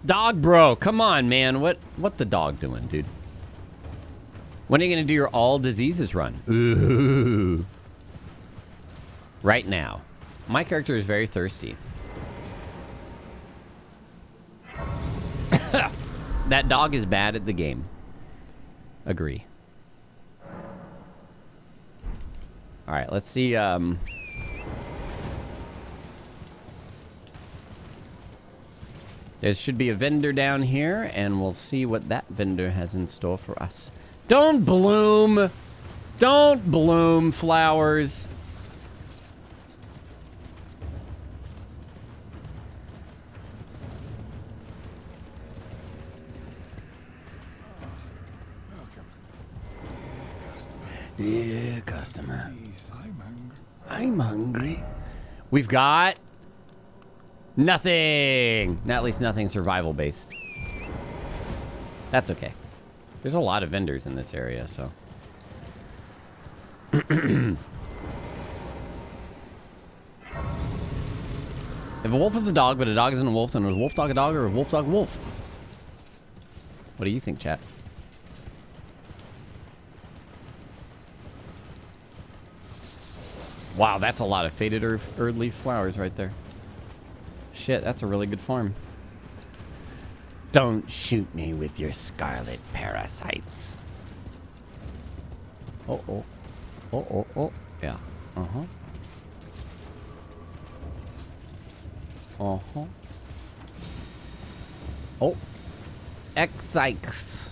Dog bro, come on, man. What the dog doing, dude? When are you gonna do your all diseases run? Ooh. Right now. My character is very thirsty. That dog is bad at the game. Agree. Alright, let's see, there should be a vendor down here, and we'll see what that vendor has in store for us. Don't bloom! Don't bloom, flowers! Dear customer. I'm hungry. We've got... nothing! At least nothing survival based. That's okay. There's a lot of vendors in this area, so. If a wolf is a dog, but a dog isn't a wolf, then is a wolf dog a dog or a wolf dog a wolf? What do you think, chat? Wow, that's a lot of faded early flowers right there. Shit, that's a really good farm. Don't shoot me with your scarlet parasites. Oh. Yeah. Oh. Exikes.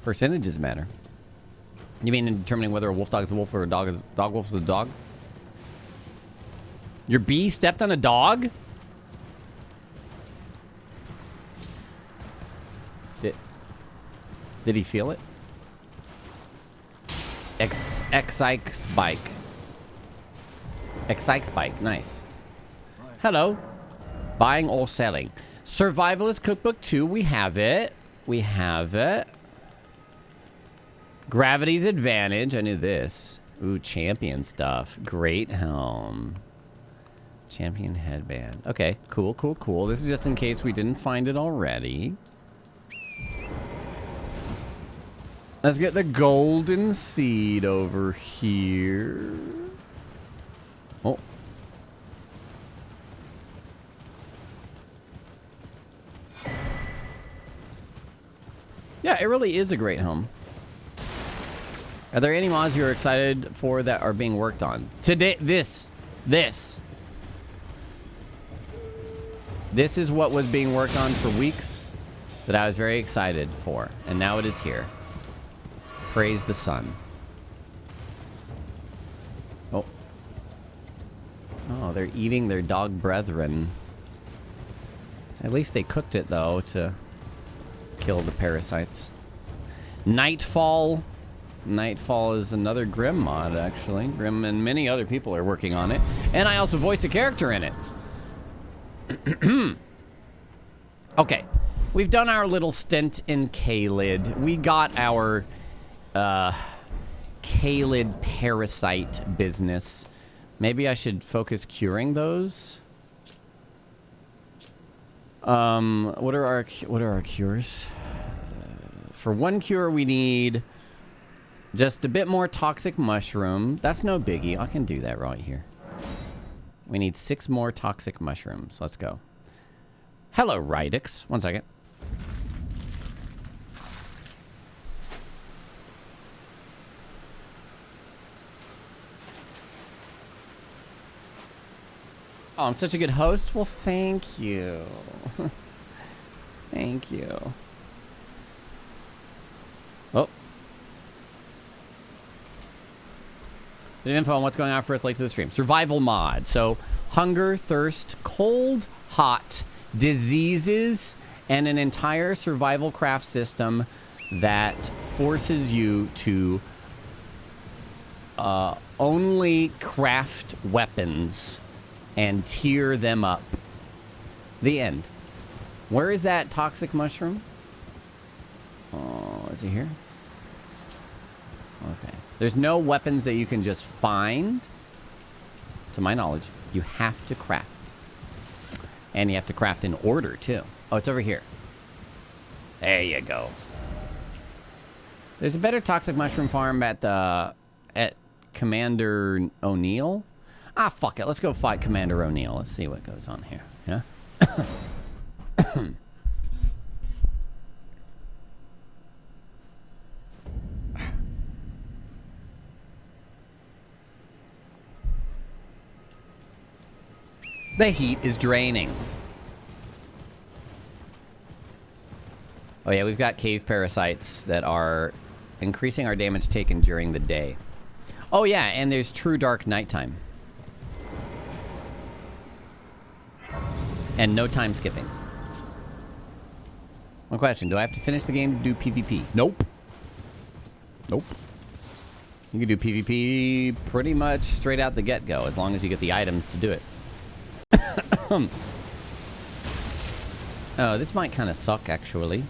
Percentages matter. You mean in determining whether a wolf dog is a wolf or a dog wolf is a dog? Your bee stepped on a dog? Did he feel it? X-Sykes bike. X-Sykes bike, nice. Hello. Buying or selling. Survivalist Cookbook 2, we have it. Gravity's Advantage, I knew this. Ooh, champion stuff. Great helm. Champion headband. Okay, cool. This is just in case we didn't find it already. Let's get the golden seed over here. Oh. Yeah, it really is a great helm. Are there any mods you're excited for that are being worked on? Today, this is what was being worked on for weeks that I was very excited for. And now it is here. Praise the sun. Oh. Oh, they're eating their dog brethren. At least they cooked it, though, to kill the parasites. Nightfall. Nightfall is another Grim mod, actually. Grim and many other people are working on it. And I also voice a character in it. Okay. We've done our little stint in Caelid. We got our Caelid parasite business. Maybe I should focus curing those. What are our cures? For one cure, we need just a bit more toxic mushroom. That's no biggie. I can do that right here. We need 6 more toxic mushrooms. Let's go. Hello, Rydix. 1 second. Oh, I'm such a good host. Well, thank you. Thank you. Oh. Bit of info on what's going on first late to the stream. Survival mod. So, hunger, thirst, cold, hot, diseases, and an entire survival craft system that forces you to only craft weapons and tier them up. The end. Where is that toxic mushroom? Oh, is it here? Okay. There's no weapons that you can just find. To my knowledge, you have to craft. And you have to craft in order, too. Oh, it's over here. There you go. There's a better toxic mushroom farm at Commander O'Neill. Ah, fuck it. Let's go fight Commander O'Neill. Let's see what goes on here. Yeah? The heat is draining. Oh yeah, we've got cave parasites that are increasing our damage taken during the day. Oh yeah, and there's true dark nighttime. And no time skipping. One question, do I have to finish the game to do PvP? Nope. Nope. You can do PvP pretty much straight out the get-go, as long as you get the items to do it. Oh, this might kind of suck, actually.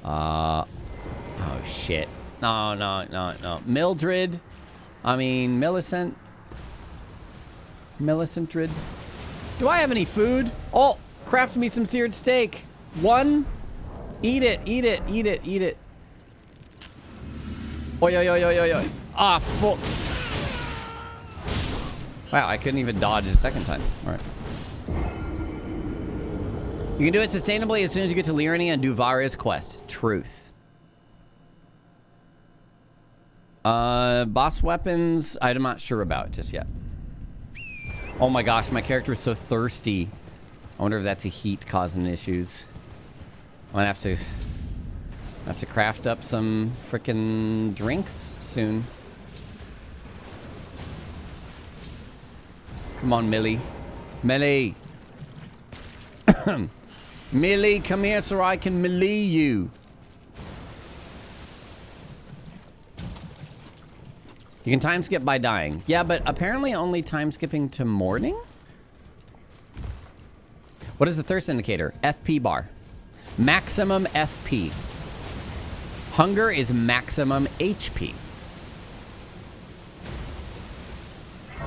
Oh, shit. No. Mildred. I mean, Millicent. Millicentred. Do I have any food? Oh, craft me some seared steak. 1. Eat it. Oi. Ah, fuck. Wow, I couldn't even dodge a second time. All right. You can do it sustainably as soon as you get to Liurnia and do Varia's quest. Truth. Boss weapons, I'm not sure about just yet. Oh my gosh, my character is so thirsty. I wonder if that's a heat causing issues. I'm gonna have to craft up some frickin' drinks soon. Come on, Millie. Millie! Millie, come here so I can melee you. You can time skip by dying. Yeah, but apparently only time skipping to morning? What is the thirst indicator? FP bar. Maximum FP. Hunger is maximum HP.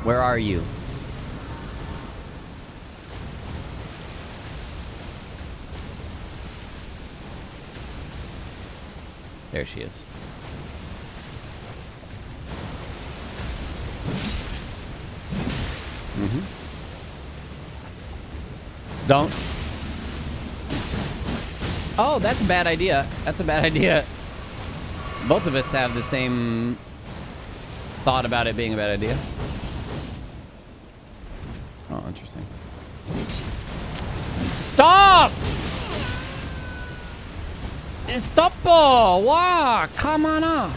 Where are you? There she is. Don't. Oh, that's a bad idea. That's a bad idea. Both of us have the same thought about it being a bad idea. Oh, interesting. Stop! Stop! Wow! Come on up!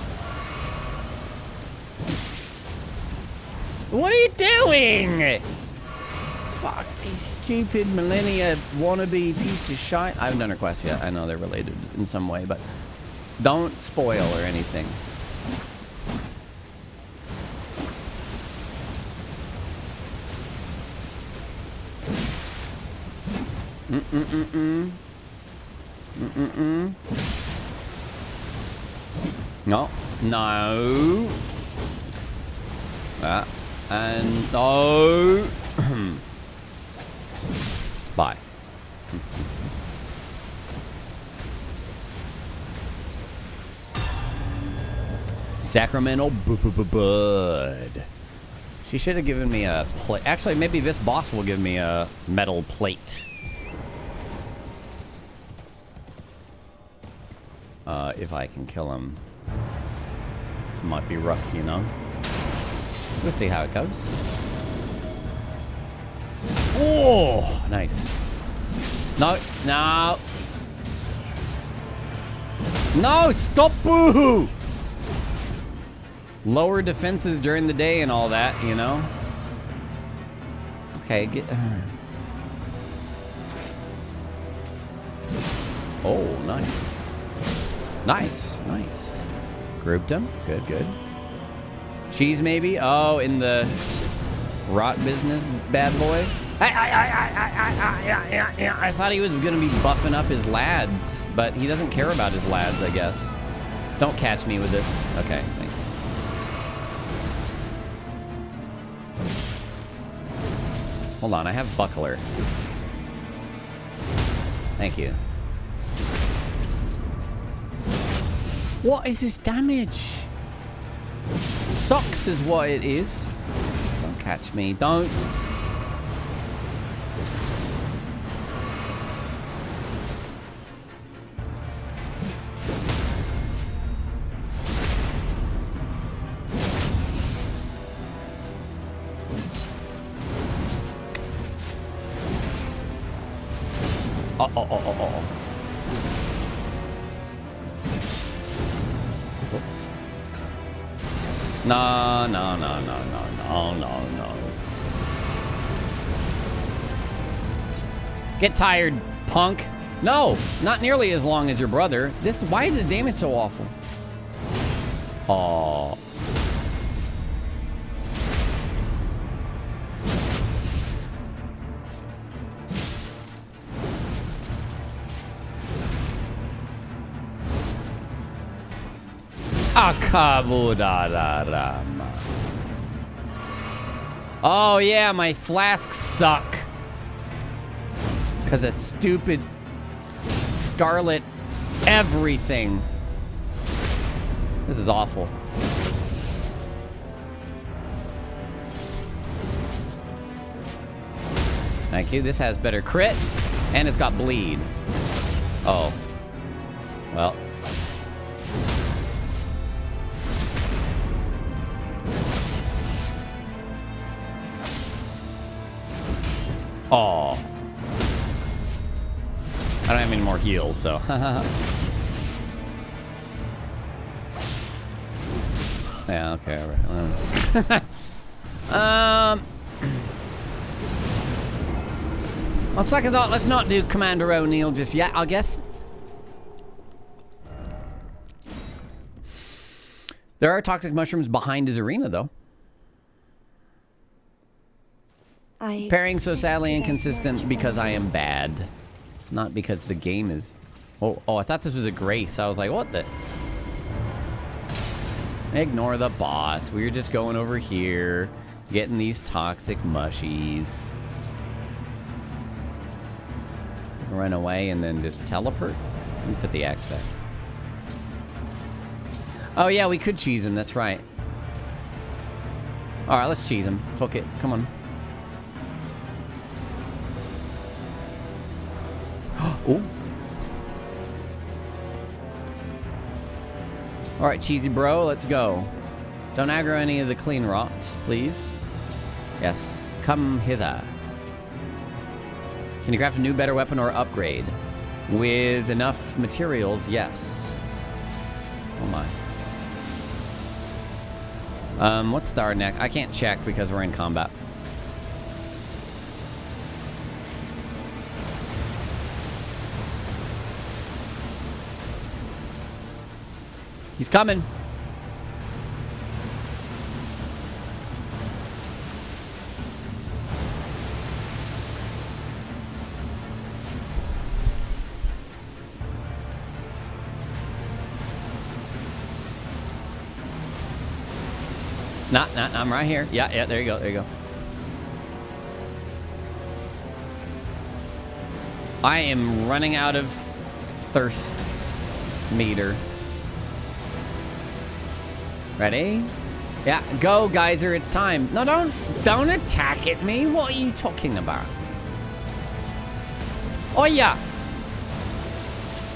What are you doing? fuck, you stupid millennia wannabe piece of shit. I haven't done her quest yet. I know they're related in some way, but don't spoil or anything. No. No. And no. Bye. Sacramento Bud. She should have given me a plate. Actually, maybe this boss will give me a metal plate. If I can kill him. This might be rough, you know. We'll see how it goes. Oh, nice. No, no. No, stop, boo! Lower defenses during the day and all that, you know? Okay, get... Oh, nice. Nice, nice. Grouped him. Good, good. Cheese, maybe? Oh, in the rot business, bad boy? I thought he was going to be buffing up his lads, but he doesn't care about his lads, I guess. Don't catch me with this. Okay, thank you. Hold on, I have buckler. Thank you. What is this damage? Sucks is what it is. Don't catch me. Don't. Oh. Whoops. No. Get tired, punk. No, not nearly as long as your brother. Why is his damage so awful? Oh. Akabudararama. Oh yeah, my flasks suck. Because of stupid scarlet everything. This is awful. Thank you. This has better crit. And it's got bleed. Oh. Well. Oh. I don't have any more heals, so. Yeah, okay, alright. On second thought, let's not do Commander O'Neill just yet, I guess. There are toxic mushrooms behind his arena, though. Pairing so sadly inconsistent because I am bad. Not because the game is... Oh, I thought this was a grace. I was like, what the... Ignore the boss. We were just going over here, getting these toxic mushies. Run away and then just teleport. Let me put the axe back. Oh yeah, we could cheese him. That's right. All right, let's cheese him. Fuck it. Come on. Oh. All right, cheesy bro, let's go. Don't aggro any of the clean rots, please. Yes, come hither. Can you craft a new, better weapon or upgrade? With enough materials, yes. Oh my. What's our neck? I can't check because we're in combat. He's coming. Not, I'm right here. Yeah, there you go, there you go. I am running out of thirst meter. Ready? Yeah, go, geyser, it's time. No, don't attack at me. What are you talking about? Oh, yeah.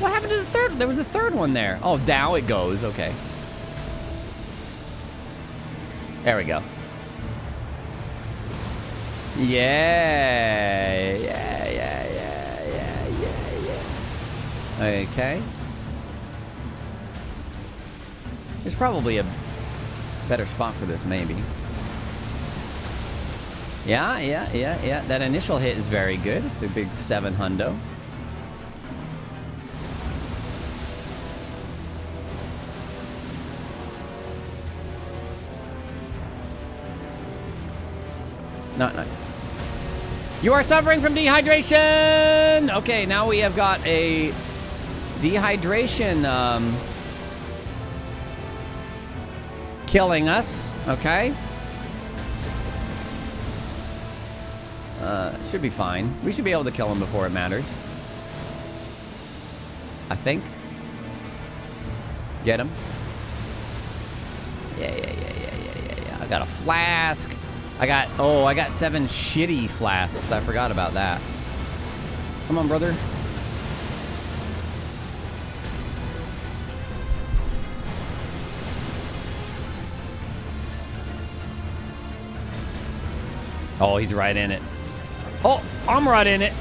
What happened to the third? There was a third one there. Oh, now it goes, okay. There we go. Yeah. Okay. There's probably a better spot for this, maybe. Yeah. That initial hit is very good. It's a big 700. No. You are suffering from dehydration! Okay, now we have got a dehydration killing us. Okay. Should be fine. We should be able to kill him before it matters. I think. Get him. Yeah. I got a flask. I got 7 shitty flasks. I forgot about that. Come on, brother. Oh, he's right in it. Oh, I'm right in it.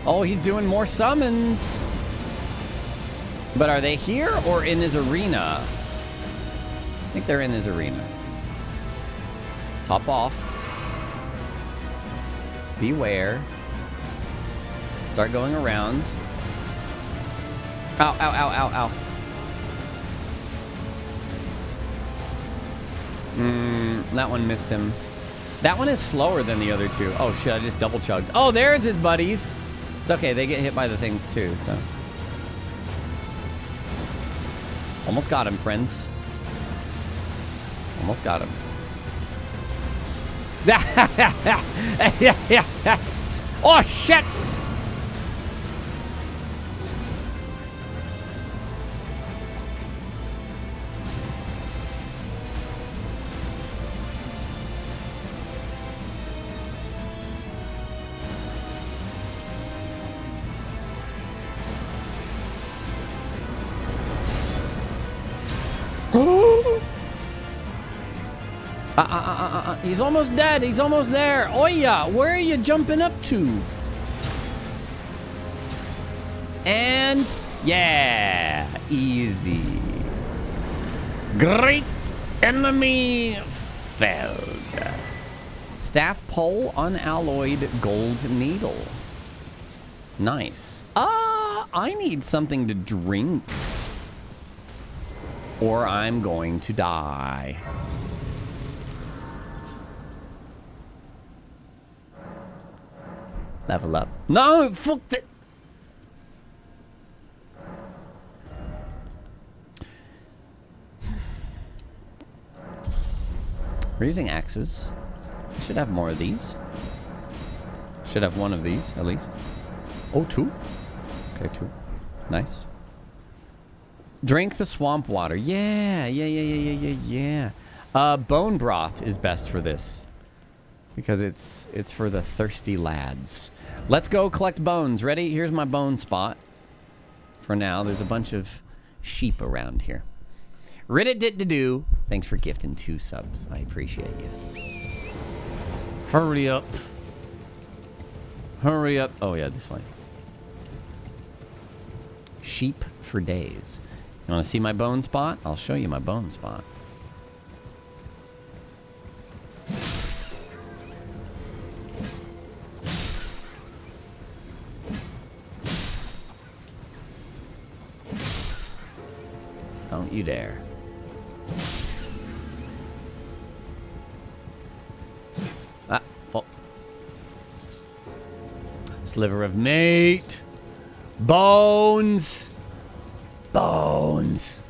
Oh, he's doing more summons. But are they here or in his arena? I think they're in his arena. Top off. Beware. Start going around. Ow. That one missed him. That one is slower than the other two. Oh shit, I just double chugged. Oh, there's his buddies. It's okay, they get hit by the things too, so. Almost got him, friends. Almost got him. Oh shit! He's almost dead. He's almost there. Oh yeah, where are you jumping up to? And yeah, easy. Great enemy felled. Staff pole, unalloyed gold needle. Nice. I need something to drink, or I'm going to die. Level up. No, fuck that. We're using axes. We should have more of these. Should have one of these, at least. Oh, 2? Okay, 2. Nice. Drink the swamp water. Yeah. Bone broth is best for this, because it's for the thirsty lads. Let's go collect bones. Ready? Here's my bone spot. For now, there's a bunch of sheep around here. Rid-it-dit-to-do. Thanks for gifting 2 subs. I appreciate you. Hurry up. Hurry up. Oh, yeah, this way. Sheep for days. You want to see my bone spot? I'll show you my bone spot. you dare. Ah, full. Sliver of meat. Bones. Bones.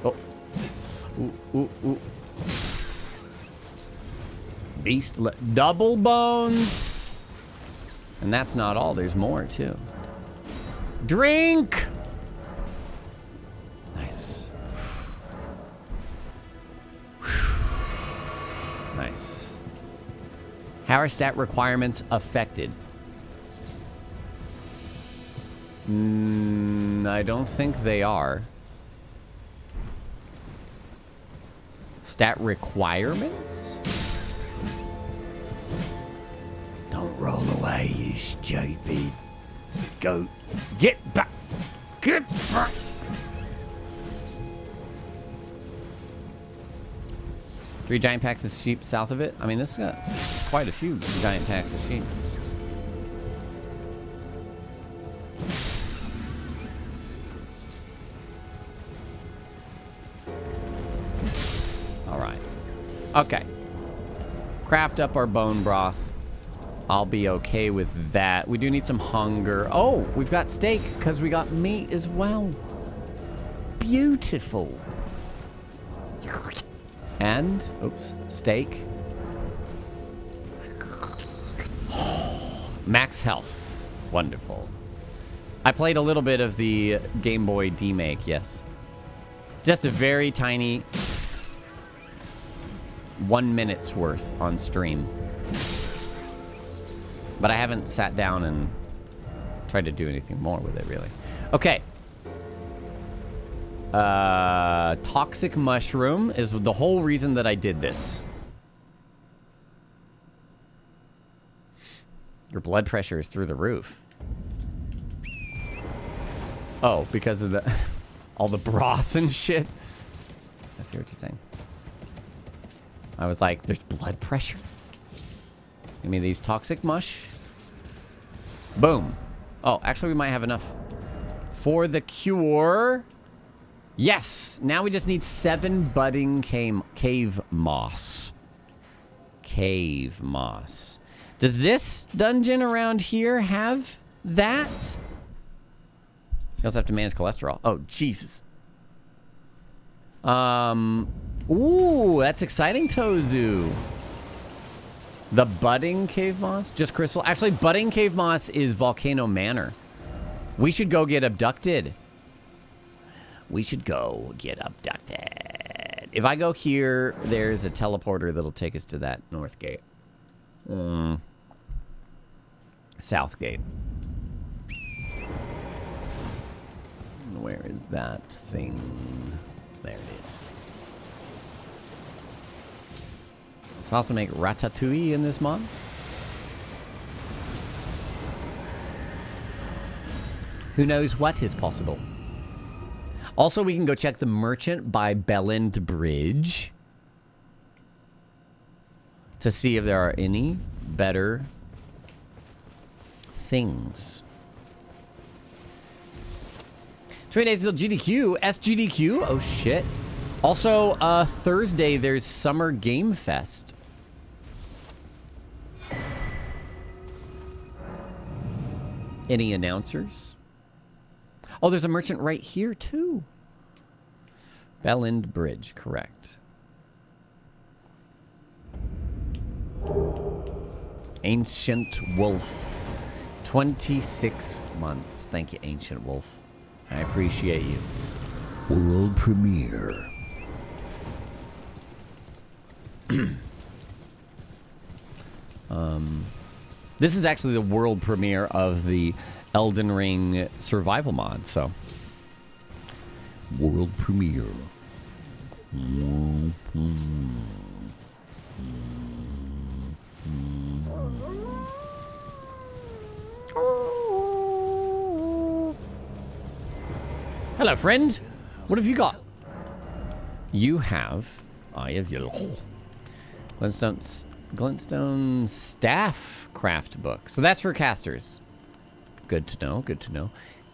Oh. Ooh, ooh, ooh. Beast. Double bones. And that's not all. There's more, too. Drink! Nice. Nice. How are stat requirements affected? I don't think they are. Stat requirements? Don't roll away, you stupid. Go. Get back. Get back. Three giant packs of sheep south of it. I mean, this has got quite a few giant packs of sheep. All right. Okay. Craft up our bone broth. I'll be okay with that. We do need some hunger. Oh, we've got steak because we got meat as well. Beautiful. And, oops, steak. Max health. Wonderful. I played a little bit of the Game Boy demake, yes. Just a very tiny 1 minute's worth on stream. But I haven't sat down and tried to do anything more with it, really. Okay. Toxic mushroom is the whole reason that I did this. Your blood pressure is through the roof. Oh, because of the all the broth and shit. I see what you're saying. I was like, there's blood pressure. Give me these toxic mush. Boom. Oh, actually, we might have enough for the cure. Yes. Now we just need 7 budding cave moss. Cave moss. Does this dungeon around here have that? You also have to manage cholesterol. Oh, Jesus. Ooh, that's exciting, Tozu. The budding cave moss? Just crystal? Actually, budding cave moss is Volcano Manor. We should go get abducted. We should go get abducted. If I go here, there's a teleporter that'll take us to that north gate. South gate. Where is that thing? There it is. It's possible to make ratatouille in this mod. Who knows what is possible? Also, we can go check the Merchant by Belland Bridge to see if there are any better things. 20 days till GDQ. SGDQ? Oh, shit. Also, Thursday, there's Summer Game Fest. Any announcers? Oh, there's a merchant right here, too. Belland Bridge, correct. Ancient Wolf. 26 months. Thank you, Ancient Wolf. I appreciate you. World premiere. This is actually the world premiere of the Elden Ring survival mod, so. World premiere. Hello, friend. What have you got? You have... I have your... Glintstone staff craft book. So that's for casters. Good to know, good to know.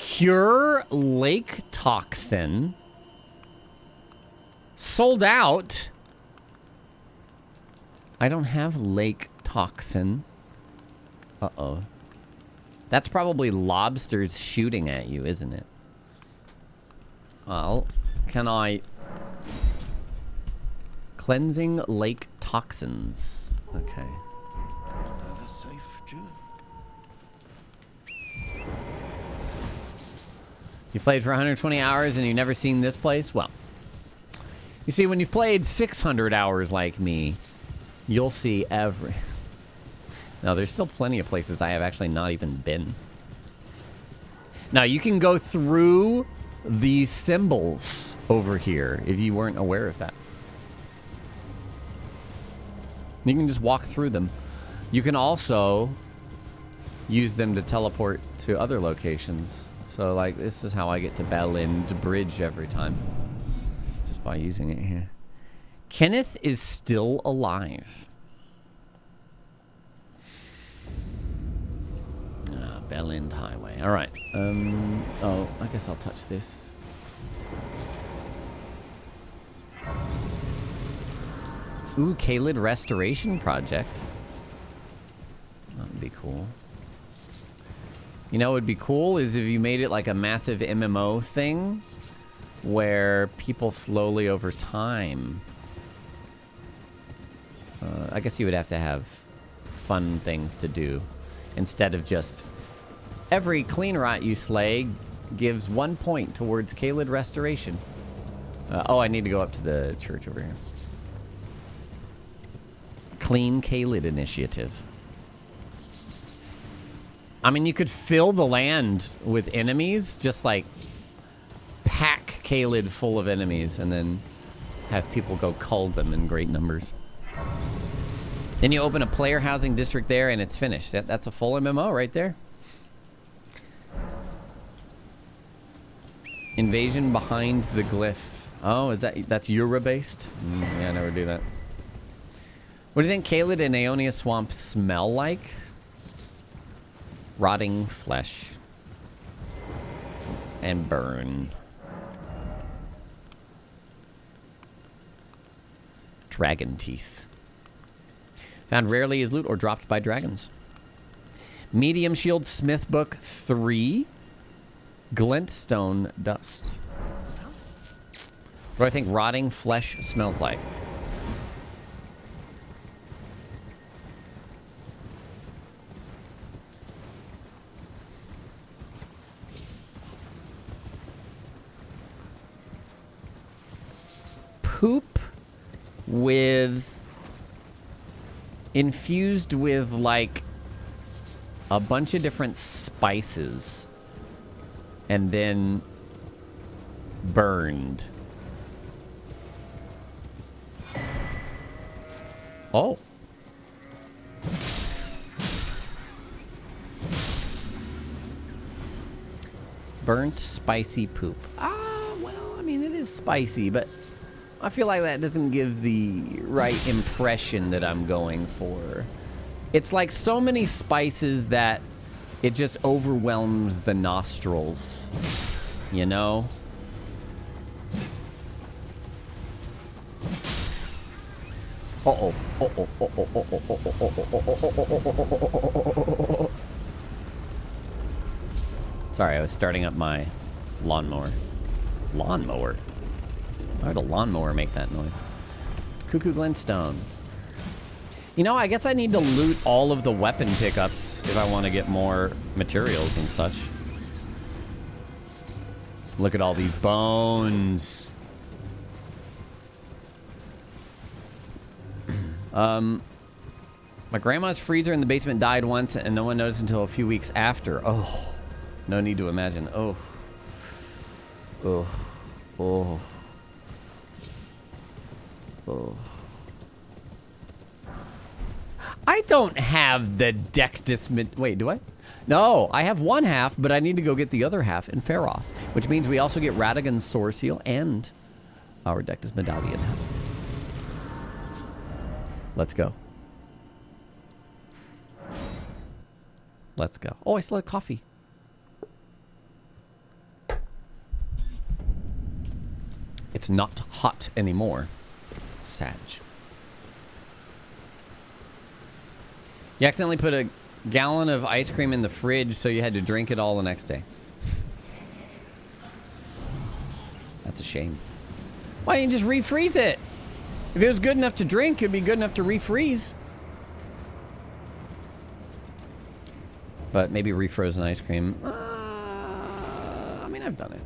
Cure lake toxin. Sold out. I don't have lake toxin. Uh-oh. That's probably lobsters shooting at you, isn't it? Well, can I... Cleansing lake toxins. Okay. Have a safe journey. You played for 120 hours and you've never seen this place? Well, you see, when you've played 600 hours like me, you'll see every... Now, there's still plenty of places I have actually not even been. Now, you can go through these symbols over here if you weren't aware of that. You can just walk through them. You can also use them to teleport to other locations. So, like, this is how I get to Bellend Bridge every time. Just by using it here. Kenneth is still alive. Bellend Highway. All right. Oh, I guess I'll touch this. Ooh, Caelid Restoration Project. That would be cool. You know what would be cool is if you made it like a massive MMO thing where people slowly over time... I guess you would have to have fun things to do instead of just... Every clean rot you slay gives 1 point towards Caelid Restoration. Oh, I need to go up to the church over here. Clean Caelid Initiative. I mean, you could fill the land with enemies, just like pack Caelid full of enemies, and then have people go cull them in great numbers. Then you open a player housing district there, and it's finished. That's a full MMO right there. Invasion behind the glyph. Oh, that's Eura-based? Yeah, I never do that. What do you think Caelid and Aeonia Swamp smell like? Rotting flesh. And burn. Dragon teeth. Found rarely as loot or dropped by dragons. Medium shield smith book 3. Glintstone dust. What do I think rotting flesh smells like? Poop with... infused with, like, a bunch of different spices. And then burned. Oh. Burnt spicy poop. Ah, well, I mean, it is spicy, but I feel like that doesn't give the right impression that I'm going for. It's like so many spices that it just overwhelms the nostrils, you know? Uh-oh. Sorry, I was starting up my lawnmower. Lawnmower? Why would a lawnmower make that noise? Cuckoo Glintstone. You know, I guess I need to loot all of the weapon pickups if I want to get more materials and such. Look at all these bones. My grandma's freezer in the basement died once and no one noticed until a few weeks after. Oh, no need to imagine. Oh. Oh. Oh. Oh. I don't have the Dectus... Wait, do I? No, I have one half, but I need to go get the other half in Feroth, which means we also get Radagon's Sword Seal and our Dectus Medallion half. Let's go. Let's go. Oh, I still have coffee. It's not hot anymore. Sag. You accidentally put a gallon of ice cream in the fridge, so you had to drink it all the next day. That's a shame. Why didn't you just refreeze it? If it was good enough to drink, it'd be good enough to refreeze. But maybe refrozen ice cream. I mean, I've done it.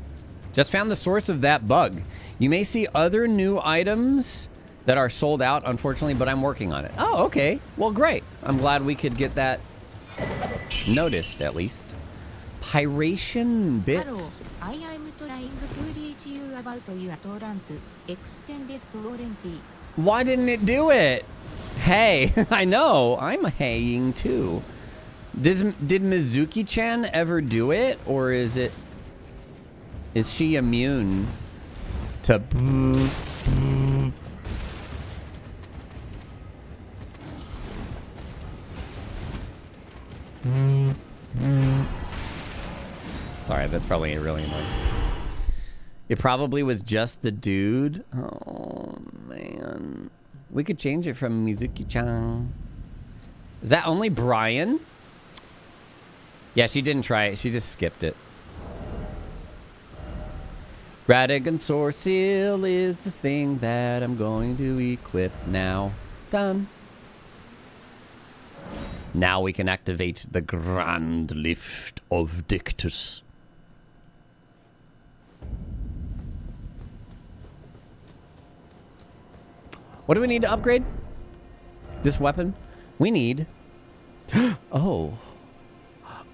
Just found the source of that bug. You may see other new items that are sold out, unfortunately, but I'm working on it. Oh, okay. Well, great. I'm glad we could get that noticed, at least. Pyration bits. I am trying to reach you about your tolerance extended warranty. Why didn't it do it? Hey, I know. I'm haying too. Did Mizuki-chan ever do it? Or is she immune to... Sorry, that's probably really annoying. It probably was just the dude. Oh, man. We could change it from Mizuki-chan. Is that only Brian? Yeah, she didn't try it. She just skipped it. Radigan Sword Seal is the thing that I'm going to equip now. Done. Now we can activate the Grand Lift of Dictus. What do we need to upgrade? This weapon? We need... Oh,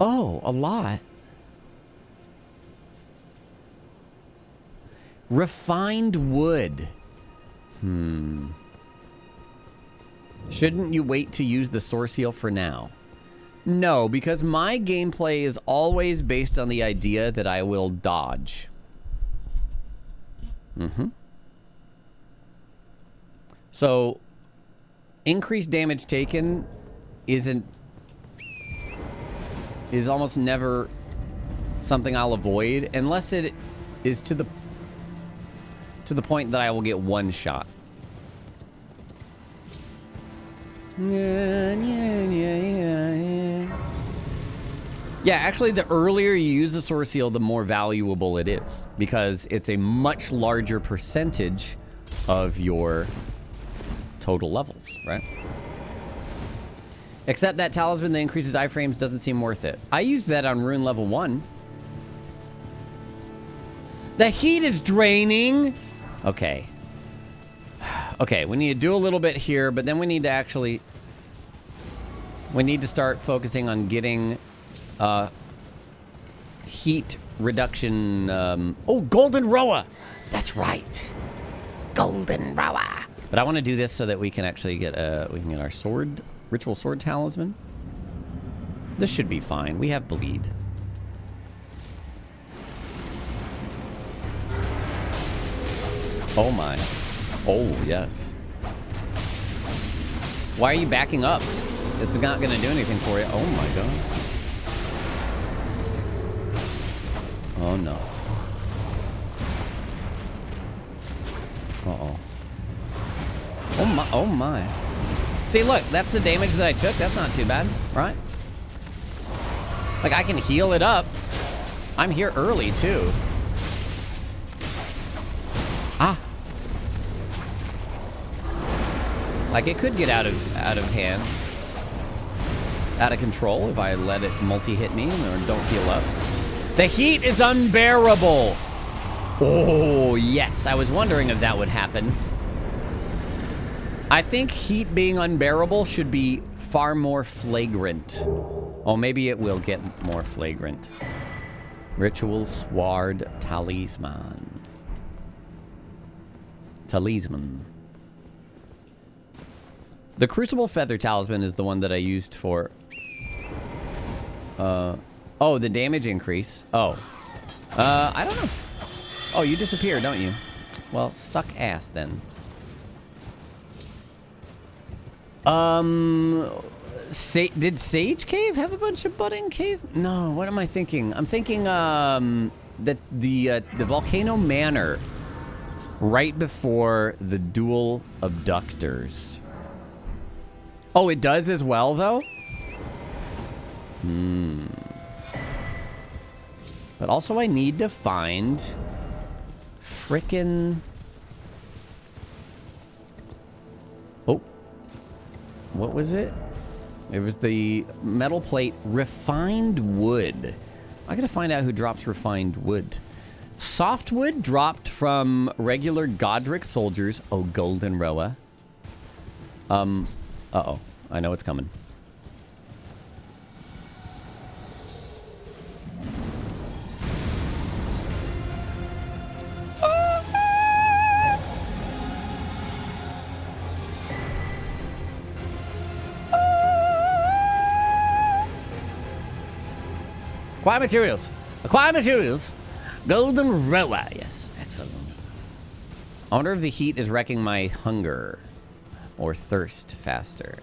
a lot. Refined wood. Shouldn't you wait to use the source heal for now? No, because my gameplay is always based on the idea that I will dodge. So, increased damage taken is almost never something I'll avoid unless it is to the point that I will get one shot. Yeah, actually, the earlier you use the source heal, the more valuable it is because it's a much larger percentage of your total levels, right? Except that talisman that increases iframes doesn't seem worth it. I used that on rune level 1. The heat is draining. Okay. Okay, we need to do a little bit here, but then we need to actually... We need to start focusing on getting heat reduction... Oh, Golden Roa! That's right. Golden Roa. But I want to do this so that we can actually get our sword, ritual sword talisman. This should be fine. We have bleed. Oh my. Oh, yes. Why are you backing up? It's not going to do anything for you. Oh my god. Oh no. Uh-oh. Oh my, oh my. See, look, that's the damage that I took. That's not too bad, right? Like, I can heal it up. I'm here early, too. Ah. Like, it could get out of hand. Out of control if I let it multi-hit me or don't heal up. The heat is unbearable. Oh, yes. I was wondering if that would happen. I think heat being unbearable should be far more flagrant. Oh, maybe it will get more flagrant. Ritual Sword Talisman. Talisman. The Crucible Feather Talisman is the one that I used for... Oh, the damage increase. Oh. I don't know. Oh, you disappear, don't you? Well, suck ass then. Did Sage Cave have a bunch of budding cave? No, what am I thinking? I'm thinking, that the Volcano Manor right before the dual abductors. Oh, it does as well, though? But also I need to find frickin'... Oh. What was it? It was the metal plate refined wood. I gotta find out who drops refined wood. Softwood dropped from regular Godric soldiers. Oh, Golden Roa. Uh-oh. I know it's coming. Acquire materials. Acquire materials. Golden Roa. Yes, excellent. I wonder if the heat is wrecking my hunger or thirst faster.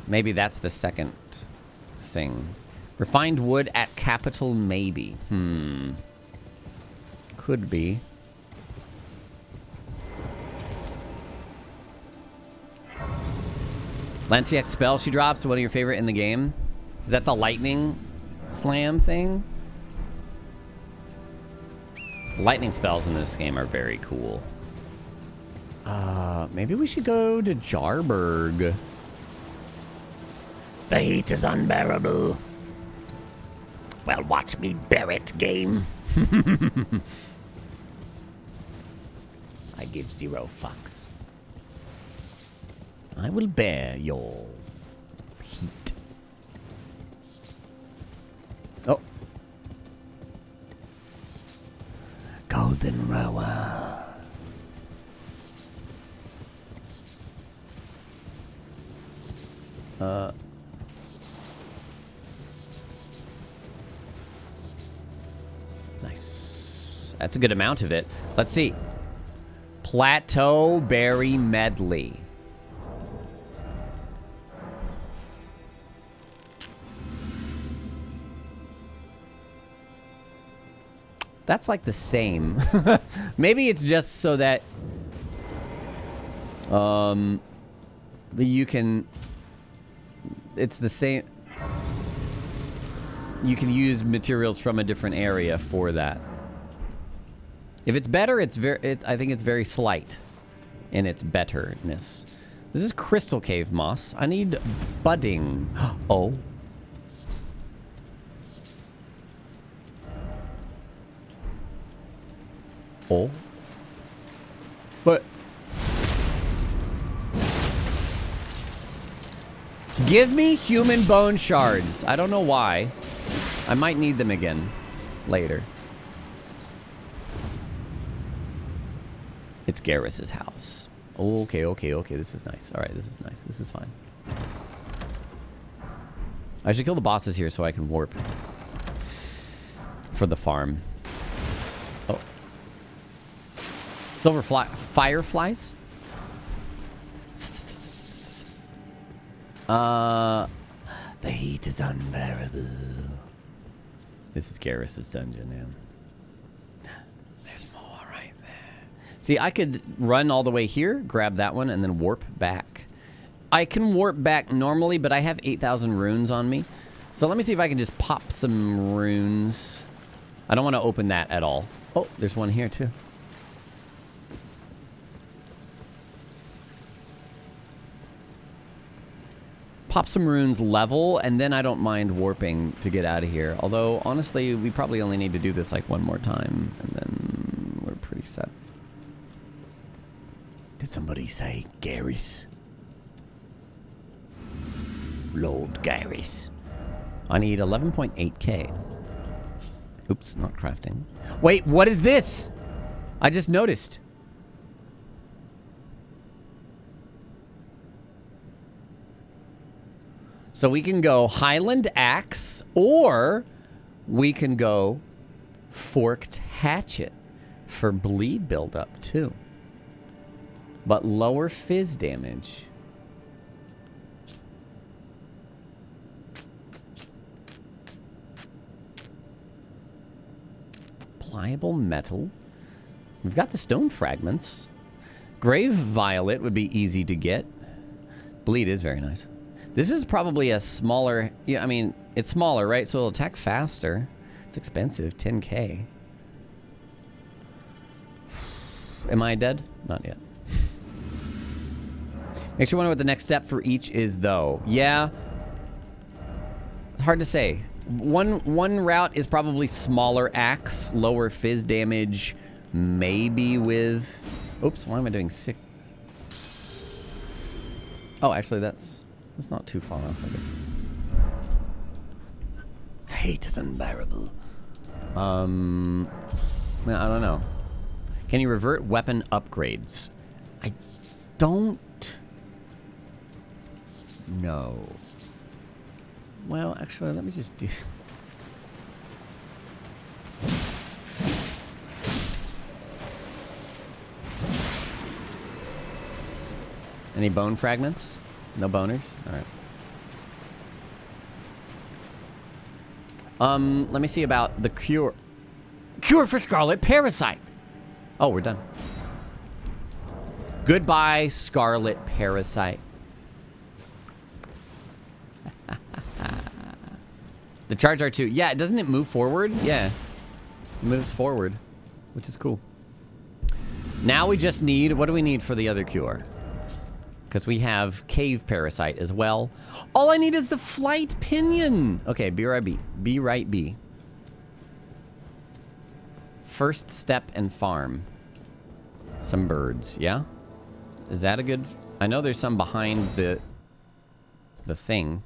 Maybe that's the second thing. Refined wood at capital, maybe. Could be. Lancey spell she drops, one of your favorite in the game. Is that the lightning slam thing? Lightning spells in this game are very cool. Maybe we should go to Jarburg. The heat is unbearable. Well, watch me bear it, game. I give 0 fucks. I will bear your heat. Oh. Golden Roa. Nice. That's a good amount of it. Let's see. Plateau Berry Medley. That's like the same. Maybe it's just so that you can, it's the same. You can use materials from a different area for that. If it's better, it's I think it's very slight in its betterness. This is Crystal Cave moss. I need budding. Oh. Oh. But give me human bone shards. I don't know why. I might need them again later. It's Garrus's house. Okay, okay, okay. This is nice. All right, this is nice. This is fine. I should kill the bosses here so I can warp for the farm. Oh. Silver fireflies? The heat is unbearable. This is Garrus's dungeon, man. There's more right there. See, I could run all the way here, grab that one, and then warp back. I can warp back normally, but I have 8,000 runes on me. So let me see if I can just pop some runes. I don't want to open that at all. Oh, there's one here too. Pop some runes level, and then I don't mind warping to get out of here. Although, honestly, we probably only need to do this like one more time, and then we're pretty set. Did somebody say Garrus? Lord Garrus. I need 11.8k. Oops, not crafting. Wait, what is this? I just noticed. So we can go Highland Axe, or we can go Forked Hatchet for bleed buildup too. But lower fizz damage. Pliable metal. We've got the stone fragments. Grave Violet would be easy to get. Bleed is very nice. This is probably a smaller... Yeah, I mean, it's smaller, right? So it'll attack faster. It's expensive. 10k. Am I dead? Not yet. Makes you wonder what the next step for each is, though. Yeah. Hard to say. One route is probably smaller axe, lower fizz damage, maybe with... Oops, why am I doing 6? Oh, actually, that's not too far off, I guess. Hate is unbearable. I don't know. Can you revert weapon upgrades? I don't know. Well, actually, let me just do... Any bone fragments? No boners? Alright. Let me see about the cure. Cure for Scarlet Parasite! Oh, we're done. Goodbye, Scarlet Parasite. The charge R2. Yeah, doesn't it move forward? Yeah. It moves forward, which is cool. Now we just need... What do we need for the other cure? Because we have Cave Parasite as well. All I need is the Flight Pinion. Okay, be right B. Be right B. First step and farm. Some birds, yeah? Is that a good... I know there's some behind the thing.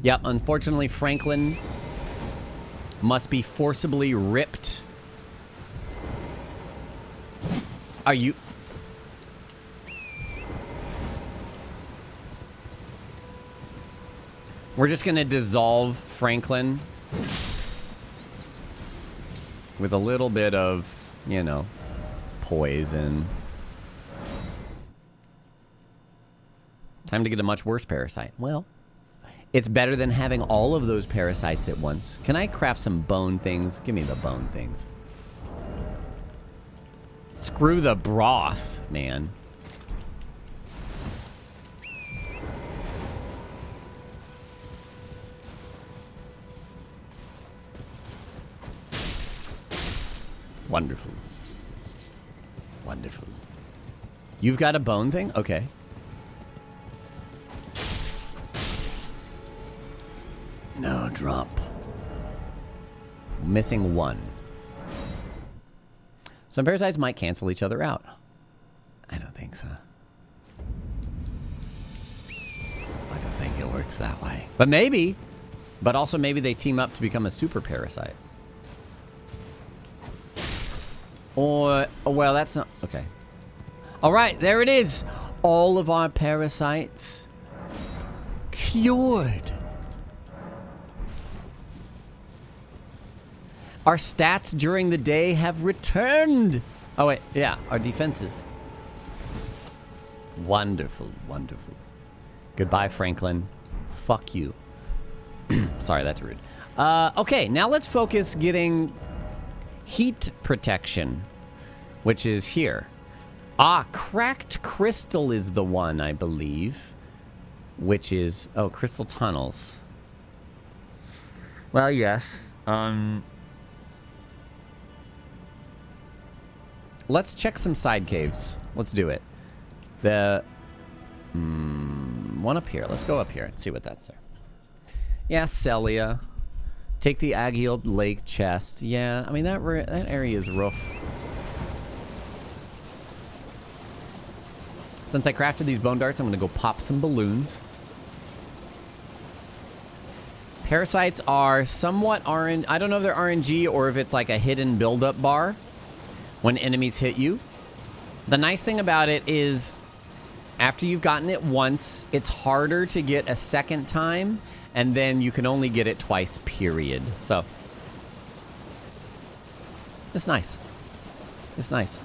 Yep, unfortunately, Franklin must be forcibly ripped. Are you... We're just gonna dissolve Franklin with a little bit of, you know, poison. Time to get a much worse parasite. Well, it's better than having all of those parasites at once. Can I craft some bone things? Give me the bone things. Screw the broth, man. Wonderful. Wonderful. You've got a bone thing? Okay. No drop. Missing one. Some parasites might cancel each other out. I don't think so. I don't think it works that way. But maybe. But also maybe they team up to become a super parasite. Or, oh, well, that's not... Okay. All right, there it is. All of our parasites cured. Our stats during the day have returned. Oh, wait. Yeah, our defenses. Wonderful, wonderful. Goodbye, Franklin. Fuck you. Sorry, that's rude. Okay, now let's focus getting heat protection, which is here. Ah, cracked crystal is the one, I believe. Which is... Oh, crystal tunnels. Well, yes. Let's check some side caves. Let's do it. The... one up here. Let's go up here and see what that's there. Yeah, Celia. Take the Agild Lake chest. Yeah, I mean, that area is rough. Since I crafted these bone darts, I'm going to go pop some balloons. Parasites are somewhat RNG. I don't know if they're RNG or if it's like a hidden buildup bar when enemies hit you. The nice thing about it is after you've gotten it once, it's harder to get a second time, and then you can only get it twice, period. So, it's nice. It's nice.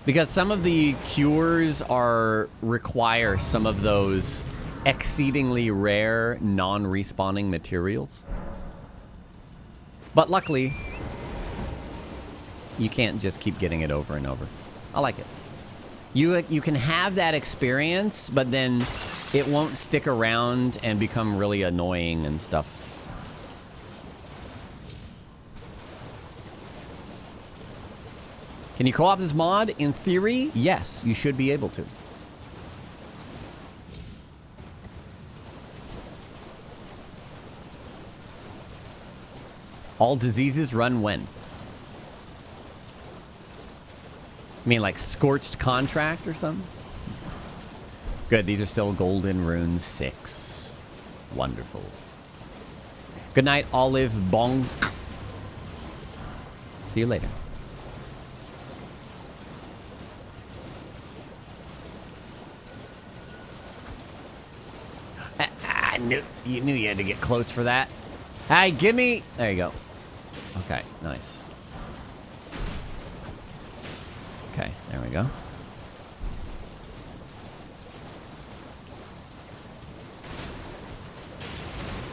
Because some of the cures require some of those exceedingly rare non-respawning materials. But luckily, you can't just keep getting it over and over. I like it. You can have that experience, but then it won't stick around and become really annoying and stuff. Can you co-op this mod? In theory, yes, you should be able to. All diseases run when? I mean, like Scorched Contract or something? Good, these are still Golden Runes 6. Wonderful. Good night, Olive Bonk. See you later. I knew you had to get close for that. Hey, give me... There you go. Okay, nice. Okay, there we go.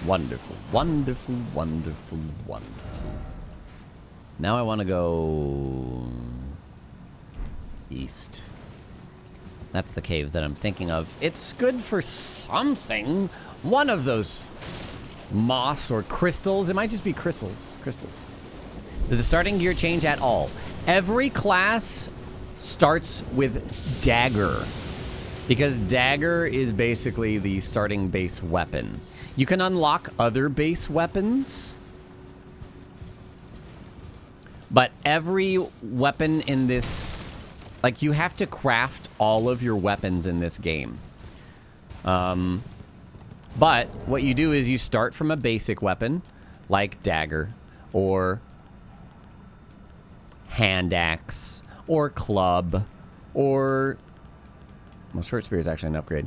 Wonderful, wonderful, wonderful, wonderful. Now I want to go... east. That's the cave that I'm thinking of. It's good for something. One of those moss or crystals. It might just be crystals. Crystals. Did the starting gear change at all? Every class starts with dagger, because dagger is basically the starting base weapon. You can unlock other base weapons, but every weapon in this, like, you have to craft all of your weapons in this game. But what you do is you start from a basic weapon like dagger or hand axe or club or... Well, short spear is actually an upgrade.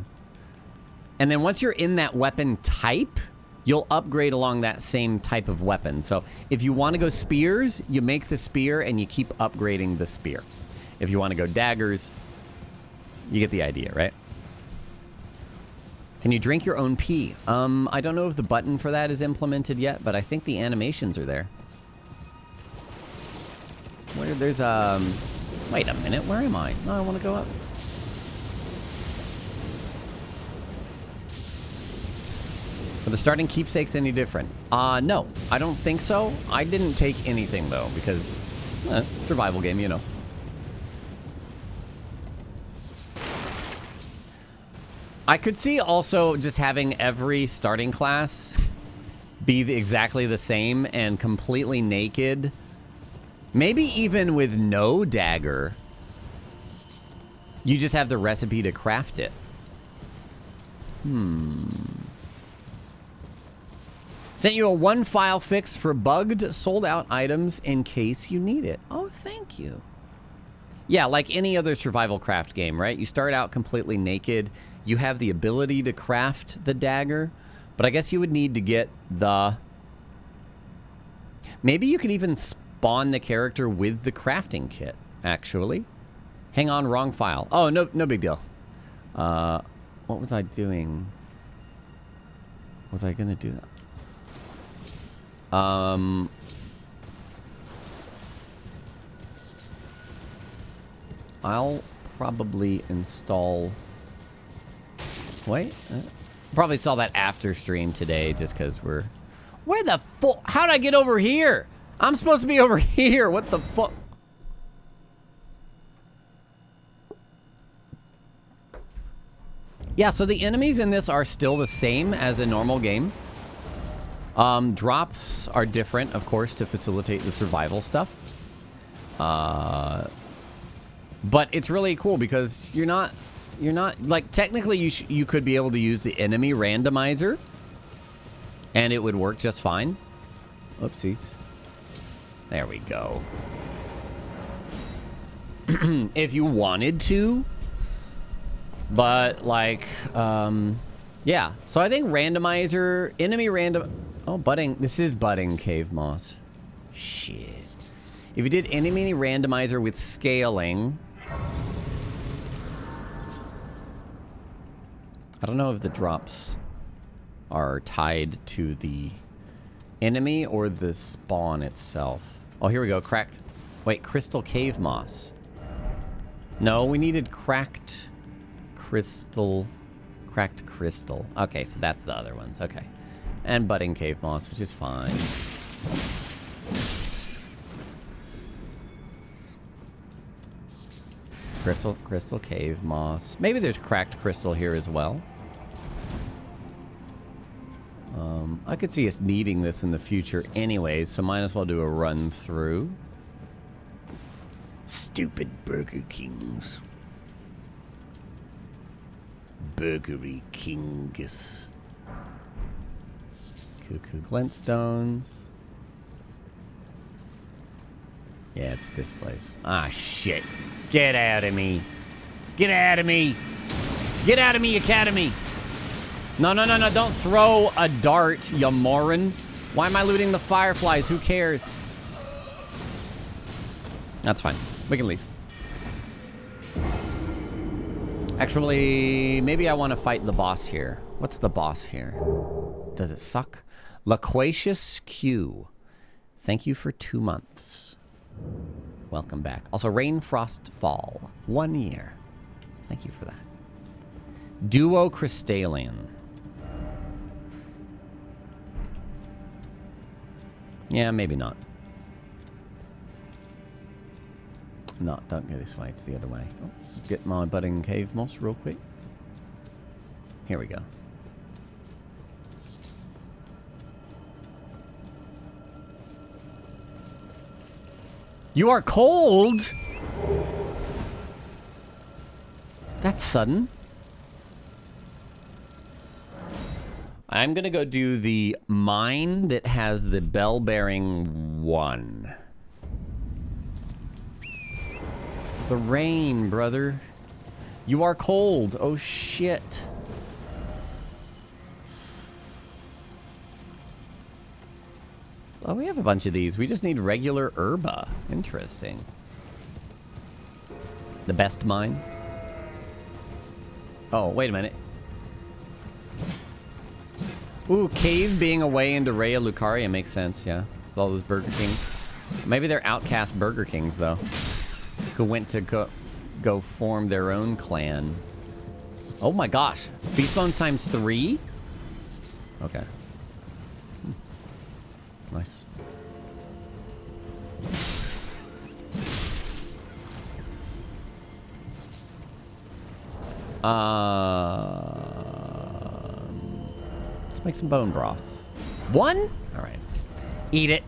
And then once you're in that weapon type, you'll upgrade along that same type of weapon. So if you want to go spears, you make the spear and you keep upgrading the spear. If you want to go daggers, you get the idea, right? Can you drink your own pee? I don't know if the button for that is implemented yet, but I think the animations are there. Where there's wait a minute, where am I? No, I want to go up. Are the starting keepsakes any different? No, I don't think so. I didn't take anything though, because survival game, you know. I could see also just having every starting class be exactly the same and completely naked. Maybe even with no dagger. You just have the recipe to craft it. Sent you a 1 file fix for bugged, sold out items in case you need it. Oh, thank you. Yeah, like any other survival craft game, right? You start out completely naked. You have the ability to craft the dagger, but I guess you would need to get the... Maybe you could even spawn the character with the crafting kit, actually. Hang on, wrong file. Oh, no big deal. What was I doing? Was I gonna do that? I'll probably install... Wait, probably saw that after stream today, just because we're... Where the fuck? How did I get over here? I'm supposed to be over here. What the fuck? Yeah, so the enemies in this are still the same as a normal game. Drops are different, of course, to facilitate the survival stuff. But it's really cool because you're not like, technically you could be able to use the enemy randomizer and it would work just fine. Oopsies. There we go. If you wanted to, but like, yeah. So I think randomizer, enemy random, oh, budding, this is budding cave moss. Shit. If you did enemy randomizer with scaling, I don't know if the drops are tied to the enemy or the spawn itself? Oh, here we go. Cracked. Wait, crystal cave moss. No, we needed cracked crystal. Cracked crystal. Okay, so that's the other ones. Okay. And budding cave moss, which is fine. Crystal cave moss. Maybe there's cracked crystal here as well. I could see us needing this in the future anyways, so might as well do a run through. Stupid Burger Kings. Burgery Kingus. Cuckoo glintstones. Yeah, it's this place. Ah, shit. Get out of me. Get out of me. Get out of me, Academy. No, no, no, no, don't throw a dart, you moron. Why am I looting the fireflies? Who cares? That's fine. We can leave. Actually, maybe I want to fight the boss here. What's the boss here? Does it suck? Loquacious Q. Thank you for 2 months. Welcome back. Also, Rainfrost Fall. 1 year. Thank you for that. Duo Crystallian. Yeah, maybe not. No, don't go this way. It's the other way. Oh, get my budding cave moss real quick. Here we go. You are cold? That's sudden. I'm gonna go do the mine that has the bell-bearing one. The rain, brother. You are cold. Oh, shit. Oh, we have a bunch of these. We just need regular herba. Interesting. The best mine? Oh, wait a minute. Ooh, cave being away into Raya Lucaria makes sense, yeah. With all those Burger Kings. Maybe they're outcast Burger Kings, though. Who went to go form their own clan. Oh my gosh. Beast bones times 3? Okay. Nice. Let's make some bone broth. 1? All right. Eat it.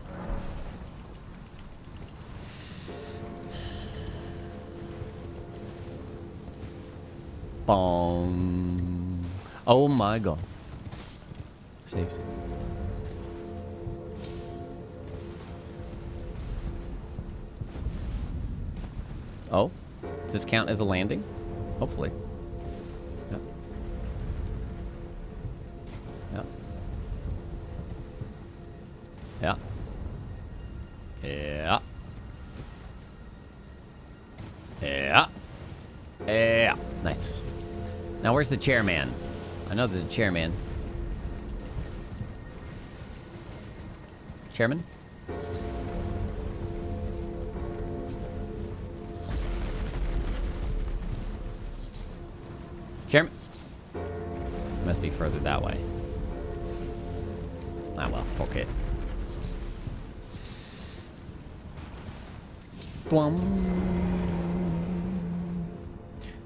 Bong. Oh my god. Safety. Oh? Does this count as a landing? Hopefully. Yep. Yep. Yeah. Yeah. Yeah. Yeah. Nice. Now where's the chairman? I know there's a chairman. Chairman? Chairman? Must be further that way. Ah, well, fuck it.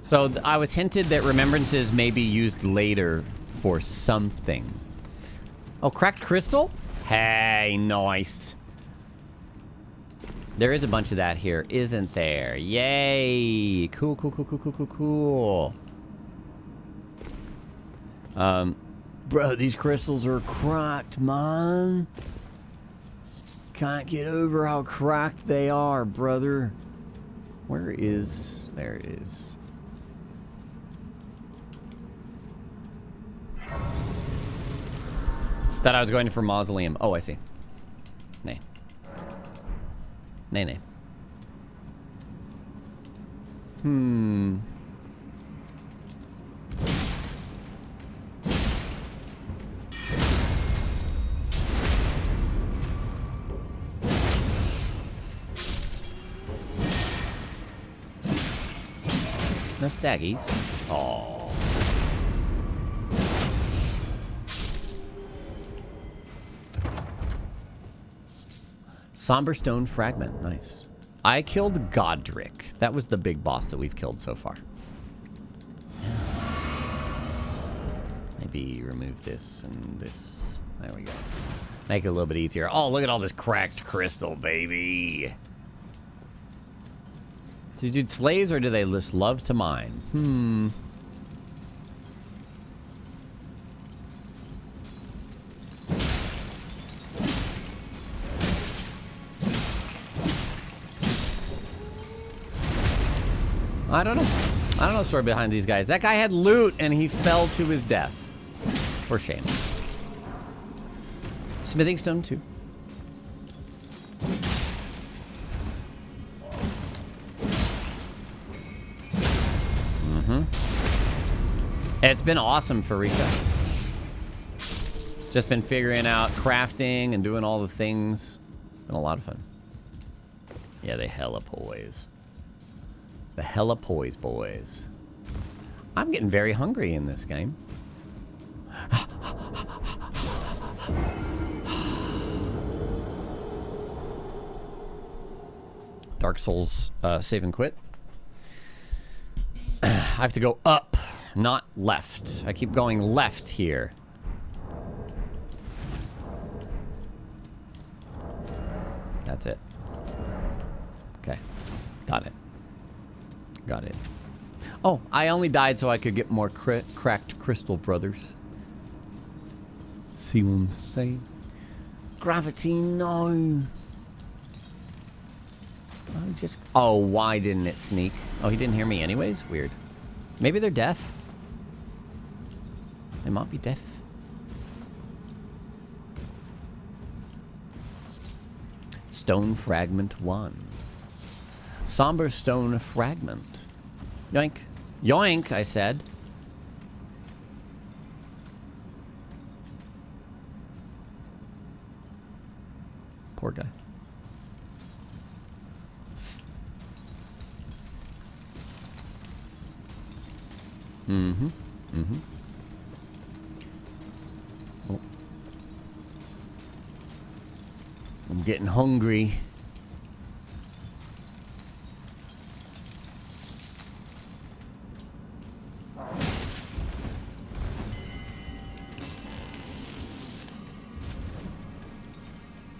So I was hinted that remembrances may be used later for something. Oh, cracked crystal? Hey, nice. There is a bunch of that here, isn't there? Yay! Cool, cool, cool, cool, cool, cool, cool. Bro, these crystals are cracked, man. Can't get over how cracked they are, brother. Where is... There it is. Thought I was going for mausoleum. Oh, I see. Nay. Nay, nay. Hmm. No staggies. Oh. Somber stone fragment. Nice. I killed Godric. That was the big boss that we've killed so far. Maybe remove this and this. There we go. Make it a little bit easier. Oh, look at all this cracked crystal, baby. Did slaves or do they just love to mine? I don't know. I don't know the story behind these guys. That guy had loot and he fell to his death. For shame. Smithing stone too. It's been awesome for reset. Just been figuring out crafting and doing all the things. Been a lot of fun. Yeah, they hella poise. The hella poise boys. I'm getting very hungry in this game. Dark Souls save and quit. I have to go up, not left. I keep going left here. That's it. Okay. Got it. Got it. Oh, I only died so I could get more cracked crystal, brothers. See what I'm saying? Gravity, no. Oh, why didn't it sneak? Oh, he didn't hear me anyways? Weird. Maybe they're deaf. They might be deaf. Stone fragment 1. Somber stone fragment. Yoink. Yoink, I said. Poor guy. Mm-hmm. Mm-hmm. Oh. I'm getting hungry.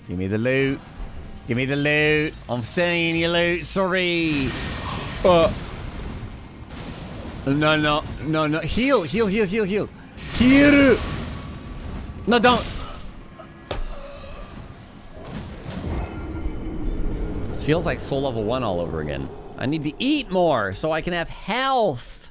Give me the loot. Give me the loot. I'm stealing your loot. Sorry. No, no, no, no. Heal, heal, heal, heal, heal. Heal. No, don't. This feels like Soul Level 1 all over again. I need to eat more so I can have health.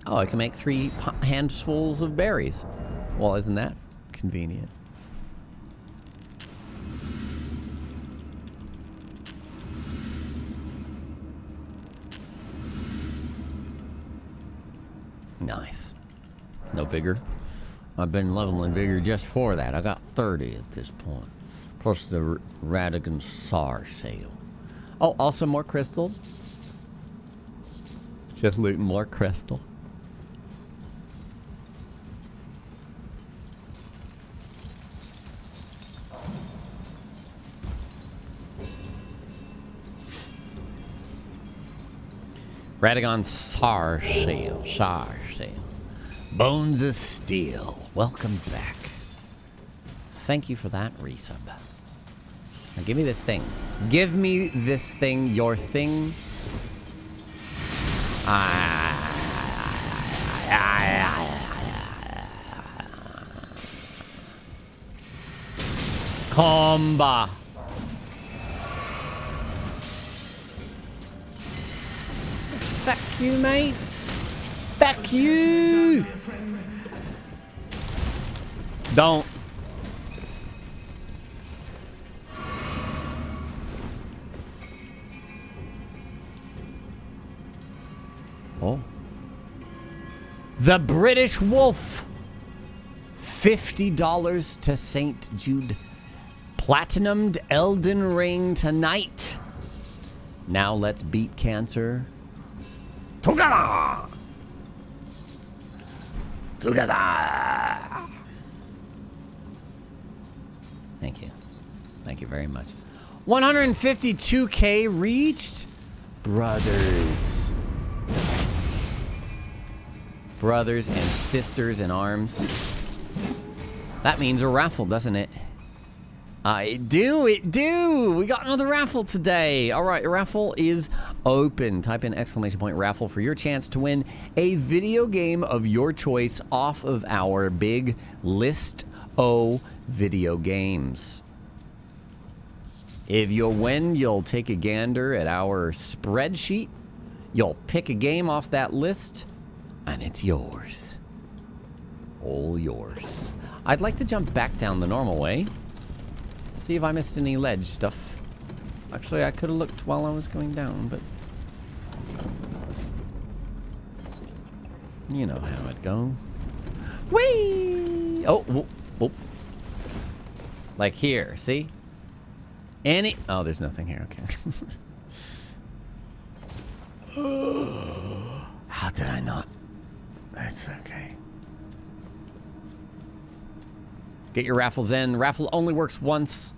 Oh, I can make 3 handfuls of berries. Well, isn't that convenient? Nice. No vigor. I've been leveling vigor just for that. I got 30 at this point. Plus the Radigan SAR sale. Oh, also more crystal. Just looting more crystal. Radagon SAR sale. SAR sale. Bones of Steel. Welcome back. Thank you for that resub. Now give me this thing. Give me this thing. Your thing. Comba. Back you, mates. Back you. Don't. Oh. The British Wolf. $50 to St Jude. Platinumed Elden Ring tonight. Now let's beat cancer. Together! Together! Thank you. Thank you very much. 152K reached. Brothers. Brothers and sisters in arms. That means a raffle, doesn't it? It do. We got another raffle today. All right, raffle is open. Type in ! raffle for your chance to win a video game of your choice off of our big list O video games. If you win, you'll take a gander at our spreadsheet. You'll pick a game off that list, and it's yours. All yours. I'd like to jump back down the normal way. See if I missed any ledge stuff. Actually, I could have looked while I was going down, but... you know how it go. Whee! Oh, whoop, whoop. Like here, see? Any... oh, there's nothing here, okay. How did I not? That's okay. Get your raffles in. Raffle only works once.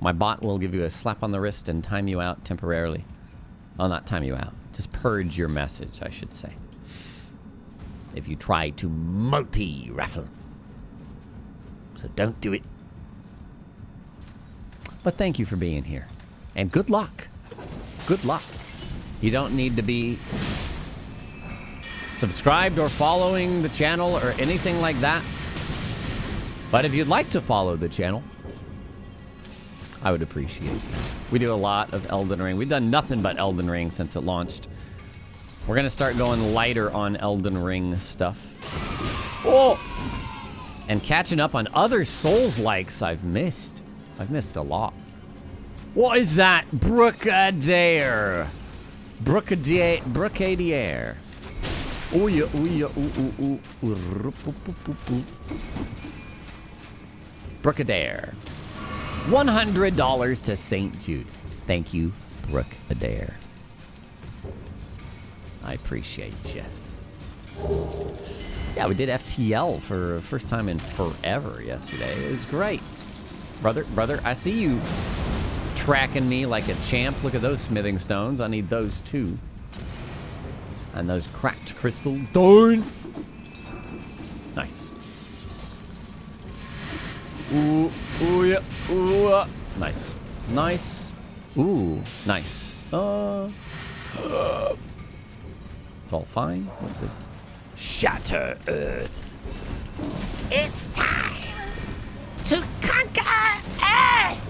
My bot will give you a slap on the wrist and time you out temporarily. Well, not time you out. Just purge your message, I should say. If you try to multi-raffle. So don't do it. But thank you for being here. And good luck. Good luck. You don't need to be subscribed or following the channel or anything like that. But if you'd like to follow the channel, I would appreciate it. We do a lot of Elden Ring. We've done nothing but Elden Ring since it launched. We're going to start going lighter on Elden Ring stuff. Oh! And catching up on other Souls-likes I've missed. I've missed a lot. What is that? Brookadair. Brookadier. Oh yeah, oh yeah, ooh, ooh, ooh. Brookadair. $100 to St Jude. Thank you, Brookadair. I appreciate you. Yeah, we did FTL for the first time in forever yesterday. It was great. Brother, I see you tracking me like a champ. Look at those smithing stones. I need those too. And those cracked crystal. Darn! Nice. Ooh, ooh, yeah, ooh, nice. Nice. Ooh, nice. It's all fine. What's this? Shatter Earth. It's time to conquer Earth!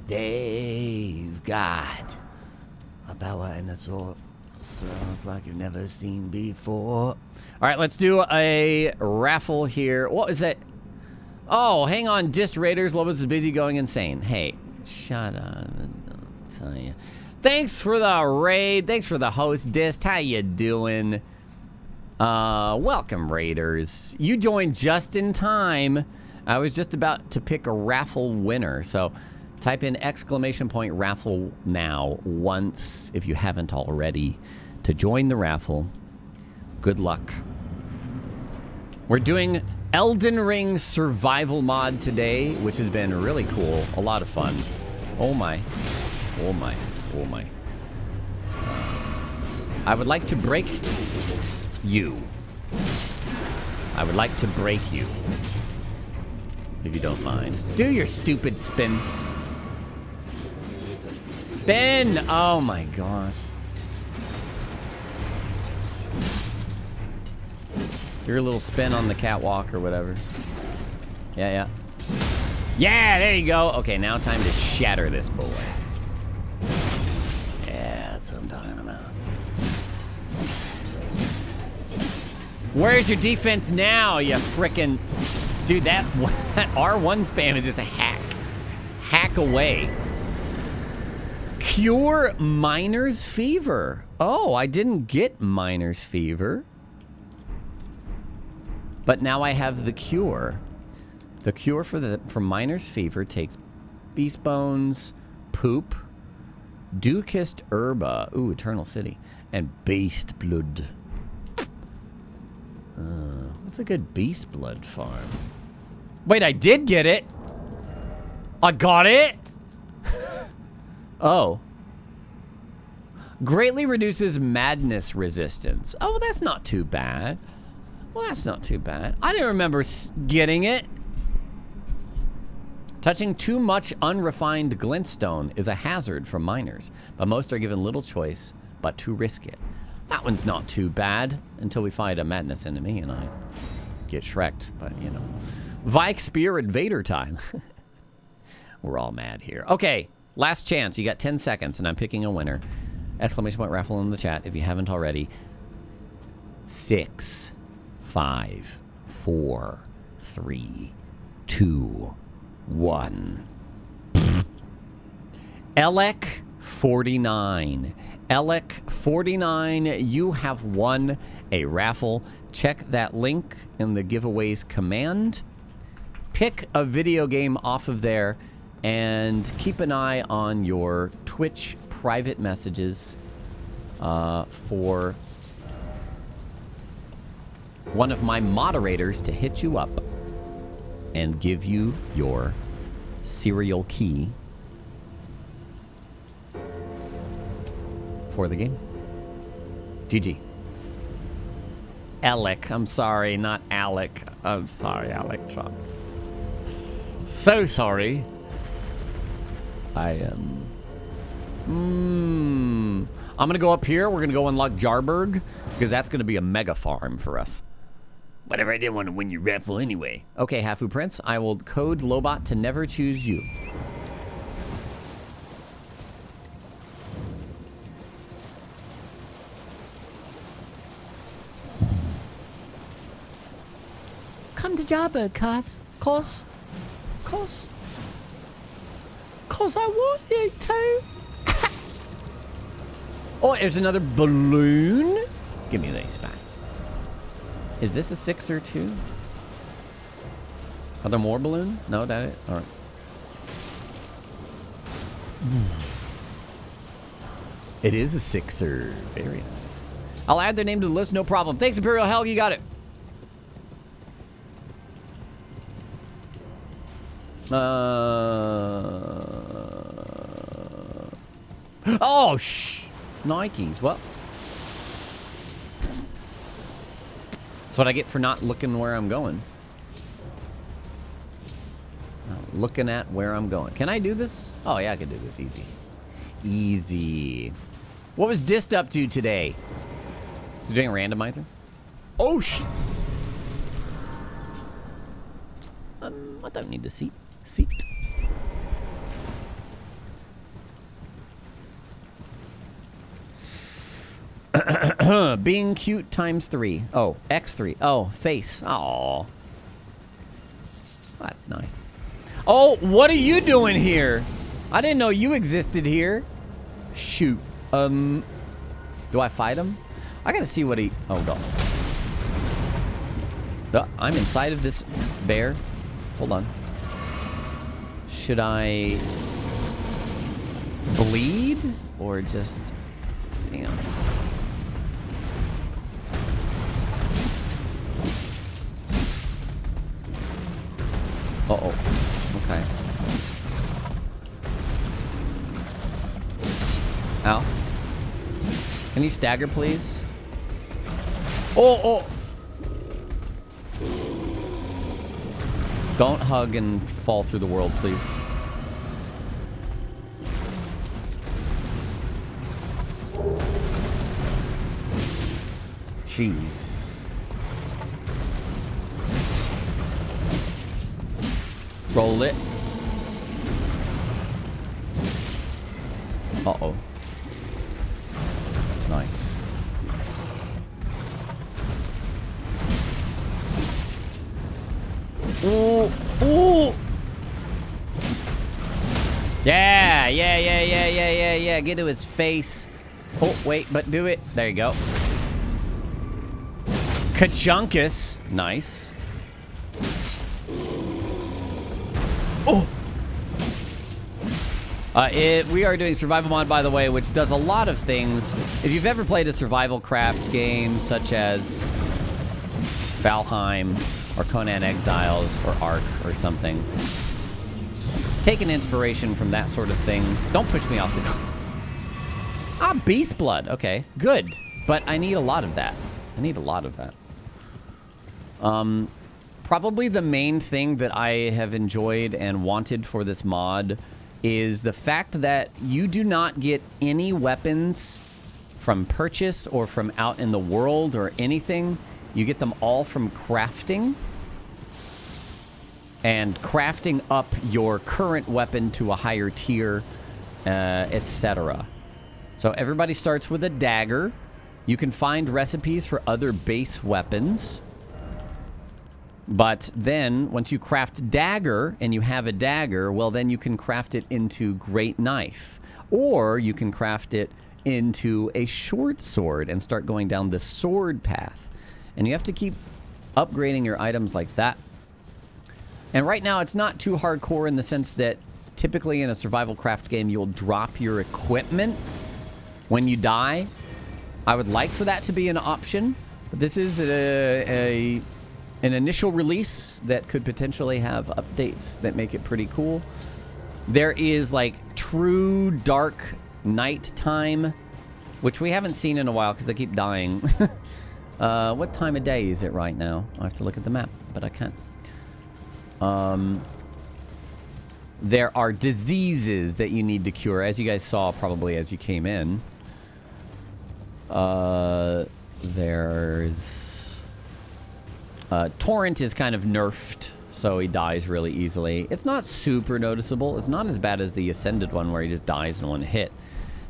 They've got a power and a sword. Sounds like you've never seen before. All right, let's do a raffle here. What is it? Oh, hang on, Dist Raiders. Lobos is busy going insane. Hey, shut up. I'll tell you. Thanks for the raid. Thanks for the host, Dist. How you doing? Welcome, Raiders. You joined just in time. I was just about to pick a raffle winner, so type in !raffle now once if you haven't already to join the raffle. Good luck. We're doing Elden Ring survival mod today, which has been really cool. A lot of fun. Oh my. Oh my. Oh my. I would like to break you. I would like to break you. If you don't mind. Do your stupid spin. Spin! Oh my gosh. Your little spin on the catwalk or whatever. Yeah, yeah. Yeah, there you go. Okay, now time to shatter this boy. Yeah, that's what I'm talking about. Where's your defense now, you frickin'... Dude, that R1 spam is just a hack. Hack away. Cure Miner's Fever. Oh, I didn't get Miner's Fever. But now I have the cure. The cure for Miner's Fever takes beast bones, poop, Dukist herba, ooh, Eternal City, and beast blood. What's a good beast blood farm? Wait, I did get it. I got it. Oh. Greatly reduces madness resistance. Oh, well, that's not too bad. Well, that's not too bad. I didn't remember getting it. Touching too much unrefined glintstone is a hazard for miners, but most are given little choice but to risk it. That one's not too bad until we fight a madness enemy and I get shreked, but you know. Vike Spear Invader time. We're all mad here. Okay, last chance. You got 10 seconds and I'm picking a winner. Exclamation point raffle in the chat if you haven't already. 6, 5, 4, 3, 2, 1. Elec 49. Elec 49, you have won a raffle. Check that link in the giveaways command. Pick a video game off of there and keep an eye on your Twitch private messages for one of my moderators to hit you up and give you your serial key for the game. GG. Alec. I'm sorry, not Alec. I'm sorry, Alec. So sorry. I am... I'm going to go up here. We're going to go unlock Jarburg because that's going to be a mega farm for us. Whatever, I didn't want to win your raffle anyway. Okay, Hafu Prince, I will code Lobot to never choose you. Come to Jarburg, cuz I want you to. Oh, there's another balloon. Give me these back. Is this a 6 or 2? Are there more balloons? No, that it? All right. It is a 6er. Very nice. I'll add their name to the list, no problem. Thanks, Imperial Hell. You got it. Oh, shh. Nikes. What? That's what I get for not looking where I'm going. Not looking at where I'm going. Can I do this? Oh, yeah, I can do this. Easy. Easy. What was Dist up to today? Is he doing a randomizer? Oh, shh. I don't need to seat. Being cute times 3. Oh, X3. Oh, face. Oh, that's nice. Oh, what are you doing here? I didn't know you existed here. Shoot. Do I fight him? I gotta see what he... Oh, no. I'm inside of this bear. Hold on. Should I bleed or just... Hang on. Uh-oh. Okay. Ow. Can you stagger, please? Oh! Don't hug and fall through the world, please. Jeez. Roll it. Uh-oh. Nice. Ooh! Ooh! Yeah! Yeah. Get to his face. Oh, wait, but do it. There you go. Kachunkus. Nice. Oh! We are doing survival mod, by the way, which does a lot of things. If you've ever played a survival craft game, such as Valheim, or Conan Exiles, or Ark, or something, it's taken inspiration from that sort of thing. Don't push me off the... Ah, beast blood. Okay, good. But I need a lot of that. Probably the main thing that I have enjoyed and wanted for this mod is the fact that you do not get any weapons from purchase or from out in the world or anything. You get them all from crafting. And crafting up your current weapon to a higher tier, etc. So everybody starts with a dagger. You can find recipes for other base weapons. But then, once you craft dagger, and you have a dagger, well, then you can craft it into great knife. Or you can craft it into a short sword and start going down the sword path. And you have to keep upgrading your items like that. And right now, it's not too hardcore in the sense that typically in a survival craft game, you'll drop your equipment when you die. I would like for that to be an option. But this is an initial release that could potentially have updates that make it pretty cool. There is like true dark nighttime, which we haven't seen in a while because I keep dying. What time of day is it right now? I have to look at the map, but I can't. There are diseases that you need to cure, as you guys saw probably as you came in. There's... Torrent is kind of nerfed, so he dies really easily. It's not super noticeable. It's not as bad as the Ascended one where he just dies in one hit.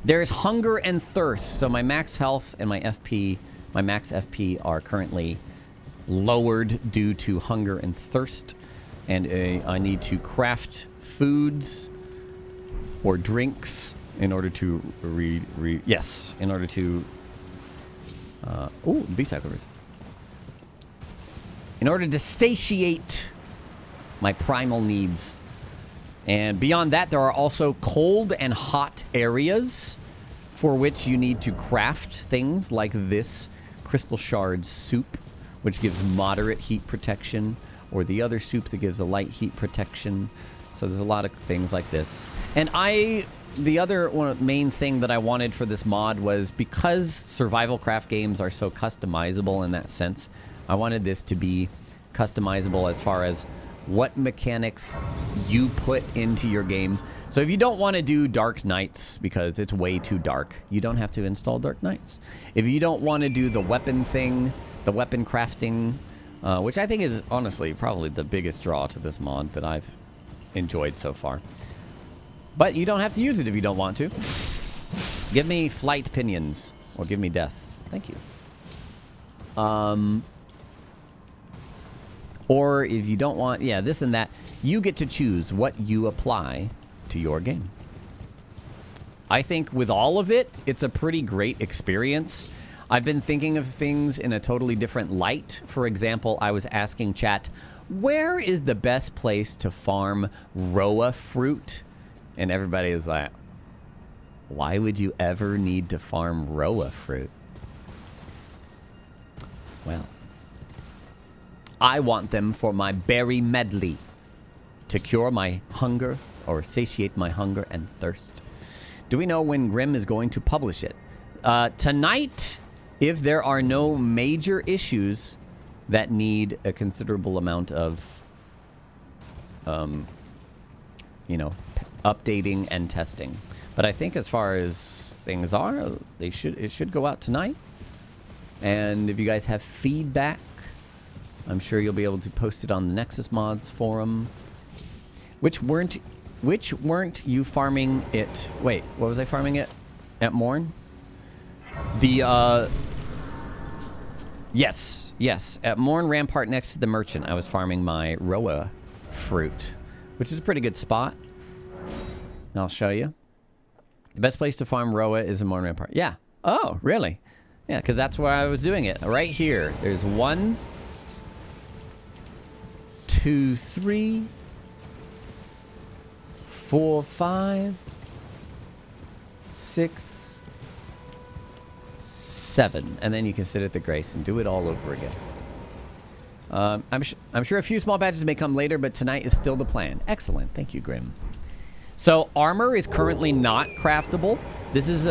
There's Hunger and Thirst. So my max health and my max FP are currently lowered due to Hunger and Thirst. And I need to craft foods or drinks in order to in order to... ooh, beast aquifers. In order to satiate my primal needs. And beyond that, there are also cold and hot areas for which you need to craft things like this crystal shard soup, which gives moderate heat protection, or the other soup that gives a light heat protection. So there's a lot of things like this. And the other main thing that I wanted for this mod was, because survival craft games are so customizable in that sense, I wanted this to be customizable as far as what mechanics you put into your game. So if you don't want to do Dark Nights because it's way too dark, you don't have to install Dark Nights. If you don't want to do the weapon thing, the weapon crafting, which I think is honestly probably the biggest draw to this mod that I've enjoyed so far. But you don't have to use it if you don't want to. Give me flight pinions, or give me death. Thank you. Or if you don't want, yeah, this and that, you get to choose what you apply to your game. I think with all of it, it's a pretty great experience. I've been thinking of things in a totally different light. For example, I was asking chat, where is the best place to farm Roa fruit? And everybody is like, why would you ever need to farm Roa fruit? Well, I want them for my berry medley to cure my hunger or satiate my hunger and thirst. Do we know when Grim is going to publish it? Tonight, if there are no major issues that need a considerable amount of, you know, updating and testing. But I think as far as things are, it should go out tonight. And if you guys have feedback, I'm sure you'll be able to post it on the Nexus Mods forum. Which weren't you farming it? Wait, what was I farming it at Morn? The yes, at Morn Rampart next to the merchant, I was farming my Roa fruit, which is a pretty good spot. I'll show you. The best place to farm Roa is in Morn Rampart. Yeah. Oh, really? Yeah, because that's where I was doing it. Right here. There's 1, 2, 3, 4, 5, 6, 7. And then you can sit at the Grace and do it all over again. I'm sure a few small badges may come later, but tonight is still the plan. Excellent. Thank you, Grim. So armor is currently not craftable. This is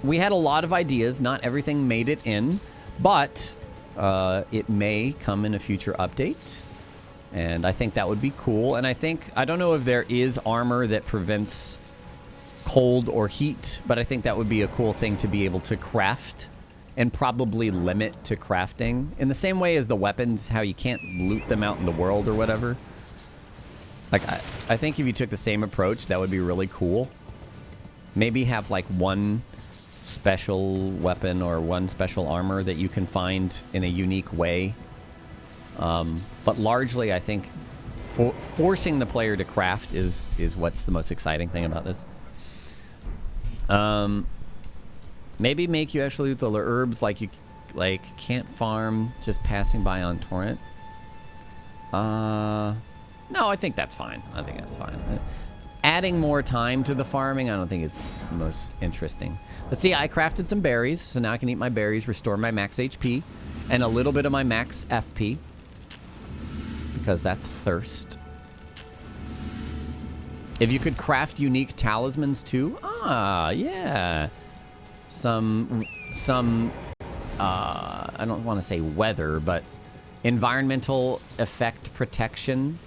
we had a lot of ideas. Not everything made it in, but it may come in a future update. And I think that would be cool. And I don't know if there is armor that prevents cold or heat, but I think that would be a cool thing to be able to craft and probably limit to crafting. In the same way as the weapons, how you can't loot them out in the world or whatever. Like, I think if you took the same approach, that would be really cool. Maybe have, like, one special weapon or one special armor that you can find in a unique way. But largely, I think forcing the player to craft is what's the most exciting thing about this. Maybe make you actually loot the herbs like you can't farm just passing by on torrent. No, I think that's fine. I think that's fine. Adding more time to the farming, I don't think it's most interesting. But see, I crafted some berries, so now I can eat my berries, restore my max HP, and a little bit of my max FP. Because that's thirst. If you could craft unique talismans too, yeah. Some I don't want to say weather, but environmental effect protection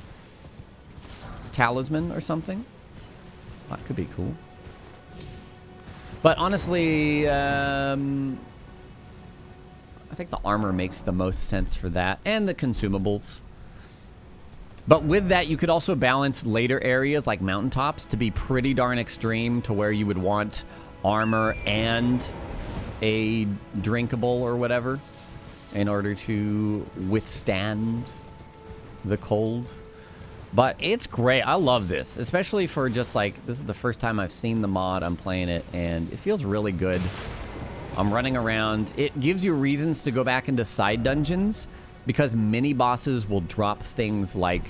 talisman or something. That could be cool. But honestly, I think the armor makes the most sense for that, and the consumables. But with that, you could also balance later areas like mountaintops to be pretty darn extreme to where you would want armor and a drinkable or whatever in order to withstand the cold. But it's great. I love this, especially for just like, this is the first time I've seen the mod. I'm playing it and it feels really good. I'm running around. It gives you reasons to go back into side dungeons because mini bosses will drop things like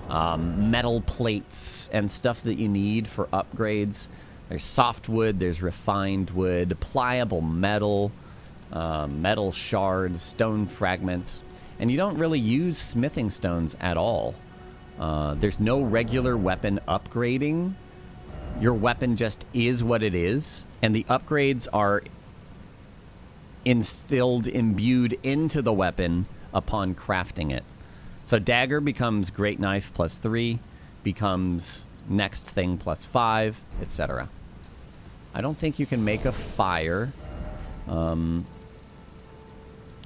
metal plates and stuff that you need for upgrades. There's softwood, there's refined wood, pliable metal, metal shards, stone fragments, and you don't really use smithing stones at all. There's no regular weapon upgrading. Your weapon just is what it is, and the upgrades are imbued into the weapon upon crafting it. So dagger becomes great knife +3, becomes next thing +5, etc. I don't think you can make a fire. I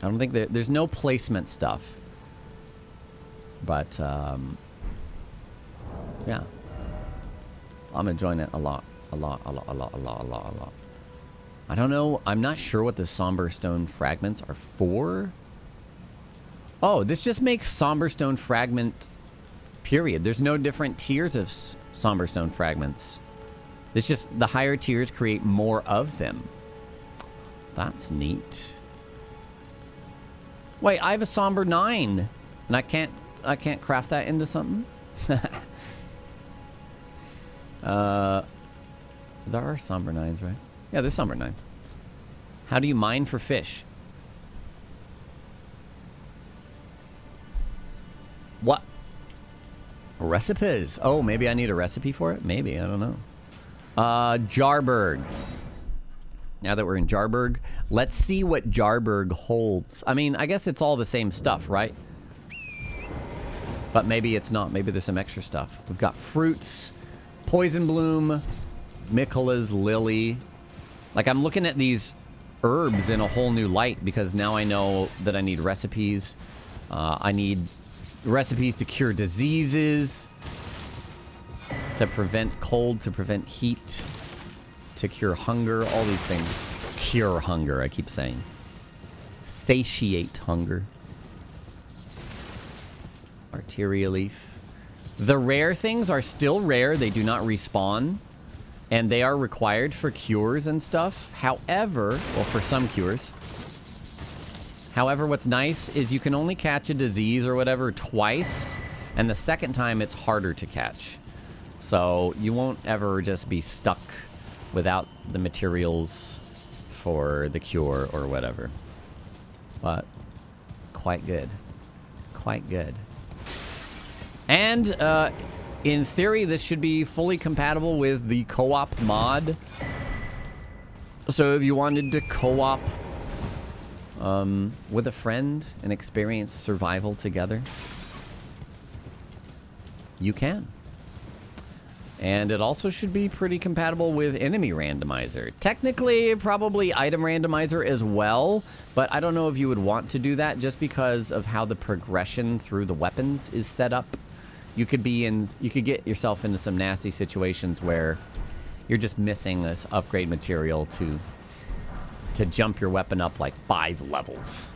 don't think there's no placement stuff. But yeah, I'm enjoying it a lot. I don't know. I'm not sure what the somber stone fragments are for. Oh, this just makes somber stone fragment, period. There's no different tiers of somber stone fragments. It's just the higher tiers create more of them. That's neat. Wait, I have a somber 9, and I can't craft that into something. There are somber 9s, right? Yeah, there's somber 9. How do you mine for fish? What? Recipes. Oh, maybe I need a recipe for it? Maybe, I don't know. Jarburg. Now that we're in Jarburg, let's see what Jarburg holds. I mean, I guess it's all the same stuff, right? But maybe it's not. Maybe there's some extra stuff. We've got fruits, poison bloom, Michela's lily. Like, I'm looking at these herbs in a whole new light because now I know that I need recipes. I need recipes to cure diseases. to prevent cold, to prevent heat, to cure hunger, all these things. Cure hunger, I keep saying. Satiate hunger. Arteria leaf. The rare things are still rare. They do not respawn. And they are required for cures and stuff. However, well, for some cures. However, what's nice is you can only catch a disease or whatever twice. And the second time, it's harder to catch. So you won't ever just be stuck without the materials for the cure or whatever. But quite good. Quite good. And in theory, this should be fully compatible with the co-op mod. So if you wanted to co-op with a friend and experience survival together, you can. And it also should be pretty compatible with enemy randomizer. Technically, probably item randomizer as well, but I don't know if you would want to do that just because of how the progression through the weapons is set up. You could get yourself into some nasty situations where you're just missing this upgrade material to jump your weapon up like 5 levels.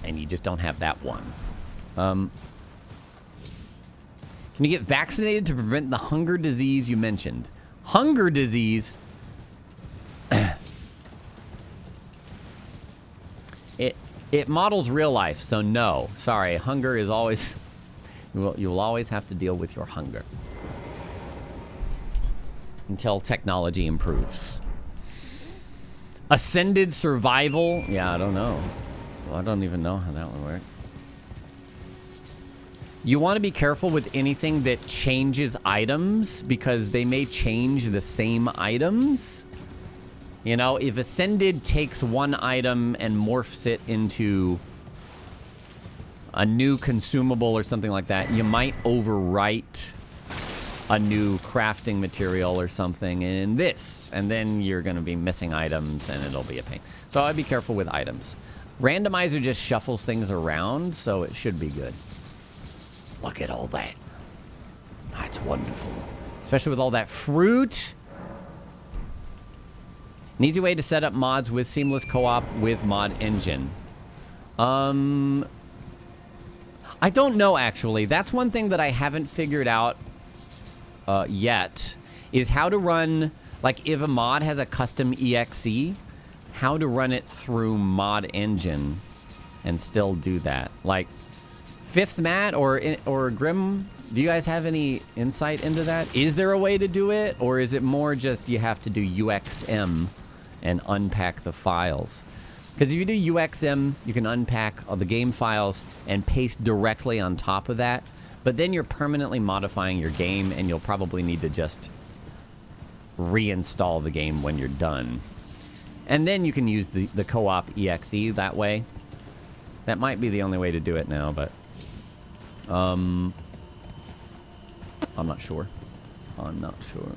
And you just don't have that one. Can you get vaccinated to prevent the hunger disease you mentioned? Hunger disease? It models real life, so no. Sorry, hunger is always... You'll always have to deal with your hunger. Until technology improves. Ascended survival? Yeah, I don't know. Well, I don't even know how that would work. You want to be careful with anything that changes items because they may change the same items. You know, if Ascended takes one item and morphs it into a new consumable or something like that, you might overwrite a new crafting material or something in this, and then you're going to be missing items and it'll be a pain. So I'd be careful with items. Randomizer just shuffles things around, so it should be good. Look at all that. That's wonderful. Especially with all that fruit. An easy way to set up mods with seamless co-op with mod engine. I don't know, actually. That's one thing that I haven't figured out yet, is how to run, like, if a mod has a custom EXE, how to run it through mod engine and still do that. Like, Fifth Matt or Grim, do you guys have any insight into that? Is there a way to do it, or is it more just you have to do UXM and unpack the files? Because if you do UXM, you can unpack all the game files and paste directly on top of that. But then you're permanently modifying your game, and you'll probably need to just reinstall the game when you're done. And then you can use the co-op EXE that way. That might be the only way to do it now, but... I'm not sure. I'm not sure.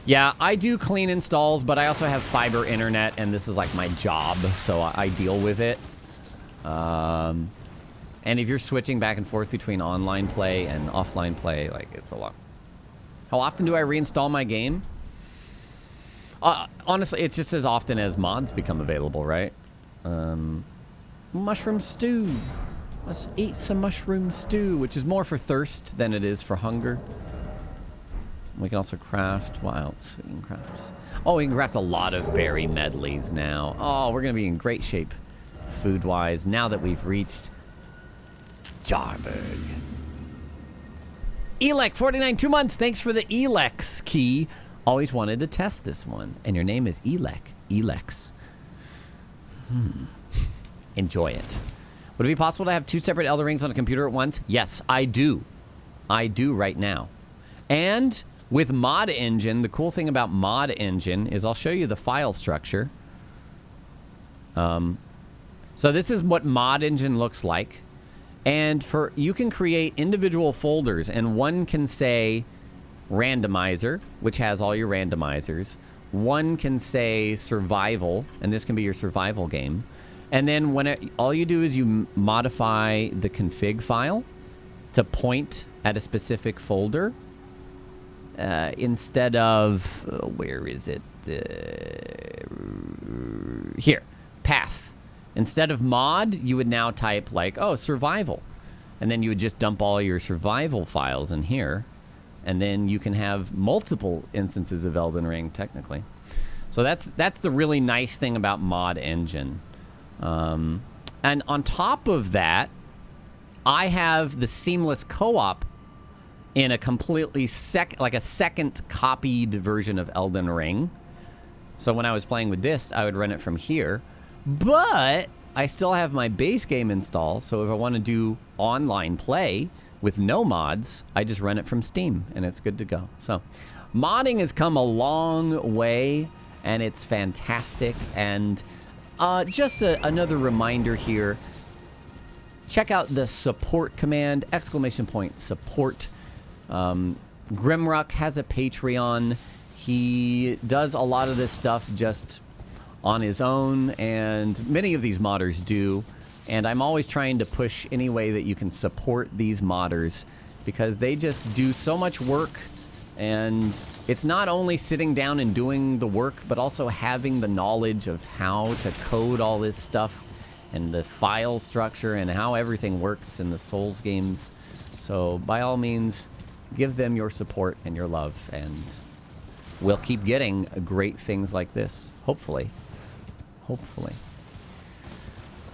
Yeah, I do clean installs, but I also have fiber internet, and this is like my job, so I deal with it. And if you're switching back and forth between online play and offline play, like, it's a lot. How often do I reinstall my game? Honestly, it's just as often as mods become available, right? Mushroom stew. Let's eat some mushroom stew, which is more for thirst than it is for hunger. We can also craft... What else we can craft? Oh, we can craft a lot of berry medleys now. Oh, we're going to be in great shape food-wise now that we've reached Jarburg. Elec, 49, 2 months. Thanks for the Elex key. Always wanted to test this one. And your name is Elec. Elex. Enjoy it. Would it be possible to have 2 separate Elder Rings on a computer at once? Yes, I do. I do right now. And with Mod Engine, the cool thing about Mod Engine is I'll show you the file structure. So this is what Mod Engine looks like. And you can create individual folders, and one can say randomizer, which has all your randomizers. One can say survival, and this can be your survival game. And then all you do is you modify the config file, to point at a specific folder instead of where is it? Here, path. Instead of mod, you would now type like, oh, survival. And then you would just dump all your survival files in here. And then you can have multiple instances of Elden Ring, technically. So that's the really nice thing about Mod Engine. And on top of that, I have the seamless co-op in a completely second copied version of Elden Ring. So when I was playing with this, I would run it from here. But I still have my base game installed, so if I want to do online play with no mods, I just run it from Steam, and it's good to go. So modding has come a long way, and it's fantastic. And just another reminder here, check out the support command, ! Support. Grimrukh has a Patreon. He does a lot of this stuff just on his own, and many of these modders do. And I'm always trying to push any way that you can support these modders, because they just do so much work. And it's not only sitting down and doing the work, but also having the knowledge of how to code all this stuff and the file structure and how everything works in the Souls games. So by all means, give them your support and your love, and we'll keep getting great things like this, hopefully. Hopefully.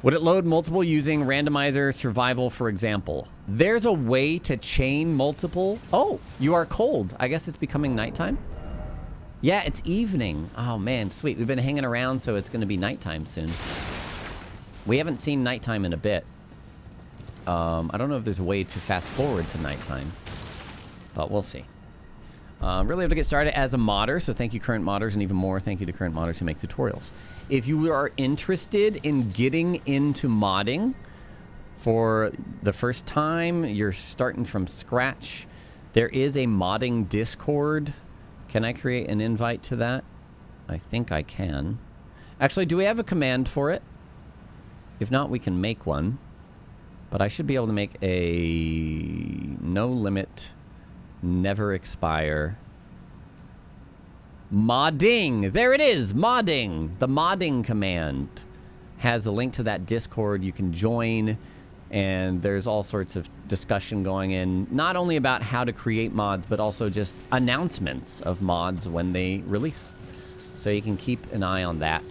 Would it load multiple using randomizer survival, for example? There's a way to chain multiple. Oh, you are cold. I guess it's becoming nighttime? Yeah, it's evening. Oh, man, sweet. We've been hanging around, so it's going to be nighttime soon. We haven't seen nighttime in a bit. I don't know if there's a way to fast forward to nighttime, but we'll see. Really have to get started as a modder, so thank you, current modders, and even more thank you to current modders who make tutorials. If you are interested in getting into modding for the first time, you're starting from scratch, there is a modding Discord. Can I create an invite to that? I think I can. Actually, do we have a command for it? If not, we can make one. But I should be able to make a no limit, never expire. Modding! There it is! Modding! The modding command has a link to that Discord. You can join, and there's all sorts of discussion going in, not only about how to create mods, but also just announcements of mods when they release. So you can keep an eye on that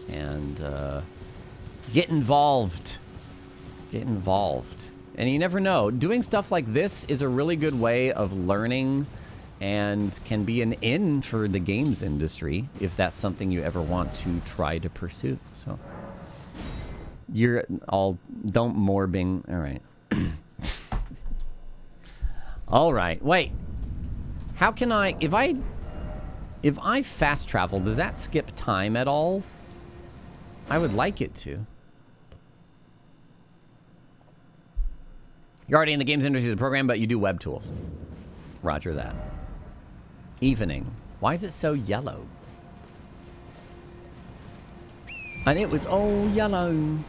and get involved. Get involved. And you never know. Doing stuff like this is a really good way of learning and can be an in for the games industry if that's something you ever want to try to pursue. So you're all don't morbing. All right. All right. Wait. How can I if I fast travel, does that skip time at all? I would like it to. You're already in the games industry as a program, but you do web tools. Roger that. Evening. Why is it so yellow? And it was all yellow.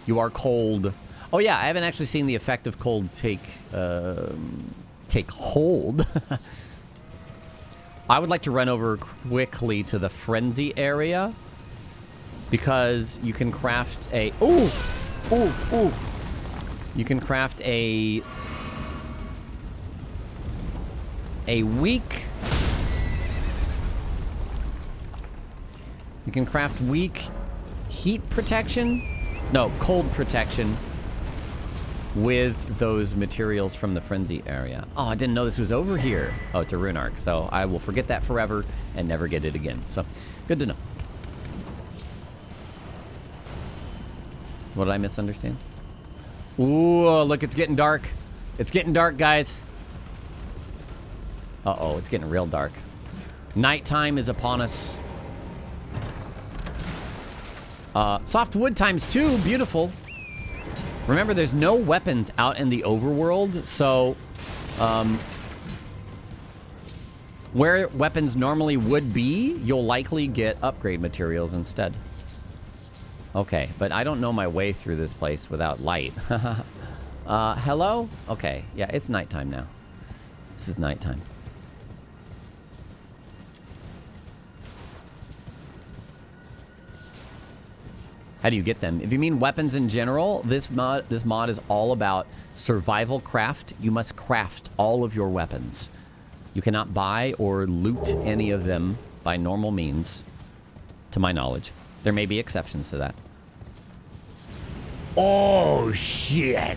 You are cold. Oh yeah, I haven't actually seen the effect of cold take hold. I would like to run over quickly to the frenzy area, because you can craft a... Ooh! Ooh! Ooh! You can craft a weak... You can craft weak heat protection? No, cold protection with those materials from the frenzy area. Oh, I didn't know this was over here. Oh, it's a rune arc, so I will forget that forever and never get it again. So, good to know. What did I misunderstand? Ooh, look, it's getting dark. It's getting dark, guys. Uh-oh, it's getting real dark. Nighttime is upon us. Soft wood ×2, beautiful. Remember, there's no weapons out in the overworld, so where weapons normally would be, you'll likely get upgrade materials instead. Okay, but I don't know my way through this place without light. Hello? Okay, yeah, it's nighttime now. This is nighttime. How do you get them? If you mean weapons in general, this mod is all about survival craft. You must craft all of your weapons. You cannot buy or loot any of them by normal means, to my knowledge. There may be exceptions to that. Oh, shit.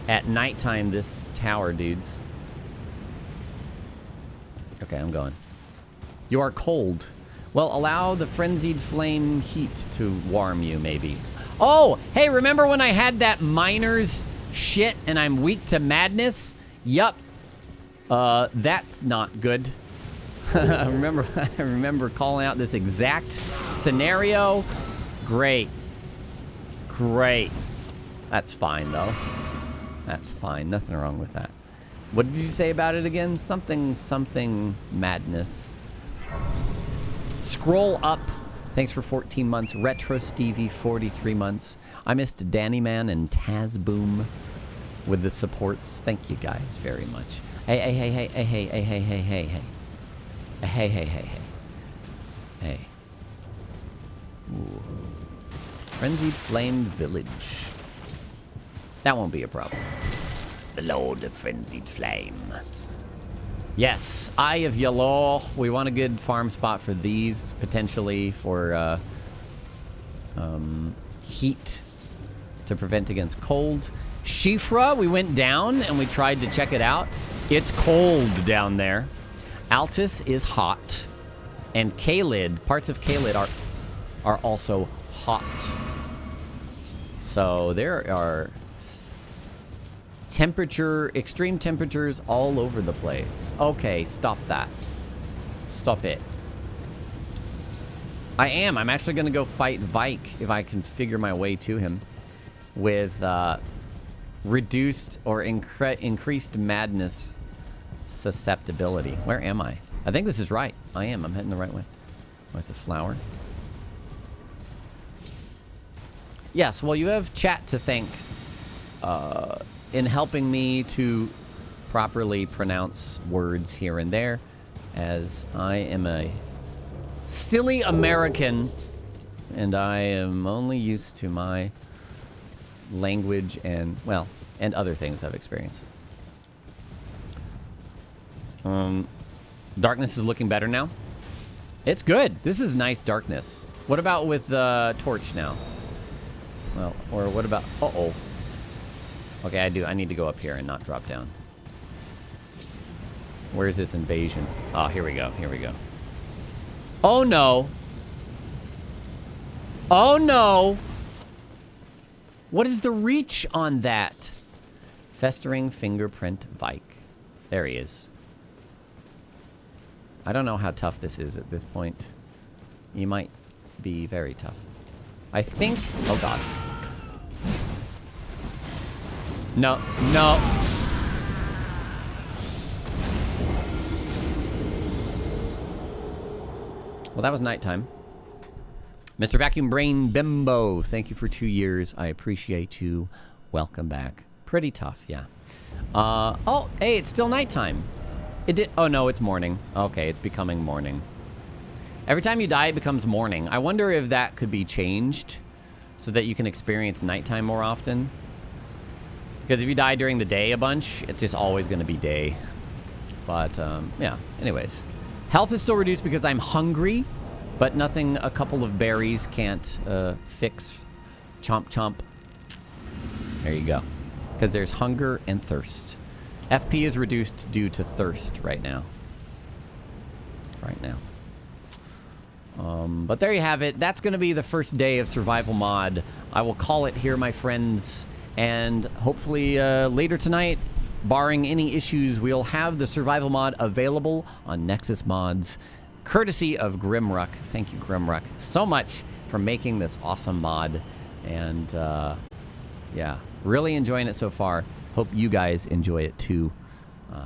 At nighttime, this tower, dudes. Okay, I'm going. You are cold. Well, allow the frenzied flame heat to warm you, maybe. Oh, hey, remember when I had that miner's shit and I'm weak to madness? Yup. That's not good. I remember calling out this exact scenario. Great. Great. That's fine, though. That's fine. Nothing wrong with that. What did you say about it again? Something madness. Scroll up. Thanks for 14 months. Retro Stevie, 43 months. I missed Danny Man and Taz Boom with the supports. Thank you guys very much. Hey. Ooh. Frenzied Flamed Village. That won't be a problem. The Lord of Frenzied Flame. Yes, Eye of Yellow. We want a good farm spot for these, potentially for heat to prevent against cold. Shifra, we went down and we tried to check it out. It's cold down there. Altus is hot. And Kalid, parts of Kalid are also hot. So there are extreme temperatures all over the place. Okay, stop that. Stop it. I'm actually going to go fight Vike if I can figure my way to him with reduced or increased madness susceptibility. Where am I? I think this is right. I am. I'm heading the right way. Where's the flower? Yes, well, you have chat to thank in helping me to properly pronounce words here and there, as I am a silly American and I am only used to my language and, well, and other things I've experienced. Darkness is looking better now. It's good. This is nice darkness. What about with the torch now? Well, or what about... Uh-oh. Okay, I need to go up here and not drop down. Where's this invasion? Oh, here we go. Here we go. Oh, no. Oh, no. What is the reach on that? Festering fingerprint Vike. There he is. I don't know how tough this is at this point. You might be very tough. I think... Oh, God. No, no. Well, that was nighttime. Mr. Vacuum Brain Bimbo, thank you for 2 years. I appreciate you. Welcome back. Pretty tough, yeah. Oh, hey, it's still nighttime. It did... Oh, no, it's morning. Okay, it's becoming morning. Every time you die, it becomes morning. I wonder if that could be changed so that you can experience nighttime more often. Because if you die during the day a bunch, it's just always going to be day. But, yeah, anyways. Health is still reduced because I'm hungry, but nothing a couple of berries can't fix. Chomp, chomp. There you go. Because there's hunger and thirst. FP is reduced due to thirst right now. But there you have it. That's going to be the first day of Survival Mod. I will call it here, my friends. And hopefully later tonight, barring any issues, we'll have the Survival Mod available on Nexus Mods, courtesy of Grimrukh. Thank you, Grimrukh, so much for making this awesome mod. And yeah, really enjoying it so far. Hope you guys enjoy it too.